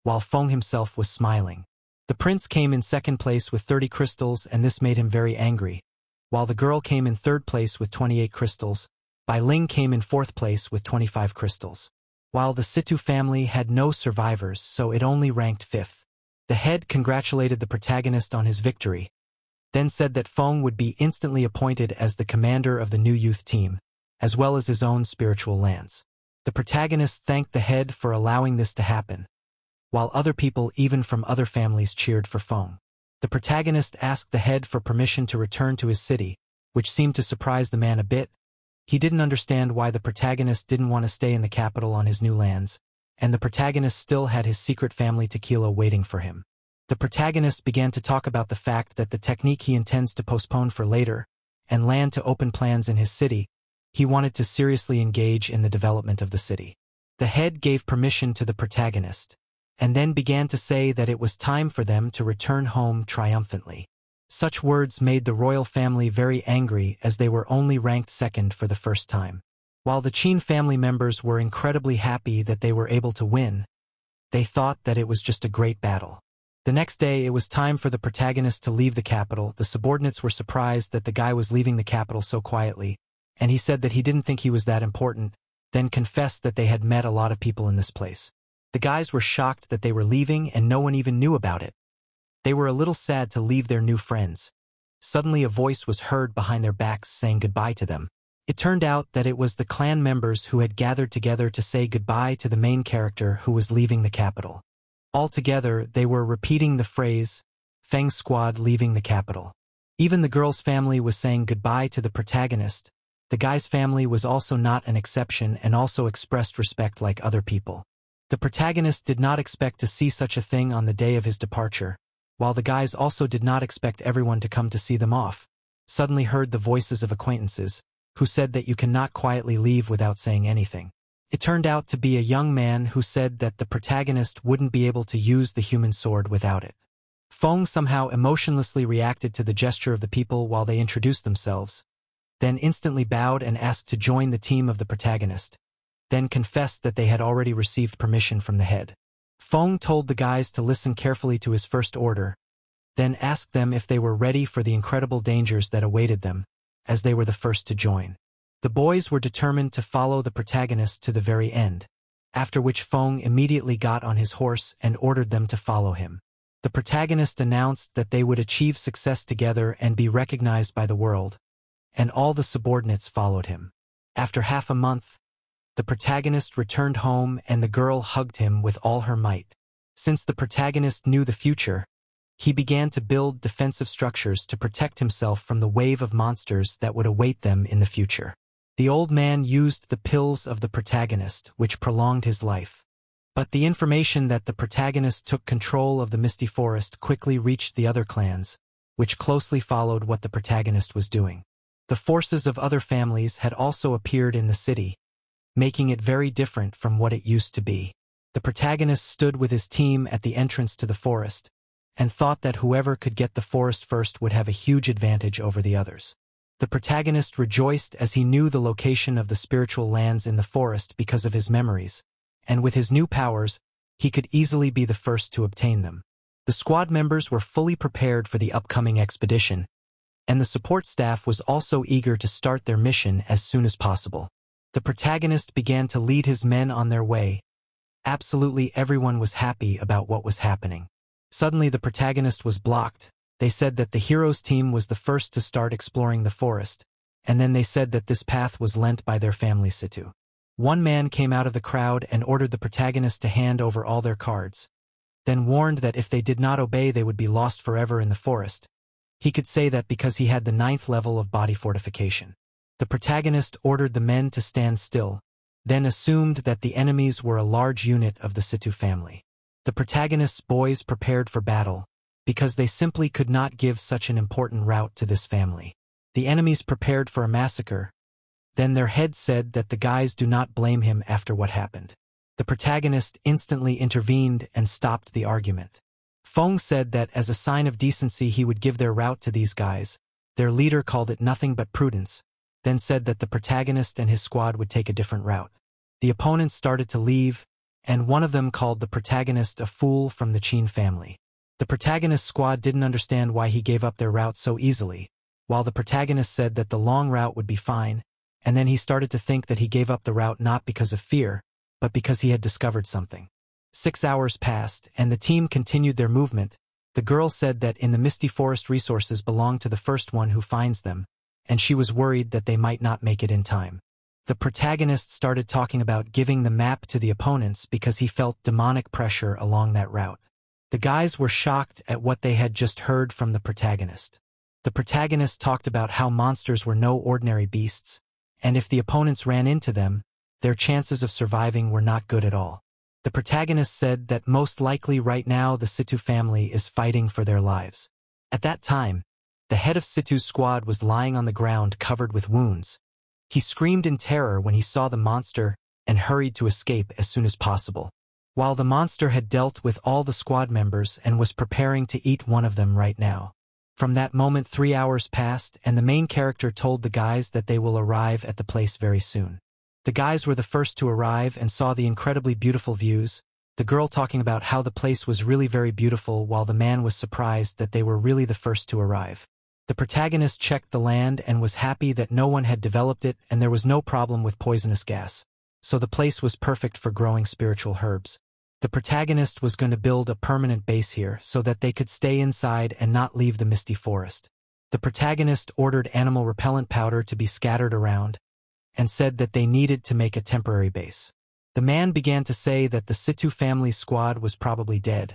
while Feng himself was smiling. The prince came in second place with 30 crystals and this made him very angry, while the girl came in third place with 28 crystals. Bai Ling came in fourth place with 25 crystals. While the Situ family had no survivors, so it only ranked fifth. The head congratulated the protagonist on his victory, then said that Feng would be instantly appointed as the commander of the new youth team, as well as his own spiritual lance. The protagonist thanked the head for allowing this to happen, while other people even from other families cheered for Feng. The protagonist asked the head for permission to return to his city, which seemed to surprise the man a bit. He didn't understand why the protagonist didn't want to stay in the capital on his new lands, and the protagonist still had his secret family tequila waiting for him. The protagonist began to talk about the fact that the technique he intends to postpone for later, and land to open plans in his city. He wanted to seriously engage in the development of the city. The head gave permission to the protagonist, and then began to say that it was time for them to return home triumphantly. Such words made the royal family very angry, as they were only ranked second for the first time. While the Qin family members were incredibly happy that they were able to win, they thought that it was just a great battle. The next day, it was time for the protagonist to leave the capital. The subordinates were surprised that the guy was leaving the capital so quietly, and he said that he didn't think he was that important, then confessed that they had met a lot of people in this place. The guys were shocked that they were leaving and no one even knew about it. They were a little sad to leave their new friends. Suddenly a voice was heard behind their backs saying goodbye to them. It turned out that it was the clan members who had gathered together to say goodbye to the main character who was leaving the capital. Altogether, they were repeating the phrase, Feng's squad leaving the capital. Even the girl's family was saying goodbye to the protagonist. The guy's family was also not an exception and also expressed respect like other people. The protagonist did not expect to see such a thing on the day of his departure, while the guys also did not expect everyone to come to see them off. Suddenly heard the voices of acquaintances, who said that you cannot quietly leave without saying anything. It turned out to be a young man who said that the protagonist wouldn't be able to use the human sword without it. Feng somehow emotionlessly reacted to the gesture of the people while they introduced themselves, then instantly bowed and asked to join the team of the protagonist, then confessed that they had already received permission from the head. Feng told the guys to listen carefully to his first order, then asked them if they were ready for the incredible dangers that awaited them, as they were the first to join. The boys were determined to follow the protagonist to the very end, after which Feng immediately got on his horse and ordered them to follow him. The protagonist announced that they would achieve success together and be recognized by the world, and all the subordinates followed him. After half a month, the protagonist returned home and the girl hugged him with all her might. Since the protagonist knew the future, he began to build defensive structures to protect himself from the wave of monsters that would await them in the future. The old man used the pills of the protagonist, which prolonged his life. But the information that the protagonist took control of the Misty Forest quickly reached the other clans, which closely followed what the protagonist was doing. The forces of other families had also appeared in the city, making it very different from what it used to be. The protagonist stood with his team at the entrance to the forest, and thought that whoever could get the forest first would have a huge advantage over the others. The protagonist rejoiced as he knew the location of the spiritual lands in the forest because of his memories, and with his new powers, he could easily be the first to obtain them. The squad members were fully prepared for the upcoming expedition, and the support staff was also eager to start their mission as soon as possible. The protagonist began to lead his men on their way. Absolutely everyone was happy about what was happening. Suddenly the protagonist was blocked. They said that the hero's team was the first to start exploring the forest, and then they said that this path was lent by their family situ. One man came out of the crowd and ordered the protagonist to hand over all their cards, then warned that if they did not obey they would be lost forever in the forest. He could say that because he had the 9th level of body fortification. The protagonist ordered the men to stand still, then assumed that the enemies were a large unit of the Situ family. The protagonist's boys prepared for battle, because they simply could not give such an important route to this family. The enemies prepared for a massacre. Then their head said that the guys do not blame him after what happened. The protagonist instantly intervened and stopped the argument. Feng said that as a sign of decency he would give their route to these guys. Their leader called it nothing but prudence, then said that the protagonist and his squad would take a different route. The opponents started to leave, and one of them called the protagonist a fool from the Qin family. The protagonist's squad didn't understand why he gave up their route so easily, while the protagonist said that the long route would be fine, and then he started to think that he gave up the route not because of fear, but because he had discovered something. 6 hours passed, and the team continued their movement. The girl said that in the Misty Forest resources belong to the first one who finds them, and she was worried that they might not make it in time. The protagonist started talking about giving the map to the opponents because he felt demonic pressure along that route. The guys were shocked at what they had just heard from the protagonist. The protagonist talked about how monsters were no ordinary beasts, and if the opponents ran into them, their chances of surviving were not good at all. The protagonist said that most likely right now the Situ family is fighting for their lives. At that time, the head of Situ's squad was lying on the ground covered with wounds. He screamed in terror when he saw the monster and hurried to escape as soon as possible. While the monster had dealt with all the squad members and was preparing to eat one of them right now. From that moment 3 hours passed and the main character told the guys that they will arrive at the place very soon. The guys were the first to arrive and saw the incredibly beautiful views, the girl talking about how the place was really very beautiful while the man was surprised that they were really the first to arrive. The protagonist checked the land and was happy that no one had developed it and there was no problem with poisonous gas. So the place was perfect for growing spiritual herbs. The protagonist was going to build a permanent base here so that they could stay inside and not leave the misty forest. The protagonist ordered animal repellent powder to be scattered around and said that they needed to make a temporary base. The man began to say that the Situ family squad was probably dead.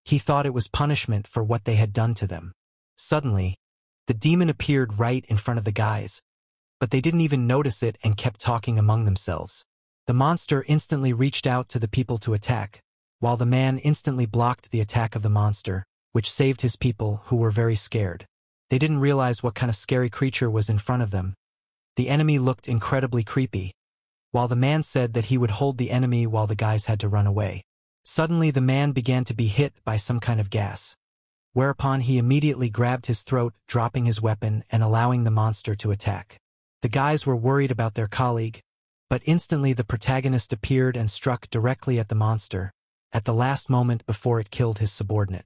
He thought it was punishment for what they had done to them. Suddenly, the demon appeared right in front of the guys, but they didn't even notice it and kept talking among themselves. The monster instantly reached out to the people to attack, while the man instantly blocked the attack of the monster, which saved his people who were very scared. They didn't realize what kind of scary creature was in front of them. The enemy looked incredibly creepy, while the man said that he would hold the enemy while the guys had to run away. Suddenly the man began to be hit by some kind of gas, whereupon he immediately grabbed his throat, dropping his weapon and allowing the monster to attack. The guys were worried about their colleague, but instantly the protagonist appeared and struck directly at the monster, at the last moment before it killed his subordinate.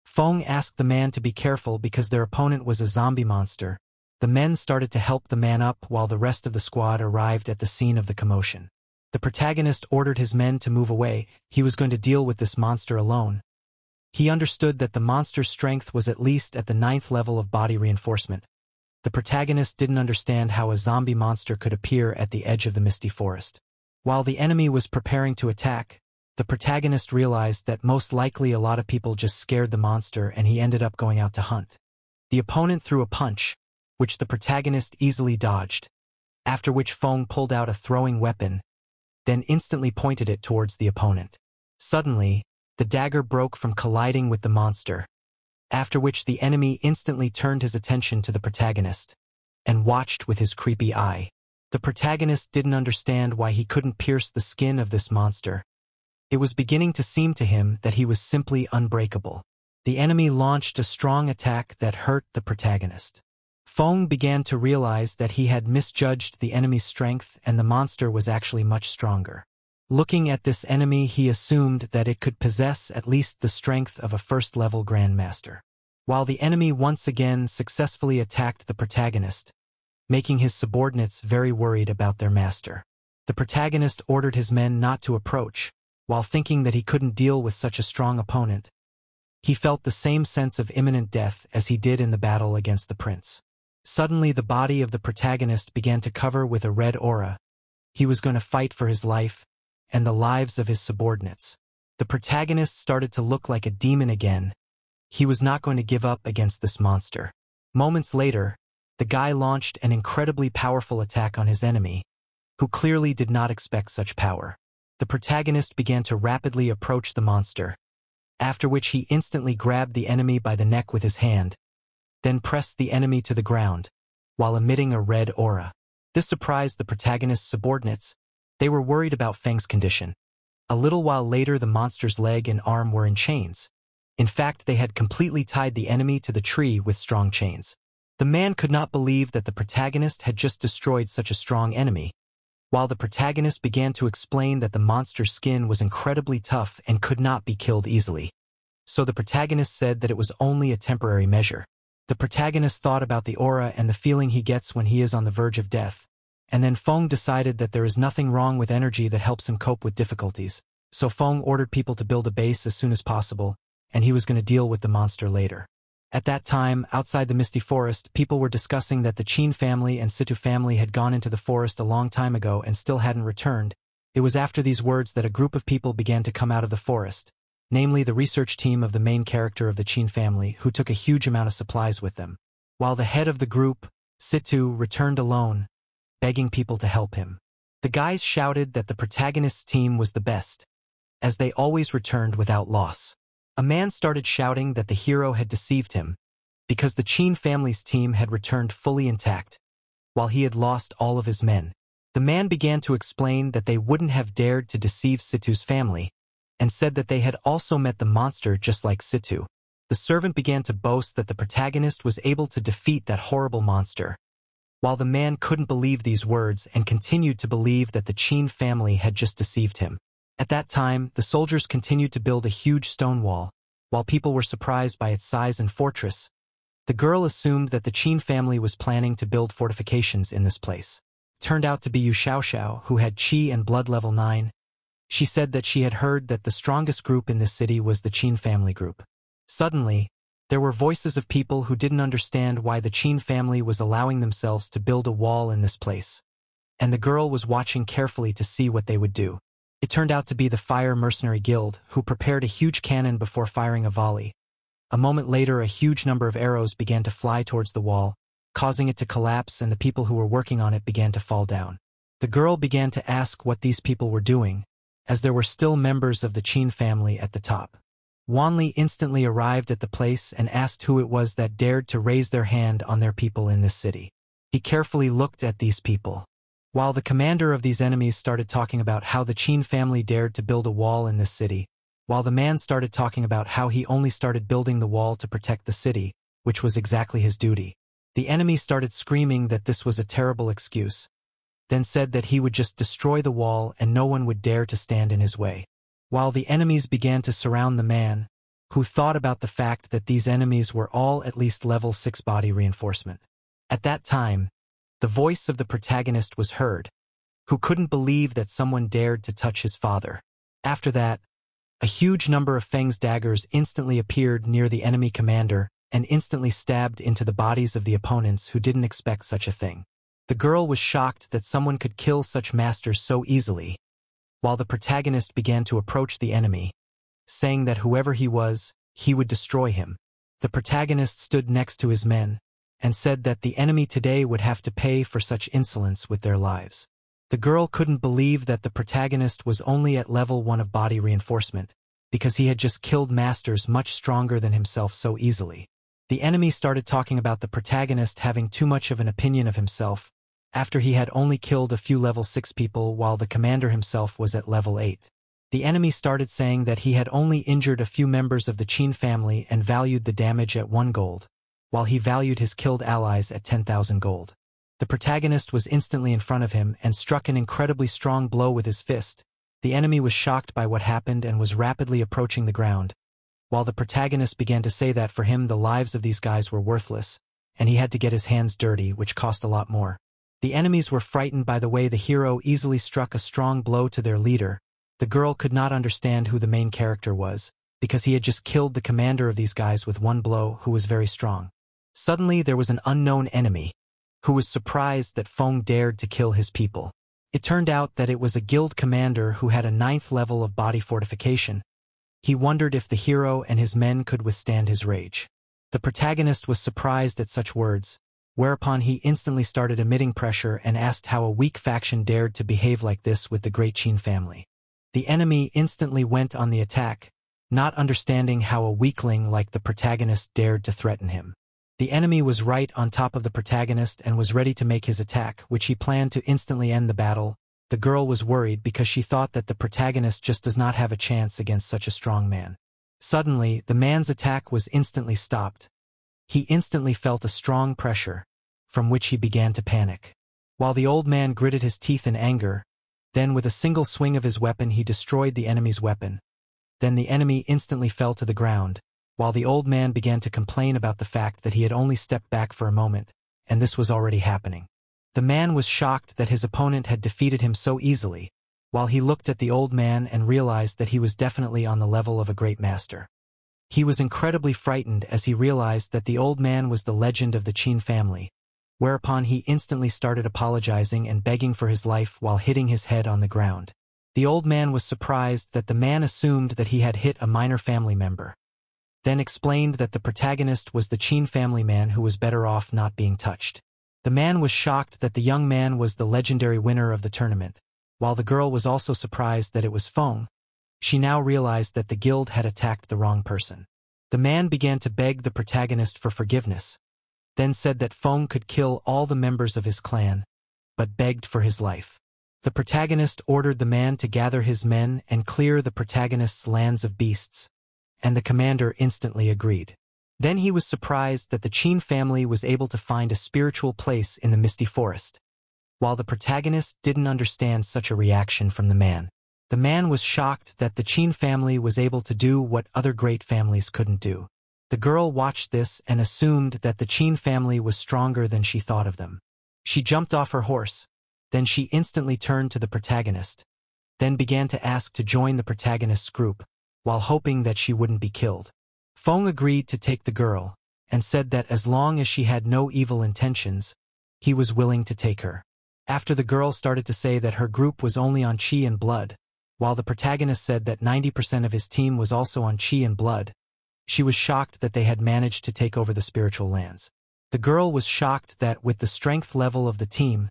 Feng asked the man to be careful because their opponent was a zombie monster. The men started to help the man up while the rest of the squad arrived at the scene of the commotion. The protagonist ordered his men to move away. He was going to deal with this monster alone. He understood that the monster's strength was at least at the 9th level of body reinforcement. The protagonist didn't understand how a zombie monster could appear at the edge of the misty forest. While the enemy was preparing to attack, the protagonist realized that most likely a lot of people just scared the monster and he ended up going out to hunt. The opponent threw a punch, which the protagonist easily dodged, after which Feng pulled out a throwing weapon, then instantly pointed it towards the opponent. Suddenly, the dagger broke from colliding with the monster, after which the enemy instantly turned his attention to the protagonist and watched with his creepy eye. The protagonist didn't understand why he couldn't pierce the skin of this monster. It was beginning to seem to him that he was simply unbreakable. The enemy launched a strong attack that hurt the protagonist. Feng began to realize that he had misjudged the enemy's strength and the monster was actually much stronger. Looking at this enemy, he assumed that it could possess at least the strength of a first-level grandmaster. While the enemy once again successfully attacked the protagonist, making his subordinates very worried about their master. The protagonist ordered his men not to approach, while thinking that he couldn't deal with such a strong opponent. He felt the same sense of imminent death as he did in the battle against the prince. Suddenly the body of the protagonist began to cover with a red aura. He was going to fight for his life and the lives of his subordinates. The protagonist started to look like a demon again. He was not going to give up against this monster. Moments later, the guy launched an incredibly powerful attack on his enemy, who clearly did not expect such power. The protagonist began to rapidly approach the monster, after which he instantly grabbed the enemy by the neck with his hand, then pressed the enemy to the ground, while emitting a red aura. This surprised the protagonist's subordinates. They were worried about Feng's condition. A little while later, the monster's leg and arm were in chains. In fact, they had completely tied the enemy to the tree with strong chains. The man could not believe that the protagonist had just destroyed such a strong enemy, while the protagonist began to explain that the monster's skin was incredibly tough and could not be killed easily. So the protagonist said that it was only a temporary measure. The protagonist thought about the aura and the feeling he gets when he is on the verge of death, and then Feng decided that there is nothing wrong with energy that helps him cope with difficulties. So Feng ordered people to build a base as soon as possible, and he was going to deal with the monster later. At that time, outside the misty forest, people were discussing that the Qin family and Situ family had gone into the forest a long time ago and still hadn't returned. It was after these words that a group of people began to come out of the forest. namely the research team of the main character of the Qin family who took a huge amount of supplies with them, while the head of the group, Situ, returned alone, begging people to help him. The guys shouted that the protagonist's team was the best, as they always returned without loss. A man started shouting that the hero had deceived him, because the Qin family's team had returned fully intact, while he had lost all of his men. The man began to explain that they wouldn't have dared to deceive Situ's family, and said that they had also met the monster just like Situ. The servant began to boast that the protagonist was able to defeat that horrible monster, while the man couldn't believe these words and continued to believe that the Qin family had just deceived him. At that time, the soldiers continued to build a huge stone wall, while people were surprised by its size and fortress. The girl assumed that the Qin family was planning to build fortifications in this place. Turned out to be Yu Xiaoxiao, who had Qi and blood level 9. She said that she had heard that the strongest group in this city was the Qin family group. Suddenly, there were voices of people who didn't understand why the Qin family was allowing themselves to build a wall in this place, and the girl was watching carefully to see what they would do. It turned out to be the Fire Mercenary Guild, who prepared a huge cannon before firing a volley. A moment later, a huge number of arrows began to fly towards the wall, causing it to collapse, and the people who were working on it began to fall down. The girl began to ask what these people were doing, as there were still members of the Qin family at the top. Wanli instantly arrived at the place and asked who it was that dared to raise their hand on their people in this city. He carefully looked at these people, while the commander of these enemies started talking about how the Qin family dared to build a wall in this city, while the man started talking about how he only started building the wall to protect the city, which was exactly his duty. The enemy started screaming that this was a terrible excuse, then said that he would just destroy the wall and no one would dare to stand in his way. While the enemies began to surround the man, who thought about the fact that these enemies were all at least level 6 body reinforcement. At that time, the voice of the protagonist was heard, who couldn't believe that someone dared to touch his father. After that, a huge number of Feng's daggers instantly appeared near the enemy commander and instantly stabbed into the bodies of the opponents who didn't expect such a thing. The girl was shocked that someone could kill such masters so easily, while the protagonist began to approach the enemy, saying that whoever he was, he would destroy him. The protagonist stood next to his men and said that the enemy today would have to pay for such insolence with their lives. The girl couldn't believe that the protagonist was only at level 1 of body reinforcement, because he had just killed masters much stronger than himself so easily. The enemy started talking about the protagonist having too much of an opinion of himself, after he had only killed a few level 6 people while the commander himself was at level 8. The enemy started saying that he had only injured a few members of the Qin family and valued the damage at 1 gold, while he valued his killed allies at 10,000 gold. The protagonist was instantly in front of him and struck an incredibly strong blow with his fist. The enemy was shocked by what happened and was rapidly approaching the ground, while the protagonist began to say that for him the lives of these guys were worthless, and he had to get his hands dirty, which cost a lot more. The enemies were frightened by the way the hero easily struck a strong blow to their leader. The girl could not understand who the main character was, because he had just killed the commander of these guys with 1 blow, who was very strong. Suddenly there was an unknown enemy, who was surprised that Feng dared to kill his people. It turned out that it was a guild commander who had a 9th level of body fortification. He wondered if the hero and his men could withstand his rage. The protagonist was surprised at such words, whereupon he instantly started emitting pressure and asked how a weak faction dared to behave like this with the great Qin family. The enemy instantly went on the attack, not understanding how a weakling like the protagonist dared to threaten him. The enemy was right on top of the protagonist and was ready to make his attack, which he planned to instantly end the battle. The girl was worried because she thought that the protagonist just does not have a chance against such a strong man. Suddenly, the man's attack was instantly stopped. He instantly felt a strong pressure, from which he began to panic. While the old man gritted his teeth in anger, then with a single swing of his weapon he destroyed the enemy's weapon. Then the enemy instantly fell to the ground, while the old man began to complain about the fact that he had only stepped back for a moment, and this was already happening. The man was shocked that his opponent had defeated him so easily, while he looked at the old man and realized that he was definitely on the level of a great master. He was incredibly frightened as he realized that the old man was the legend of the Qin family, whereupon he instantly started apologizing and begging for his life while hitting his head on the ground. The old man was surprised that the man assumed that he had hit a minor family member, then explained that the protagonist was the Qin family man who was better off not being touched. The man was shocked that the young man was the legendary winner of the tournament, while the girl was also surprised that it was Feng. She now realized that the guild had attacked the wrong person. The man began to beg the protagonist for forgiveness, then said that Feng could kill all the members of his clan, but begged for his life. The protagonist ordered the man to gather his men and clear the protagonist's lands of beasts, and the commander instantly agreed. Then he was surprised that the Qin family was able to find a spiritual place in the misty forest. While the protagonist didn't understand such a reaction from the man was shocked that the Qin family was able to do what other great families couldn't do. The girl watched this and assumed that the Qin family was stronger than she thought of them. She jumped off her horse. Then she instantly turned to the protagonist, then began to ask to join the protagonist's group, while hoping that she wouldn't be killed. Feng agreed to take the girl, and said that as long as she had no evil intentions, he was willing to take her. After the girl started to say that her group was only on Qi and blood, while the protagonist said that 90% of his team was also on Qi and blood, she was shocked that they had managed to take over the spiritual lands. The girl was shocked that with the strength level of the team,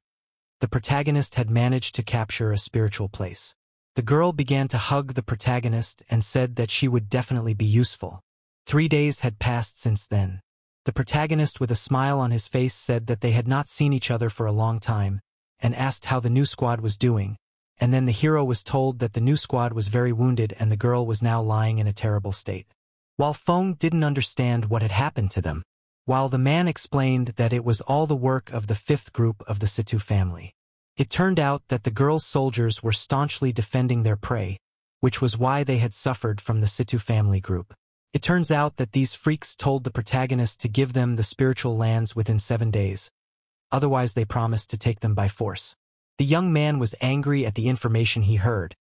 the protagonist had managed to capture a spiritual place. The girl began to hug the protagonist and said that she would definitely be useful. 3 days had passed since then. The protagonist with a smile on his face said that they had not seen each other for a long time, and asked how the new squad was doing, and then the hero was told that the new squad was very wounded and the girl was now lying in a terrible state. While Feng didn't understand what had happened to them, while the man explained that it was all the work of the 5th group of the Situ family. It turned out that the girl's soldiers were staunchly defending their prey, which was why they had suffered from the Situ family group. It turns out that these freaks told the protagonist to give them the spiritual lands within 7 days. Otherwise they promised to take them by force. The young man was angry at the information he heard,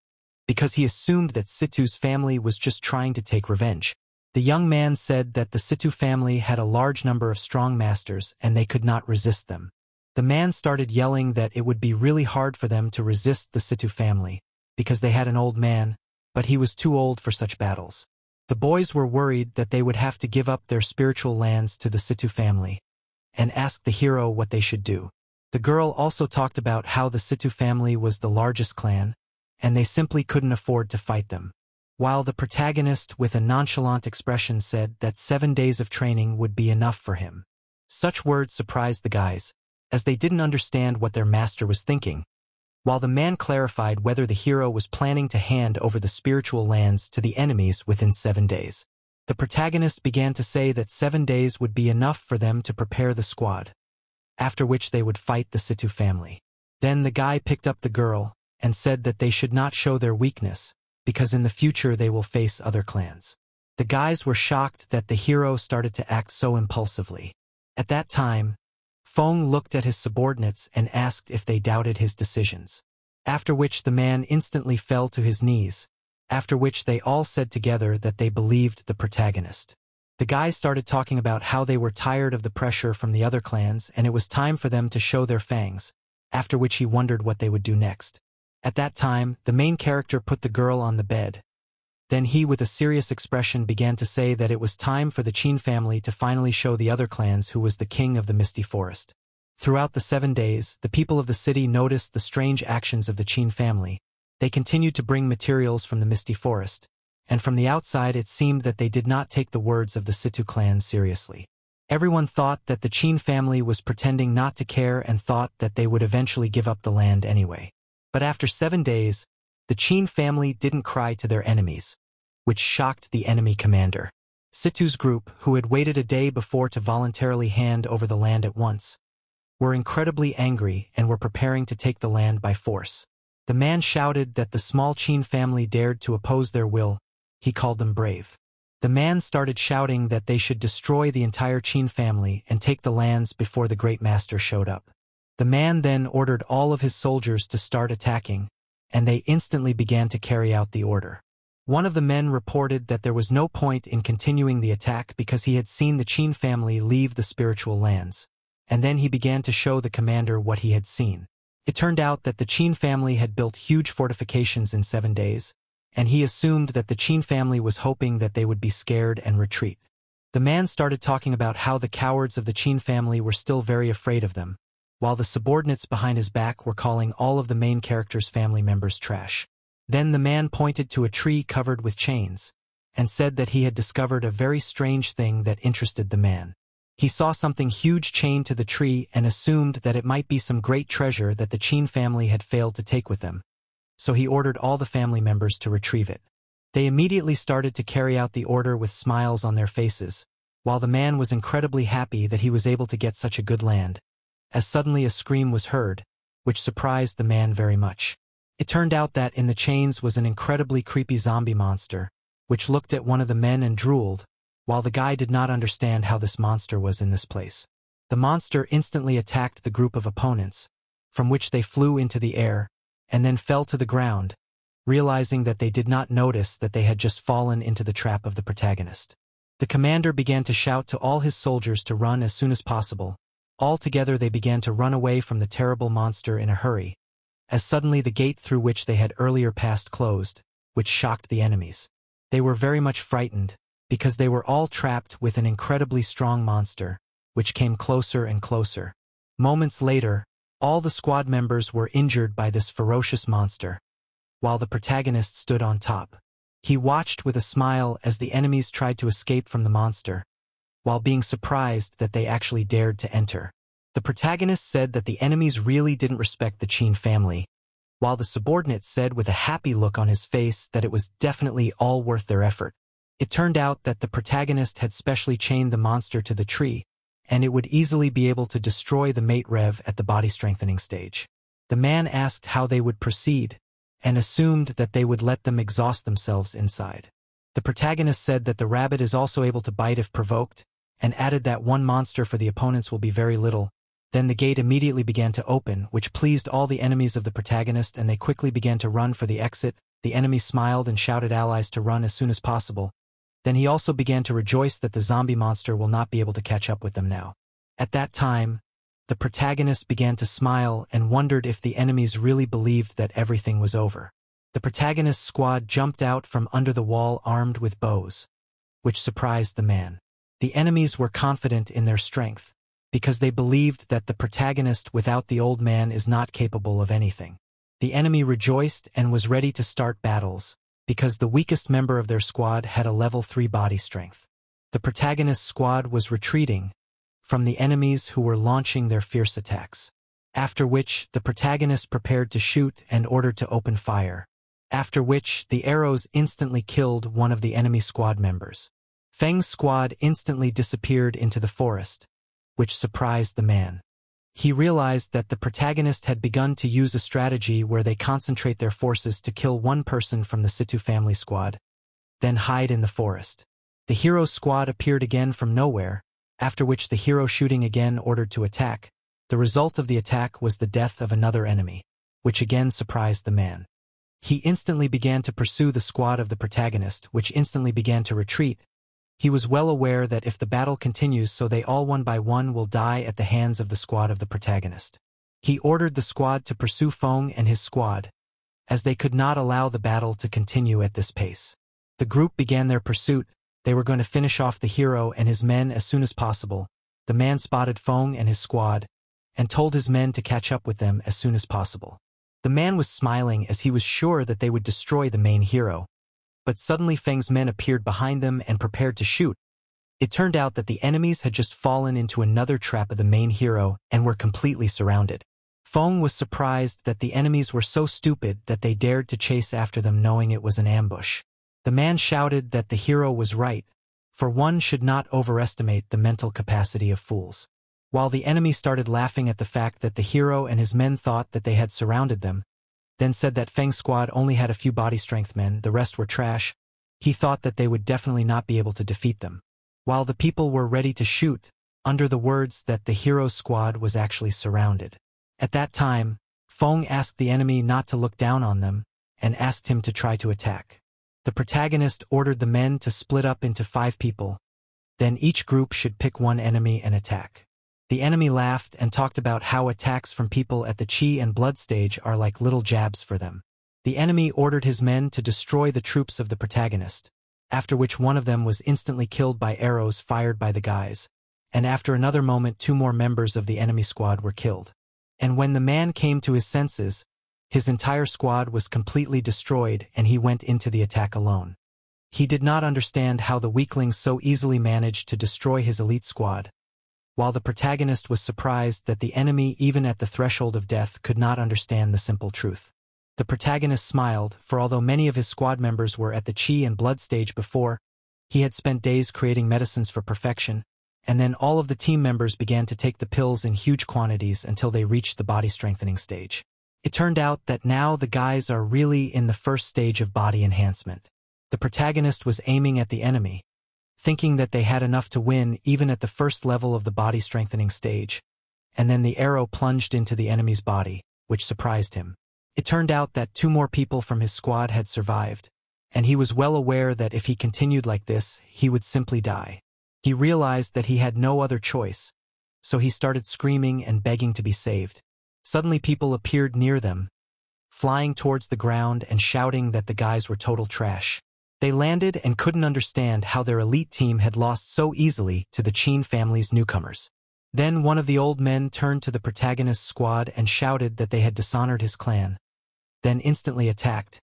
because he assumed that Situ's family was just trying to take revenge. The young man said that the Situ family had a large number of strong masters and they could not resist them. The man started yelling that it would be really hard for them to resist the Situ family, because they had an old man, but he was too old for such battles. The boys were worried that they would have to give up their spiritual lands to the Situ family, and asked the hero what they should do. The girl also talked about how the Situ family was the largest clan, and they simply couldn't afford to fight them. While the protagonist with a nonchalant expression said that 7 days of training would be enough for him. Such words surprised the guys, as they didn't understand what their master was thinking. While the man clarified whether the hero was planning to hand over the spiritual lands to the enemies within 7 days. The protagonist began to say that 7 days would be enough for them to prepare the squad, after which they would fight the Situ family. Then the guy picked up the girl and said that they should not show their weakness, because in the future they will face other clans. The guys were shocked that the hero started to act so impulsively. At that time, Feng looked at his subordinates and asked if they doubted his decisions. After which the man instantly fell to his knees, after which they all said together that they believed the protagonist. The guys started talking about how they were tired of the pressure from the other clans and it was time for them to show their fangs, after which he wondered what they would do next. At that time, the main character put the girl on the bed. Then he with a serious expression began to say that it was time for the Qin family to finally show the other clans who was the king of the misty forest. Throughout the 7 days, the people of the city noticed the strange actions of the Qin family. They continued to bring materials from the misty forest, and from the outside it seemed that they did not take the words of the Situ clan seriously. Everyone thought that the Qin family was pretending not to care and thought that they would eventually give up the land anyway. But after 7 days, the Qin family didn't cry to their enemies, which shocked the enemy commander. Situ's group, who had waited a day before to voluntarily hand over the land at once, were incredibly angry and were preparing to take the land by force. The man shouted that the small Qin family dared to oppose their will. He called them brave. The man started shouting that they should destroy the entire Qin family and take the lands before the great master showed up. The man then ordered all of his soldiers to start attacking, and they instantly began to carry out the order. One of the men reported that there was no point in continuing the attack because he had seen the Qin family leave the spiritual lands, and then he began to show the commander what he had seen. It turned out that the Qin family had built huge fortifications in 7 days, and he assumed that the Qin family was hoping that they would be scared and retreat. The man started talking about how the cowards of the Qin family were still very afraid of them, while the subordinates behind his back were calling all of the main characters' family members trash. Then the man pointed to a tree covered with chains, and said that he had discovered a very strange thing that interested the man. He saw something huge chained to the tree and assumed that it might be some great treasure that the Qin family had failed to take with them, so he ordered all the family members to retrieve it. They immediately started to carry out the order with smiles on their faces, while the man was incredibly happy that he was able to get such a good land, as suddenly a scream was heard, which surprised the man very much. It turned out that in the chains was an incredibly creepy zombie monster, which looked at one of the men and drooled, while the guy did not understand how this monster was in this place. The monster instantly attacked the group of opponents, from which they flew into the air, and then fell to the ground, realizing that they did not notice that they had just fallen into the trap of the protagonist. The commander began to shout to all his soldiers to run as soon as possible. All together they began to run away from the terrible monster in a hurry, as suddenly the gate through which they had earlier passed closed, which shocked the enemies. They were very much frightened, because they were all trapped with an incredibly strong monster, which came closer and closer. Moments later, all the squad members were injured by this ferocious monster, while the protagonist stood on top. He watched with a smile as the enemies tried to escape from the monster, while being surprised that they actually dared to enter. The protagonist said that the enemies really didn't respect the Qin family, while the subordinate said with a happy look on his face that it was definitely all worth their effort. It turned out that the protagonist had specially chained the monster to the tree, and it would easily be able to destroy the mate rev at the body strengthening stage. The man asked how they would proceed, and assumed that they would let them exhaust themselves inside. The protagonist said that the rabbit is also able to bite if provoked, and added that one monster for the opponents will be very little. Then the gate immediately began to open, which pleased all the enemies of the protagonist, and they quickly began to run for the exit. The enemy smiled and shouted allies to run as soon as possible. Then he also began to rejoice that the zombie monster will not be able to catch up with them now. At that time, the protagonist began to smile and wondered if the enemies really believed that everything was over. The protagonist's squad jumped out from under the wall armed with bows, which surprised the man. The enemies were confident in their strength, because they believed that the protagonist without the old man is not capable of anything. The enemy rejoiced and was ready to start battles, because the weakest member of their squad had a level 3 body strength. The protagonist's squad was retreating from the enemies who were launching their fierce attacks, after which the protagonist prepared to shoot and ordered to open fire, after which the arrows instantly killed one of the enemy squad members. Feng's squad instantly disappeared into the forest, which surprised the man. He realized that the protagonist had begun to use a strategy where they concentrate their forces to kill one person from the Situ family squad, then hide in the forest. The hero's squad appeared again from nowhere, after which the hero shooting again ordered to attack. The result of the attack was the death of another enemy, which again surprised the man. He instantly began to pursue the squad of the protagonist, which instantly began to retreat. He was well aware that if the battle continues so they all one by one will die at the hands of the squad of the protagonist. He ordered the squad to pursue Feng and his squad, as they could not allow the battle to continue at this pace. The group began their pursuit. They were going to finish off the hero and his men as soon as possible. The man spotted Feng and his squad, and told his men to catch up with them as soon as possible. The man was smiling as he was sure that they would destroy the main hero. But suddenly Feng's men appeared behind them and prepared to shoot. It turned out that the enemies had just fallen into another trap of the main hero and were completely surrounded. Feng was surprised that the enemies were so stupid that they dared to chase after them knowing it was an ambush. The man shouted that the hero was right, for one should not overestimate the mental capacity of fools. While the enemy started laughing at the fact that the hero and his men thought that they had surrounded them, then said that Feng's squad only had a few body strength men, the rest were trash. He thought that they would definitely not be able to defeat them. While the people were ready to shoot, under the words that the hero's squad was actually surrounded. At that time, Feng asked the enemy not to look down on them, and asked him to try to attack. The protagonist ordered the men to split up into 5 people, then each group should pick one enemy and attack. The enemy laughed and talked about how attacks from people at the Qi and blood stage are like little jabs for them. The enemy ordered his men to destroy the troops of the protagonist, after which one of them was instantly killed by arrows fired by the guys, and after another moment 2 more members of the enemy squad were killed. And when the man came to his senses, his entire squad was completely destroyed and he went into the attack alone. He did not understand how the weaklings so easily managed to destroy his elite squad, while the protagonist was surprised that the enemy, even at the threshold of death, could not understand the simple truth. The protagonist smiled, for although many of his squad members were at the Qi and blood stage before, he had spent days creating medicines for perfection, and then all of the team members began to take the pills in huge quantities until they reached the body strengthening stage. It turned out that now the guys are really in the first stage of body enhancement. The protagonist was aiming at the enemy, thinking that they had enough to win even at the first level of the body strengthening stage, and then the arrow plunged into the enemy's body, which surprised him. It turned out that 2 more people from his squad had survived, and he was well aware that if he continued like this, he would simply die. He realized that he had no other choice, so he started screaming and begging to be saved. Suddenly people appeared near them, flying towards the ground and shouting that the guys were total trash. They landed and couldn't understand how their elite team had lost so easily to the Qin family's newcomers. Then one of the old men turned to the protagonist's squad and shouted that they had dishonored his clan, then instantly attacked,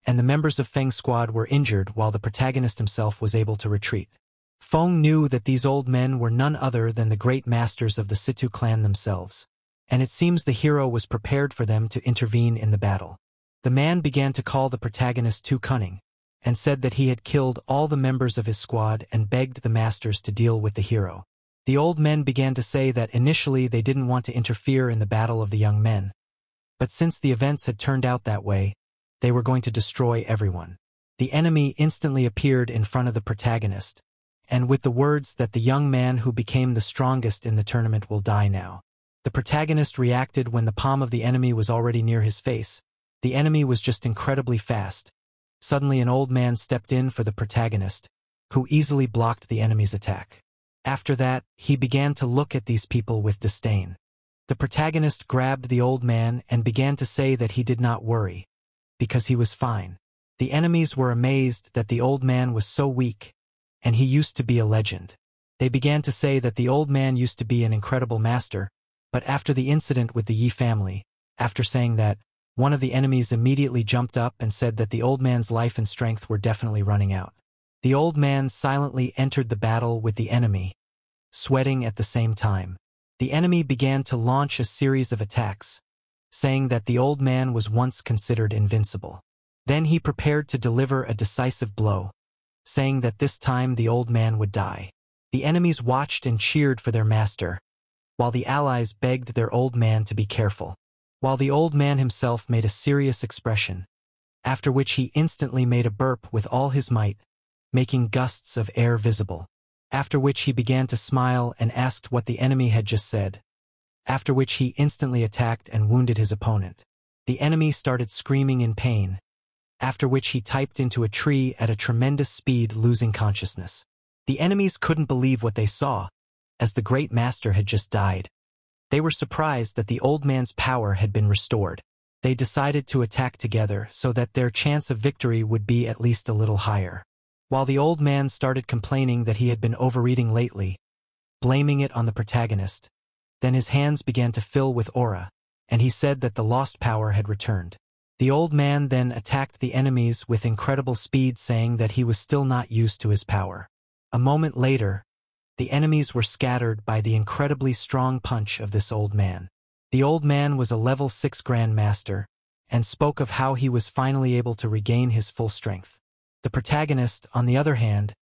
and the members of Feng's squad were injured while the protagonist himself was able to retreat. Feng knew that these old men were none other than the great masters of the Situ clan themselves, and it seems the hero was prepared for them to intervene in the battle. The man began to call the protagonist too cunning, and said that he had killed all the members of his squad and begged the masters to deal with the hero. The old men began to say that initially they didn't want to interfere in the battle of the young men, but since the events had turned out that way, they were going to destroy everyone. The enemy instantly appeared in front of the protagonist, and with the words that the young man who became the strongest in the tournament will die now. The protagonist reacted when the palm of the enemy was already near his face. The enemy was just incredibly fast. Suddenly an old man stepped in for the protagonist, who easily blocked the enemy's attack. After that, he began to look at these people with disdain. The protagonist grabbed the old man and began to say that he did not worry, because he was fine. The enemies were amazed that the old man was so weak, and he used to be a legend. They began to say that the old man used to be an incredible master, but after the incident with the Yi family, after saying that, one of the enemies immediately jumped up and said that the old man's life and strength were definitely running out. The old man silently entered the battle with the enemy, sweating at the same time. The enemy began to launch a series of attacks, saying that the old man was once considered invincible. Then he prepared to deliver a decisive blow, saying that this time the old man would die. The enemies watched and cheered for their master, while the allies begged their old man to be careful. While the old man himself made a serious expression, after which he instantly made a burp with all his might, making gusts of air visible. After which he began to smile and asked what the enemy had just said, after which he instantly attacked and wounded his opponent. The enemy started screaming in pain, after which he typed into a tree at a tremendous speed, losing consciousness. The enemies couldn't believe what they saw, as the great master had just died. They were surprised that the old man's power had been restored. They decided to attack together so that their chance of victory would be at least a little higher. While the old man started complaining that he had been overeating lately, blaming it on the protagonist, then his hands began to fill with aura, and he said that the lost power had returned. The old man then attacked the enemies with incredible speed, saying that he was still not used to his power. A moment later, the enemies were scattered by the incredibly strong punch of this old man. The old man was a level 6 Grand Master, and spoke of how he was finally able to regain his full strength. The protagonist, on the other hand,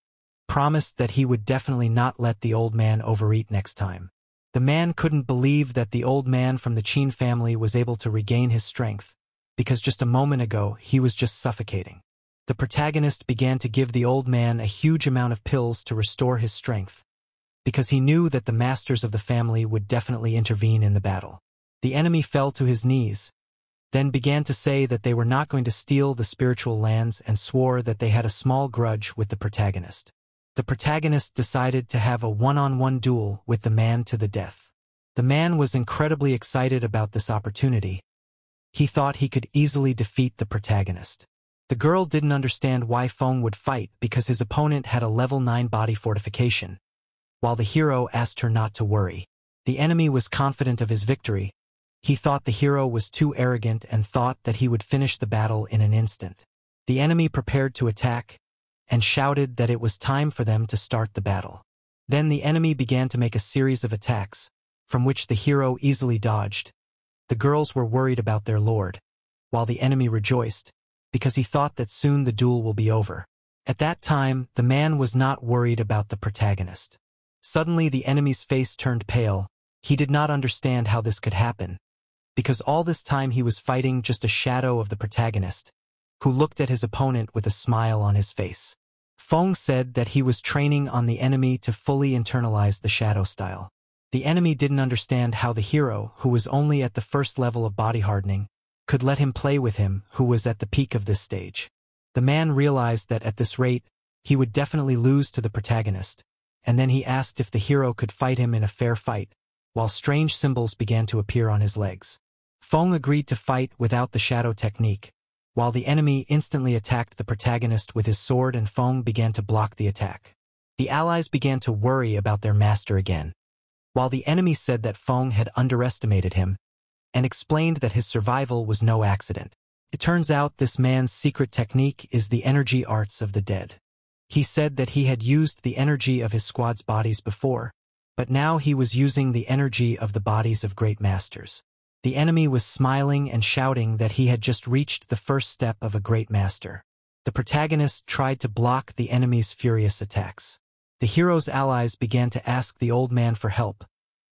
promised that he would definitely not let the old man overeat next time. The man couldn't believe that the old man from the Qin family was able to regain his strength, because just a moment ago he was just suffocating. The protagonist began to give the old man a huge amount of pills to restore his strength, because he knew that the masters of the family would definitely intervene in the battle. The enemy fell to his knees, then began to say that they were not going to steal the spiritual lands and swore that they had a small grudge with the protagonist. The protagonist decided to have a one-on-one duel with the man to the death. The man was incredibly excited about this opportunity. He thought he could easily defeat the protagonist. The girl didn't understand why Feng would fight because his opponent had a level 9 body fortification, while the hero asked her not to worry. The enemy was confident of his victory. He thought the hero was too arrogant and thought that he would finish the battle in an instant. The enemy prepared to attack and shouted that it was time for them to start the battle. Then the enemy began to make a series of attacks, from which the hero easily dodged. The girls were worried about their lord, while the enemy rejoiced, because he thought that soon the duel will be over. At that time, the man was not worried about the protagonist. Suddenly the enemy's face turned pale. He did not understand how this could happen, because all this time he was fighting just a shadow of the protagonist, who looked at his opponent with a smile on his face. Feng said that he was training on the enemy to fully internalize the shadow style. The enemy didn't understand how the hero, who was only at the first level of body hardening, could let him play with him, who was at the peak of this stage. The man realized that at this rate, he would definitely lose to the protagonist, and then he asked if the hero could fight him in a fair fight, while strange symbols began to appear on his legs. Feng agreed to fight without the shadow technique, while the enemy instantly attacked the protagonist with his sword and Feng began to block the attack. The allies began to worry about their master again, while the enemy said that Feng had underestimated him and explained that his survival was no accident. It turns out this man's secret technique is the energy arts of the dead. He said that he had used the energy of his squad's bodies before, but now he was using the energy of the bodies of great masters. The enemy was smiling and shouting that he had just reached the first step of a great master. The protagonist tried to block the enemy's furious attacks. The hero's allies began to ask the old man for help,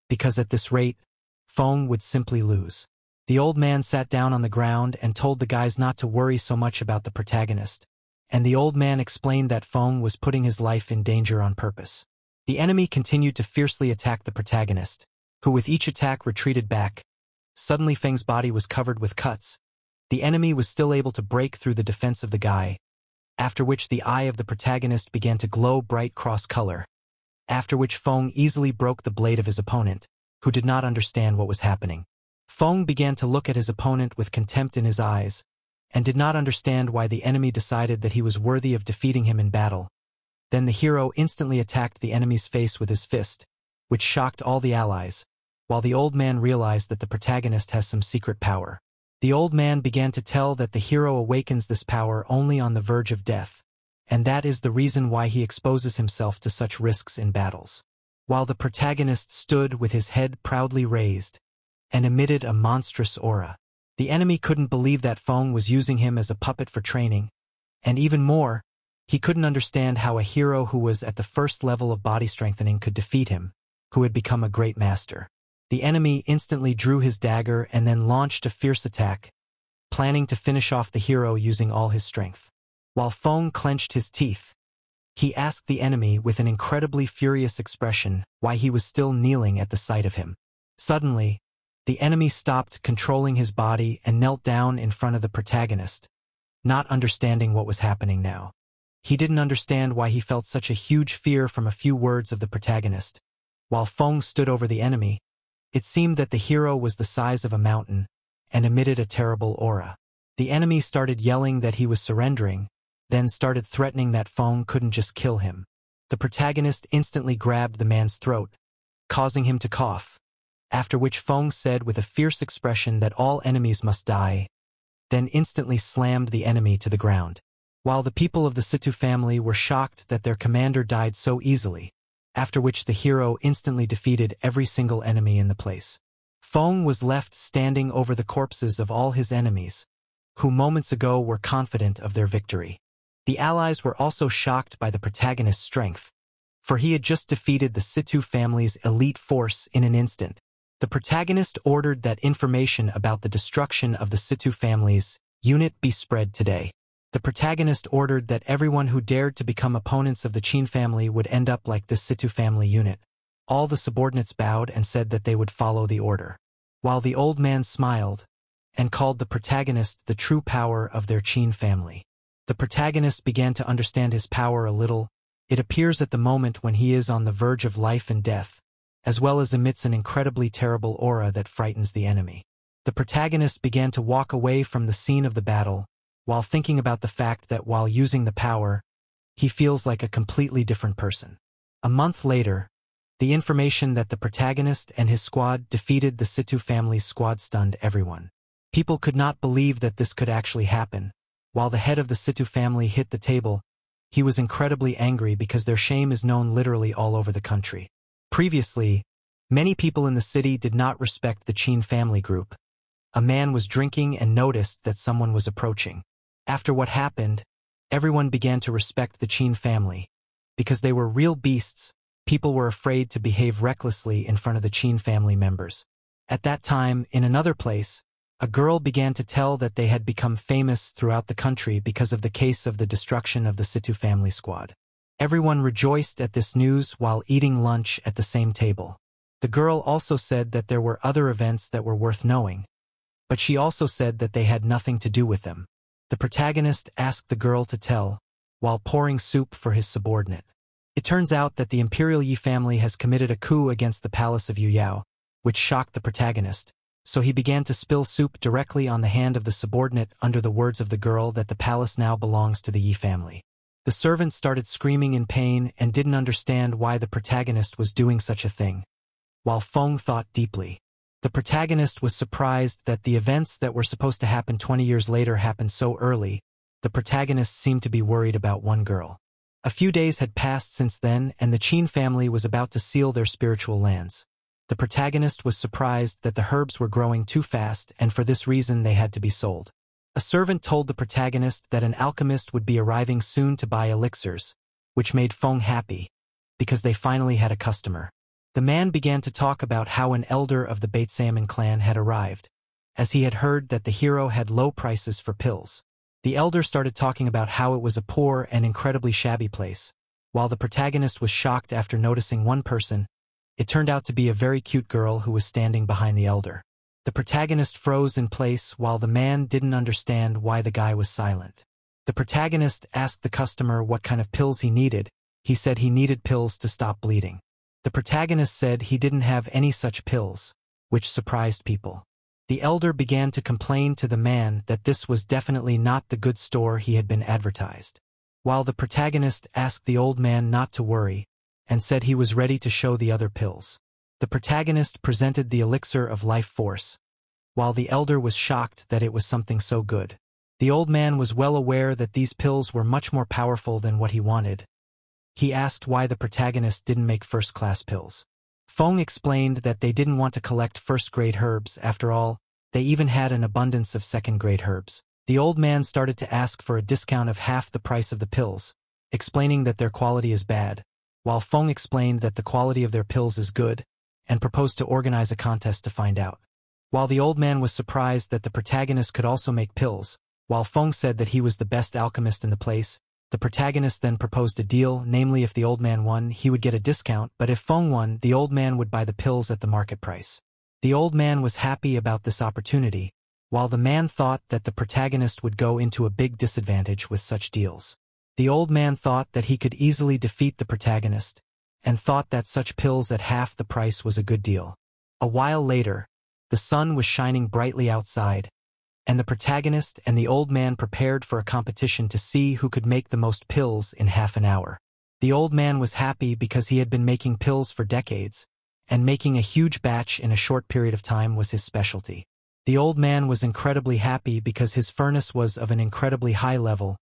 because at this rate, Feng would simply lose. The old man sat down on the ground and told the guys not to worry so much about the protagonist, and the old man explained that Feng was putting his life in danger on purpose. The enemy continued to fiercely attack the protagonist, who with each attack retreated back. Suddenly Feng's body was covered with cuts. The enemy was still able to break through the defense of the guy, after which the eye of the protagonist began to glow bright cross-color, after which Feng easily broke the blade of his opponent, who did not understand what was happening. Feng began to look at his opponent with contempt in his eyes, and did not understand why the enemy decided that he was worthy of defeating him in battle. Then the hero instantly attacked the enemy's face with his fist, which shocked all the allies, while the old man realized that the protagonist has some secret power. The old man began to tell that the hero awakens this power only on the verge of death, and that is the reason why he exposes himself to such risks in battles. While the protagonist stood with his head proudly raised and emitted a monstrous aura, the enemy couldn't believe that Feng was using him as a puppet for training, and even more, he couldn't understand how a hero who was at the first level of body strengthening could defeat him, who had become a great master. The enemy instantly drew his dagger and then launched a fierce attack, planning to finish off the hero using all his strength. While Feng clenched his teeth, he asked the enemy with an incredibly furious expression why he was still kneeling at the sight of him. Suddenly, the enemy stopped controlling his body and knelt down in front of the protagonist, not understanding what was happening now. He didn't understand why he felt such a huge fear from a few words of the protagonist. While Feng stood over the enemy, it seemed that the hero was the size of a mountain and emitted a terrible aura. The enemy started yelling that he was surrendering, then started threatening that Feng couldn't just kill him. The protagonist instantly grabbed the man's throat, causing him to cough, after which Feng said with a fierce expression that all enemies must die, then instantly slammed the enemy to the ground. While the people of the Situ family were shocked that their commander died so easily, after which the hero instantly defeated every single enemy in the place. Feng was left standing over the corpses of all his enemies, who moments ago were confident of their victory. The allies were also shocked by the protagonist's strength, for he had just defeated the Situ family's elite force in an instant. The protagonist ordered that information about the destruction of the Situ family's unit be spread today. The protagonist ordered that everyone who dared to become opponents of the Qin family would end up like this Situ family unit. All the subordinates bowed and said that they would follow the order, while the old man smiled and called the protagonist the true power of their Qin family. The protagonist began to understand his power a little. It appears at the moment when he is on the verge of life and death, as well as emits an incredibly terrible aura that frightens the enemy. The protagonist began to walk away from the scene of the battle, while thinking about the fact that while using the power, he feels like a completely different person. A month later, the information that the protagonist and his squad defeated the Situ family's squad stunned everyone. People could not believe that this could actually happen. While the head of the Situ family hit the table, he was incredibly angry because their shame is known literally all over the country. Previously, many people in the city did not respect the Qin family group. A man was drinking and noticed that someone was approaching. After what happened, everyone began to respect the Qin family. Because they were real beasts, people were afraid to behave recklessly in front of the Qin family members. At that time, in another place, a girl began to tell that they had become famous throughout the country because of the case of the destruction of the Situ family squad. Everyone rejoiced at this news while eating lunch at the same table. The girl also said that there were other events that were worth knowing, but she also said that they had nothing to do with them. The protagonist asked the girl to tell, while pouring soup for his subordinate. It turns out that the Imperial Yi family has committed a coup against the palace of Yuyao, which shocked the protagonist, so he began to spill soup directly on the hand of the subordinate under the words of the girl that the palace now belongs to the Yi family. The servant started screaming in pain and didn't understand why the protagonist was doing such a thing. While Feng thought deeply, the protagonist was surprised that the events that were supposed to happen 20 years later happened so early. The protagonist seemed to be worried about one girl. A few days had passed since then, and the Qin family was about to seal their spiritual lands. The protagonist was surprised that the herbs were growing too fast, and for this reason they had to be sold. A servant told the protagonist that an alchemist would be arriving soon to buy elixirs, which made Feng happy, because they finally had a customer. The man began to talk about how an elder of the Batesaman clan had arrived, as he had heard that the hero had low prices for pills. The elder started talking about how it was a poor and incredibly shabby place. While the protagonist was shocked after noticing one person, it turned out to be a very cute girl who was standing behind the elder. The protagonist froze in place while the man didn't understand why the guy was silent. The protagonist asked the customer what kind of pills he needed. He said he needed pills to stop bleeding. The protagonist said he didn't have any such pills, which surprised people. The elder began to complain to the man that this was definitely not the good store he had been advertised. While the protagonist asked the old man not to worry, and said he was ready to show the other pills. The protagonist presented the elixir of life force, while the elder was shocked that it was something so good. The old man was well aware that these pills were much more powerful than what he wanted. He asked why the protagonist didn't make first-class pills. Feng explained that they didn't want to collect first-grade herbs. After all, they even had an abundance of second-grade herbs. The old man started to ask for a discount of half the price of the pills, explaining that their quality is bad, while Feng explained that the quality of their pills is good, and proposed to organize a contest to find out. While the old man was surprised that the protagonist could also make pills, while Feng said that he was the best alchemist in the place, the protagonist then proposed a deal, namely if the old man won, he would get a discount, but if Feng won, the old man would buy the pills at the market price. The old man was happy about this opportunity, while the man thought that the protagonist would go into a big disadvantage with such deals. The old man thought that he could easily defeat the protagonist, and thought that such pills at half the price was a good deal. A while later, the sun was shining brightly outside, and the protagonist and the old man prepared for a competition to see who could make the most pills in half an hour. The old man was happy because he had been making pills for decades, and making a huge batch in a short period of time was his specialty. The old man was incredibly happy because his furnace was of an incredibly high level.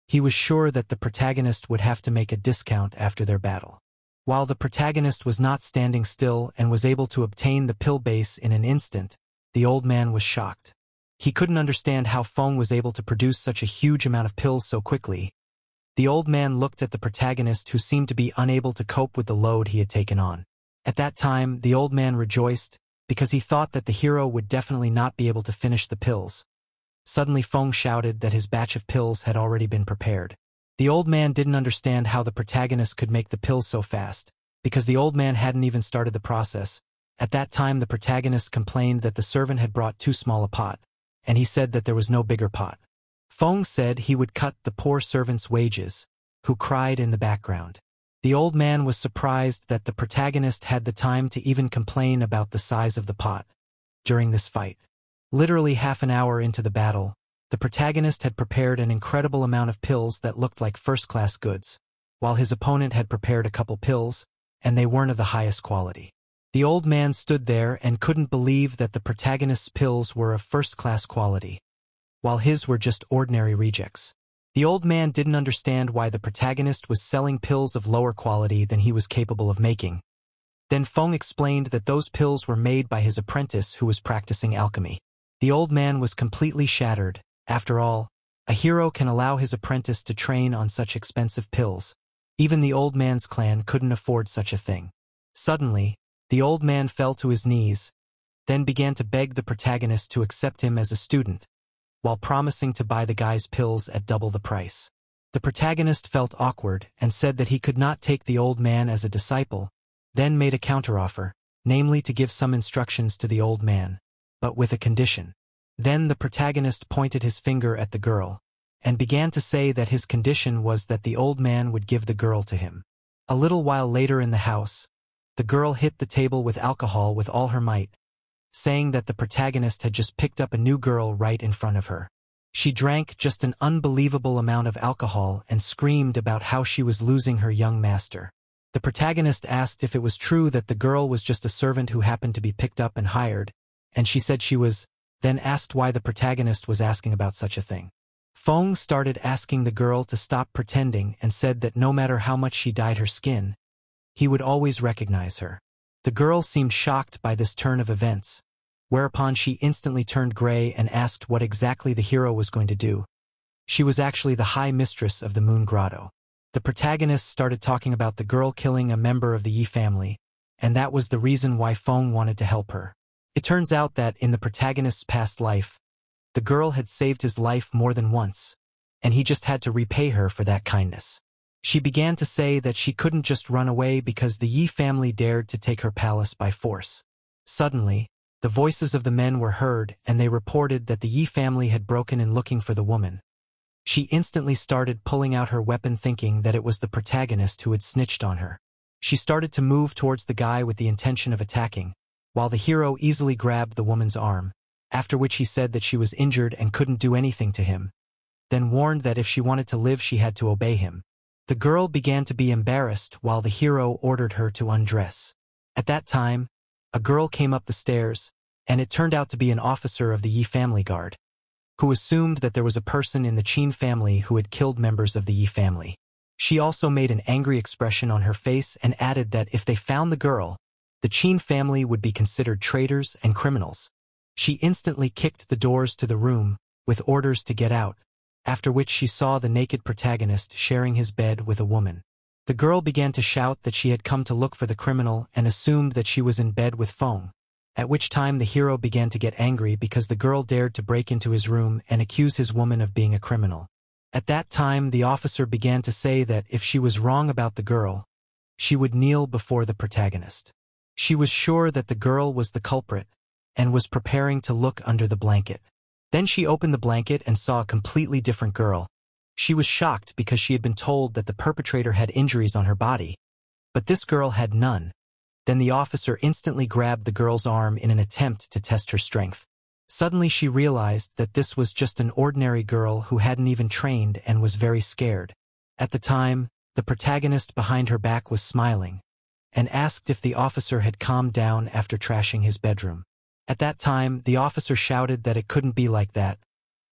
He was sure that the protagonist would have to make a discount after their battle. While the protagonist was not standing still and was able to obtain the pill base in an instant, the old man was shocked. He couldn't understand how Feng was able to produce such a huge amount of pills so quickly. The old man looked at the protagonist who seemed to be unable to cope with the load he had taken on. At that time, the old man rejoiced, because he thought that the hero would definitely not be able to finish the pills. Suddenly Feng shouted that his batch of pills had already been prepared. The old man didn't understand how the protagonist could make the pills so fast, because the old man hadn't even started the process. At that time the protagonist complained that the servant had brought too small a pot, and he said that there was no bigger pot. Feng said he would cut the poor servant's wages, who cried in the background. The old man was surprised that the protagonist had the time to even complain about the size of the pot during this fight. Literally half an hour into the battle, the protagonist had prepared an incredible amount of pills that looked like first-class goods, while his opponent had prepared a couple pills, and they weren't of the highest quality. The old man stood there and couldn't believe that the protagonist's pills were of first-class quality, while his were just ordinary rejects. The old man didn't understand why the protagonist was selling pills of lower quality than he was capable of making. Then Feng explained that those pills were made by his apprentice who was practicing alchemy. The old man was completely shattered. After all, a hero can allow his apprentice to train on such expensive pills. Even the old man's clan couldn't afford such a thing. Suddenly, the old man fell to his knees, then began to beg the protagonist to accept him as a student, while promising to buy the guy's pills at double the price. The protagonist felt awkward and said that he could not take the old man as a disciple, then made a counteroffer, namely to give some instructions to the old man, but with a condition. Then the protagonist pointed his finger at the girl, and began to say that his condition was that the old man would give the girl to him. A little while later in the house, the girl hit the table with alcohol with all her might, saying that the protagonist had just picked up a new girl right in front of her. She drank just an unbelievable amount of alcohol and screamed about how she was losing her young master. The protagonist asked if it was true that the girl was just a servant who happened to be picked up and hired, and she said she was, then asked why the protagonist was asking about such a thing. Feng started asking the girl to stop pretending and said that no matter how much she dyed her skin, he would always recognize her. The girl seemed shocked by this turn of events, whereupon she instantly turned gray and asked what exactly the hero was going to do. She was actually the High Mistress of the Moon Grotto. The protagonist started talking about the girl killing a member of the Yi family, and that was the reason why Feng wanted to help her. It turns out that in the protagonist's past life, the girl had saved his life more than once, and he just had to repay her for that kindness. She began to say that she couldn't just run away because the Yi family dared to take her palace by force. Suddenly, the voices of the men were heard and they reported that the Yi family had broken in looking for the woman. She instantly started pulling out her weapon thinking that it was the protagonist who had snitched on her. She started to move towards the guy with the intention of attacking, while the hero easily grabbed the woman's arm, after which he said that she was injured and couldn't do anything to him, then warned that if she wanted to live she had to obey him. The girl began to be embarrassed while the hero ordered her to undress. At that time, a girl came up the stairs, and it turned out to be an officer of the Yi family guard, who assumed that there was a person in the Qin family who had killed members of the Yi family. She also made an angry expression on her face and added that if they found the girl, the Qin family would be considered traitors and criminals. She instantly kicked the doors to the room, with orders to get out, after which she saw the naked protagonist sharing his bed with a woman. The girl began to shout that she had come to look for the criminal and assumed that she was in bed with Feng, at which time the hero began to get angry because the girl dared to break into his room and accuse his woman of being a criminal. At that time the officer began to say that if she was wrong about the girl, she would kneel before the protagonist. She was sure that the girl was the culprit, and was preparing to look under the blanket. Then she opened the blanket and saw a completely different girl. She was shocked because she had been told that the perpetrator had injuries on her body, but this girl had none. Then the officer instantly grabbed the girl's arm in an attempt to test her strength. Suddenly she realized that this was just an ordinary girl who hadn't even trained and was very scared. At the time, the protagonist behind her back was smiling, and asked if the officer had calmed down after trashing his bedroom. At that time, the officer shouted that it couldn't be like that,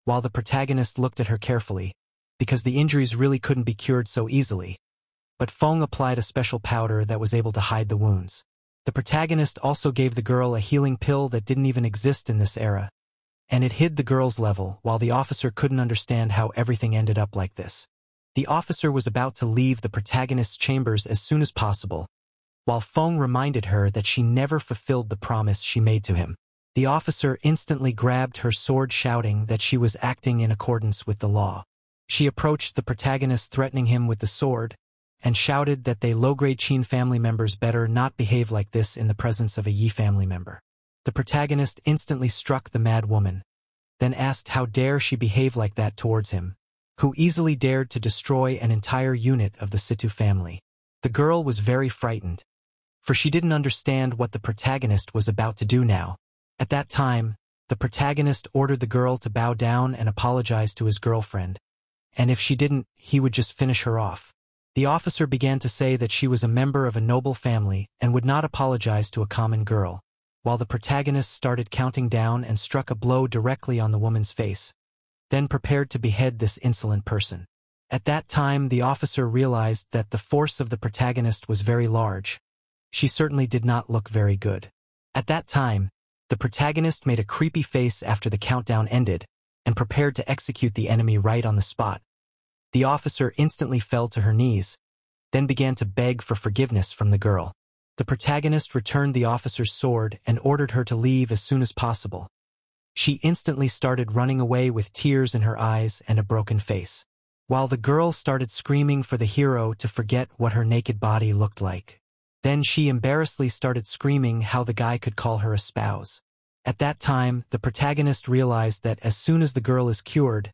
while the protagonist looked at her carefully, because the injuries really couldn't be cured so easily. But Feng applied a special powder that was able to hide the wounds. The protagonist also gave the girl a healing pill that didn't even exist in this era, and it hid the girl's level, while the officer couldn't understand how everything ended up like this. The officer was about to leave the protagonist's chambers as soon as possible, while Feng reminded her that she never fulfilled the promise she made to him. The officer instantly grabbed her sword shouting that she was acting in accordance with the law. She approached the protagonist threatening him with the sword, and shouted that they low-grade Qin family members better not behave like this in the presence of a Yi family member. The protagonist instantly struck the mad woman, then asked how dare she behave like that towards him, who easily dared to destroy an entire unit of the Situ family. The girl was very frightened, for she didn't understand what the protagonist was about to do now. At that time, the protagonist ordered the girl to bow down and apologize to his girlfriend, and if she didn't, he would just finish her off. The officer began to say that she was a member of a noble family and would not apologize to a common girl, while the protagonist started counting down and struck a blow directly on the woman's face, then prepared to behead this insolent person. At that time, the officer realized that the force of the protagonist was very large. She certainly did not look very good. At that time, the protagonist made a creepy face after the countdown ended and prepared to execute the enemy right on the spot. The officer instantly fell to her knees, then began to beg for forgiveness from the girl. The protagonist returned the officer's sword and ordered her to leave as soon as possible. She instantly started running away with tears in her eyes and a broken face, while the girl started screaming for the hero to forget what her naked body looked like. Then she embarrassedly started screaming how the guy could call her a spouse. At that time, the protagonist realized that as soon as the girl is cured,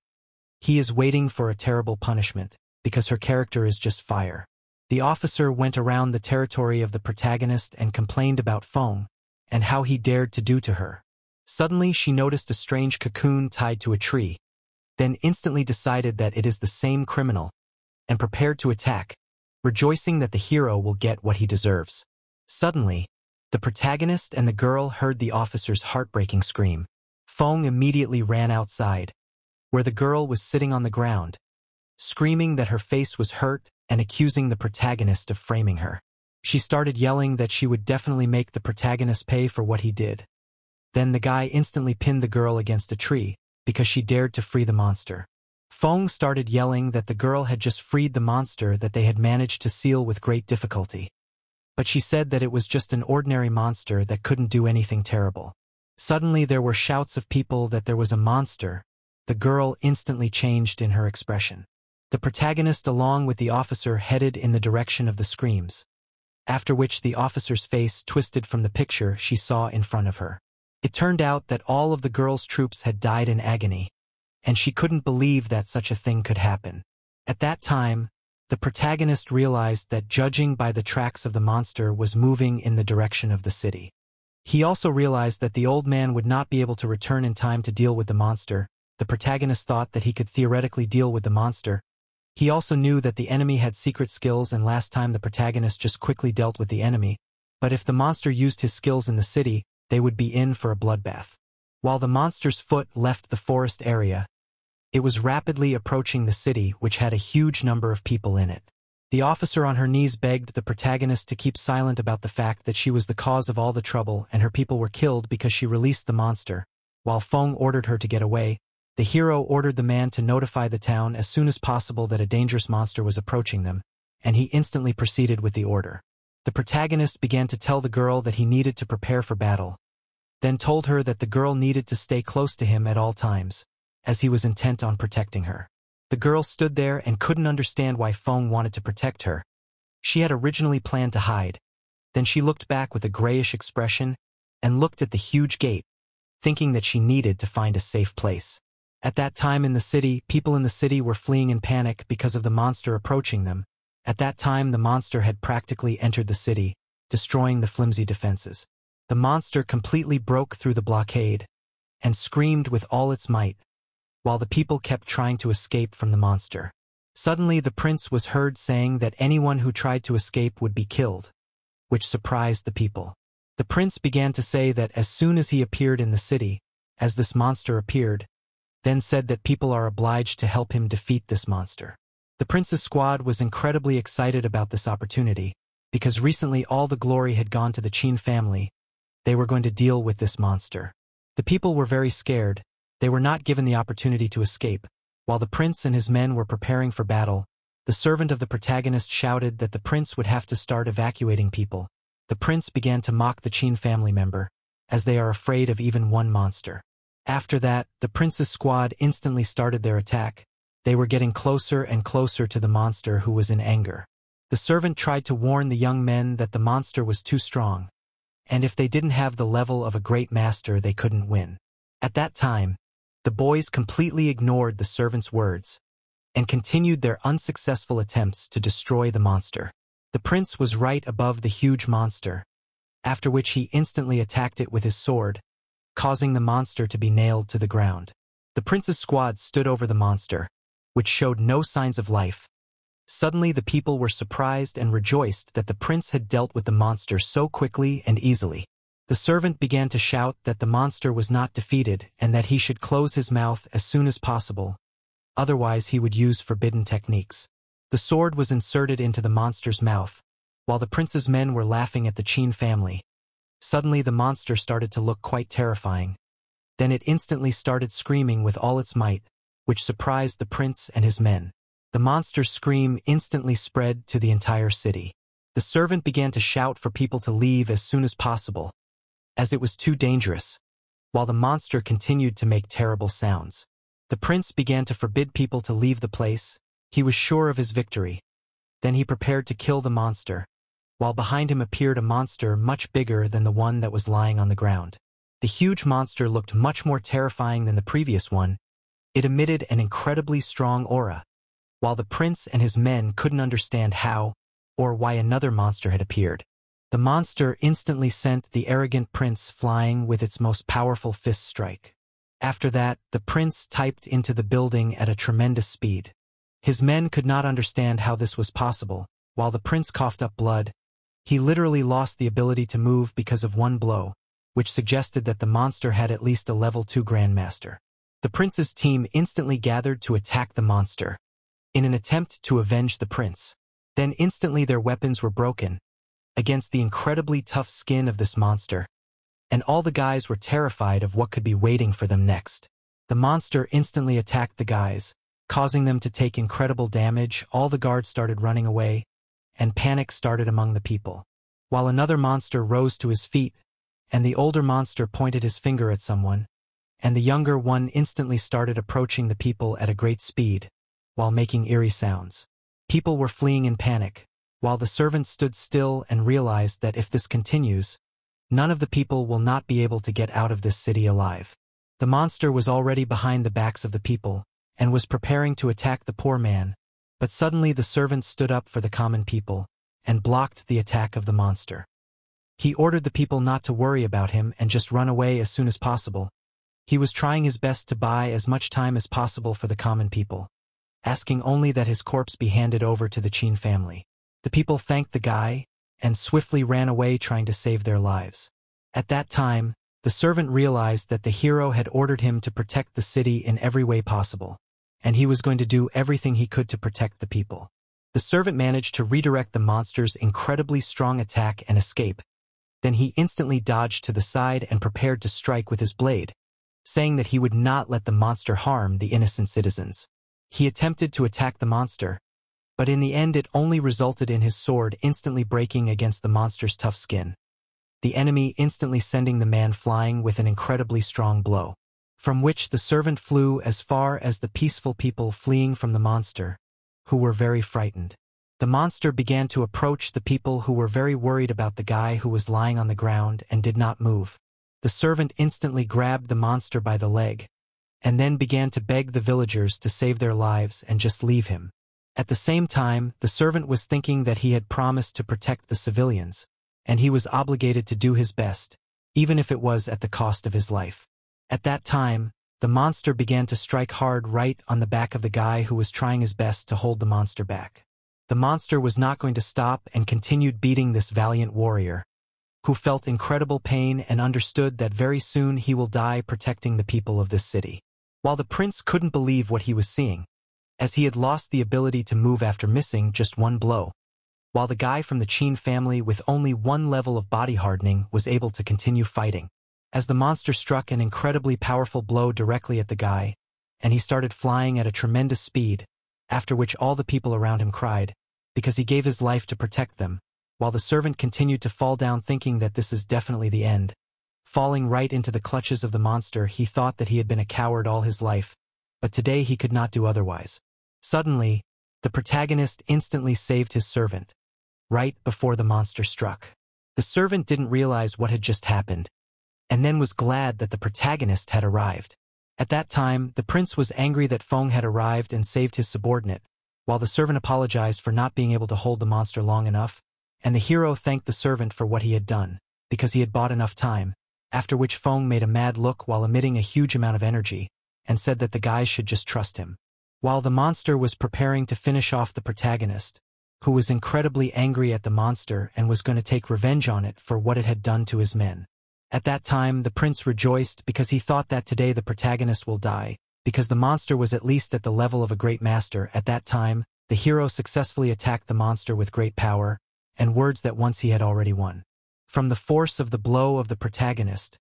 he is waiting for a terrible punishment, because her character is just fire. The officer went around the territory of the protagonist and complained about Feng, and how he dared to do to her. Suddenly she noticed a strange cocoon tied to a tree, then instantly decided that it is the same criminal, and prepared to attack, rejoicing that the hero will get what he deserves. Suddenly, the protagonist and the girl heard the officer's heartbreaking scream. Feng immediately ran outside, where the girl was sitting on the ground, screaming that her face was hurt and accusing the protagonist of framing her. She started yelling that she would definitely make the protagonist pay for what he did. Then the guy instantly pinned the girl against a tree, because she dared to free the monster. Feng started yelling that the girl had just freed the monster that they had managed to seal with great difficulty. But she said that it was just an ordinary monster that couldn't do anything terrible. Suddenly there were shouts of people that there was a monster. The girl instantly changed in her expression. The protagonist along with the officer headed in the direction of the screams, after which the officer's face twisted from the picture she saw in front of her. It turned out that all of the girl's troops had died in agony, and she couldn't believe that such a thing could happen. At that time, the protagonist realized that judging by the tracks of the monster was moving in the direction of the city. He also realized that the old man would not be able to return in time to deal with the monster. The protagonist thought that he could theoretically deal with the monster. He also knew that the enemy had secret skills, and last time the protagonist just quickly dealt with the enemy. But if the monster used his skills in the city, they would be in for a bloodbath. While the monster's foot left the forest area, it was rapidly approaching the city, which had a huge number of people in it. The officer on her knees begged the protagonist to keep silent about the fact that she was the cause of all the trouble and her people were killed because she released the monster. While Feng ordered her to get away, the hero ordered the man to notify the town as soon as possible that a dangerous monster was approaching them, and he instantly proceeded with the order. The protagonist began to tell the girl that he needed to prepare for battle, then told her that the girl needed to stay close to him at all times, as he was intent on protecting her. The girl stood there and couldn't understand why Feng wanted to protect her. She had originally planned to hide. Then she looked back with a grayish expression and looked at the huge gate, thinking that she needed to find a safe place. At that time in the city, people in the city were fleeing in panic because of the monster approaching them. At that time, the monster had practically entered the city, destroying the flimsy defenses. The monster completely broke through the blockade and screamed with all its might, while the people kept trying to escape from the monster. Suddenly the prince was heard saying that anyone who tried to escape would be killed, which surprised the people. The prince began to say that as soon as he appeared in the city, as this monster appeared, then said that people are obliged to help him defeat this monster. The prince's squad was incredibly excited about this opportunity, because recently all the glory had gone to the Qin family. They were going to deal with this monster. The people were very scared. They were not given the opportunity to escape. While the prince and his men were preparing for battle, the servant of the protagonist shouted that the prince would have to start evacuating people. The prince began to mock the Qin family member, as they are afraid of even one monster. After that, the prince's squad instantly started their attack. They were getting closer and closer to the monster, who was in anger. The servant tried to warn the young men that the monster was too strong, and if they didn't have the level of a great master, they couldn't win. At that time, the boys completely ignored the servant's words and continued their unsuccessful attempts to destroy the monster. The prince was right above the huge monster, after which he instantly attacked it with his sword, causing the monster to be nailed to the ground. The prince's squad stood over the monster, which showed no signs of life. Suddenly the people were surprised and rejoiced that the prince had dealt with the monster so quickly and easily. The servant began to shout that the monster was not defeated and that he should close his mouth as soon as possible, otherwise he would use forbidden techniques. The sword was inserted into the monster's mouth, while the prince's men were laughing at the Qin family. Suddenly the monster started to look quite terrifying. Then it instantly started screaming with all its might, which surprised the prince and his men. The monster's scream instantly spread to the entire city. The servant began to shout for people to leave as soon as possible, as it was too dangerous, while the monster continued to make terrible sounds. The prince began to forbid people to leave the place. He was sure of his victory. Then he prepared to kill the monster, while behind him appeared a monster much bigger than the one that was lying on the ground. The huge monster looked much more terrifying than the previous one. It emitted an incredibly strong aura, while the prince and his men couldn't understand how or why another monster had appeared. The monster instantly sent the arrogant prince flying with its most powerful fist strike. After that, the prince typed into the building at a tremendous speed. His men could not understand how this was possible. While the prince coughed up blood, he literally lost the ability to move because of one blow, which suggested that the monster had at least a level 2 grandmaster. The prince's team instantly gathered to attack the monster, in an attempt to avenge the prince. Then instantly their weapons were broken against the incredibly tough skin of this monster, and all the guys were terrified of what could be waiting for them next. The monster instantly attacked the guys, causing them to take incredible damage. All the guards started running away, and panic started among the people. While another monster rose to his feet, and the older monster pointed his finger at someone, and the younger one instantly started approaching the people at a great speed, while making eerie sounds. People were fleeing in panic, while the servant stood still and realized that if this continues, none of the people will not be able to get out of this city alive. The monster was already behind the backs of the people, and was preparing to attack the poor man, but suddenly the servant stood up for the common people, and blocked the attack of the monster. He ordered the people not to worry about him and just run away as soon as possible. He was trying his best to buy as much time as possible for the common people, asking only that his corpse be handed over to the Qin family. The people thanked the guy, and swiftly ran away trying to save their lives. At that time, the servant realized that the hero had ordered him to protect the city in every way possible, and he was going to do everything he could to protect the people. The servant managed to redirect the monster's incredibly strong attack and escape. Then he instantly dodged to the side and prepared to strike with his blade, saying that he would not let the monster harm the innocent citizens. He attempted to attack the monster, but in the end it only resulted in his sword instantly breaking against the monster's tough skin, the enemy instantly sending the man flying with an incredibly strong blow, from which the servant flew as far as the peaceful people fleeing from the monster, who were very frightened. The monster began to approach the people who were very worried about the guy who was lying on the ground and did not move. The servant instantly grabbed the monster by the leg, and then began to beg the villagers to save their lives and just leave him. At the same time, the servant was thinking that he had promised to protect the civilians, and he was obligated to do his best, even if it was at the cost of his life. At that time, the monster began to strike hard right on the back of the guy who was trying his best to hold the monster back. The monster was not going to stop and continued beating this valiant warrior, who felt incredible pain and understood that very soon he will die protecting the people of this city. While the prince couldn't believe what he was seeing, as he had lost the ability to move after missing just one blow, while the guy from the Qin family with only one level of body hardening was able to continue fighting. As the monster struck an incredibly powerful blow directly at the guy, and he started flying at a tremendous speed, after which all the people around him cried, because he gave his life to protect them, while the servant continued to fall down thinking that this is definitely the end. Falling right into the clutches of the monster, he thought that he had been a coward all his life, but today he could not do otherwise. Suddenly, the protagonist instantly saved his servant, right before the monster struck. The servant didn't realize what had just happened, and then was glad that the protagonist had arrived. At that time, the prince was angry that Feng had arrived and saved his subordinate, while the servant apologized for not being able to hold the monster long enough. and the hero thanked the servant for what he had done, because he had bought enough time, after which Feng made a mad look while emitting a huge amount of energy, and said that the guys should just trust him. While the monster was preparing to finish off the protagonist, who was incredibly angry at the monster and was going to take revenge on it for what it had done to his men. At that time, the prince rejoiced because he thought that today the protagonist will die, because the monster was at least at the level of a great master. At that time, the hero successfully attacked the monster with great power, and words that once he had already won. From the force of the blow of the protagonist,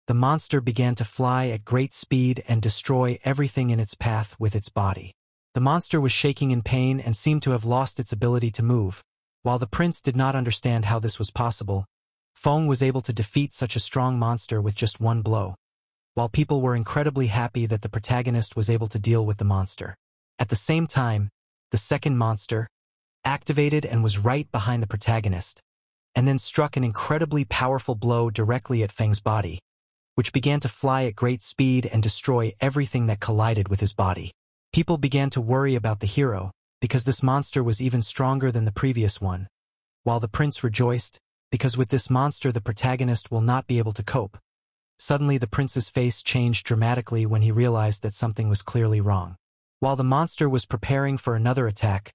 the monster began to fly at great speed and destroy everything in its path with its body. The monster was shaking in pain and seemed to have lost its ability to move. While the prince did not understand how this was possible, Feng was able to defeat such a strong monster with just one blow. While people were incredibly happy that the protagonist was able to deal with the monster. At the same time, the second monster activated and was right behind the protagonist, and then struck an incredibly powerful blow directly at Feng's body, which began to fly at great speed and destroy everything that collided with his body. People began to worry about the hero, because this monster was even stronger than the previous one, while the prince rejoiced, because with this monster the protagonist will not be able to cope. Suddenly the prince's face changed dramatically when he realized that something was clearly wrong. While the monster was preparing for another attack,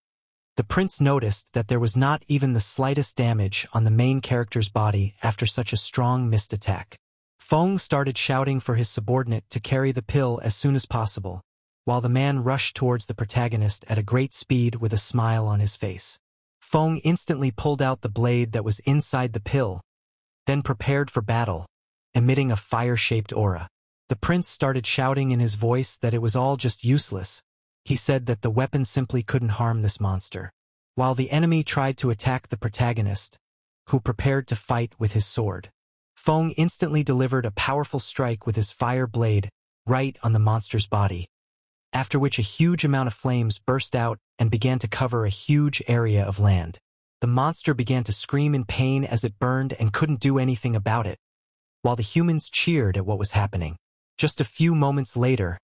the prince noticed that there was not even the slightest damage on the main character's body after such a strong missed attack. Feng started shouting for his subordinate to carry the pill as soon as possible, while the man rushed towards the protagonist at a great speed with a smile on his face. Feng instantly pulled out the blade that was inside the pill, then prepared for battle, emitting a fire-shaped aura. The prince started shouting in his voice that it was all just useless. He said that the weapon simply couldn't harm this monster. While the enemy tried to attack the protagonist, who prepared to fight with his sword, Feng instantly delivered a powerful strike with his fire blade right on the monster's body, after which a huge amount of flames burst out and began to cover a huge area of land. The monster began to scream in pain as it burned and couldn't do anything about it, while the humans cheered at what was happening. Just a few moments later,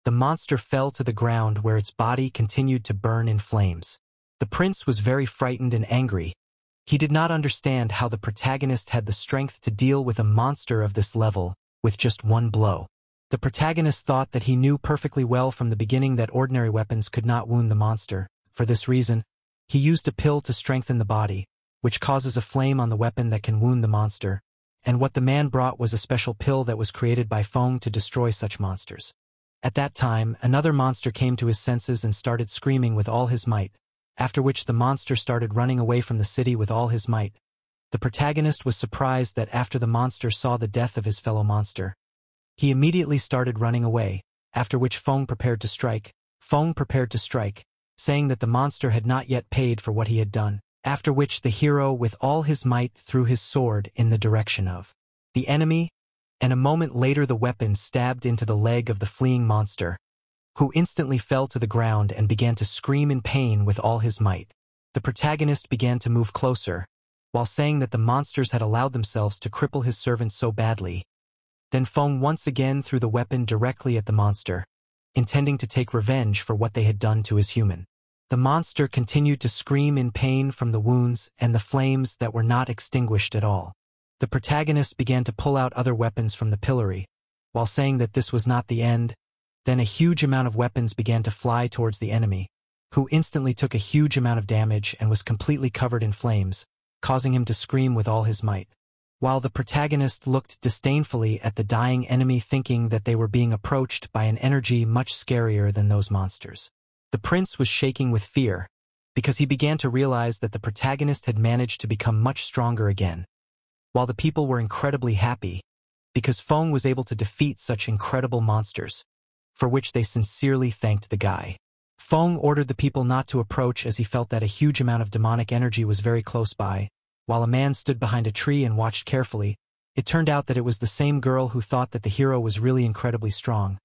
the monster fell to the ground where its body continued to burn in flames. The prince was very frightened and angry. He did not understand how the protagonist had the strength to deal with a monster of this level with just one blow. The protagonist thought that he knew perfectly well from the beginning that ordinary weapons could not wound the monster. For this reason, he used a pill to strengthen the body, which causes a flame on the weapon that can wound the monster, and what the man brought was a special pill that was created by Feng to destroy such monsters. At that time, another monster came to his senses and started screaming with all his might, after which the monster started running away from the city with all his might. The protagonist was surprised that after the monster saw the death of his fellow monster, he immediately started running away, after which Feng prepared to strike, saying that the monster had not yet paid for what he had done, after which the hero with all his might threw his sword in the direction of the enemy, and a moment later the weapon stabbed into the leg of the fleeing monster, who instantly fell to the ground and began to scream in pain with all his might. The protagonist began to move closer, while saying that the monsters had allowed themselves to cripple his servant so badly. Then Feng once again threw the weapon directly at the monster, intending to take revenge for what they had done to his human. The monster continued to scream in pain from the wounds and the flames that were not extinguished at all. The protagonist began to pull out other weapons from the pillory, while saying that this was not the end. Then a huge amount of weapons began to fly towards the enemy, who instantly took a huge amount of damage and was completely covered in flames, causing him to scream with all his might. While the protagonist looked disdainfully at the dying enemy, thinking that they were being approached by an energy much scarier than those monsters. The prince was shaking with fear, because he began to realize that the protagonist had managed to become much stronger again, while the people were incredibly happy, because Feng was able to defeat such incredible monsters, for which they sincerely thanked the guy. Feng ordered the people not to approach as he felt that a huge amount of demonic energy was very close by. While a man stood behind a tree and watched carefully, it turned out that it was the same girl who thought that the hero was really incredibly strong,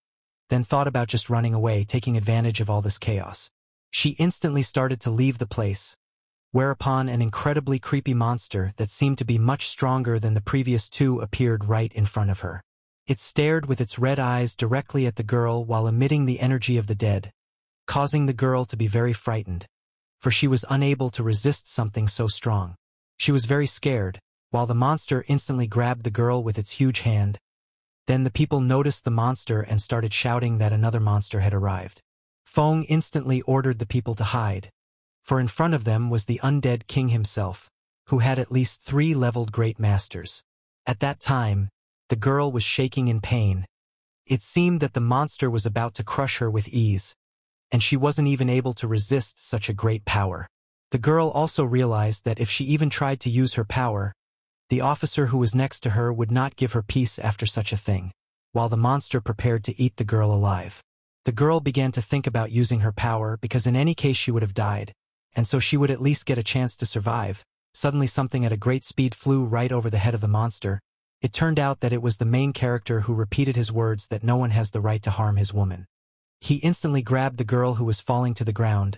then thought about just running away, taking advantage of all this chaos. She instantly started to leave the place, whereupon an incredibly creepy monster that seemed to be much stronger than the previous two appeared right in front of her. It stared with its red eyes directly at the girl while emitting the energy of the dead, causing the girl to be very frightened, for she was unable to resist something so strong. She was very scared, while the monster instantly grabbed the girl with its huge hand. Then the people noticed the monster and started shouting that another monster had arrived. Feng instantly ordered the people to hide, for in front of them was the undead king himself, who had at least 3 leveled great masters. At that time, the girl was shaking in pain. It seemed that the monster was about to crush her with ease, and she wasn't even able to resist such a great power. The girl also realized that if she even tried to use her power, the officer who was next to her would not give her peace after such a thing, while the monster prepared to eat the girl alive. The girl began to think about using her power because in any case she would have died, and so she would at least get a chance to survive. Suddenly something at a great speed flew right over the head of the monster. It turned out that it was the main character who repeated his words that no one has the right to harm his woman. He instantly grabbed the girl who was falling to the ground.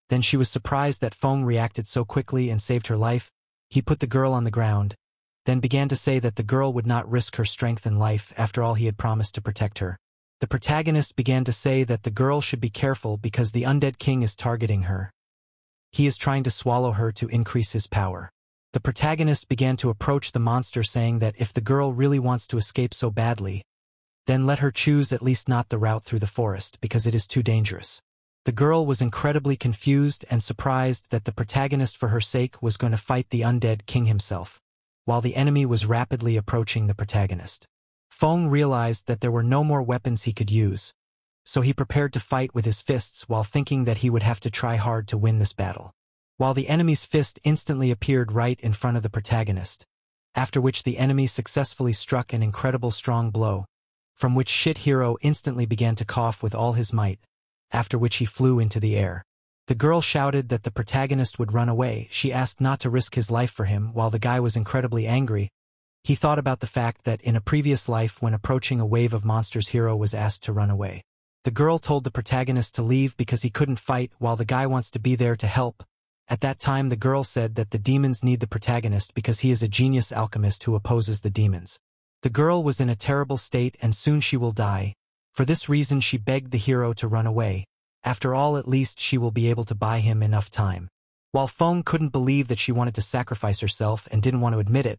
Then she was surprised that Feng reacted so quickly and saved her life. He put the girl on the ground, then began to say that the girl would not risk her strength and life after all he had promised to protect her. The protagonist began to say that the girl should be careful because the undead king is targeting her. He is trying to swallow her to increase his power. The protagonist began to approach the monster saying that if the girl really wants to escape so badly, then let her choose at least not the route through the forest because it is too dangerous. The girl was incredibly confused and surprised that the protagonist for her sake was going to fight the undead king himself, while the enemy was rapidly approaching the protagonist. Feng realized that there were no more weapons he could use, so he prepared to fight with his fists while thinking that he would have to try hard to win this battle. While the enemy's fist instantly appeared right in front of the protagonist, after which the enemy successfully struck an incredible strong blow, from which Shit Hero instantly began to cough with all his might, after which he flew into the air. The girl shouted that the protagonist would run away. She asked not to risk his life for him while the guy was incredibly angry. He thought about the fact that in a previous life when approaching a wave of monsters Hero was asked to run away. The girl told the protagonist to leave because he couldn't fight while the guy wants to be there to help. At that time the girl said that the demons need the protagonist because he is a genius alchemist who opposes the demons. The girl was in a terrible state and soon she will die. For this reason she begged the hero to run away. After all, at least she will be able to buy him enough time. While Feng couldn't believe that she wanted to sacrifice herself and didn't want to admit it,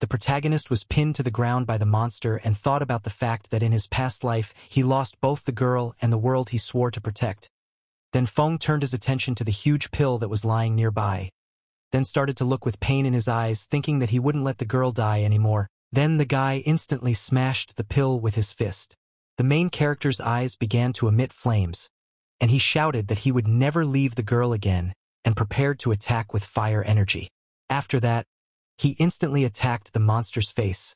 the protagonist was pinned to the ground by the monster and thought about the fact that in his past life he lost both the girl and the world he swore to protect. Then Feng turned his attention to the huge pill that was lying nearby, then started to look with pain in his eyes, thinking that he wouldn't let the girl die anymore. Then the guy instantly smashed the pill with his fist. The main character's eyes began to emit flames, and he shouted that he would never leave the girl again and prepared to attack with fire energy. After that, he instantly attacked the monster's face,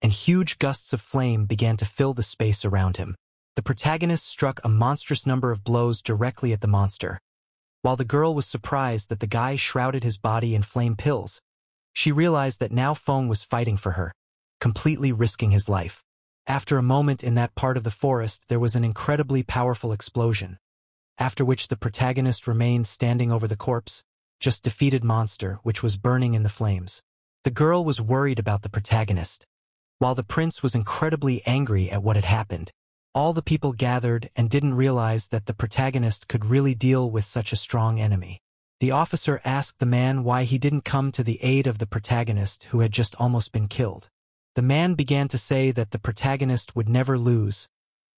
and huge gusts of flame began to fill the space around him. The protagonist struck a monstrous number of blows directly at the monster. While the girl was surprised that the guy shrouded his body in flame pills, she realized that now Feng was fighting for her, completely risking his life. After a moment in that part of the forest, there was an incredibly powerful explosion, after which the protagonist remained standing over the corpse, just defeated monster, which was burning in the flames. The girl was worried about the protagonist, while the prince was incredibly angry at what had happened. All the people gathered and didn't realize that the protagonist could really deal with such a strong enemy. The officer asked the man why he didn't come to the aid of the protagonist who had just almost been killed. The man began to say that the protagonist would never lose,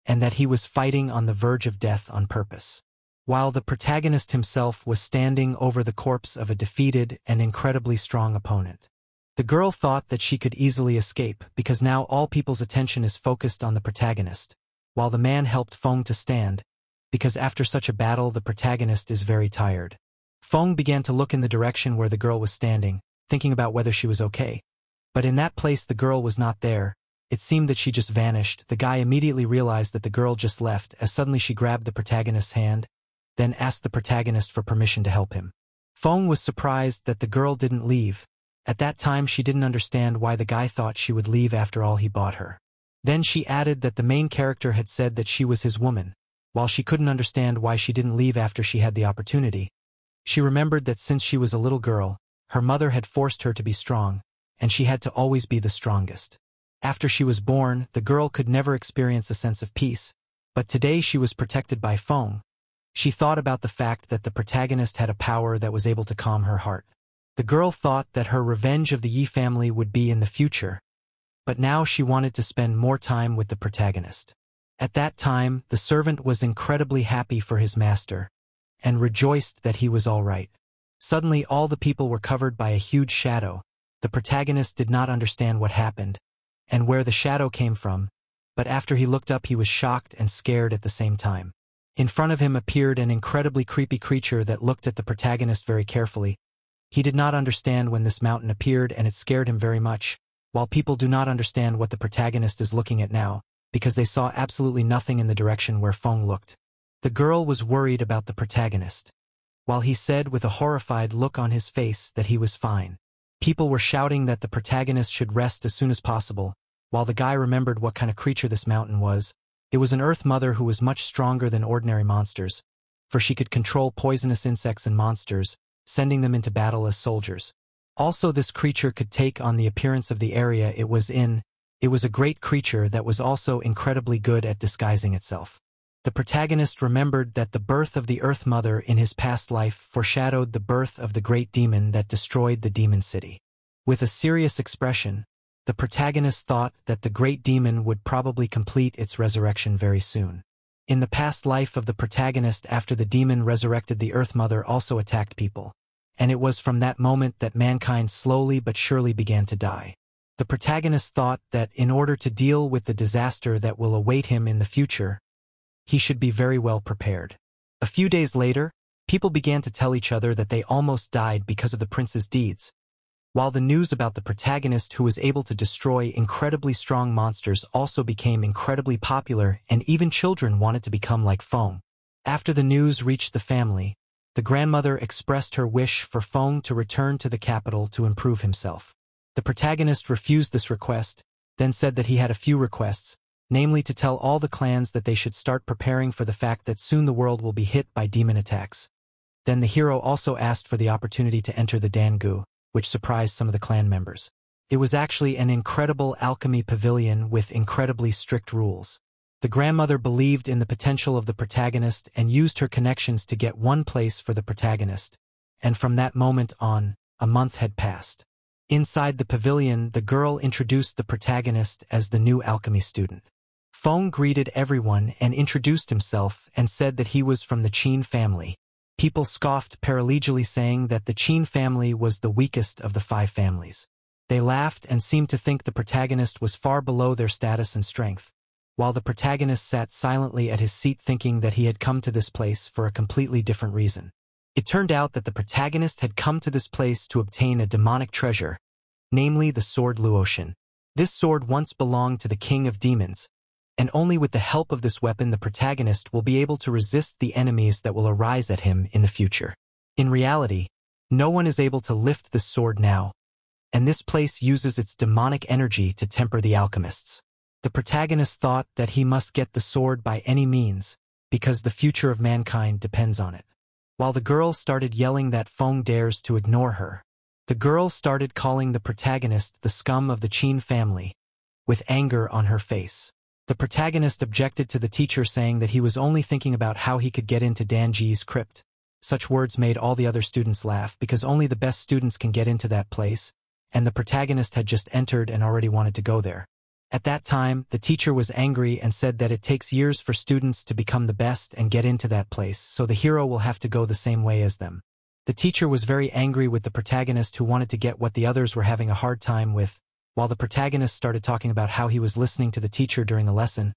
and that he was fighting on the verge of death on purpose, while the protagonist himself was standing over the corpse of a defeated and incredibly strong opponent. The girl thought that she could easily escape because now all people's attention is focused on the protagonist, while the man helped Feng to stand, because after such a battle the protagonist is very tired. Feng began to look in the direction where the girl was standing, thinking about whether she was okay. But in that place the girl was not there. It seemed that she just vanished. The guy immediately realized that the girl just left as suddenly she grabbed the protagonist's hand, then asked the protagonist for permission to help him. Feng was surprised that the girl didn't leave. At that time she didn't understand why the guy thought she would leave after all he bought her. Then she added that the main character had said that she was his woman, while she couldn't understand why she didn't leave after she had the opportunity. She remembered that since she was a little girl, her mother had forced her to be strong, and she had to always be the strongest. After she was born, the girl could never experience a sense of peace, but today she was protected by Feng. She thought about the fact that the protagonist had a power that was able to calm her heart. The girl thought that her revenge of the Yi family would be in the future, but now she wanted to spend more time with the protagonist. At that time, the servant was incredibly happy for his master, and rejoiced that he was all right. Suddenly all the people were covered by a huge shadow. The protagonist did not understand what happened, and where the shadow came from, but after he looked up he was shocked and scared at the same time. In front of him appeared an incredibly creepy creature that looked at the protagonist very carefully. He did not understand when this mountain appeared and it scared him very much, while people do not understand what the protagonist is looking at now, because they saw absolutely nothing in the direction where Feng looked. The girl was worried about the protagonist, while he said with a horrified look on his face that he was fine. People were shouting that the protagonist should rest as soon as possible, while the guy remembered what kind of creature this mountain was. It was an Earth Mother who was much stronger than ordinary monsters, for she could control poisonous insects and monsters, sending them into battle as soldiers. Also, this creature could take on the appearance of the area it was in. It was a great creature that was also incredibly good at disguising itself. The protagonist remembered that the birth of the Earth Mother in his past life foreshadowed the birth of the great demon that destroyed the demon city. With a serious expression, the protagonist thought that the great demon would probably complete its resurrection very soon. In the past life of the protagonist after the demon resurrected, the Earth Mother also attacked people, and it was from that moment that mankind slowly but surely began to die. The protagonist thought that in order to deal with the disaster that will await him in the future, he should be very well prepared. A few days later, people began to tell each other that they almost died because of the prince's deeds, while the news about the protagonist who was able to destroy incredibly strong monsters also became incredibly popular, and even children wanted to become like Feng. After the news reached the family, the grandmother expressed her wish for Feng to return to the capital to improve himself. The protagonist refused this request, then said that he had a few requests, namely to tell all the clans that they should start preparing for the fact that soon the world will be hit by demon attacks. Then the hero also asked for the opportunity to enter the Dangu, which surprised some of the clan members. It was actually an incredible alchemy pavilion with incredibly strict rules. The grandmother believed in the potential of the protagonist and used her connections to get one place for the protagonist, and from that moment on, a month had passed. Inside the pavilion, the girl introduced the protagonist as the new alchemy student. Feng greeted everyone and introduced himself and said that he was from the Qin family. People scoffed paralegally, saying that the Qin family was the weakest of the 5 families. They laughed and seemed to think the protagonist was far below their status and strength, while the protagonist sat silently at his seat thinking that he had come to this place for a completely different reason. It turned out that the protagonist had come to this place to obtain a demonic treasure, namely the sword Luotian. This sword once belonged to the king of demons, and only with the help of this weapon the protagonist will be able to resist the enemies that will arise at him in the future. In reality, no one is able to lift this sword now, and this place uses its demonic energy to temper the alchemists. The protagonist thought that he must get the sword by any means, because the future of mankind depends on it. While the girl started yelling that Feng dares to ignore her, the girl started calling the protagonist the scum of the Qin family, with anger on her face. The protagonist objected to the teacher, saying that he was only thinking about how he could get into Danji's crypt. Such words made all the other students laugh, because only the best students can get into that place, and the protagonist had just entered and already wanted to go there. At that time, the teacher was angry and said that it takes years for students to become the best and get into that place, so the hero will have to go the same way as them. The teacher was very angry with the protagonist, who wanted to get what the others were having a hard time with. While the protagonist started talking about how he was listening to the teacher during the lesson,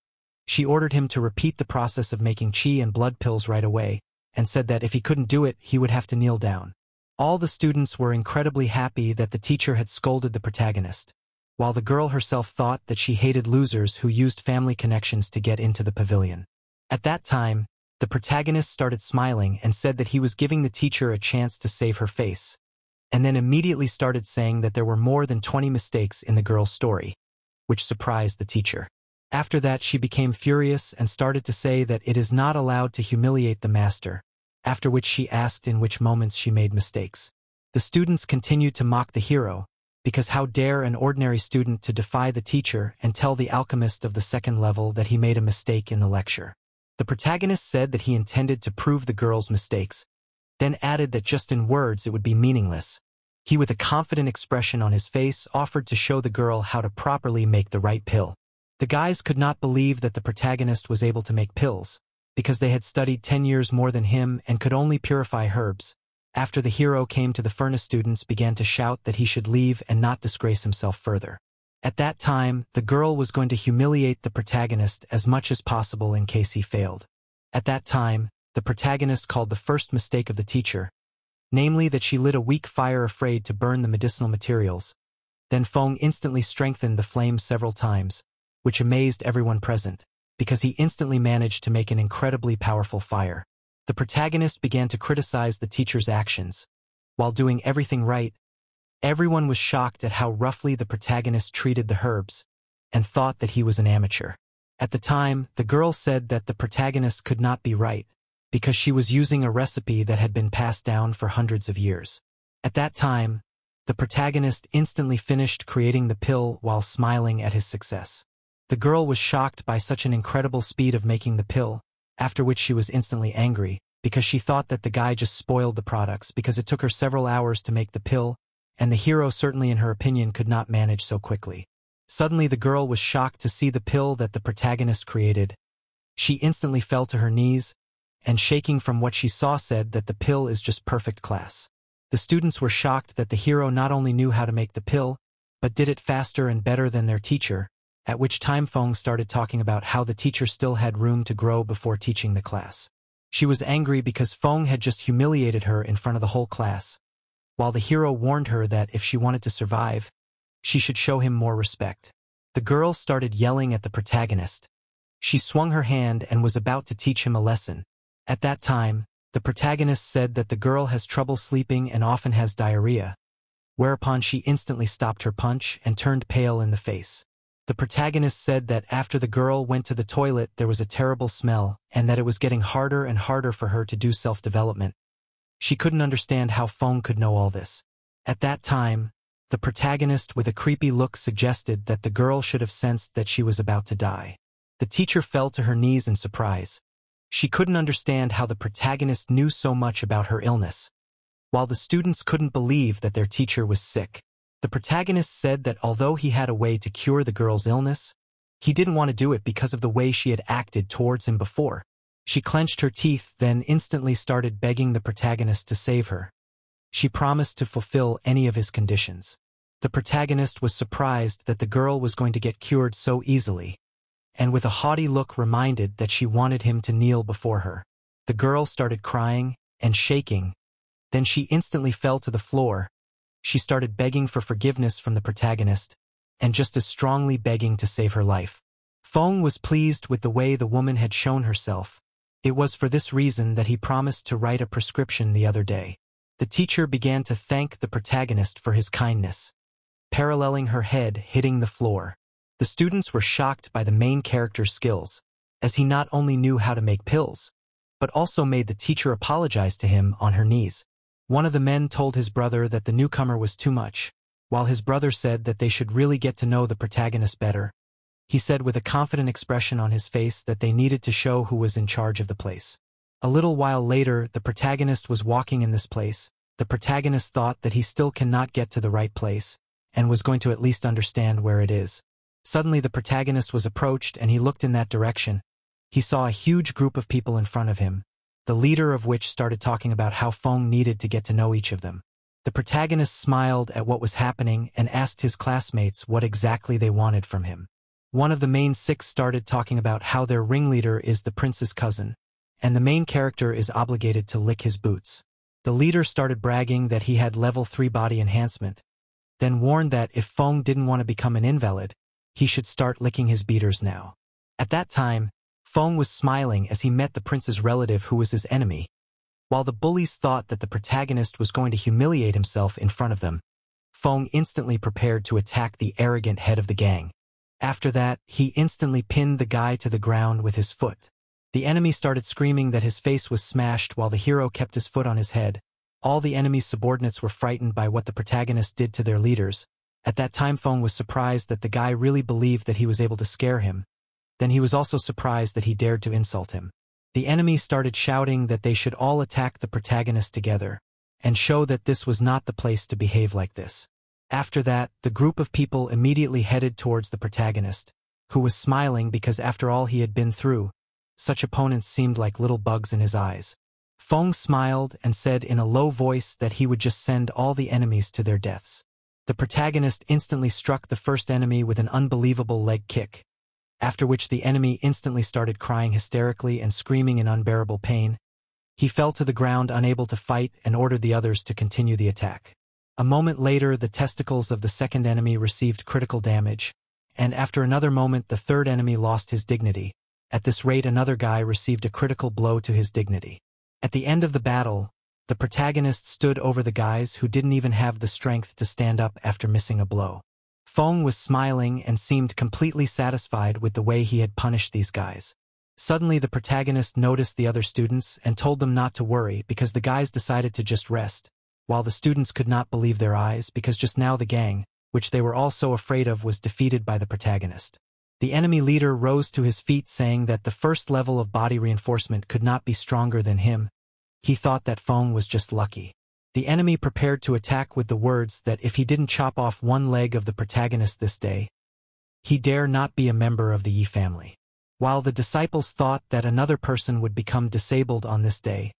she ordered him to repeat the process of making qi and blood pills right away, and said that if he couldn't do it, he would have to kneel down. All the students were incredibly happy that the teacher had scolded the protagonist, while the girl herself thought that she hated losers who used family connections to get into the pavilion. At that time, the protagonist started smiling and said that he was giving the teacher a chance to save her face, and then immediately started saying that there were more than 20 mistakes in the girl's story, which surprised the teacher. After that, she became furious and started to say that it is not allowed to humiliate the master, after which she asked in which moments she made mistakes. The students continued to mock the hero, because how dare an ordinary student to defy the teacher and tell the alchemist of the 2nd level that he made a mistake in the lecture. The protagonist said that he intended to prove the girl's mistakes, then added that just in words it would be meaningless, He, with a confident expression on his face, offered to show the girl how to properly make the right pill. The guys could not believe that the protagonist was able to make pills, because they had studied 10 years more than him and could only purify herbs. After the hero came to the furnace, students began to shout that he should leave and not disgrace himself further. At that time, the girl was going to humiliate the protagonist as much as possible in case he failed. At that time, the protagonist called the first mistake of the teacher, namely that she lit a weak fire afraid to burn the medicinal materials. Then Feng instantly strengthened the flames several times, which amazed everyone present, because he instantly managed to make an incredibly powerful fire. The protagonist began to criticize the teacher's actions. While doing everything right, everyone was shocked at how roughly the protagonist treated the herbs, and thought that he was an amateur. At the time, the girl said that the protagonist could not be right, because she was using a recipe that had been passed down for hundreds of years. At that time, the protagonist instantly finished creating the pill while smiling at his success. The girl was shocked by such an incredible speed of making the pill, after which she was instantly angry, because she thought that the guy just spoiled the products because it took her several hours to make the pill, and the hero certainly in her opinion could not manage so quickly. Suddenly the girl was shocked to see the pill that the protagonist created. She instantly fell to her knees, and shaking from what she saw said that the pill is just perfect class. The students were shocked that the hero not only knew how to make the pill, but did it faster and better than their teacher, at which time Feng started talking about how the teacher still had room to grow before teaching the class. She was angry because Feng had just humiliated her in front of the whole class, while the hero warned her that if she wanted to survive, she should show him more respect. The girl started yelling at the protagonist. She swung her hand and was about to teach him a lesson. At that time, the protagonist said that the girl has trouble sleeping and often has diarrhea, whereupon she instantly stopped her punch and turned pale in the face. The protagonist said that after the girl went to the toilet there was a terrible smell and that it was getting harder and harder for her to do self-development. She couldn't understand how Feng could know all this. At that time, the protagonist with a creepy look suggested that the girl should have sensed that she was about to die. The teacher fell to her knees in surprise. She couldn't understand how the protagonist knew so much about her illness, while the students couldn't believe that their teacher was sick. The protagonist said that although he had a way to cure the girl's illness, he didn't want to do it because of the way she had acted towards him before. She clenched her teeth, then instantly started begging the protagonist to save her. She promised to fulfill any of his conditions. The protagonist was surprised that the girl was going to get cured so easily, and with a haughty look reminded that she wanted him to kneel before her. The girl started crying and shaking. Then she instantly fell to the floor. She started begging for forgiveness from the protagonist, and just as strongly begging to save her life. Feng was pleased with the way the woman had shown herself. It was for this reason that he promised to write a prescription the other day. The teacher began to thank the protagonist for his kindness, paralleling her head hitting the floor. The students were shocked by the main character's skills, as he not only knew how to make pills, but also made the teacher apologize to him on her knees. One of the men told his brother that the newcomer was too much, while his brother said that they should really get to know the protagonist better. He said with a confident expression on his face that they needed to show who was in charge of the place. A little while later, the protagonist was walking in this place. The protagonist thought that he still cannot get to the right place, and was going to at least understand where it is. Suddenly the protagonist was approached and he looked in that direction. He saw a huge group of people in front of him, the leader of which started talking about how Feng needed to get to know each of them. The protagonist smiled at what was happening and asked his classmates what exactly they wanted from him. One of the main six started talking about how their ringleader is the prince's cousin, and the main character is obligated to lick his boots. The leader started bragging that he had level 3 body enhancement, then warned that if Feng didn't want to become an invalid, he should start licking his beaters now. At that time, Feng was smiling as he met the prince's relative who was his enemy. While the bullies thought that the protagonist was going to humiliate himself in front of them, Feng instantly prepared to attack the arrogant head of the gang. After that, he instantly pinned the guy to the ground with his foot. The enemy started screaming that his face was smashed while the hero kept his foot on his head. All the enemy's subordinates were frightened by what the protagonist did to their leaders. At that time Feng was surprised that the guy really believed that he was able to scare him. Then he was also surprised that he dared to insult him. The enemy started shouting that they should all attack the protagonist together, and show that this was not the place to behave like this. After that, the group of people immediately headed towards the protagonist, who was smiling because after all he had been through, such opponents seemed like little bugs in his eyes. Feng smiled and said in a low voice that he would just send all the enemies to their deaths. The protagonist instantly struck the first enemy with an unbelievable leg kick, after which the enemy instantly started crying hysterically and screaming in unbearable pain. He fell to the ground unable to fight and ordered the others to continue the attack. A moment later, the testicles of the second enemy received critical damage, and after another moment the third enemy lost his dignity. At this rate, another guy received a critical blow to his dignity. At the end of the battle, the protagonist stood over the guys who didn't even have the strength to stand up after missing a blow. Feng was smiling and seemed completely satisfied with the way he had punished these guys. Suddenly the protagonist noticed the other students and told them not to worry because the guys decided to just rest, while the students could not believe their eyes because just now the gang, which they were all so afraid of, was defeated by the protagonist. The enemy leader rose to his feet saying that the first level of body reinforcement could not be stronger than him. He thought that Feng was just lucky. The enemy prepared to attack with the words that if he didn't chop off one leg of the protagonist this day, he dare not be a member of the Yi family. While the disciples thought that another person would become disabled on this day,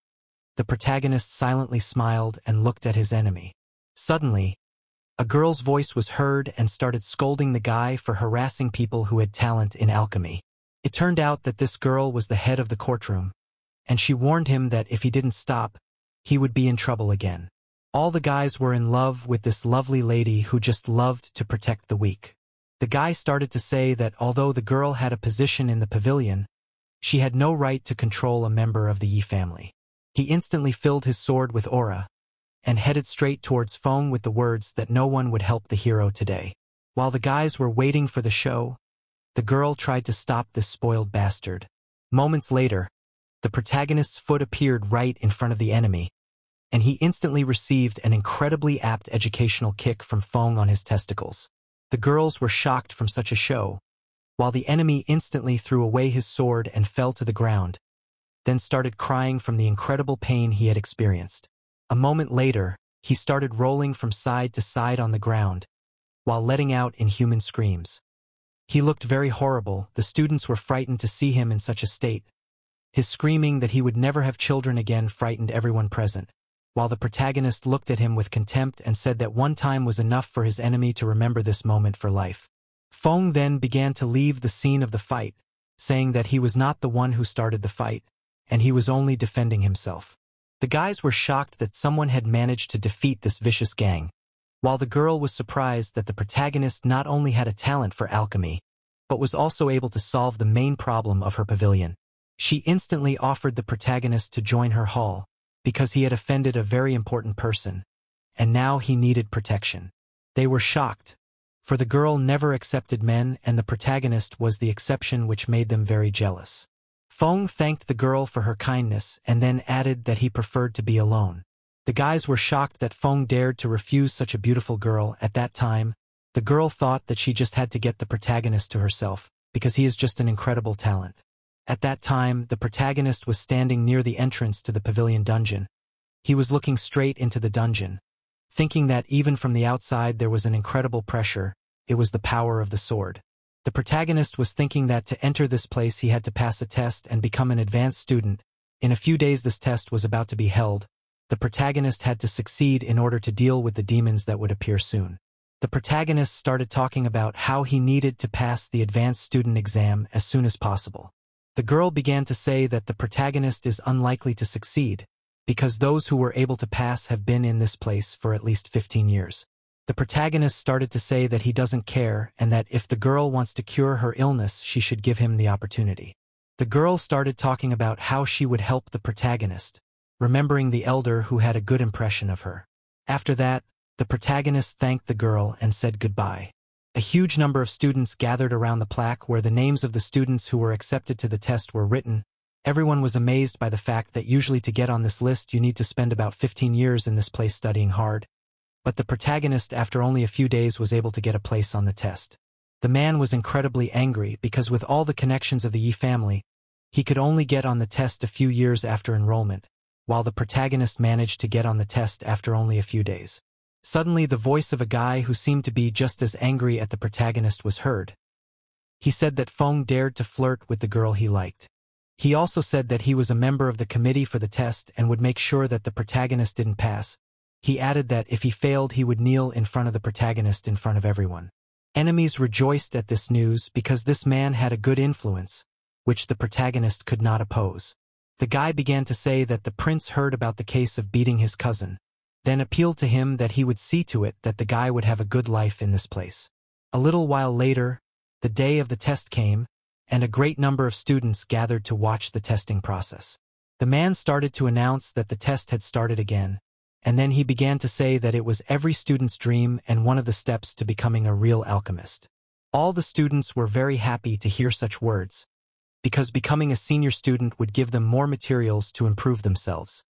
the protagonist silently smiled and looked at his enemy. Suddenly, a girl's voice was heard and started scolding the guy for harassing people who had talent in alchemy. It turned out that this girl was the head of the courtroom, and she warned him that if he didn't stop, he would be in trouble again. All the guys were in love with this lovely lady who just loved to protect the weak. The guy started to say that although the girl had a position in the pavilion, she had no right to control a member of the Yi family. He instantly filled his sword with aura and headed straight towards Feng with the words that no one would help the hero today. While the guys were waiting for the show, the girl tried to stop this spoiled bastard. Moments later, the protagonist's foot appeared right in front of the enemy, and he instantly received an incredibly apt educational kick from Feng on his testicles. The girls were shocked from such a show, while the enemy instantly threw away his sword and fell to the ground, then started crying from the incredible pain he had experienced. A moment later, he started rolling from side to side on the ground, while letting out inhuman screams. He looked very horrible. The students were frightened to see him in such a state. His screaming that he would never have children again frightened everyone present, while the protagonist looked at him with contempt and said that one time was enough for his enemy to remember this moment for life. Feng then began to leave the scene of the fight, saying that he was not the one who started the fight, and he was only defending himself. The guys were shocked that someone had managed to defeat this vicious gang, while the girl was surprised that the protagonist not only had a talent for alchemy, but was also able to solve the main problem of her pavilion. She instantly offered the protagonist to join her hall, because he had offended a very important person, and now he needed protection. They were shocked, for the girl never accepted men and the protagonist was the exception, which made them very jealous. Feng thanked the girl for her kindness and then added that he preferred to be alone. The guys were shocked that Feng dared to refuse such a beautiful girl. At that time, the girl thought that she just had to get the protagonist to herself, because he is just an incredible talent. At that time, the protagonist was standing near the entrance to the pavilion dungeon. He was looking straight into the dungeon, thinking that even from the outside there was an incredible pressure. It was the power of the sword. The protagonist was thinking that to enter this place he had to pass a test and become an advanced student. In a few days this test was about to be held. The protagonist had to succeed in order to deal with the demons that would appear soon. The protagonist started talking about how he needed to pass the advanced student exam as soon as possible. The girl began to say that the protagonist is unlikely to succeed, because those who were able to pass have been in this place for at least 15 years. The protagonist started to say that he doesn't care and that if the girl wants to cure her illness, she should give him the opportunity. The girl started talking about how she would help the protagonist, remembering the elder who had a good impression of her. After that, the protagonist thanked the girl and said goodbye. A huge number of students gathered around the plaque where the names of the students who were accepted to the test were written. Everyone was amazed by the fact that usually to get on this list you need to spend about 15 years in this place studying hard. But the protagonist, after only a few days, was able to get a place on the test. The man was incredibly angry because with all the connections of the Yi family, he could only get on the test a few years after enrollment. while the protagonist managed to get on the test after only a few days. Suddenly, the voice of a guy who seemed to be just as angry at the protagonist was heard. He said that Feng dared to flirt with the girl he liked. He also said that he was a member of the committee for the test and would make sure that the protagonist didn't pass. He added that if he failed, he would kneel in front of the protagonist in front of everyone. Enemies rejoiced at this news because this man had a good influence, which the protagonist could not oppose. The guy began to say that the prince heard about the case of beating his cousin, then appealed to him that he would see to it that the guy would have a good life in this place. A little while later, the day of the test came, and a great number of students gathered to watch the testing process. The man started to announce that the test had started again, and then he began to say that it was every student's dream and one of the steps to becoming a real alchemist. All the students were very happy to hear such words, because becoming a senior student would give them more materials to improve themselves.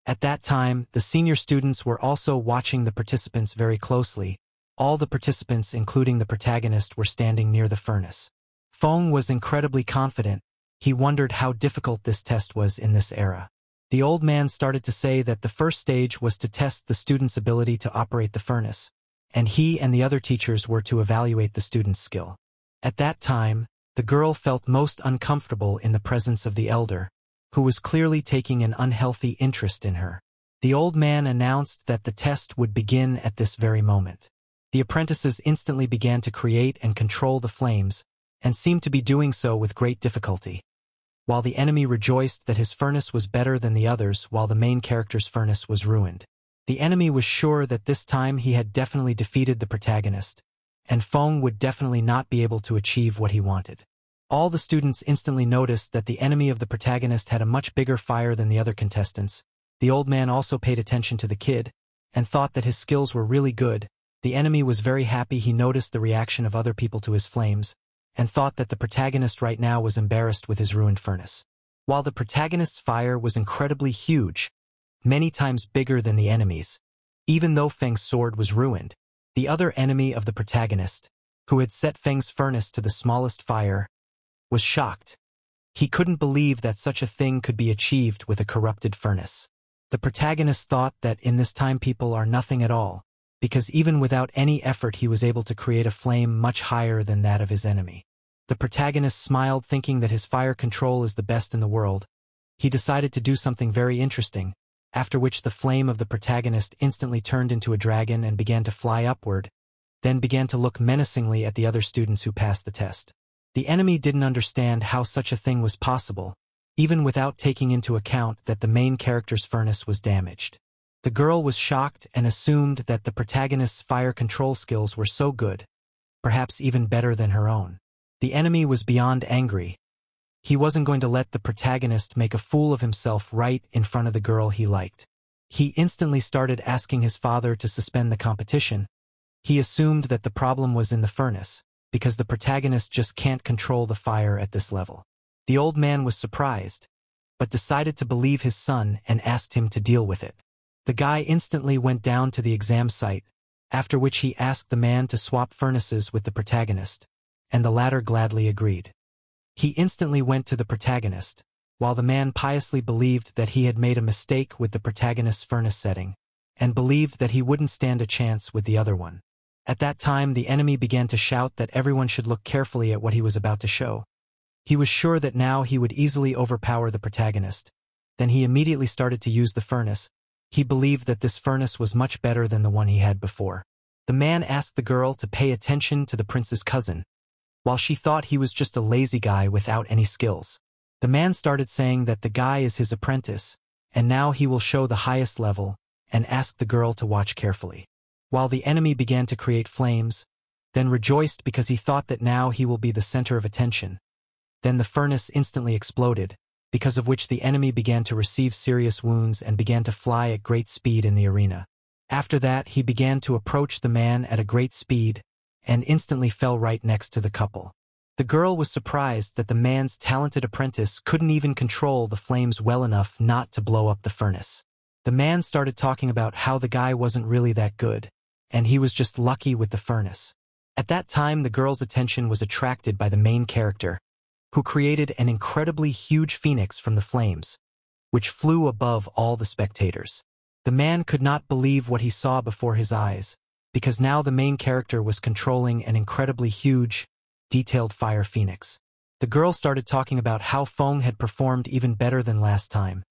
At that time, the senior students were also watching the participants very closely. All the participants, including the protagonist, were standing near the furnace. Feng was incredibly confident. He wondered how difficult this test was in this era. The old man started to say that the first stage was to test the student's ability to operate the furnace, and he and the other teachers were to evaluate the student's skill. At that time, the girl felt most uncomfortable in the presence of the elder, who was clearly taking an unhealthy interest in her. The old man announced that the test would begin at this very moment. The apprentices instantly began to create and control the flames, and seemed to be doing so with great difficulty. While the enemy rejoiced that his furnace was better than the others, while the main character's furnace was ruined. The enemy was sure that this time he had definitely defeated the protagonist, and Feng would definitely not be able to achieve what he wanted. All the students instantly noticed that the enemy of the protagonist had a much bigger fire than the other contestants. The old man also paid attention to the kid, and thought that his skills were really good. The enemy was very happy. He noticed the reaction of other people to his flames, and thought that the protagonist right now was embarrassed with his ruined furnace. While the protagonist's fire was incredibly huge, many times bigger than the enemy's, even though Feng's sword was ruined, the other enemy of the protagonist, who had set Feng's furnace to the smallest fire, was shocked. He couldn't believe that such a thing could be achieved with a corrupted furnace. The protagonist thought that in this time people are nothing at all, because even without any effort he was able to create a flame much higher than that of his enemy. The protagonist smiled, thinking that his fire control is the best in the world. He decided to do something very interesting, after which the flame of the protagonist instantly turned into a dragon and began to fly upward, then began to look menacingly at the other students who passed the test. The enemy didn't understand how such a thing was possible, even without taking into account that the main character's furnace was damaged. The girl was shocked and assumed that the protagonist's fire control skills were so good, perhaps even better than her own. The enemy was beyond angry. He wasn't going to let the protagonist make a fool of himself right in front of the girl he liked. He instantly started asking his father to suspend the competition. He assumed that the problem was in the furnace, because the protagonist just can't control the fire at this level. The old man was surprised, but decided to believe his son and asked him to deal with it. The guy instantly went down to the exam site, after which he asked the man to swap furnaces with the protagonist, and the latter gladly agreed. He instantly went to the protagonist, while the man piously believed that he had made a mistake with the protagonist's furnace setting, and believed that he wouldn't stand a chance with the other one. At that time, the enemy began to shout that everyone should look carefully at what he was about to show. He was sure that now he would easily overpower the protagonist. Then he immediately started to use the furnace. He believed that this furnace was much better than the one he had before. The man asked the girl to pay attention to the prince's cousin, while she thought he was just a lazy guy without any skills. The man started saying that the guy is his apprentice, and now he will show the highest level, and asked the girl to watch carefully. While the enemy began to create flames, then rejoiced because he thought that now he will be the center of attention. Then the furnace instantly exploded, because of which the enemy began to receive serious wounds and began to fly at great speed in the arena. After that, he began to approach the man at a great speed, and instantly fell right next to the couple. The girl was surprised that the man's talented apprentice couldn't even control the flames well enough not to blow up the furnace. The man started talking about how the guy wasn't really that good, and he was just lucky with the furnace. At that time, the girl's attention was attracted by the main character, who created an incredibly huge phoenix from the flames. which flew above all the spectators. The man could not believe what he saw before his eyes, because now the main character was controlling an incredibly huge, detailed fire phoenix. The girl started talking about how Feng had performed even better than last time,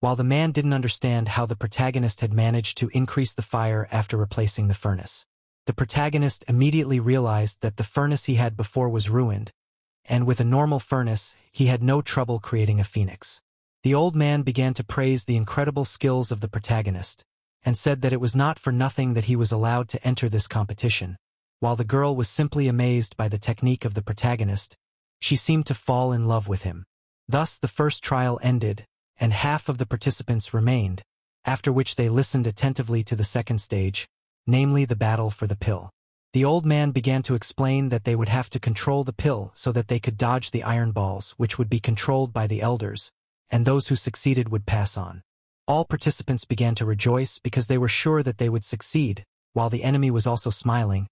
while the man didn't understand how the protagonist had managed to increase the fire after replacing the furnace. The protagonist immediately realized that the furnace he had before was ruined, and with a normal furnace, he had no trouble creating a phoenix. The old man began to praise the incredible skills of the protagonist, and said that it was not for nothing that he was allowed to enter this competition. While the girl was simply amazed by the technique of the protagonist, she seemed to fall in love with him. Thus the first trial ended, and half of the participants remained, after which they listened attentively to the second stage, namely the battle for the pill. The old man began to explain that they would have to control the pill so that they could dodge the iron balls, which would be controlled by the elders, and those who succeeded would pass on. All participants began to rejoice because they were sure that they would succeed, while the enemy was also smiling.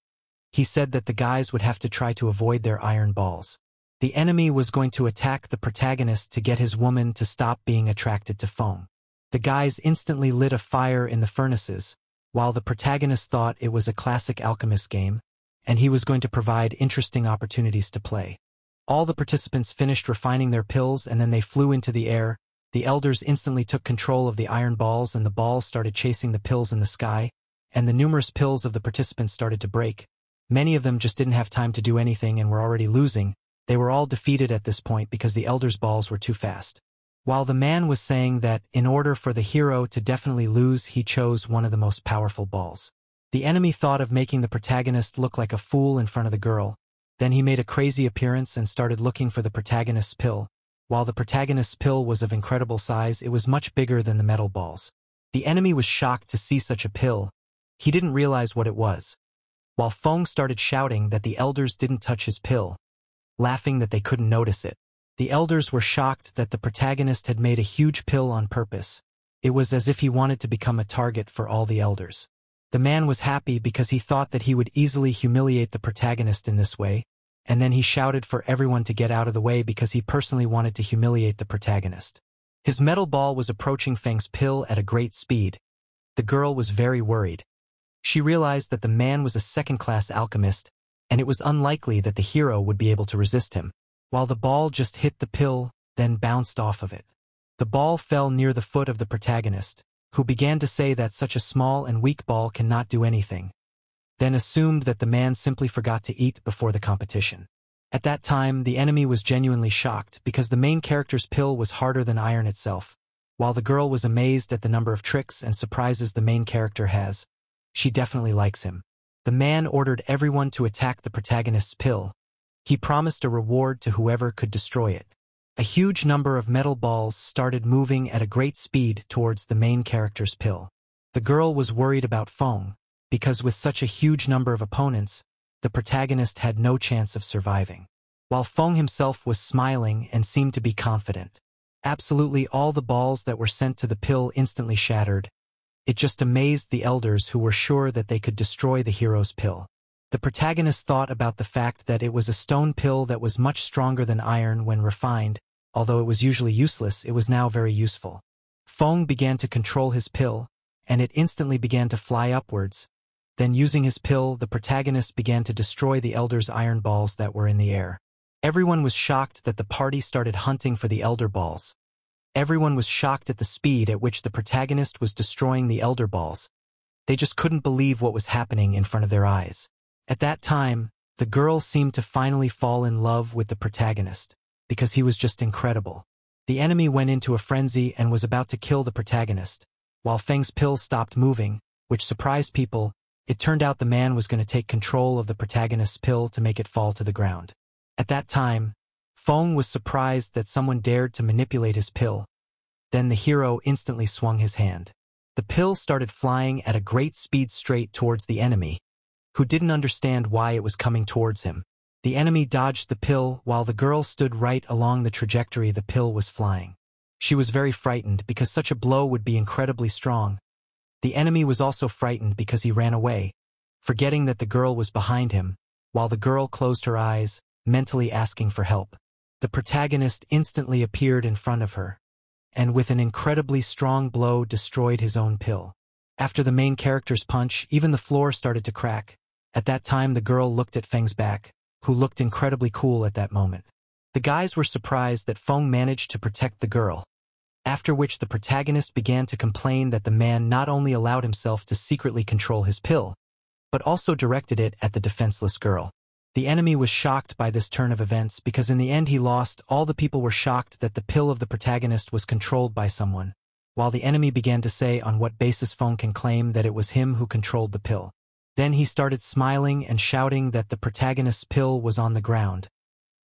He said that the guys would have to try to avoid their iron balls. The enemy was going to attack the protagonist to get his woman to stop being attracted to Feng. The guys instantly lit a fire in the furnaces, while the protagonist thought it was a classic Alchemist game, and he was going to provide interesting opportunities to play. All the participants finished refining their pills and then they flew into the air. The elders instantly took control of the iron balls and the balls started chasing the pills in the sky, and the numerous pills of the participants started to break. Many of them just didn't have time to do anything and were already losing. They were all defeated at this point because the elders' balls were too fast. While the man was saying that in order for the hero to definitely lose, he chose one of the most powerful balls. The enemy thought of making the protagonist look like a fool in front of the girl. Then he made a crazy appearance and started looking for the protagonist's pill. While the protagonist's pill was of incredible size, it was much bigger than the metal balls. The enemy was shocked to see such a pill. He didn't realize what it was. While Feng started shouting that the elders didn't touch his pill, laughing that they couldn't notice it. The elders were shocked that the protagonist had made a huge pill on purpose. It was as if he wanted to become a target for all the elders. The man was happy because he thought that he would easily humiliate the protagonist in this way, and then he shouted for everyone to get out of the way because he personally wanted to humiliate the protagonist. His metal ball was approaching Feng's pill at a great speed. The girl was very worried. She realized that the man was a second-class alchemist, and it was unlikely that the hero would be able to resist him. While the ball just hit the pill, then bounced off of it. The ball fell near the foot of the protagonist, who began to say that such a small and weak ball cannot do anything, then assumed that the man simply forgot to eat before the competition. At that time, the enemy was genuinely shocked because the main character's pill was harder than iron itself. While the girl was amazed at the number of tricks and surprises the main character has, she definitely likes him. The man ordered everyone to attack the protagonist's pill. He promised a reward to whoever could destroy it. A huge number of metal balls started moving at a great speed towards the main character's pill. The girl was worried about Feng, because with such a huge number of opponents, the protagonist had no chance of surviving. While Feng himself was smiling and seemed to be confident. Absolutely all the balls that were sent to the pill instantly shattered. It just amazed the elders who were sure that they could destroy the hero's pill. The protagonist thought about the fact that it was a stone pill that was much stronger than iron when refined. Although it was usually useless, it was now very useful. Feng began to control his pill, and it instantly began to fly upwards. Then using his pill, the protagonist began to destroy the elders' iron balls that were in the air. Everyone was shocked that the party started hunting for the elder balls. Everyone was shocked at the speed at which the protagonist was destroying the elder balls. They just couldn't believe what was happening in front of their eyes. At that time, the girl seemed to finally fall in love with the protagonist, because he was just incredible. The enemy went into a frenzy and was about to kill the protagonist. While Feng's pill stopped moving, which surprised people, it turned out the man was going to take control of the protagonist's pill to make it fall to the ground. At that time, Feng was surprised that someone dared to manipulate his pill. Then the hero instantly swung his hand. The pill started flying at a great speed straight towards the enemy, who didn't understand why it was coming towards him. The enemy dodged the pill while the girl stood right along the trajectory the pill was flying. She was very frightened because such a blow would be incredibly strong. The enemy was also frightened because he ran away, forgetting that the girl was behind him, while the girl closed her eyes, mentally asking for help. The protagonist instantly appeared in front of her. and with an incredibly strong blow destroyed his own pill. After the main character's punch, even the floor started to crack. At that time the girl looked at Feng's back, who looked incredibly cool at that moment. The guys were surprised that Feng managed to protect the girl, after which the protagonist began to complain that the man not only allowed himself to secretly control his pill, but also directed it at the defenseless girl. The enemy was shocked by this turn of events because in the end he lost. All the people were shocked that the pill of the protagonist was controlled by someone, while the enemy began to say on what basis Feng can claim that it was him who controlled the pill. Then he started smiling and shouting that the protagonist's pill was on the ground,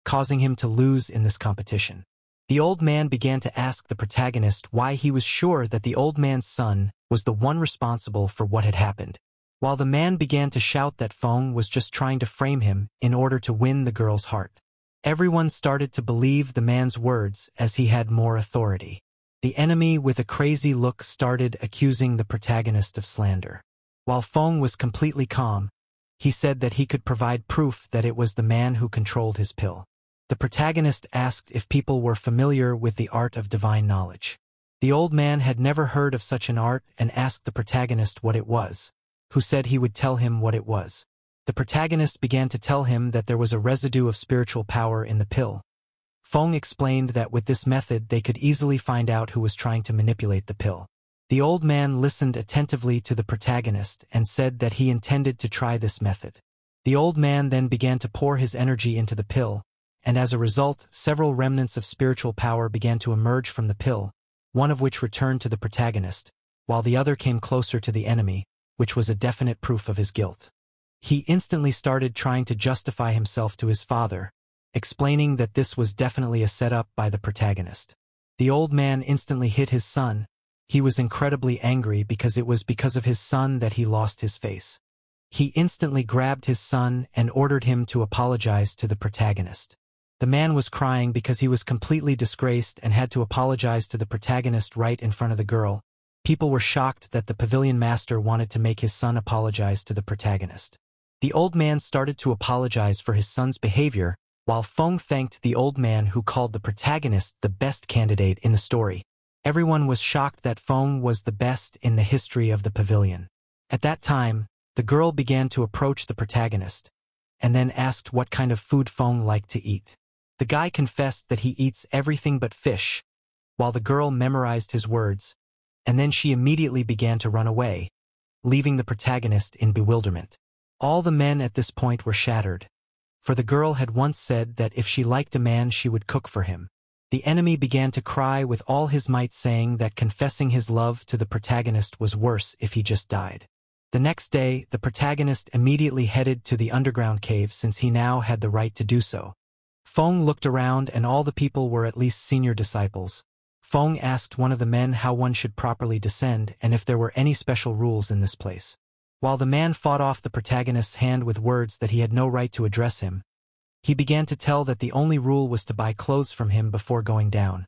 causing him to lose in this competition. The old man began to ask the protagonist why he was sure that the old man's son was the one responsible for what had happened, while the man began to shout that Feng was just trying to frame him in order to win the girl's heart. Everyone started to believe the man's words as he had more authority. The enemy with a crazy look started accusing the protagonist of slander. While Feng was completely calm, he said that he could provide proof that it was the man who controlled his pill. The protagonist asked if people were familiar with the art of divine knowledge. The old man had never heard of such an art and asked the protagonist what it was, who said he would tell him what it was. The protagonist began to tell him that there was a residue of spiritual power in the pill. Feng explained that with this method they could easily find out who was trying to manipulate the pill. The old man listened attentively to the protagonist and said that he intended to try this method. The old man then began to pour his energy into the pill, and as a result, several remnants of spiritual power began to emerge from the pill, one of which returned to the protagonist, while the other came closer to the enemy, which was a definite proof of his guilt. He instantly started trying to justify himself to his father, explaining that this was definitely a setup by the protagonist. The old man instantly hit his son. He was incredibly angry because it was because of his son that he lost his face. He instantly grabbed his son and ordered him to apologize to the protagonist. The man was crying because he was completely disgraced and had to apologize to the protagonist right in front of the girl. People were shocked that the pavilion master wanted to make his son apologize to the protagonist. The old man started to apologize for his son's behavior, while Feng thanked the old man who called the protagonist the best candidate in the story. Everyone was shocked that Feng was the best in the history of the pavilion. At that time, the girl began to approach the protagonist, and then asked what kind of food Feng liked to eat. The guy confessed that he eats everything but fish, while the girl memorized his words, and then she immediately began to run away, leaving the protagonist in bewilderment. All the men at this point were shattered, for the girl had once said that if she liked a man she would cook for him. The enemy began to cry with all his might, saying that confessing his love to the protagonist was worse if he just died. The next day, the protagonist immediately headed to the underground cave since he now had the right to do so. Feng looked around and all the people were at least senior disciples. Feng asked one of the men how one should properly descend and if there were any special rules in this place. While the man fought off the protagonist's hand with words that he had no right to address him, he began to tell that the only rule was to buy clothes from him before going down,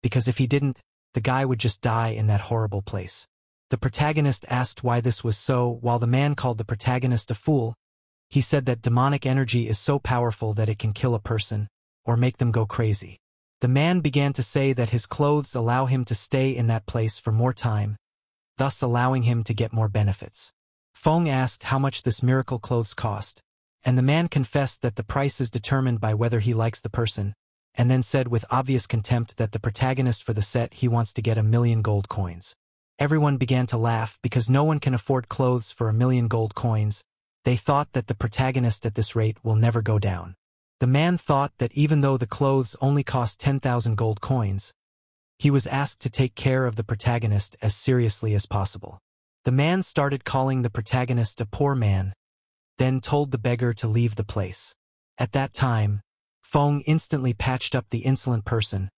because if he didn't, the guy would just die in that horrible place. The protagonist asked why this was so, while the man called the protagonist a fool. He said that demonic energy is so powerful that it can kill a person, or make them go crazy. The man began to say that his clothes allow him to stay in that place for more time, thus allowing him to get more benefits. Feng asked how much this miracle clothes cost, and the man confessed that the price is determined by whether he likes the person, and then said with obvious contempt that the protagonist for the set he wants to get 1,000,000 gold coins. Everyone began to laugh because no one can afford clothes for 1,000,000 gold coins. They thought that the protagonist at this rate will never go down. The man thought that even though the clothes only cost 10,000 gold coins, he was asked to take care of the protagonist as seriously as possible. The man started calling the protagonist a poor man, then told the beggar to leave the place. At that time, Feng instantly patched up the insolent person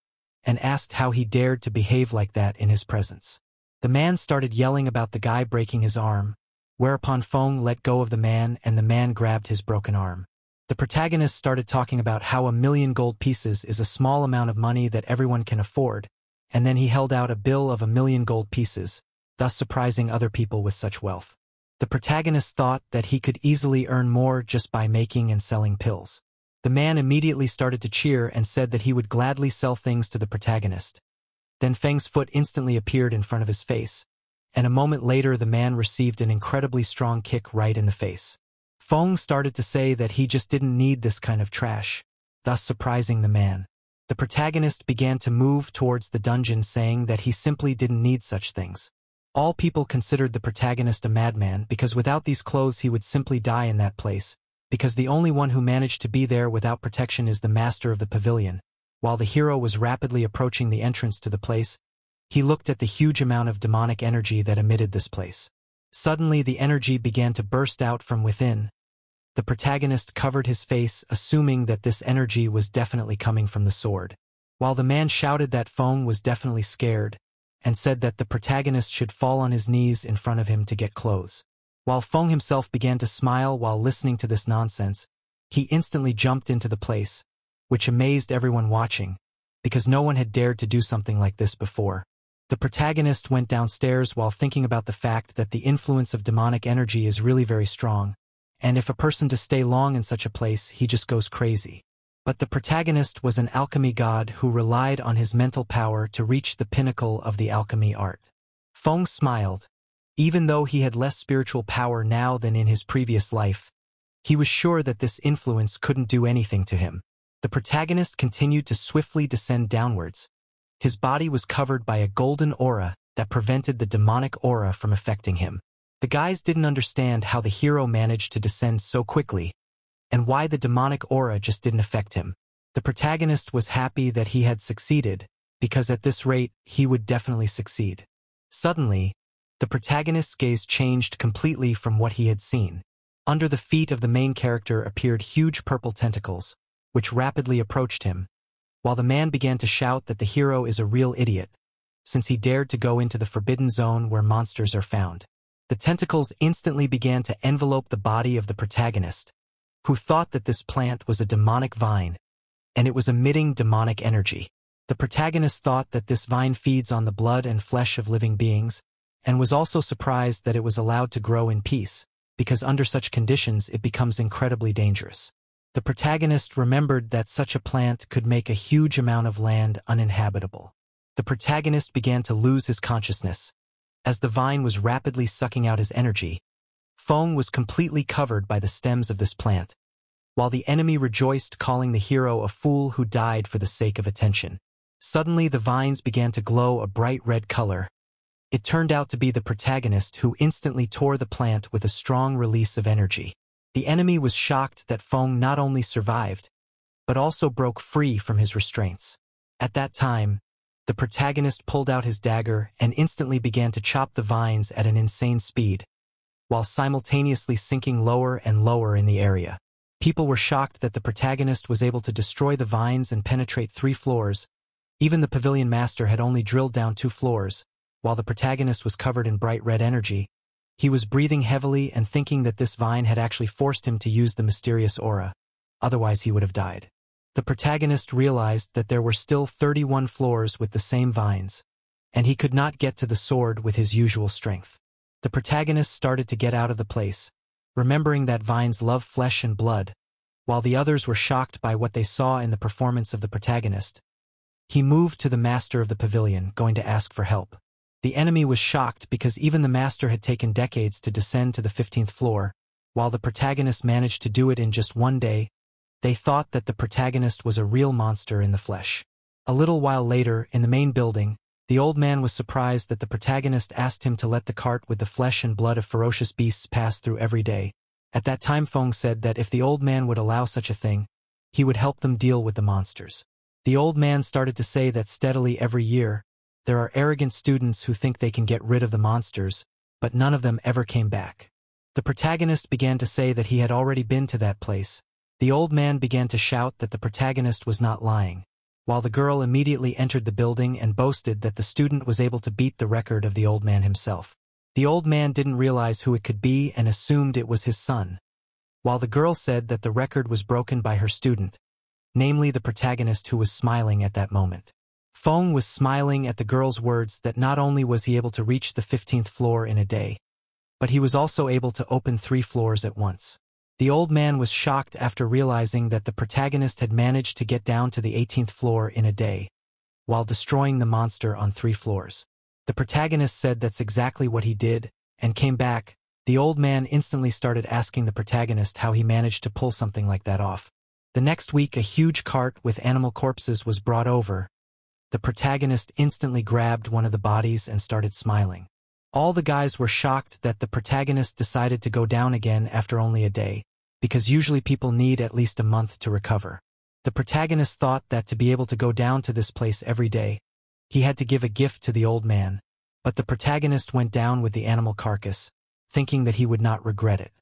and asked how he dared to behave like that in his presence. The man started yelling about the guy breaking his arm, whereupon Feng let go of the man and the man grabbed his broken arm. The protagonist started talking about how 1,000,000 gold pieces is a small amount of money that everyone can afford, and then he held out a bill of 1,000,000 gold pieces, thus surprising other people with such wealth. The protagonist thought that he could easily earn more just by making and selling pills. The man immediately started to cheer and said that he would gladly sell things to the protagonist. Then Feng's foot instantly appeared in front of his face, and a moment later the man received an incredibly strong kick right in the face. Feng started to say that he just didn't need this kind of trash, thus surprising the man. The protagonist began to move towards the dungeon, saying that he simply didn't need such things. All people considered the protagonist a madman because without these clothes he would simply die in that place, because the only one who managed to be there without protection is the master of the pavilion. While the hero was rapidly approaching the entrance to the place, he looked at the huge amount of demonic energy that emitted this place. Suddenly the energy began to burst out from within. The protagonist covered his face, assuming that this energy was definitely coming from the sword. While the man shouted that Feng was definitely scared, and said that the protagonist should fall on his knees in front of him to get clothes. While Feng himself began to smile while listening to this nonsense, he instantly jumped into the place, which amazed everyone watching, because no one had dared to do something like this before. The protagonist went downstairs while thinking about the fact that the influence of demonic energy is really very strong, and if a person to stay long in such a place, he just goes crazy. But the protagonist was an alchemy god who relied on his mental power to reach the pinnacle of the alchemy art. Feng smiled. Even though he had less spiritual power now than in his previous life, he was sure that this influence couldn't do anything to him. The protagonist continued to swiftly descend downwards. His body was covered by a golden aura that prevented the demonic aura from affecting him. The guys didn't understand how the hero managed to descend so quickly, and why the demonic aura just didn't affect him. The protagonist was happy that he had succeeded, because at this rate, he would definitely succeed. Suddenly, the protagonist's gaze changed completely from what he had seen. Under the feet of the main character appeared huge purple tentacles, which rapidly approached him, while the man began to shout that the hero is a real idiot, since he dared to go into the forbidden zone where monsters are found. The tentacles instantly began to envelope the body of the protagonist, who thought that this plant was a demonic vine, and it was emitting demonic energy. The protagonist thought that this vine feeds on the blood and flesh of living beings, and was also surprised that it was allowed to grow in peace, because under such conditions it becomes incredibly dangerous. The protagonist remembered that such a plant could make a huge amount of land uninhabitable. The protagonist began to lose his consciousness. As the vine was rapidly sucking out his energy, Feng was completely covered by the stems of this plant, while the enemy rejoiced, calling the hero a fool who died for the sake of attention. Suddenly the vines began to glow a bright red color. It turned out to be the protagonist, who instantly tore the plant with a strong release of energy. The enemy was shocked that Feng not only survived, but also broke free from his restraints. At that time, the protagonist pulled out his dagger and instantly began to chop the vines at an insane speed, while simultaneously sinking lower and lower in the area. People were shocked that the protagonist was able to destroy the vines and penetrate 3 floors. Even the pavilion master had only drilled down 2 floors, while the protagonist was covered in bright red energy. He was breathing heavily and thinking that this vine had actually forced him to use the mysterious aura. Otherwise he would have died. The protagonist realized that there were still 31 floors with the same vines, and he could not get to the sword with his usual strength. The protagonist started to get out of the place, remembering that vines love flesh and blood, while the others were shocked by what they saw in the performance of the protagonist. He moved to the master of the pavilion, going to ask for help. The enemy was shocked because even the master had taken decades to descend to the 15th floor, while the protagonist managed to do it in just 1 day. They thought that the protagonist was a real monster in the flesh. A little while later, in the main building, the old man was surprised that the protagonist asked him to let the cart with the flesh and blood of ferocious beasts pass through every day. At that time Feng said that if the old man would allow such a thing, he would help them deal with the monsters. The old man started to say that steadily every year, there are arrogant students who think they can get rid of the monsters, but none of them ever came back. The protagonist began to say that he had already been to that place. The old man began to shout that the protagonist was not lying, while the girl immediately entered the building and boasted that the student was able to beat the record of the old man himself. The old man didn't realize who it could be and assumed it was his son, while the girl said that the record was broken by her student, namely the protagonist, who was smiling at that moment. Feng was smiling at the girl's words that not only was he able to reach the 15th floor in a day, but he was also able to open 3 floors at once. The old man was shocked after realizing that the protagonist had managed to get down to the 18th floor in a day. while destroying the monster on 3 floors. The protagonist said that's exactly what he did, and came back. The old man instantly started asking the protagonist how he managed to pull something like that off. The next week, a huge cart with animal corpses was brought over. The protagonist instantly grabbed one of the bodies and started smiling. All the guys were shocked that the protagonist decided to go down again after only a day, because usually people need at least a month to recover. The protagonist thought that to be able to go down to this place every day, he had to give a gift to the old man, but the protagonist went down with the animal carcass, thinking that he would not regret it.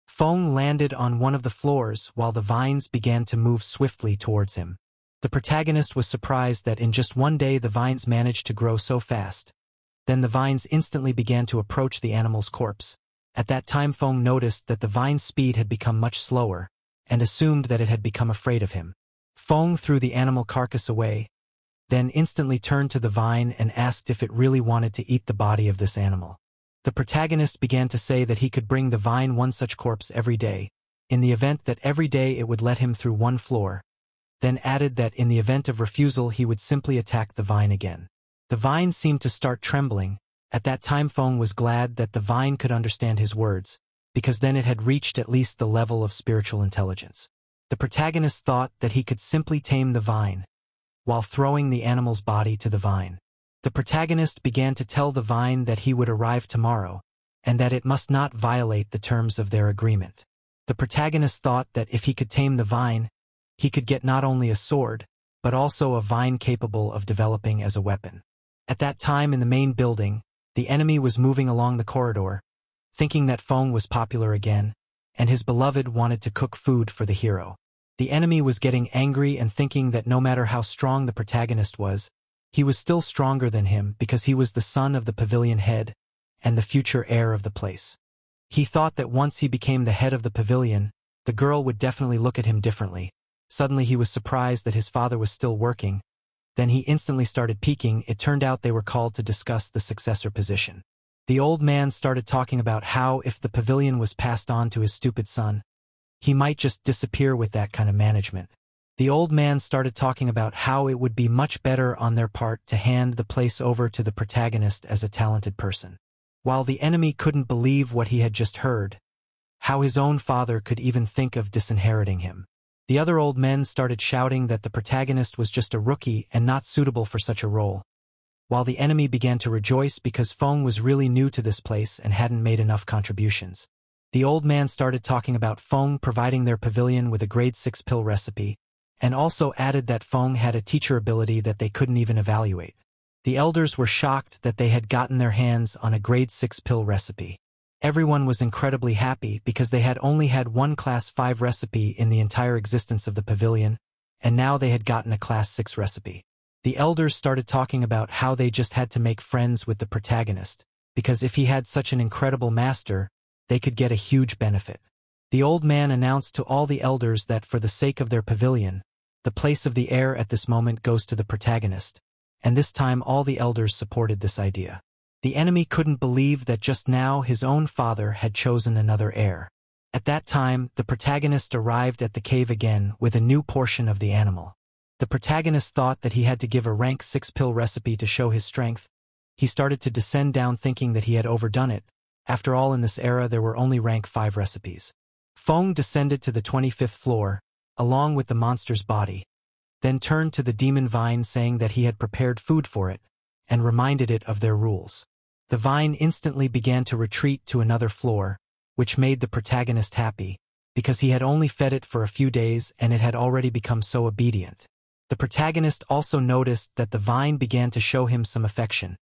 Feng landed on one of the floors while the vines began to move swiftly towards him. The protagonist was surprised that in just one day the vines managed to grow so fast. Then the vines instantly began to approach the animal's corpse. At that time Feng noticed that the vine's speed had become much slower, and assumed that it had become afraid of him. Feng threw the animal carcass away, then instantly turned to the vine and asked if it really wanted to eat the body of this animal. The protagonist began to say that he could bring the vine one such corpse every day, in the event that every day it would let him through one floor, then added that in the event of refusal he would simply attack the vine again. The vine seemed to start trembling. At that time Feng was glad that the vine could understand his words, because then it had reached at least the level of spiritual intelligence. The protagonist thought that he could simply tame the vine, while throwing the animal's body to the vine. The protagonist began to tell the vine that he would arrive tomorrow, and that it must not violate the terms of their agreement. The protagonist thought that if he could tame the vine, he could get not only a sword, but also a vine capable of developing as a weapon. At that time in the main building, the enemy was moving along the corridor, thinking that Feng was popular again, and his beloved wanted to cook food for the hero. The enemy was getting angry and thinking that no matter how strong the protagonist was, he was still stronger than him because he was the son of the pavilion head and the future heir of the place. He thought that once he became the head of the pavilion, the girl would definitely look at him differently. Suddenly he was surprised that his father was still working. Then he instantly started peeking. It turned out they were called to discuss the successor position. The old man started talking about how if the pavilion was passed on to his stupid son, he might just disappear with that kind of management. The old man started talking about how it would be much better on their part to hand the place over to the protagonist as a talented person. While the enemy couldn't believe what he had just heard, how his own father could even think of disinheriting him. The other old men started shouting that the protagonist was just a rookie and not suitable for such a role, while the enemy began to rejoice because Feng was really new to this place and hadn't made enough contributions. The old man started talking about Feng providing their pavilion with a grade 6 pill recipe, and also added that Feng had a teacher ability that they couldn't even evaluate. The elders were shocked that they had gotten their hands on a grade 6 pill recipe. Everyone was incredibly happy because they had only had one class 5 recipe in the entire existence of the pavilion, and now they had gotten a class 6 recipe. The elders started talking about how they just had to make friends with the protagonist, because if he had such an incredible master, they could get a huge benefit. The old man announced to all the elders that for the sake of their pavilion, the place of the heir at this moment goes to the protagonist, and this time all the elders supported this idea. The enemy couldn't believe that just now his own father had chosen another heir. At that time, the protagonist arrived at the cave again with a new portion of the animal. The protagonist thought that he had to give a rank 6 pill recipe to show his strength. He started to descend down thinking that he had overdone it. After all, in this era there were only rank 5 recipes. Feng descended to the 25th floor, along with the monster's body, then turned to the demon vine saying that he had prepared food for it, and reminded it of their rules. The vine instantly began to retreat to another floor, which made the protagonist happy, because he had only fed it for a few days and it had already become so obedient. The protagonist also noticed that the vine began to show him some affection,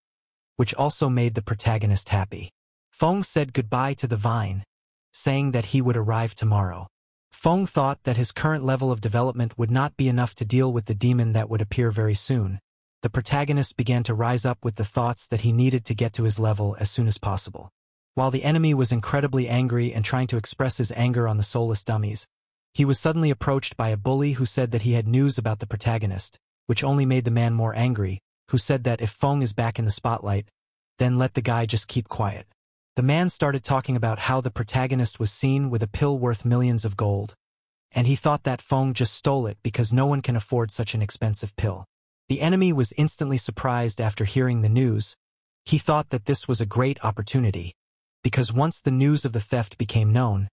which also made the protagonist happy. Feng said goodbye to the vine, saying that he would arrive tomorrow. Feng thought that his current level of development would not be enough to deal with the demon that would appear very soon. The protagonist began to rise up with the thoughts that he needed to get to his level as soon as possible. While the enemy was incredibly angry and trying to express his anger on the soulless dummies, he was suddenly approached by a bully who said that he had news about the protagonist, which only made the man more angry, who said that if Feng is back in the spotlight, then let the guy just keep quiet. The man started talking about how the protagonist was seen with a pill worth millions of gold, and he thought that Feng just stole it because no one can afford such an expensive pill. The enemy was instantly surprised after hearing the news. He thought that this was a great opportunity, because once the news of the theft became known,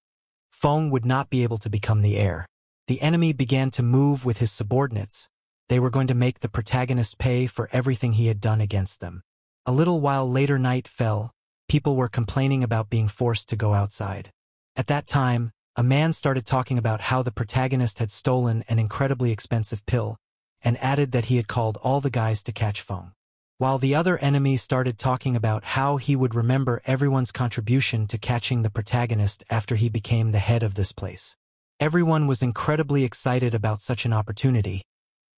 Feng would not be able to become the heir. The enemy began to move with his subordinates. They were going to make the protagonist pay for everything he had done against them. A little while later, night fell. People were complaining about being forced to go outside. At that time, a man started talking about how the protagonist had stolen an incredibly expensive pill, and added that he had called all the guys to catch Feng. While the other enemy started talking about how he would remember everyone's contribution to catching the protagonist after he became the head of this place. Everyone was incredibly excited about such an opportunity,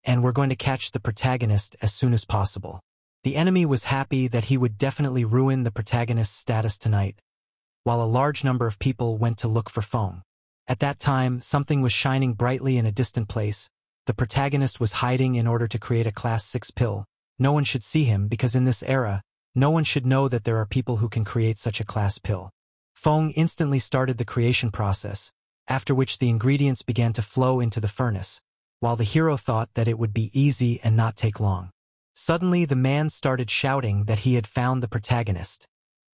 and were going to catch the protagonist as soon as possible. The enemy was happy that he would definitely ruin the protagonist's status tonight, while a large number of people went to look for Feng. At that time, something was shining brightly in a distant place. The protagonist was hiding in order to create a Class 6 pill. No one should see him because in this era, no one should know that there are people who can create such a class pill. Feng instantly started the creation process, after which the ingredients began to flow into the furnace, while the hero thought that it would be easy and not take long. Suddenly the man started shouting that he had found the protagonist,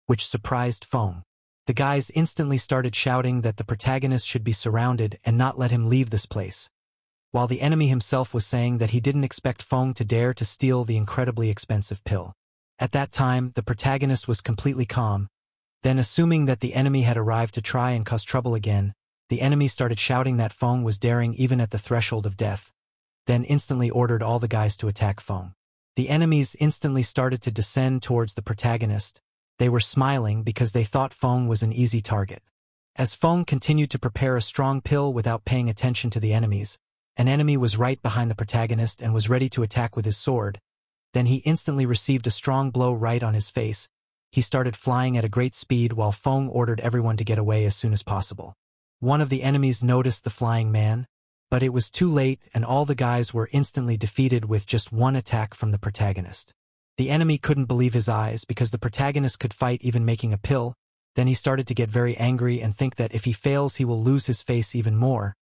which surprised Feng. The guys instantly started shouting that the protagonist should be surrounded and not let him leave this place, while the enemy himself was saying that he didn't expect Feng to dare to steal the incredibly expensive pill. At that time, the protagonist was completely calm. Then, assuming that the enemy had arrived to try and cause trouble again, the enemy started shouting that Feng was daring even at the threshold of death, then instantly ordered all the guys to attack Feng. The enemies instantly started to descend towards the protagonist. They were smiling because they thought Feng was an easy target. As Feng continued to prepare a strong pill without paying attention to the enemies, an enemy was right behind the protagonist and was ready to attack with his sword. Then he instantly received a strong blow right on his face. He started flying at a great speed while Feng ordered everyone to get away as soon as possible. One of the enemies noticed the flying man, but it was too late and all the guys were instantly defeated with just one attack from the protagonist. The enemy couldn't believe his eyes because the protagonist could fight even making a pill. Then he started to get very angry and think that if he fails he will lose his face even more.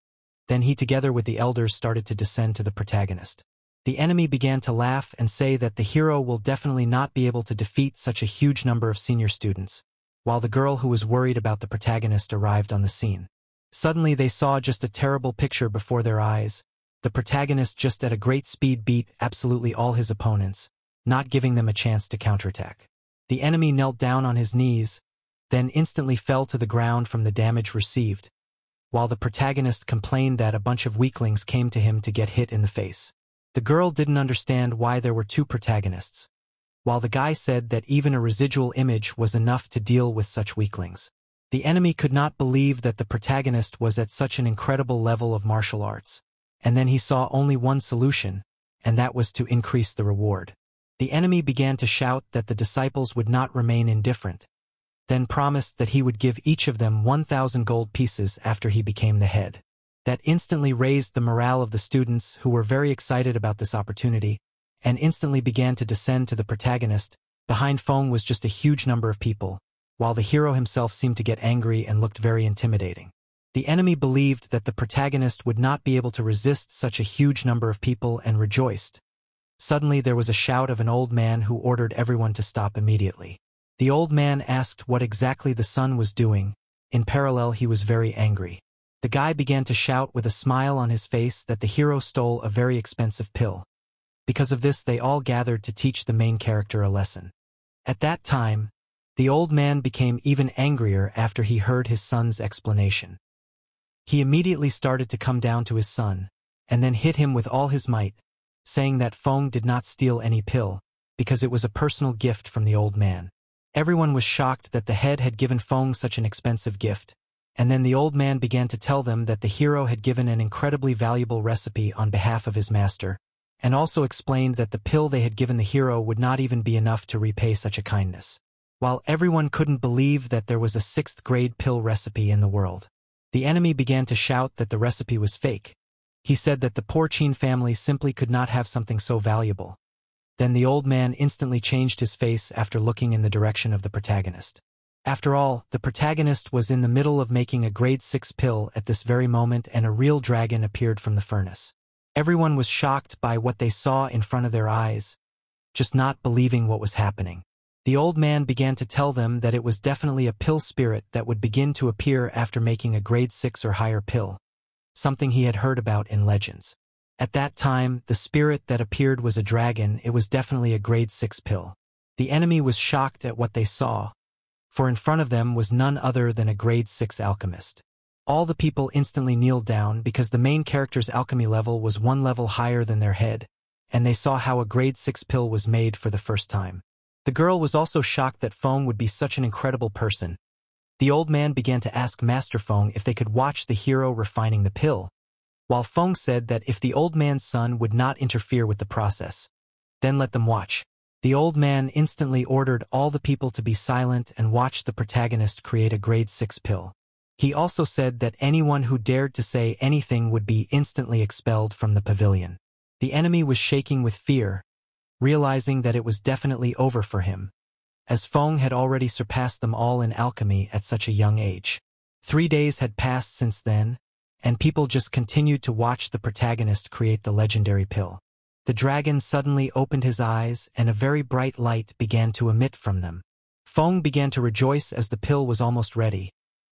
Then he together with the elders started to descend to the protagonist. The enemy began to laugh and say that the hero will definitely not be able to defeat such a huge number of senior students, while the girl who was worried about the protagonist arrived on the scene. Suddenly they saw just a terrible picture before their eyes. The protagonist just at a great speed beat absolutely all his opponents, not giving them a chance to counterattack. The enemy knelt down on his knees, then instantly fell to the ground from the damage received, while the protagonist complained that a bunch of weaklings came to him to get hit in the face. The girl didn't understand why there were two protagonists, while the guy said that even a residual image was enough to deal with such weaklings. The enemy could not believe that the protagonist was at such an incredible level of martial arts, and then he saw only one solution, and that was to increase the reward. The enemy began to shout that the disciples would not remain indifferent, then promised that he would give each of them 1,000 gold pieces after he became the head. That instantly raised the morale of the students who were very excited about this opportunity, and instantly began to descend to the protagonist. Behind Feng was just a huge number of people, while the hero himself seemed to get angry and looked very intimidating. The enemy believed that the protagonist would not be able to resist such a huge number of people and rejoiced. Suddenly there was a shout of an old man who ordered everyone to stop immediately. The old man asked what exactly the son was doing. In parallel he was very angry. The guy began to shout with a smile on his face that the hero stole a very expensive pill. Because of this they all gathered to teach the main character a lesson. At that time, the old man became even angrier after he heard his son's explanation. He immediately started to come down to his son, and then hit him with all his might, saying that Feng did not steal any pill, because it was a personal gift from the old man. Everyone was shocked that the head had given Feng such an expensive gift, and then the old man began to tell them that the hero had given an incredibly valuable recipe on behalf of his master, and also explained that the pill they had given the hero would not even be enough to repay such a kindness. While everyone couldn't believe that there was a 6th grade pill recipe in the world, the enemy began to shout that the recipe was fake. He said that the poor Qin family simply could not have something so valuable. Then the old man instantly changed his face after looking in the direction of the protagonist. After all, the protagonist was in the middle of making a grade 6 pill at this very moment and a real dragon appeared from the furnace. Everyone was shocked by what they saw in front of their eyes, just not believing what was happening. The old man began to tell them that it was definitely a pill spirit that would begin to appear after making a grade 6 or higher pill, something he had heard about in legends. At that time, the spirit that appeared was a dragon. It was definitely a grade 6 pill. The enemy was shocked at what they saw, for in front of them was none other than a grade 6 alchemist. All the people instantly kneeled down because the main character's alchemy level was one level higher than their head, and they saw how a grade 6 pill was made for the first time. The girl was also shocked that Feng would be such an incredible person. The old man began to ask Master Feng if they could watch the hero refining the pill, while Feng said that if the old man's son would not interfere with the process, then let them watch. The old man instantly ordered all the people to be silent and watch the protagonist create a grade 6 pill. He also said that anyone who dared to say anything would be instantly expelled from the pavilion. The enemy was shaking with fear, realizing that it was definitely over for him, as Feng had already surpassed them all in alchemy at such a young age. 3 days had passed since then, and people just continued to watch the protagonist create the legendary pill. The dragon suddenly opened his eyes and a very bright light began to emit from them. Feng began to rejoice as the pill was almost ready.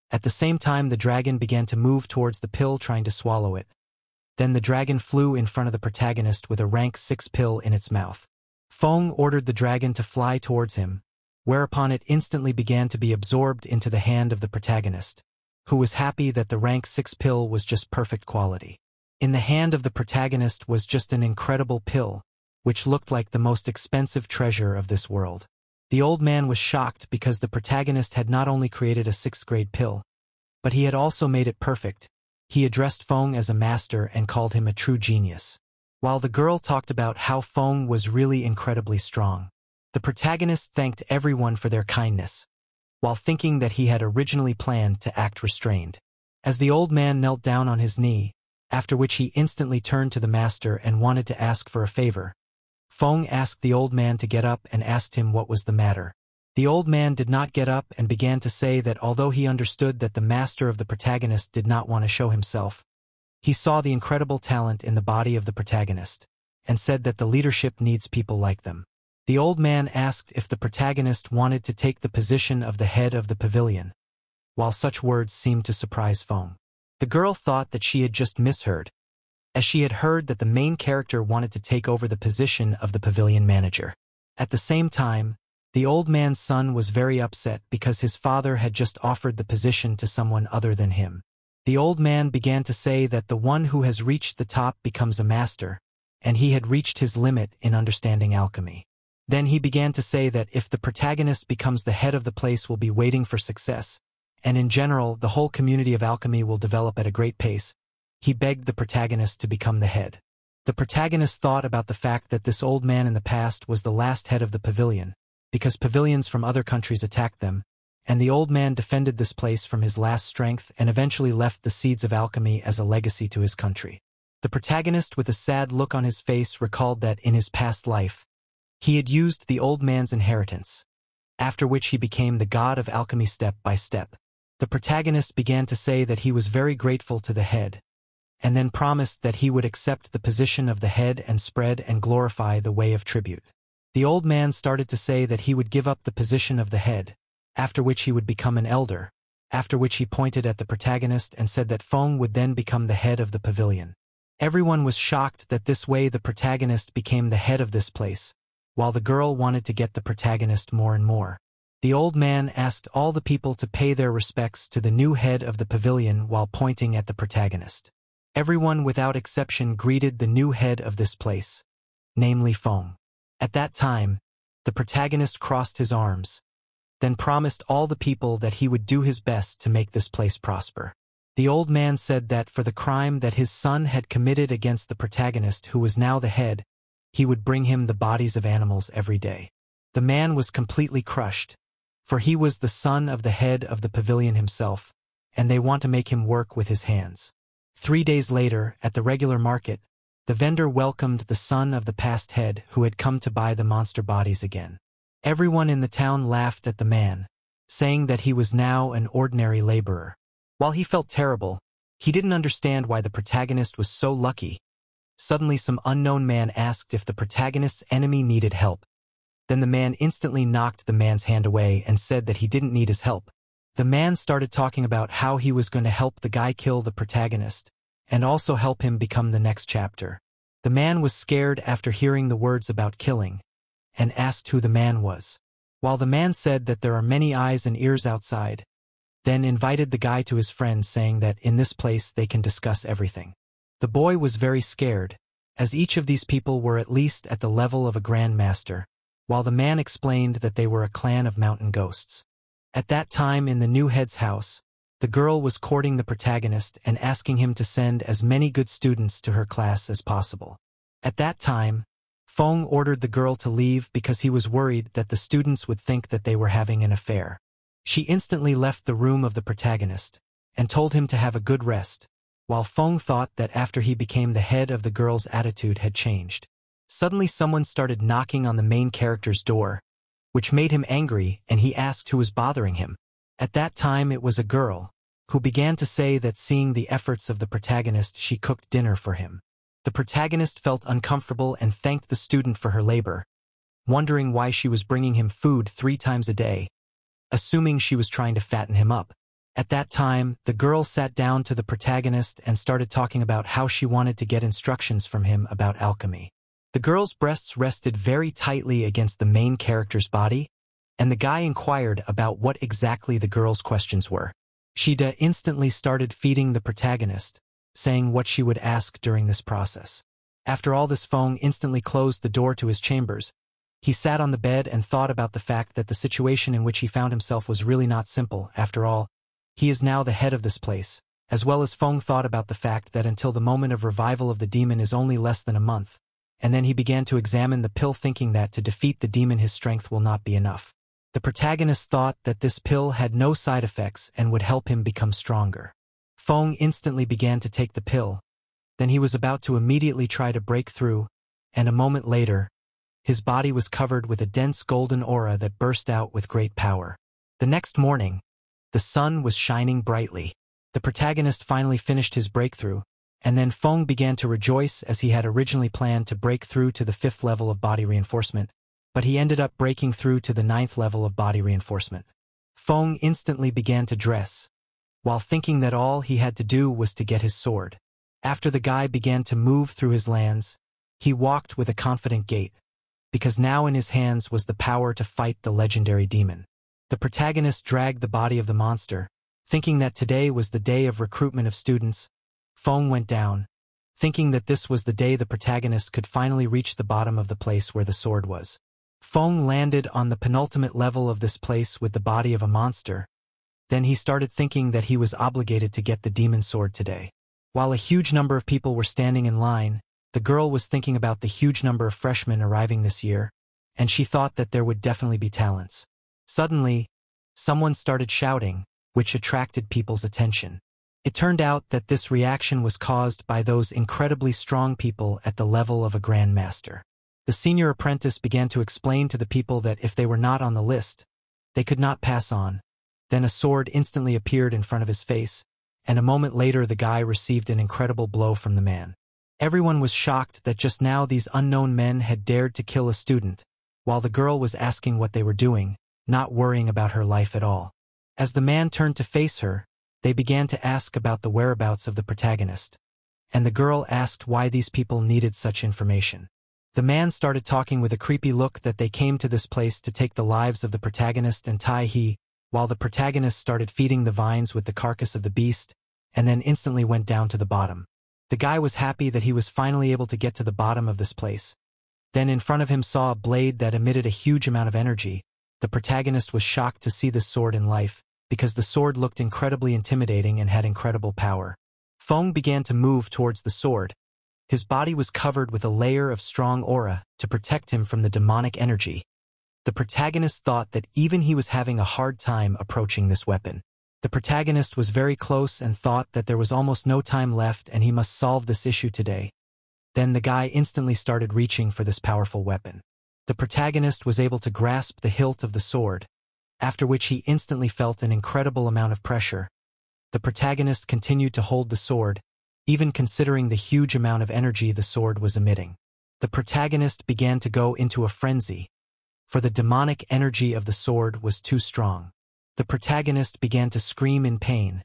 At the same time, the dragon began to move towards the pill, trying to swallow it. Then the dragon flew in front of the protagonist with a rank 6 pill in its mouth. Feng ordered the dragon to fly towards him, whereupon it instantly began to be absorbed into the hand of the protagonist, who was happy that the rank 6 pill was just perfect quality. In the hand of the protagonist was just an incredible pill, which looked like the most expensive treasure of this world. The old man was shocked because the protagonist had not only created a 6th grade pill, but he had also made it perfect. He addressed Feng as a master and called him a true genius. While the girl talked about how Feng was really incredibly strong, the protagonist thanked everyone for their kindness, while thinking that he had originally planned to act restrained. As the old man knelt down on his knee, after which he instantly turned to the master and wanted to ask for a favor, Feng asked the old man to get up and asked him what was the matter. The old man did not get up and began to say that although he understood that the master of the protagonist did not want to show himself, he saw the incredible talent in the body of the protagonist, and said that the leadership needs people like them. The old man asked if the protagonist wanted to take the position of the head of the pavilion, while such words seemed to surprise Feng. The girl thought that she had just misheard, as she had heard that the main character wanted to take over the position of the pavilion manager. At the same time, the old man's son was very upset because his father had just offered the position to someone other than him. The old man began to say that the one who has reached the top becomes a master, and he had reached his limit in understanding alchemy. Then he began to say that if the protagonist becomes the head of the place, will be waiting for success, and in general the whole community of alchemy will develop at a great pace. He begged the protagonist to become the head. The protagonist thought about the fact that this old man in the past was the last head of the pavilion, because pavilions from other countries attacked them, and the old man defended this place from his last strength and eventually left the seeds of alchemy as a legacy to his country. The protagonist, with a sad look on his face, recalled that in his past life, he had used the old man's inheritance, after which he became the god of alchemy step by step. The protagonist began to say that he was very grateful to the head, and then promised that he would accept the position of the head and spread and glorify the way of tribute. The old man started to say that he would give up the position of the head, after which he would become an elder, after which he pointed at the protagonist and said that Feng would then become the head of the pavilion. Everyone was shocked that this way the protagonist became the head of this place, while the girl wanted to get the protagonist more and more. The old man asked all the people to pay their respects to the new head of the pavilion while pointing at the protagonist. Everyone without exception greeted the new head of this place, namely Feng. At that time, the protagonist crossed his arms, then promised all the people that he would do his best to make this place prosper. The old man said that for the crime that his son had committed against the protagonist, who was now the head, he would bring him the bodies of animals every day. The man was completely crushed, for he was the son of the head of the pavilion himself, and they want to make him work with his hands. 3 days later, at the regular market, the vendor welcomed the son of the past head who had come to buy the monster bodies again. Everyone in the town laughed at the man, saying that he was now an ordinary laborer. While he felt terrible, he didn't understand why the protagonist was so lucky, Suddenly some unknown man asked if the protagonist's enemy needed help. Then the man instantly knocked the man's hand away and said that he didn't need his help. The man started talking about how he was going to help the guy kill the protagonist, and also help him become the next chapter. The man was scared after hearing the words about killing, and asked who the man was. While the man said that there are many eyes and ears outside, then invited the guy to his friends, saying that in this place they can discuss everything. The boy was very scared, as each of these people were at least at the level of a Grand Master, while the man explained that they were a clan of mountain ghosts. At that time in the new head's house, the girl was courting the protagonist and asking him to send as many good students to her class as possible. At that time, Feng ordered the girl to leave because he was worried that the students would think that they were having an affair. She instantly left the room of the protagonist and told him to have a good rest, while Feng thought that after he became the head of the girl's attitude had changed. Suddenly someone started knocking on the main character's door, which made him angry, and he asked who was bothering him. At that time it was a girl, who began to say that seeing the efforts of the protagonist she cooked dinner for him. The protagonist felt uncomfortable and thanked the student for her labor, wondering why she was bringing him food 3 times a day, assuming she was trying to fatten him up. At that time, the girl sat down to the protagonist and started talking about how she wanted to get instructions from him about alchemy. The girl's breasts rested very tightly against the main character's body, and the guy inquired about what exactly the girl's questions were. Shida instantly started feeding the protagonist, saying what she would ask during this process. After all this, Feng instantly closed the door to his chambers. He sat on the bed and thought about the fact that the situation in which he found himself was really not simple. After all, he is now the head of this place, as well as Feng thought about the fact that until the moment of revival of the demon is only less than a month, and then he began to examine the pill, thinking that to defeat the demon his strength will not be enough. The protagonist thought that this pill had no side effects and would help him become stronger. Feng instantly began to take the pill. Then he was about to immediately try to break through, and a moment later, his body was covered with a dense golden aura that burst out with great power. The next morning, the sun was shining brightly. The protagonist finally finished his breakthrough, and then Feng began to rejoice, as he had originally planned to break through to the 5th level of body reinforcement, but he ended up breaking through to the 9th level of body reinforcement. Feng instantly began to dress, while thinking that all he had to do was to get his sword. After the guy began to move through his lands, he walked with a confident gait, because now in his hands was the power to fight the legendary demon. The protagonist dragged the body of the monster, thinking that today was the day of recruitment of students. Feng went down, thinking that this was the day the protagonist could finally reach the bottom of the place where the sword was. Feng landed on the penultimate level of this place with the body of a monster. Then he started thinking that he was obligated to get the demon sword today. While a huge number of people were standing in line, the girl was thinking about the huge number of freshmen arriving this year, and she thought that there would definitely be talents. Suddenly, someone started shouting, which attracted people's attention. It turned out that this reaction was caused by those incredibly strong people at the level of a Grand Master. The senior apprentice began to explain to the people that if they were not on the list, they could not pass on. Then a sword instantly appeared in front of his face, and a moment later the guy received an incredible blow from the man. Everyone was shocked that just now these unknown men had dared to kill a student, while the girl was asking what they were doing, not worrying about her life at all. As the man turned to face her, they began to ask about the whereabouts of the protagonist, and the girl asked why these people needed such information. The man started talking with a creepy look that they came to this place to take the lives of the protagonist and Tai He, while the protagonist started feeding the vines with the carcass of the beast, and then instantly went down to the bottom. The guy was happy that he was finally able to get to the bottom of this place. Then in front of him saw a blade that emitted a huge amount of energy. The protagonist was shocked to see this sword in life, because the sword looked incredibly intimidating and had incredible power. Feng began to move towards the sword. His body was covered with a layer of strong aura to protect him from the demonic energy. The protagonist thought that even he was having a hard time approaching this weapon. The protagonist was very close and thought that there was almost no time left and he must solve this issue today. Then the guy instantly started reaching for this powerful weapon. The protagonist was able to grasp the hilt of the sword, after which he instantly felt an incredible amount of pressure. The protagonist continued to hold the sword, even considering the huge amount of energy the sword was emitting. The protagonist began to go into a frenzy, for the demonic energy of the sword was too strong. The protagonist began to scream in pain,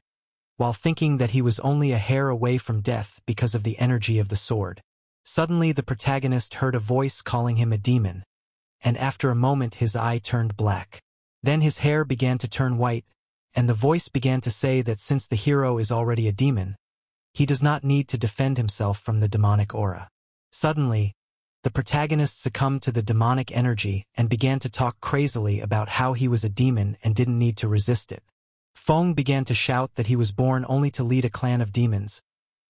while thinking that he was only a hair away from death because of the energy of the sword. Suddenly the protagonist heard a voice calling him a demon, and after a moment his eye turned black. Then his hair began to turn white, and the voice began to say that since the hero is already a demon, he does not need to defend himself from the demonic aura. Suddenly, the protagonist succumbed to the demonic energy and began to talk crazily about how he was a demon and didn't need to resist it. Feng began to shout that he was born only to lead a clan of demons,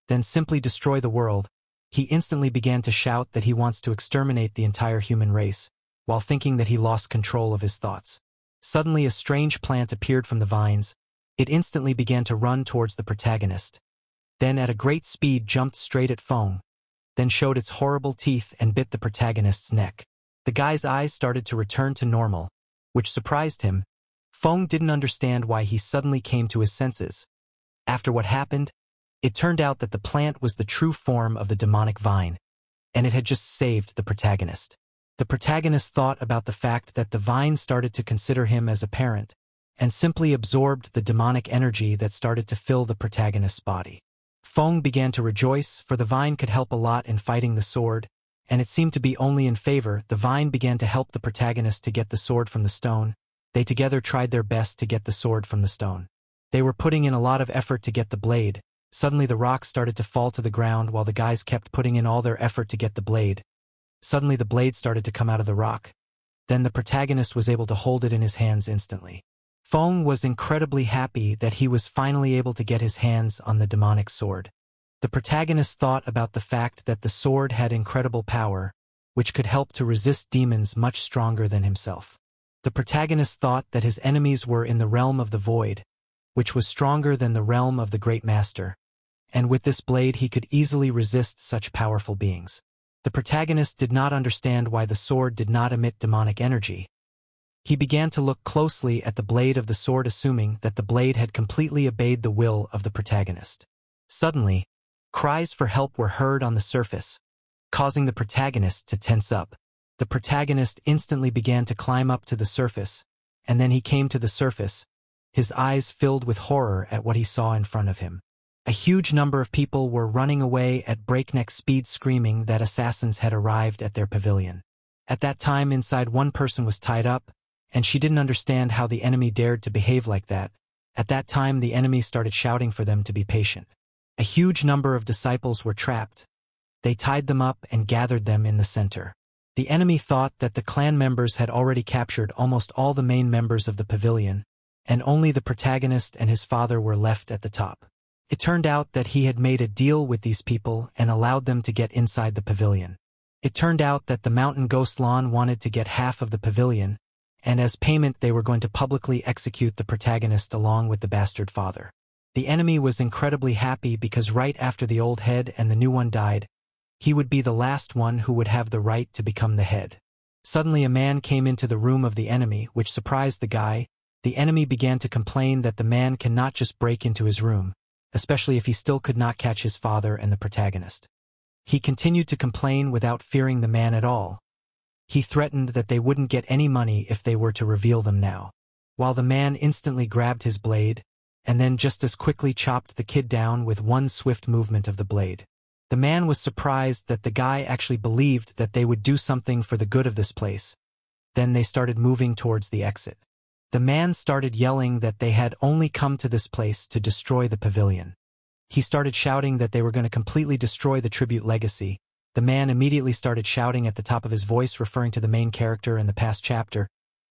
then simply destroy the world. He instantly began to shout that he wants to exterminate the entire human race, while thinking that he lost control of his thoughts. Suddenly a strange plant appeared from the vines. It instantly began to run towards the protagonist, then at a great speed jumped straight at Feng, then showed its horrible teeth and bit the protagonist's neck. The guy's eyes started to return to normal, which surprised him. Feng didn't understand why he suddenly came to his senses. After what happened, it turned out that the plant was the true form of the demonic vine, and it had just saved the protagonist. The protagonist thought about the fact that the vine started to consider him as a parent, and simply absorbed the demonic energy that started to fill the protagonist's body. Feng began to rejoice, for the vine could help a lot in fighting the sword, and it seemed to be only in favor. The vine began to help the protagonist to get the sword from the stone. They together tried their best to get the sword from the stone. They were putting in a lot of effort to get the blade. Suddenly the rock started to fall to the ground while the guys kept putting in all their effort to get the blade. Suddenly the blade started to come out of the rock. Then the protagonist was able to hold it in his hands instantly. Feng was incredibly happy that he was finally able to get his hands on the demonic sword. The protagonist thought about the fact that the sword had incredible power, which could help to resist demons much stronger than himself. The protagonist thought that his enemies were in the realm of the void, which was stronger than the realm of the great master, and with this blade he could easily resist such powerful beings. The protagonist did not understand why the sword did not emit demonic energy. He began to look closely at the blade of the sword, assuming that the blade had completely obeyed the will of the protagonist. Suddenly, cries for help were heard on the surface, causing the protagonist to tense up. The protagonist instantly began to climb up to the surface, and then he came to the surface, his eyes filled with horror at what he saw in front of him. A huge number of people were running away at breakneck speed, screaming that assassins had arrived at their pavilion. At that time, inside, one person was tied up, and she didn't understand how the enemy dared to behave like that. At that time, the enemy started shouting for them to be patient. A huge number of disciples were trapped. They tied them up and gathered them in the center. The enemy thought that the clan members had already captured almost all the main members of the pavilion, and only the protagonist and his father were left at the top. It turned out that he had made a deal with these people and allowed them to get inside the pavilion. It turned out that the mountain ghost Lan wanted to get half of the pavilion, and as payment they were going to publicly execute the protagonist along with the bastard father. The enemy was incredibly happy because right after the old head and the new one died, he would be the last one who would have the right to become the head. Suddenly a man came into the room of the enemy, which surprised the guy. The enemy began to complain that the man cannot just break into his room, especially if he still could not catch his father and the protagonist. He continued to complain without fearing the man at all. He threatened that they wouldn't get any money if they were to reveal them now. While the man instantly grabbed his blade, and then just as quickly chopped the kid down with one swift movement of the blade. The man was surprised that the guy actually believed that they would do something for the good of this place. Then they started moving towards the exit. The man started yelling that they had only come to this place to destroy the pavilion. He started shouting that they were going to completely destroy the tribute legacy. The man immediately started shouting at the top of his voice, referring to the main character in the past chapter.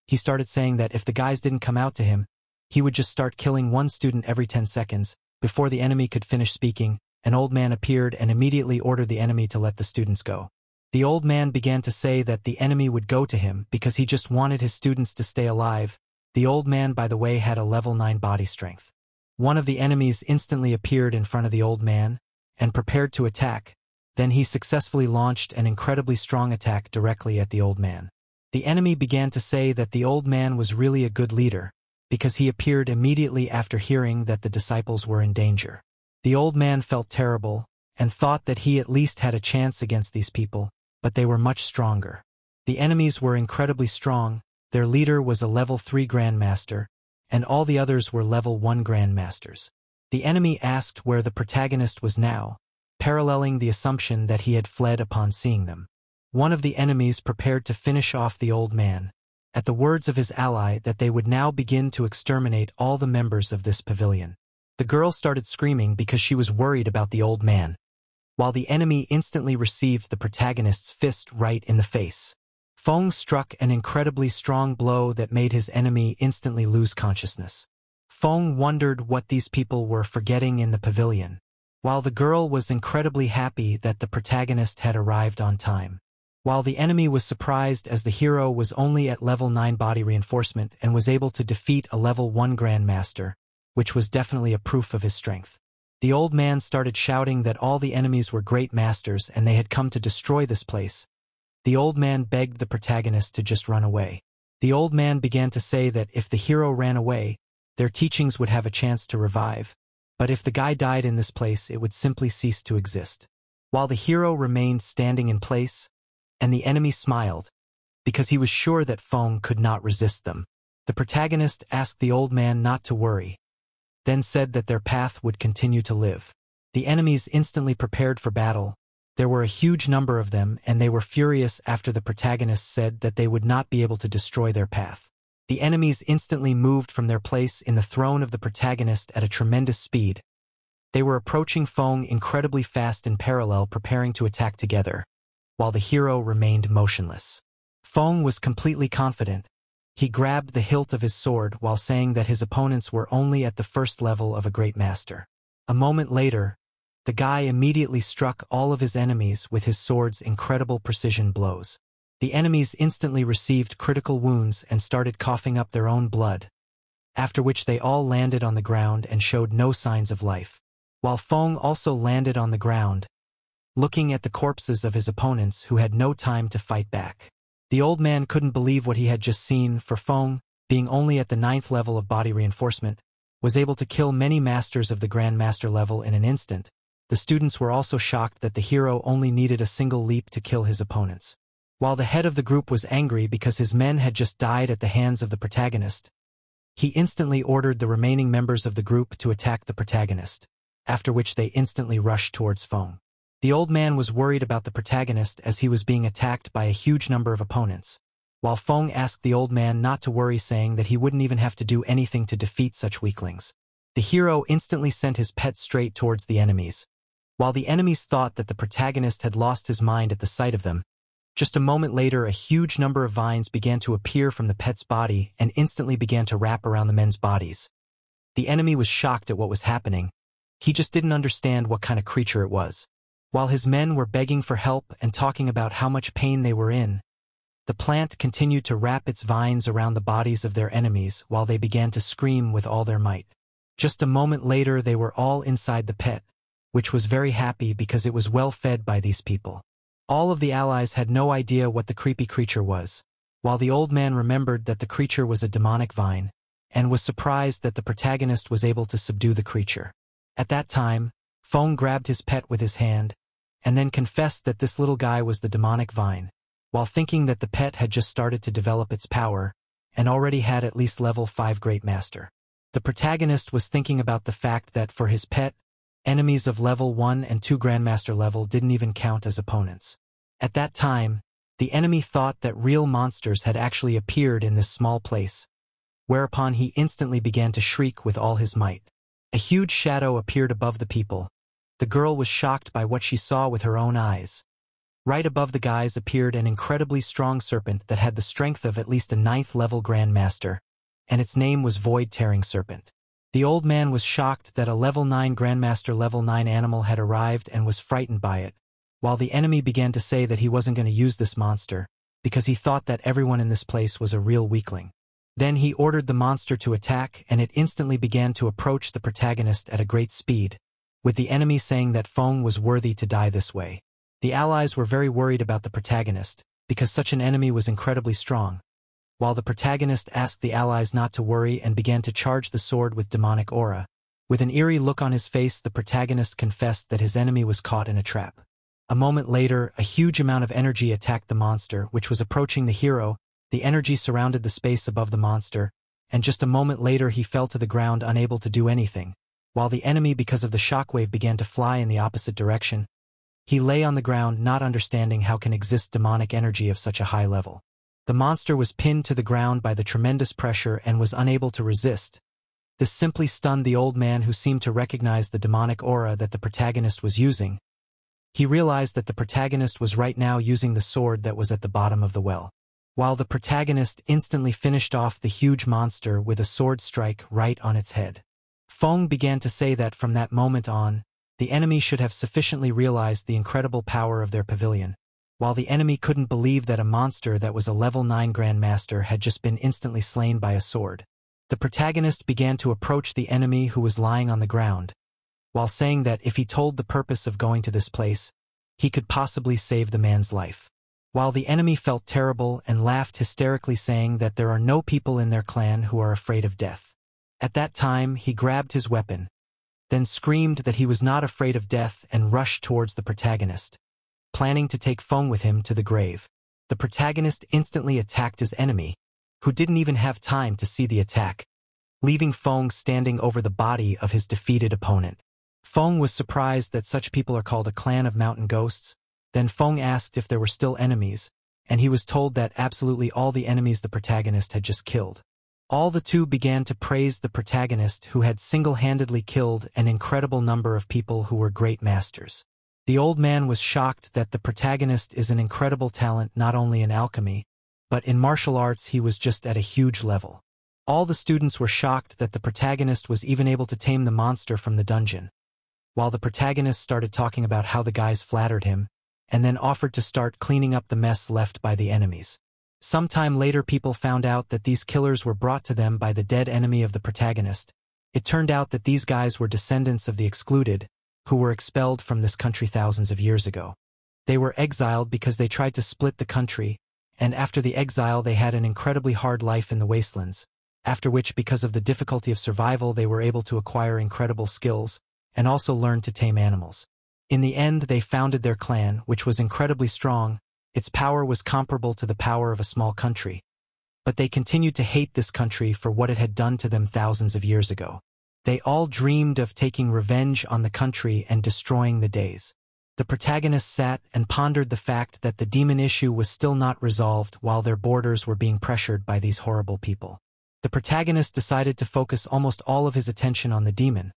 He started saying that if the guys didn't come out to him, he would just start killing one student every 10 seconds. Before the enemy could finish speaking, an old man appeared and immediately ordered the enemy to let the students go. The old man began to say that the enemy would go to him because he just wanted his students to stay alive. The old man, by the way, had a level 9 body strength. One of the enemies instantly appeared in front of the old man and prepared to attack. Then he successfully launched an incredibly strong attack directly at the old man. The enemy began to say that the old man was really a good leader, because he appeared immediately after hearing that the disciples were in danger. The old man felt terrible, and thought that he at least had a chance against these people, but they were much stronger. The enemies were incredibly strong, their leader was a level 3 Grandmaster, and all the others were level 1 Grandmasters. The enemy asked where the protagonist was now, paralleling the assumption that he had fled upon seeing them. One of the enemies prepared to finish off the old man, at the words of his ally that they would now begin to exterminate all the members of this pavilion. The girl started screaming because she was worried about the old man, while the enemy instantly received the protagonist's fist right in the face. Feng struck an incredibly strong blow that made his enemy instantly lose consciousness. Feng wondered what these people were forgetting in the pavilion, while the girl was incredibly happy that the protagonist had arrived on time. While the enemy was surprised as the hero was only at level 9 body reinforcement and was able to defeat a level 1 Grandmaster, which was definitely a proof of his strength. The old man started shouting that all the enemies were great masters and they had come to destroy this place. The old man begged the protagonist to just run away. The old man began to say that if the hero ran away, their teachings would have a chance to revive, but if the guy died in this place it would simply cease to exist. While the hero remained standing in place, and the enemy smiled, because he was sure that Feng could not resist them. The protagonist asked the old man not to worry, then said that their path would continue to live. The enemies instantly prepared for battle. There were a huge number of them, and they were furious after the protagonist said that they would not be able to destroy their path. The enemies instantly moved from their place in the throne of the protagonist at a tremendous speed. They were approaching Feng incredibly fast in parallel, preparing to attack together, while the hero remained motionless. Feng was completely confident. He grabbed the hilt of his sword while saying that his opponents were only at the first level of a great master. A moment later, the guy immediately struck all of his enemies with his sword's incredible precision blows. The enemies instantly received critical wounds and started coughing up their own blood, after which they all landed on the ground and showed no signs of life. While Feng also landed on the ground, looking at the corpses of his opponents who had no time to fight back. The old man couldn't believe what he had just seen, for Feng, being only at the 9th level of body reinforcement, was able to kill many masters of the Grandmaster level in an instant. The students were also shocked that the hero only needed a single leap to kill his opponents. While the head of the group was angry because his men had just died at the hands of the protagonist, he instantly ordered the remaining members of the group to attack the protagonist, after which they instantly rushed towards Feng. The old man was worried about the protagonist as he was being attacked by a huge number of opponents, while Feng asked the old man not to worry, saying that he wouldn't even have to do anything to defeat such weaklings. The hero instantly sent his pet straight towards the enemies. While the enemies thought that the protagonist had lost his mind at the sight of them, just a moment later a huge number of vines began to appear from the pet's body and instantly began to wrap around the men's bodies. The enemy was shocked at what was happening. He just didn't understand what kind of creature it was. While his men were begging for help and talking about how much pain they were in, the plant continued to wrap its vines around the bodies of their enemies while they began to scream with all their might. Just a moment later they were all inside the pet, which was very happy because it was well fed by these people. All of the allies had no idea what the creepy creature was, while the old man remembered that the creature was a demonic vine, and was surprised that the protagonist was able to subdue the creature. At that time, Feng grabbed his pet with his hand, and then confessed that this little guy was the demonic vine, while thinking that the pet had just started to develop its power, and already had at least level 5 Great Master. The protagonist was thinking about the fact that for his pet, enemies of level 1 and 2 Grandmaster level didn't even count as opponents. At that time, the enemy thought that real monsters had actually appeared in this small place, whereupon he instantly began to shriek with all his might. A huge shadow appeared above the people. The girl was shocked by what she saw with her own eyes. Right above the guys appeared an incredibly strong serpent that had the strength of at least a 9th level Grandmaster, and its name was Void-Tearing Serpent. The old man was shocked that a level 9 Grandmaster level 9 animal had arrived and was frightened by it, while the enemy began to say that he wasn't going to use this monster, because he thought that everyone in this place was a real weakling. Then he ordered the monster to attack, and it instantly began to approach the protagonist at a great speed, with the enemy saying that Feng was worthy to die this way. The allies were very worried about the protagonist, because such an enemy was incredibly strong. While the protagonist asked the allies not to worry and began to charge the sword with demonic aura, With an eerie look on his face, the protagonist confessed that his enemy was caught in a trap. A moment later, a huge amount of energy attacked the monster, which was approaching the hero. The energy surrounded the space above the monster, and just a moment later he fell to the ground unable to do anything, while the enemy, because of the shockwave, began to fly in the opposite direction. He lay on the ground, not understanding how can exist demonic energy of such a high level. The monster was pinned to the ground by the tremendous pressure and was unable to resist. This simply stunned the old man, who seemed to recognize the demonic aura that the protagonist was using. He realized that the protagonist was right now using the sword that was at the bottom of the well, while the protagonist instantly finished off the huge monster with a sword strike right on its head. Feng began to say that from that moment on, the enemy should have sufficiently realized the incredible power of their pavilion, while the enemy couldn't believe that a monster that was a level 9 Grandmaster had just been instantly slain by a sword. The protagonist began to approach the enemy, who was lying on the ground, while saying that if he told the purpose of going to this place, he could possibly save the man's life. While the enemy felt terrible and laughed hysterically, saying that there are no people in their clan who are afraid of death. At that time, he grabbed his weapon, then screamed that he was not afraid of death and rushed towards the protagonist, planning to take Feng with him to the grave. The protagonist instantly attacked his enemy, who didn't even have time to see the attack, leaving Feng standing over the body of his defeated opponent. Feng was surprised that such people are called a clan of mountain ghosts. Then Feng asked if there were still enemies, and he was told that absolutely all the enemies the protagonist had just killed. All the two began to praise the protagonist, who had single-handedly killed an incredible number of people who were great masters. The old man was shocked that the protagonist is an incredible talent not only in alchemy, but in martial arts he was just at a huge level. All the students were shocked that the protagonist was even able to tame the monster from the dungeon, while the protagonist started talking about how the guys flattered him, and then offered to start cleaning up the mess left by the enemies. Sometime later, people found out that these killers were brought to them by the dead enemy of the protagonist. It turned out that these guys were descendants of the excluded, who were expelled from this country thousands of years ago. They were exiled because they tried to split the country, and after the exile they had an incredibly hard life in the wastelands, after which, because of the difficulty of survival, they were able to acquire incredible skills, and also learn to tame animals. In the end, they founded their clan, which was incredibly strong. Its power was comparable to the power of a small country. But they continued to hate this country for what it had done to them thousands of years ago. They all dreamed of taking revenge on the country and destroying the days. The protagonist sat and pondered the fact that the demon issue was still not resolved while their borders were being pressured by these horrible people. The protagonist decided to focus almost all of his attention on the demon,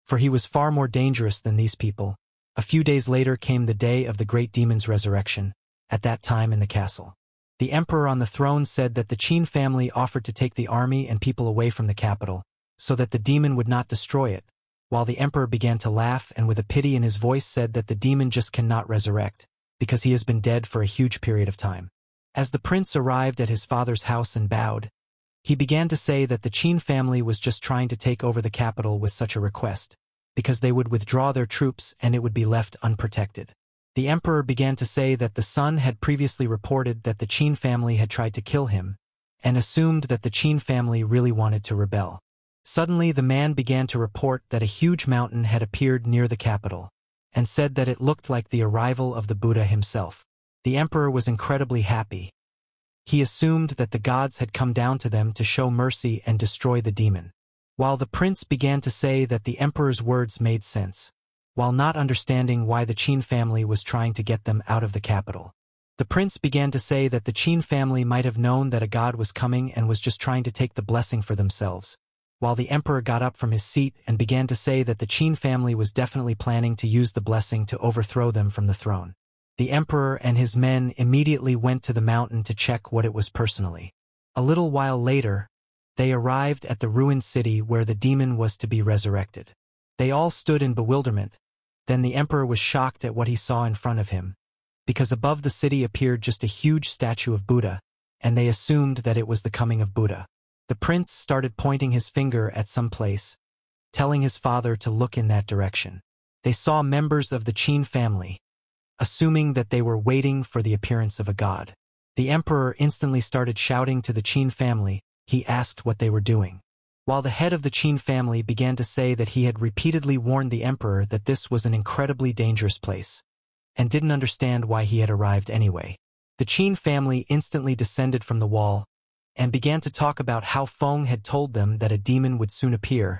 for he was far more dangerous than these people. A few days later came the day of the great demon's resurrection. At that time in the castle, the emperor on the throne said that the Qin family offered to take the army and people away from the capital, so that the demon would not destroy it, while the emperor began to laugh and with a pity in his voice said that the demon just cannot resurrect, because he has been dead for a huge period of time. As the prince arrived at his father's house and bowed, he began to say that the Qin family was just trying to take over the capital with such a request, because they would withdraw their troops and it would be left unprotected. The emperor began to say that the son had previously reported that the Qin family had tried to kill him, and assumed that the Qin family really wanted to rebel. Suddenly the man began to report that a huge mountain had appeared near the capital, and said that it looked like the arrival of the Buddha himself. The emperor was incredibly happy. He assumed that the gods had come down to them to show mercy and destroy the demon. While the prince began to say that the emperor's words made sense, while not understanding why the Qin family was trying to get them out of the capital. The prince began to say that the Qin family might have known that a god was coming and was just trying to take the blessing for themselves, while the emperor got up from his seat and began to say that the Qin family was definitely planning to use the blessing to overthrow them from the throne. The emperor and his men immediately went to the mountain to check what it was personally. A little while later, they arrived at the ruined city where the demon was to be resurrected. They all stood in bewilderment. Then the emperor was shocked at what he saw in front of him, because above the city appeared just a huge statue of Buddha, and they assumed that it was the coming of Buddha. The prince started pointing his finger at some place, telling his father to look in that direction. They saw members of the Qin family, assuming that they were waiting for the appearance of a god. The emperor instantly started shouting to the Qin family. He asked what they were doing. while the head of the Qin family began to say that he had repeatedly warned the emperor that this was an incredibly dangerous place, and didn't understand why he had arrived anyway. The Qin family instantly descended from the wall, and began to talk about how Feng had told them that a demon would soon appear,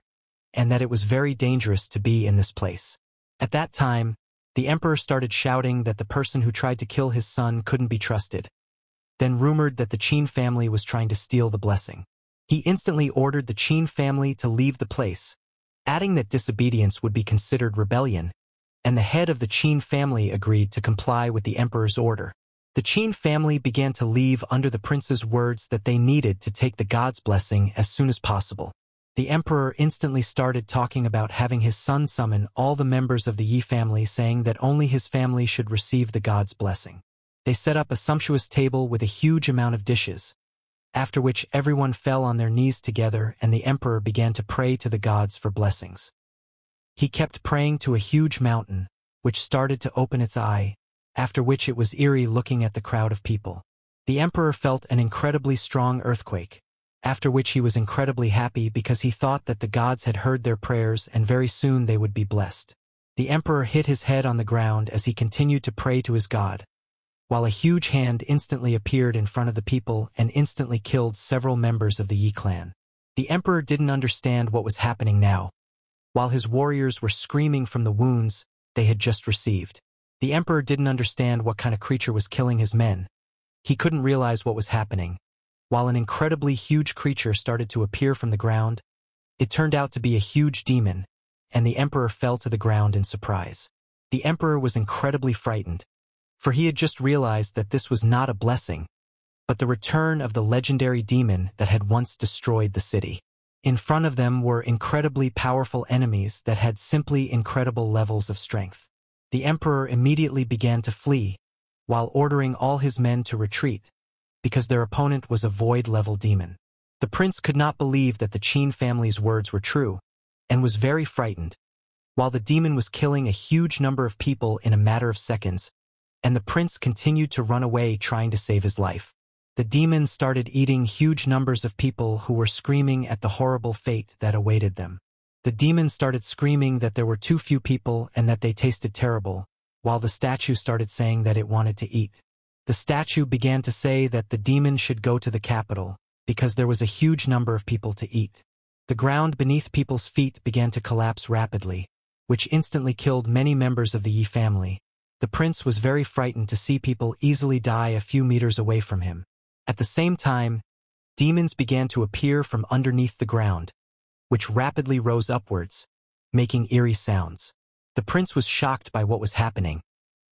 and that it was very dangerous to be in this place. At that time, the emperor started shouting that the person who tried to kill his son couldn't be trusted, then rumored that the Qin family was trying to steal the blessing. He instantly ordered the Qin family to leave the place, adding that disobedience would be considered rebellion, and the head of the Qin family agreed to comply with the emperor's order. The Qin family began to leave under the prince's words that they needed to take the god's blessing as soon as possible. The emperor instantly started talking about having his son summon all the members of the Yi family, saying that only his family should receive the god's blessing. They set up a sumptuous table with a huge amount of dishes, after which everyone fell on their knees together and the emperor began to pray to the gods for blessings. He kept praying to a huge mountain, which started to open its eye, after which it was eerie looking at the crowd of people. The emperor felt an incredibly strong earthquake, after which he was incredibly happy because he thought that the gods had heard their prayers and very soon they would be blessed. The emperor hit his head on the ground as he continued to pray to his god, while a huge hand instantly appeared in front of the people and instantly killed several members of the Yi clan. The emperor didn't understand what was happening now, while his warriors were screaming from the wounds they had just received. The emperor didn't understand what kind of creature was killing his men. He couldn't realize what was happening. While an incredibly huge creature started to appear from the ground, it turned out to be a huge demon, and the emperor fell to the ground in surprise. The emperor was incredibly frightened, for he had just realized that this was not a blessing, but the return of the legendary demon that had once destroyed the city. In front of them were incredibly powerful enemies that had simply incredible levels of strength. The emperor immediately began to flee, while ordering all his men to retreat, because their opponent was a void-level demon. The prince could not believe that the Qin family's words were true, and was very frightened, while the demon was killing a huge number of people in a matter of seconds, and the prince continued to run away trying to save his life. The demon started eating huge numbers of people who were screaming at the horrible fate that awaited them. The demon started screaming that there were too few people and that they tasted terrible, while the statue started saying that it wanted to eat. The statue began to say that the demon should go to the capital, because there was a huge number of people to eat. The ground beneath people's feet began to collapse rapidly, which instantly killed many members of the Yi family. The prince was very frightened to see people easily die a few meters away from him. At the same time, demons began to appear from underneath the ground, which rapidly rose upwards, making eerie sounds. The prince was shocked by what was happening.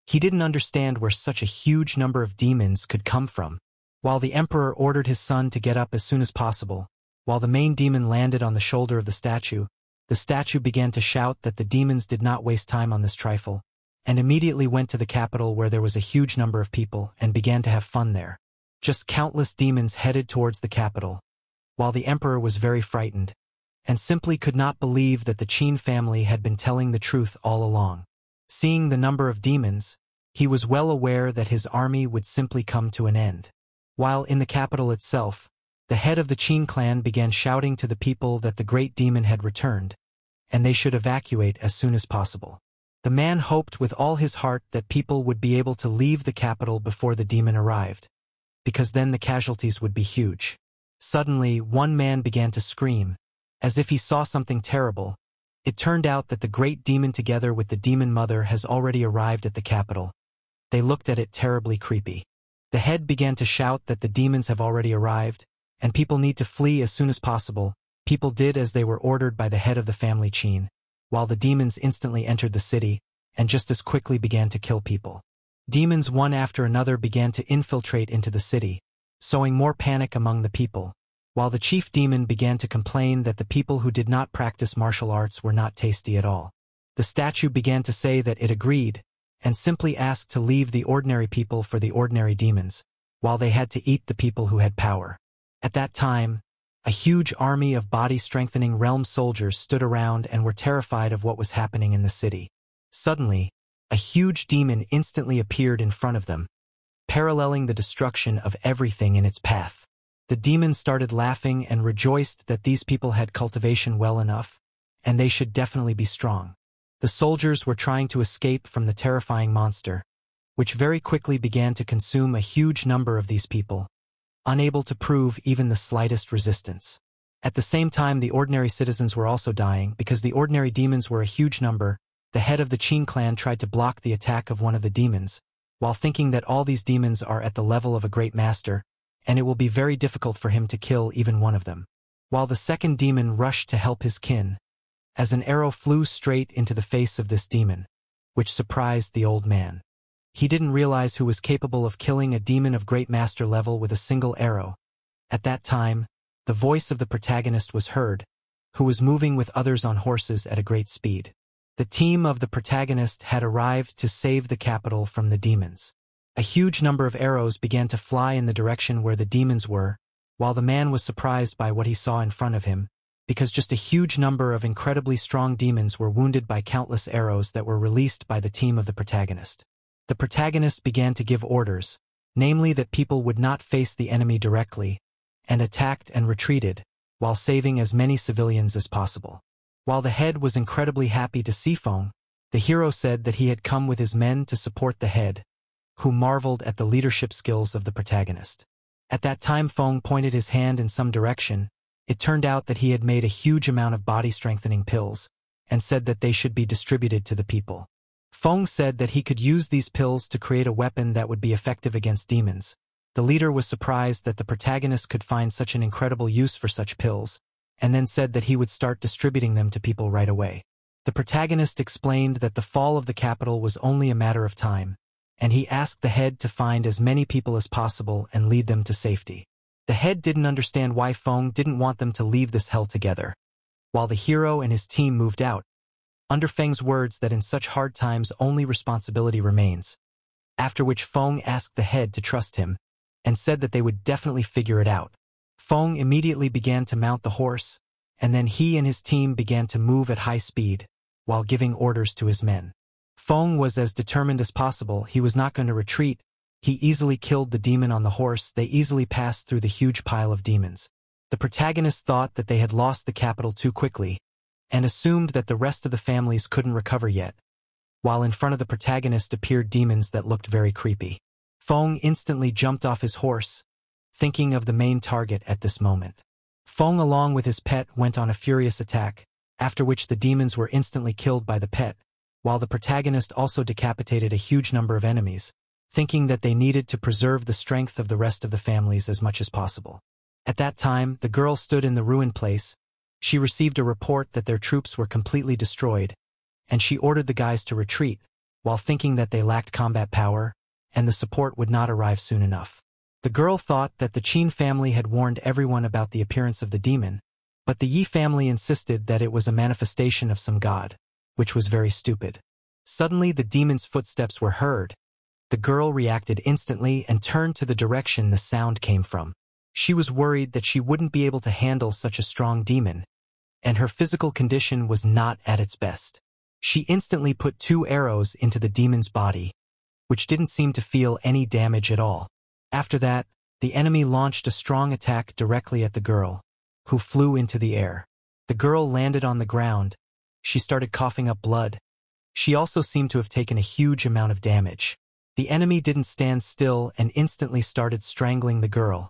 He didn't understand where such a huge number of demons could come from. While the emperor ordered his son to get up as soon as possible, while the main demon landed on the shoulder of the statue began to shout that the demons did not waste time on this trifle, and immediately went to the capital where there was a huge number of people and began to have fun there. Just countless demons headed towards the capital, while the emperor was very frightened, and simply could not believe that the Qin family had been telling the truth all along. Seeing the number of demons, he was well aware that his army would simply come to an end. While in the capital itself, the head of the Qin clan began shouting to the people that the great demon had returned, and they should evacuate as soon as possible. The man hoped with all his heart that people would be able to leave the capital before the demon arrived, because then the casualties would be huge. Suddenly, one man began to scream, as if he saw something terrible. It turned out that the great demon together with the demon mother has already arrived at the capital. They looked at it terribly creepy. The head began to shout that the demons have already arrived, and people need to flee as soon as possible. People did as they were ordered by the head of the family Qin, while the demons instantly entered the city, and just as quickly began to kill people. Demons one after another began to infiltrate into the city, sowing more panic among the people, while the chief demon began to complain that the people who did not practice martial arts were not tasty at all. The statue began to say that it agreed, and simply asked to leave the ordinary people for the ordinary demons, while they had to eat the people who had power. At that time, a huge army of body-strengthening realm soldiers stood around and were terrified of what was happening in the city. Suddenly, a huge demon instantly appeared in front of them, paralleling the destruction of everything in its path. The demons started laughing and rejoiced that these people had cultivation well enough, and they should definitely be strong. The soldiers were trying to escape from the terrifying monster, which very quickly began to consume a huge number of these people, unable to prove even the slightest resistance. At the same time, the ordinary citizens were also dying because the ordinary demons were a huge number. The head of the Qin clan tried to block the attack of one of the demons, while thinking that all these demons are at the level of a great master, and it will be very difficult for him to kill even one of them. While the second demon rushed to help his kin, as an arrow flew straight into the face of this demon, which surprised the old man. He didn't realize who was capable of killing a demon of great master level with a single arrow. At that time, the voice of the protagonist was heard, who was moving with others on horses at a great speed. The team of the protagonist had arrived to save the capital from the demons. A huge number of arrows began to fly in the direction where the demons were, while the man was surprised by what he saw in front of him, because just a huge number of incredibly strong demons were wounded by countless arrows that were released by the team of the protagonist. The protagonist began to give orders, namely that people would not face the enemy directly, and attacked and retreated, while saving as many civilians as possible. While the head was incredibly happy to see Feng, the hero said that he had come with his men to support the head, who marveled at the leadership skills of the protagonist. At that time, Feng pointed his hand in some direction. It turned out that he had made a huge amount of body-strengthening pills, and said that they should be distributed to the people. Feng said that he could use these pills to create a weapon that would be effective against demons. The leader was surprised that the protagonist could find such an incredible use for such pills, and then said that he would start distributing them to people right away. The protagonist explained that the fall of the capital was only a matter of time, and he asked the head to find as many people as possible and lead them to safety. The head didn't understand why Feng didn't want them to leave this hell together, while the hero and his team moved out, under Feng's words that in such hard times only responsibility remains, after which Feng asked the head to trust him, and said that they would definitely figure it out. Feng immediately began to mount the horse, and then he and his team began to move at high speed, while giving orders to his men. Feng was as determined as possible. He was not going to retreat. He easily killed the demon on the horse. They easily passed through the huge pile of demons. The protagonist thought that they had lost the capital too quickly, and assumed that the rest of the families couldn't recover yet, while in front of the protagonist appeared demons that looked very creepy. Feng instantly jumped off his horse, thinking of the main target at this moment. Feng along with his pet went on a furious attack, after which the demons were instantly killed by the pet, while the protagonist also decapitated a huge number of enemies, thinking that they needed to preserve the strength of the rest of the families as much as possible. At that time, the girl stood in the ruined place. She received a report that their troops were completely destroyed, and she ordered the guys to retreat, while thinking that they lacked combat power, and the support would not arrive soon enough. The girl thought that the Qin family had warned everyone about the appearance of the demon, but the Yi family insisted that it was a manifestation of some god, which was very stupid. Suddenly the demon's footsteps were heard. The girl reacted instantly and turned to the direction the sound came from. She was worried that she wouldn't be able to handle such a strong demon, and her physical condition was not at its best. She instantly put 2 arrows into the demon's body, which didn't seem to feel any damage at all. After that, the enemy launched a strong attack directly at the girl, who flew into the air. The girl landed on the ground. She started coughing up blood. She also seemed to have taken a huge amount of damage. The enemy didn't stand still and instantly started strangling the girl,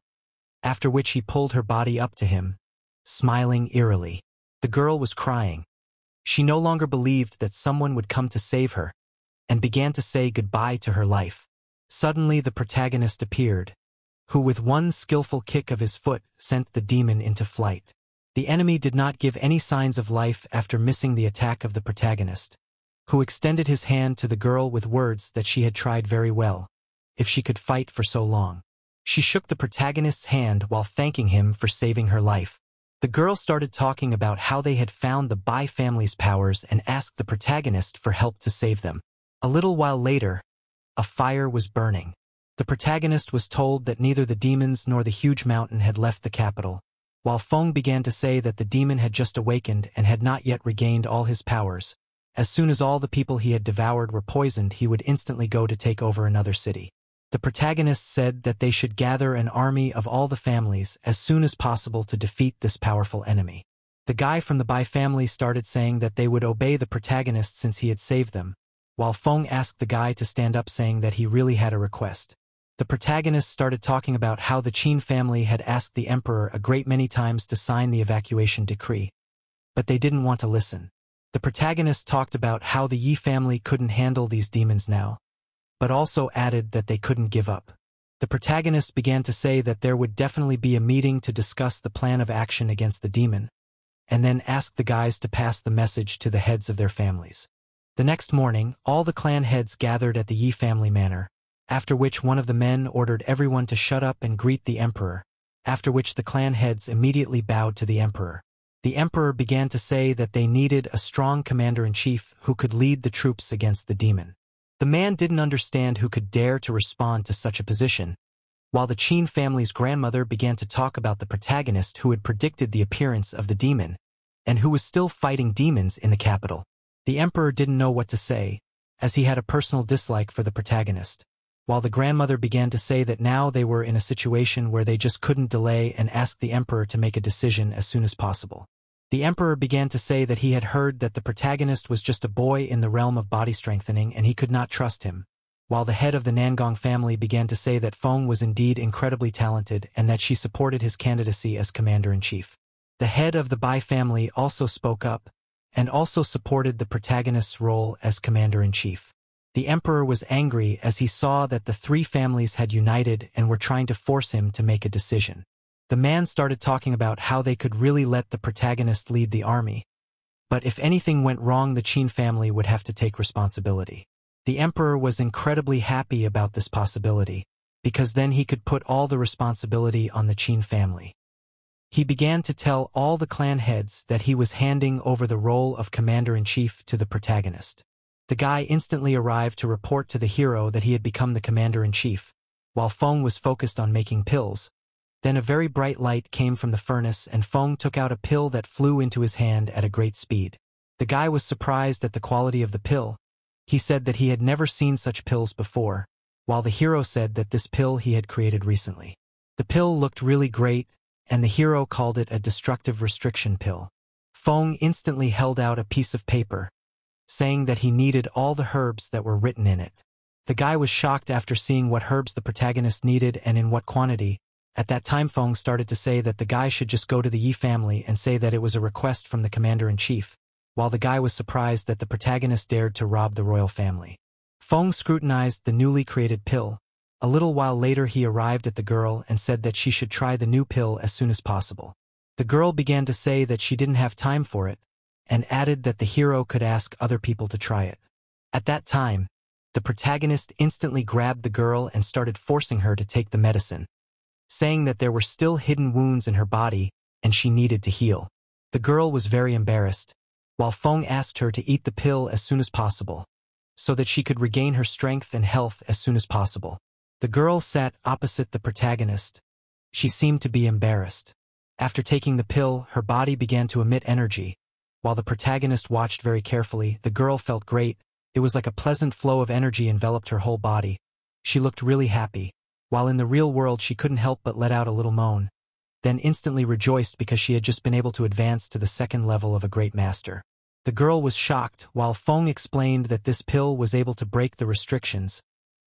after which he pulled her body up to him, smiling eerily. The girl was crying. She no longer believed that someone would come to save her, and began to say goodbye to her life. Suddenly the protagonist appeared, who with one skillful kick of his foot sent the demon into flight. The enemy did not give any signs of life after missing the attack of the protagonist, who extended his hand to the girl with words that she had tried very well, if she could fight for so long. She shook the protagonist's hand while thanking him for saving her life. The girl started talking about how they had found the Bai family's powers and asked the protagonist for help to save them. A little while later, a fire was burning. The protagonist was told that neither the demons nor the huge mountain had left the capital, while Feng began to say that the demon had just awakened and had not yet regained all his powers. As soon as all the people he had devoured were poisoned, he would instantly go to take over another city. The protagonist said that they should gather an army of all the families as soon as possible to defeat this powerful enemy. The guy from the Bai family started saying that they would obey the protagonist since he had saved them, while Feng asked the guy to stand up saying that he really had a request. The protagonist started talking about how the Qin family had asked the emperor a great many times to sign the evacuation decree, but they didn't want to listen. The protagonist talked about how the Yi family couldn't handle these demons now, but also added that they couldn't give up. The protagonist began to say that there would definitely be a meeting to discuss the plan of action against the demon, and then asked the guys to pass the message to the heads of their families. The next morning, all the clan heads gathered at the Yi family manor, after which one of the men ordered everyone to shut up and greet the emperor, after which the clan heads immediately bowed to the emperor. The emperor began to say that they needed a strong commander-in-chief who could lead the troops against the demon. The man didn't understand who could dare to respond to such a position, while the Qin family's grandmother began to talk about the protagonist who had predicted the appearance of the demon, and who was still fighting demons in the capital. The emperor didn't know what to say, as he had a personal dislike for the protagonist, while the grandmother began to say that now they were in a situation where they just couldn't delay and asked the emperor to make a decision as soon as possible. The emperor began to say that he had heard that the protagonist was just a boy in the realm of body strengthening and he could not trust him, while the head of the Nangong family began to say that Feng was indeed incredibly talented and that she supported his candidacy as commander-in-chief. The head of the Bai family also spoke up, and also supported the protagonist's role as commander-in-chief. The emperor was angry as he saw that the three families had united and were trying to force him to make a decision. The man started talking about how they could really let the protagonist lead the army, but if anything went wrong the Qin family would have to take responsibility. The emperor was incredibly happy about this possibility, because then he could put all the responsibility on the Qin family. He began to tell all the clan heads that he was handing over the role of commander-in-chief to the protagonist. The guy instantly arrived to report to the hero that he had become the commander-in-chief, while Feng was focused on making pills. Then a very bright light came from the furnace and Feng took out a pill that flew into his hand at a great speed. The guy was surprised at the quality of the pill. He said that he had never seen such pills before, while the hero said that this pill he had created recently. The pill looked really great, and the hero called it a destructive restriction pill. Feng instantly held out a piece of paper, saying that he needed all the herbs that were written in it. The guy was shocked after seeing what herbs the protagonist needed and in what quantity. At that time Feng started to say that the guy should just go to the Yi family and say that it was a request from the commander-in-chief, while the guy was surprised that the protagonist dared to rob the royal family. Feng scrutinized the newly created pill. A little while later he arrived at the girl and said that she should try the new pill as soon as possible. The girl began to say that she didn't have time for it, and added that the hero could ask other people to try it. At that time, the protagonist instantly grabbed the girl and started forcing her to take the medicine, saying that there were still hidden wounds in her body and she needed to heal. The girl was very embarrassed, while Feng asked her to eat the pill as soon as possible, so that she could regain her strength and health as soon as possible. The girl sat opposite the protagonist. She seemed to be embarrassed. After taking the pill, her body began to emit energy. While the protagonist watched very carefully, the girl felt great. It was like a pleasant flow of energy enveloped her whole body. She looked really happy. While in the real world she couldn't help but let out a little moan, then instantly rejoiced because she had just been able to advance to the second level of a great master. The girl was shocked, while Feng explained that this pill was able to break the restrictions.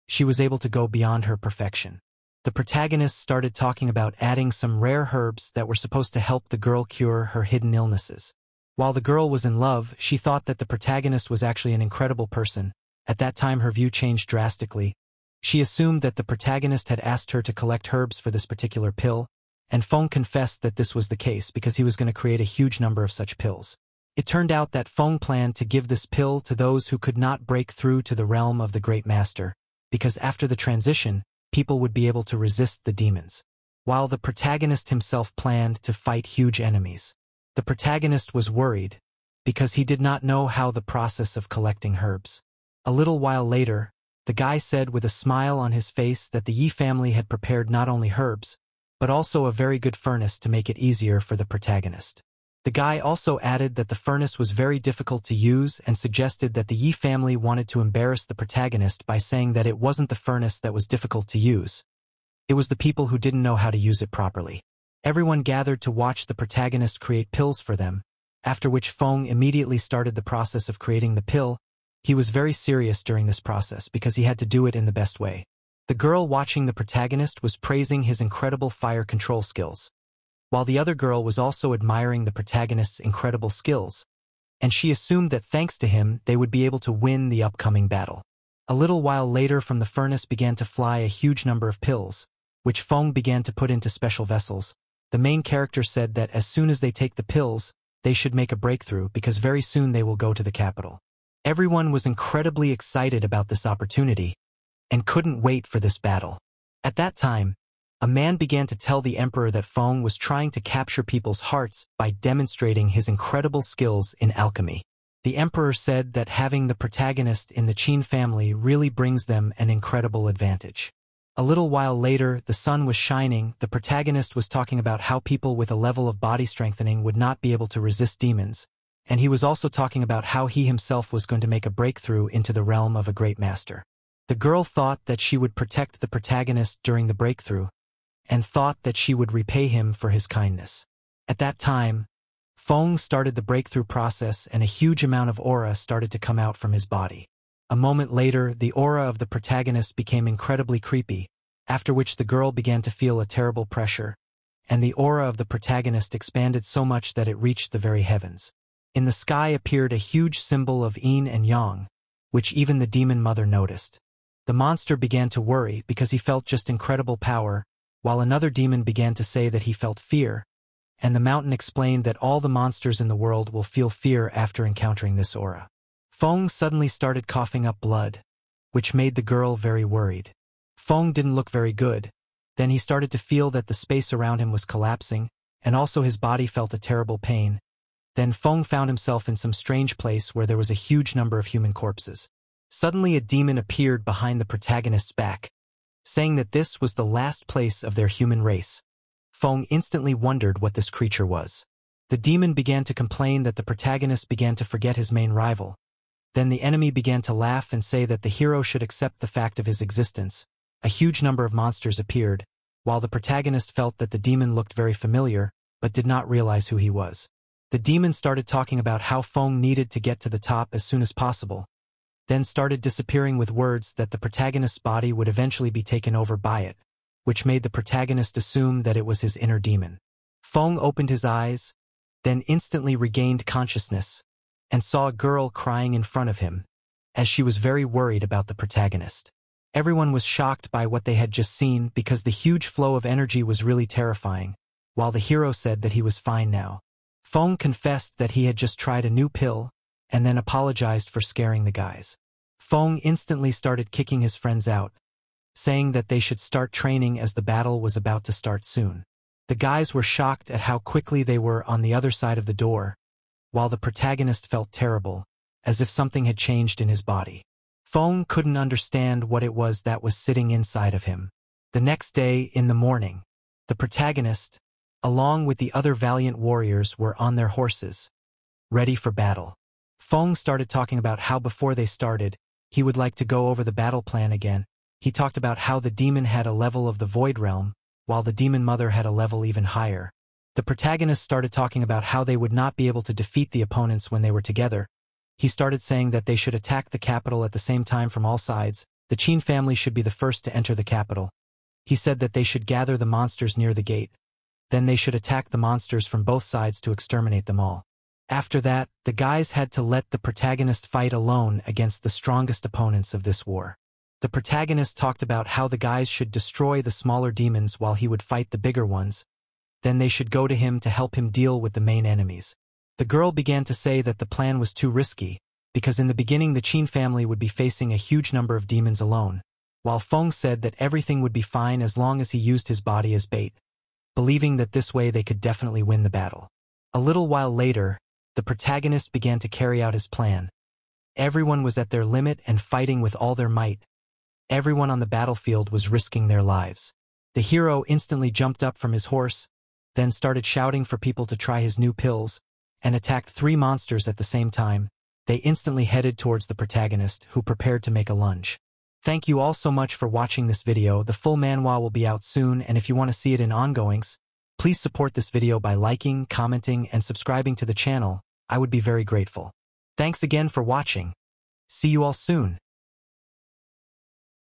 She was able to go beyond her perfection. The protagonist started talking about adding some rare herbs that were supposed to help the girl cure her hidden illnesses. While the girl was in love, she thought that the protagonist was actually an incredible person. At that time her view changed drastically. She assumed that the protagonist had asked her to collect herbs for this particular pill, and Feng confessed that this was the case because he was going to create a huge number of such pills. It turned out that Feng planned to give this pill to those who could not break through to the realm of the Great Master, because after the transition, people would be able to resist the demons, while the protagonist himself planned to fight huge enemies. The protagonist was worried, because he did not know how the process of collecting herbs. A little while later, the guy said with a smile on his face that the Yi family had prepared not only herbs, but also a very good furnace to make it easier for the protagonist. The guy also added that the furnace was very difficult to use and suggested that the Yi family wanted to embarrass the protagonist by saying that it wasn't the furnace that was difficult to use. It was the people who didn't know how to use it properly. Everyone gathered to watch the protagonist create pills for them, after which Feng immediately started the process of creating the pill. He was very serious during this process because he had to do it in the best way. The girl watching the protagonist was praising his incredible fire control skills, while the other girl was also admiring the protagonist's incredible skills, and she assumed that thanks to him they would be able to win the upcoming battle. A little while later from the furnace began to fly a huge number of pills, which Feng began to put into special vessels. The main character said that as soon as they take the pills, they should make a breakthrough because very soon they will go to the capital. Everyone was incredibly excited about this opportunity and couldn't wait for this battle. At that time, a man began to tell the emperor that Feng was trying to capture people's hearts by demonstrating his incredible skills in alchemy. The emperor said that having the protagonist in the Qin family really brings them an incredible advantage. A little while later, the sun was shining. The protagonist was talking about how people with a level of body strengthening would not be able to resist demons, and he was also talking about how he himself was going to make a breakthrough into the realm of a great master. The girl thought that she would protect the protagonist during the breakthrough, and thought that she would repay him for his kindness. At that time, Feng started the breakthrough process and a huge amount of aura started to come out from his body. A moment later, the aura of the protagonist became incredibly creepy, after which the girl began to feel a terrible pressure, and the aura of the protagonist expanded so much that it reached the very heavens. In the sky appeared a huge symbol of yin and yang, which even the demon mother noticed. The monster began to worry because he felt just incredible power, while another demon began to say that he felt fear, and the mountain explained that all the monsters in the world will feel fear after encountering this aura. Feng suddenly started coughing up blood, which made the girl very worried. Feng didn't look very good. Then he started to feel that the space around him was collapsing, and also his body felt a terrible pain. Then Feng found himself in some strange place where there was a huge number of human corpses. Suddenly a demon appeared behind the protagonist's back, saying that this was the last place of their human race. Feng instantly wondered what this creature was. The demon began to complain that the protagonist began to forget his main rival. Then the enemy began to laugh and say that the hero should accept the fact of his existence. A huge number of monsters appeared, while the protagonist felt that the demon looked very familiar, but did not realize who he was. The demon started talking about how Feng needed to get to the top as soon as possible, then started disappearing with words that the protagonist's body would eventually be taken over by it, which made the protagonist assume that it was his inner demon. Feng opened his eyes, then instantly regained consciousness, and saw a girl crying in front of him, as she was very worried about the protagonist. Everyone was shocked by what they had just seen because the huge flow of energy was really terrifying, while the hero said that he was fine now. Feng confessed that he had just tried a new pill, and then apologized for scaring the guys. Feng instantly started kicking his friends out, saying that they should start training as the battle was about to start soon. The guys were shocked at how quickly they were on the other side of the door, while the protagonist felt terrible, as if something had changed in his body. Feng couldn't understand what it was that was sitting inside of him. The next day, in the morning, the protagonist, along with the other valiant warriors, were on their horses, ready for battle. Feng started talking about how before they started, he would like to go over the battle plan again. He talked about how the demon had a level of the void realm, while the demon mother had a level even higher. The protagonist started talking about how they would not be able to defeat the opponents when they were together. He started saying that they should attack the capital at the same time from all sides. The Qin family should be the first to enter the capital. He said that they should gather the monsters near the gate. Then they should attack the monsters from both sides to exterminate them all. After that, the guys had to let the protagonist fight alone against the strongest opponents of this war. The protagonist talked about how the guys should destroy the smaller demons while he would fight the bigger ones. Then they should go to him to help him deal with the main enemies. The girl began to say that the plan was too risky, because in the beginning the Qin family would be facing a huge number of demons alone, while Feng said that everything would be fine as long as he used his body as bait, believing that this way they could definitely win the battle. A little while later, the protagonist began to carry out his plan. Everyone was at their limit and fighting with all their might. Everyone on the battlefield was risking their lives. The hero instantly jumped up from his horse, then started shouting for people to try his new pills, and attacked 3 monsters at the same time. They instantly headed towards the protagonist, who prepared to make a lunge. Thank you all so much for watching this video. The full manhwa will be out soon, and if you want to see it in ongoings, please support this video by liking, commenting, and subscribing to the channel. I would be very grateful. Thanks again for watching. See you all soon.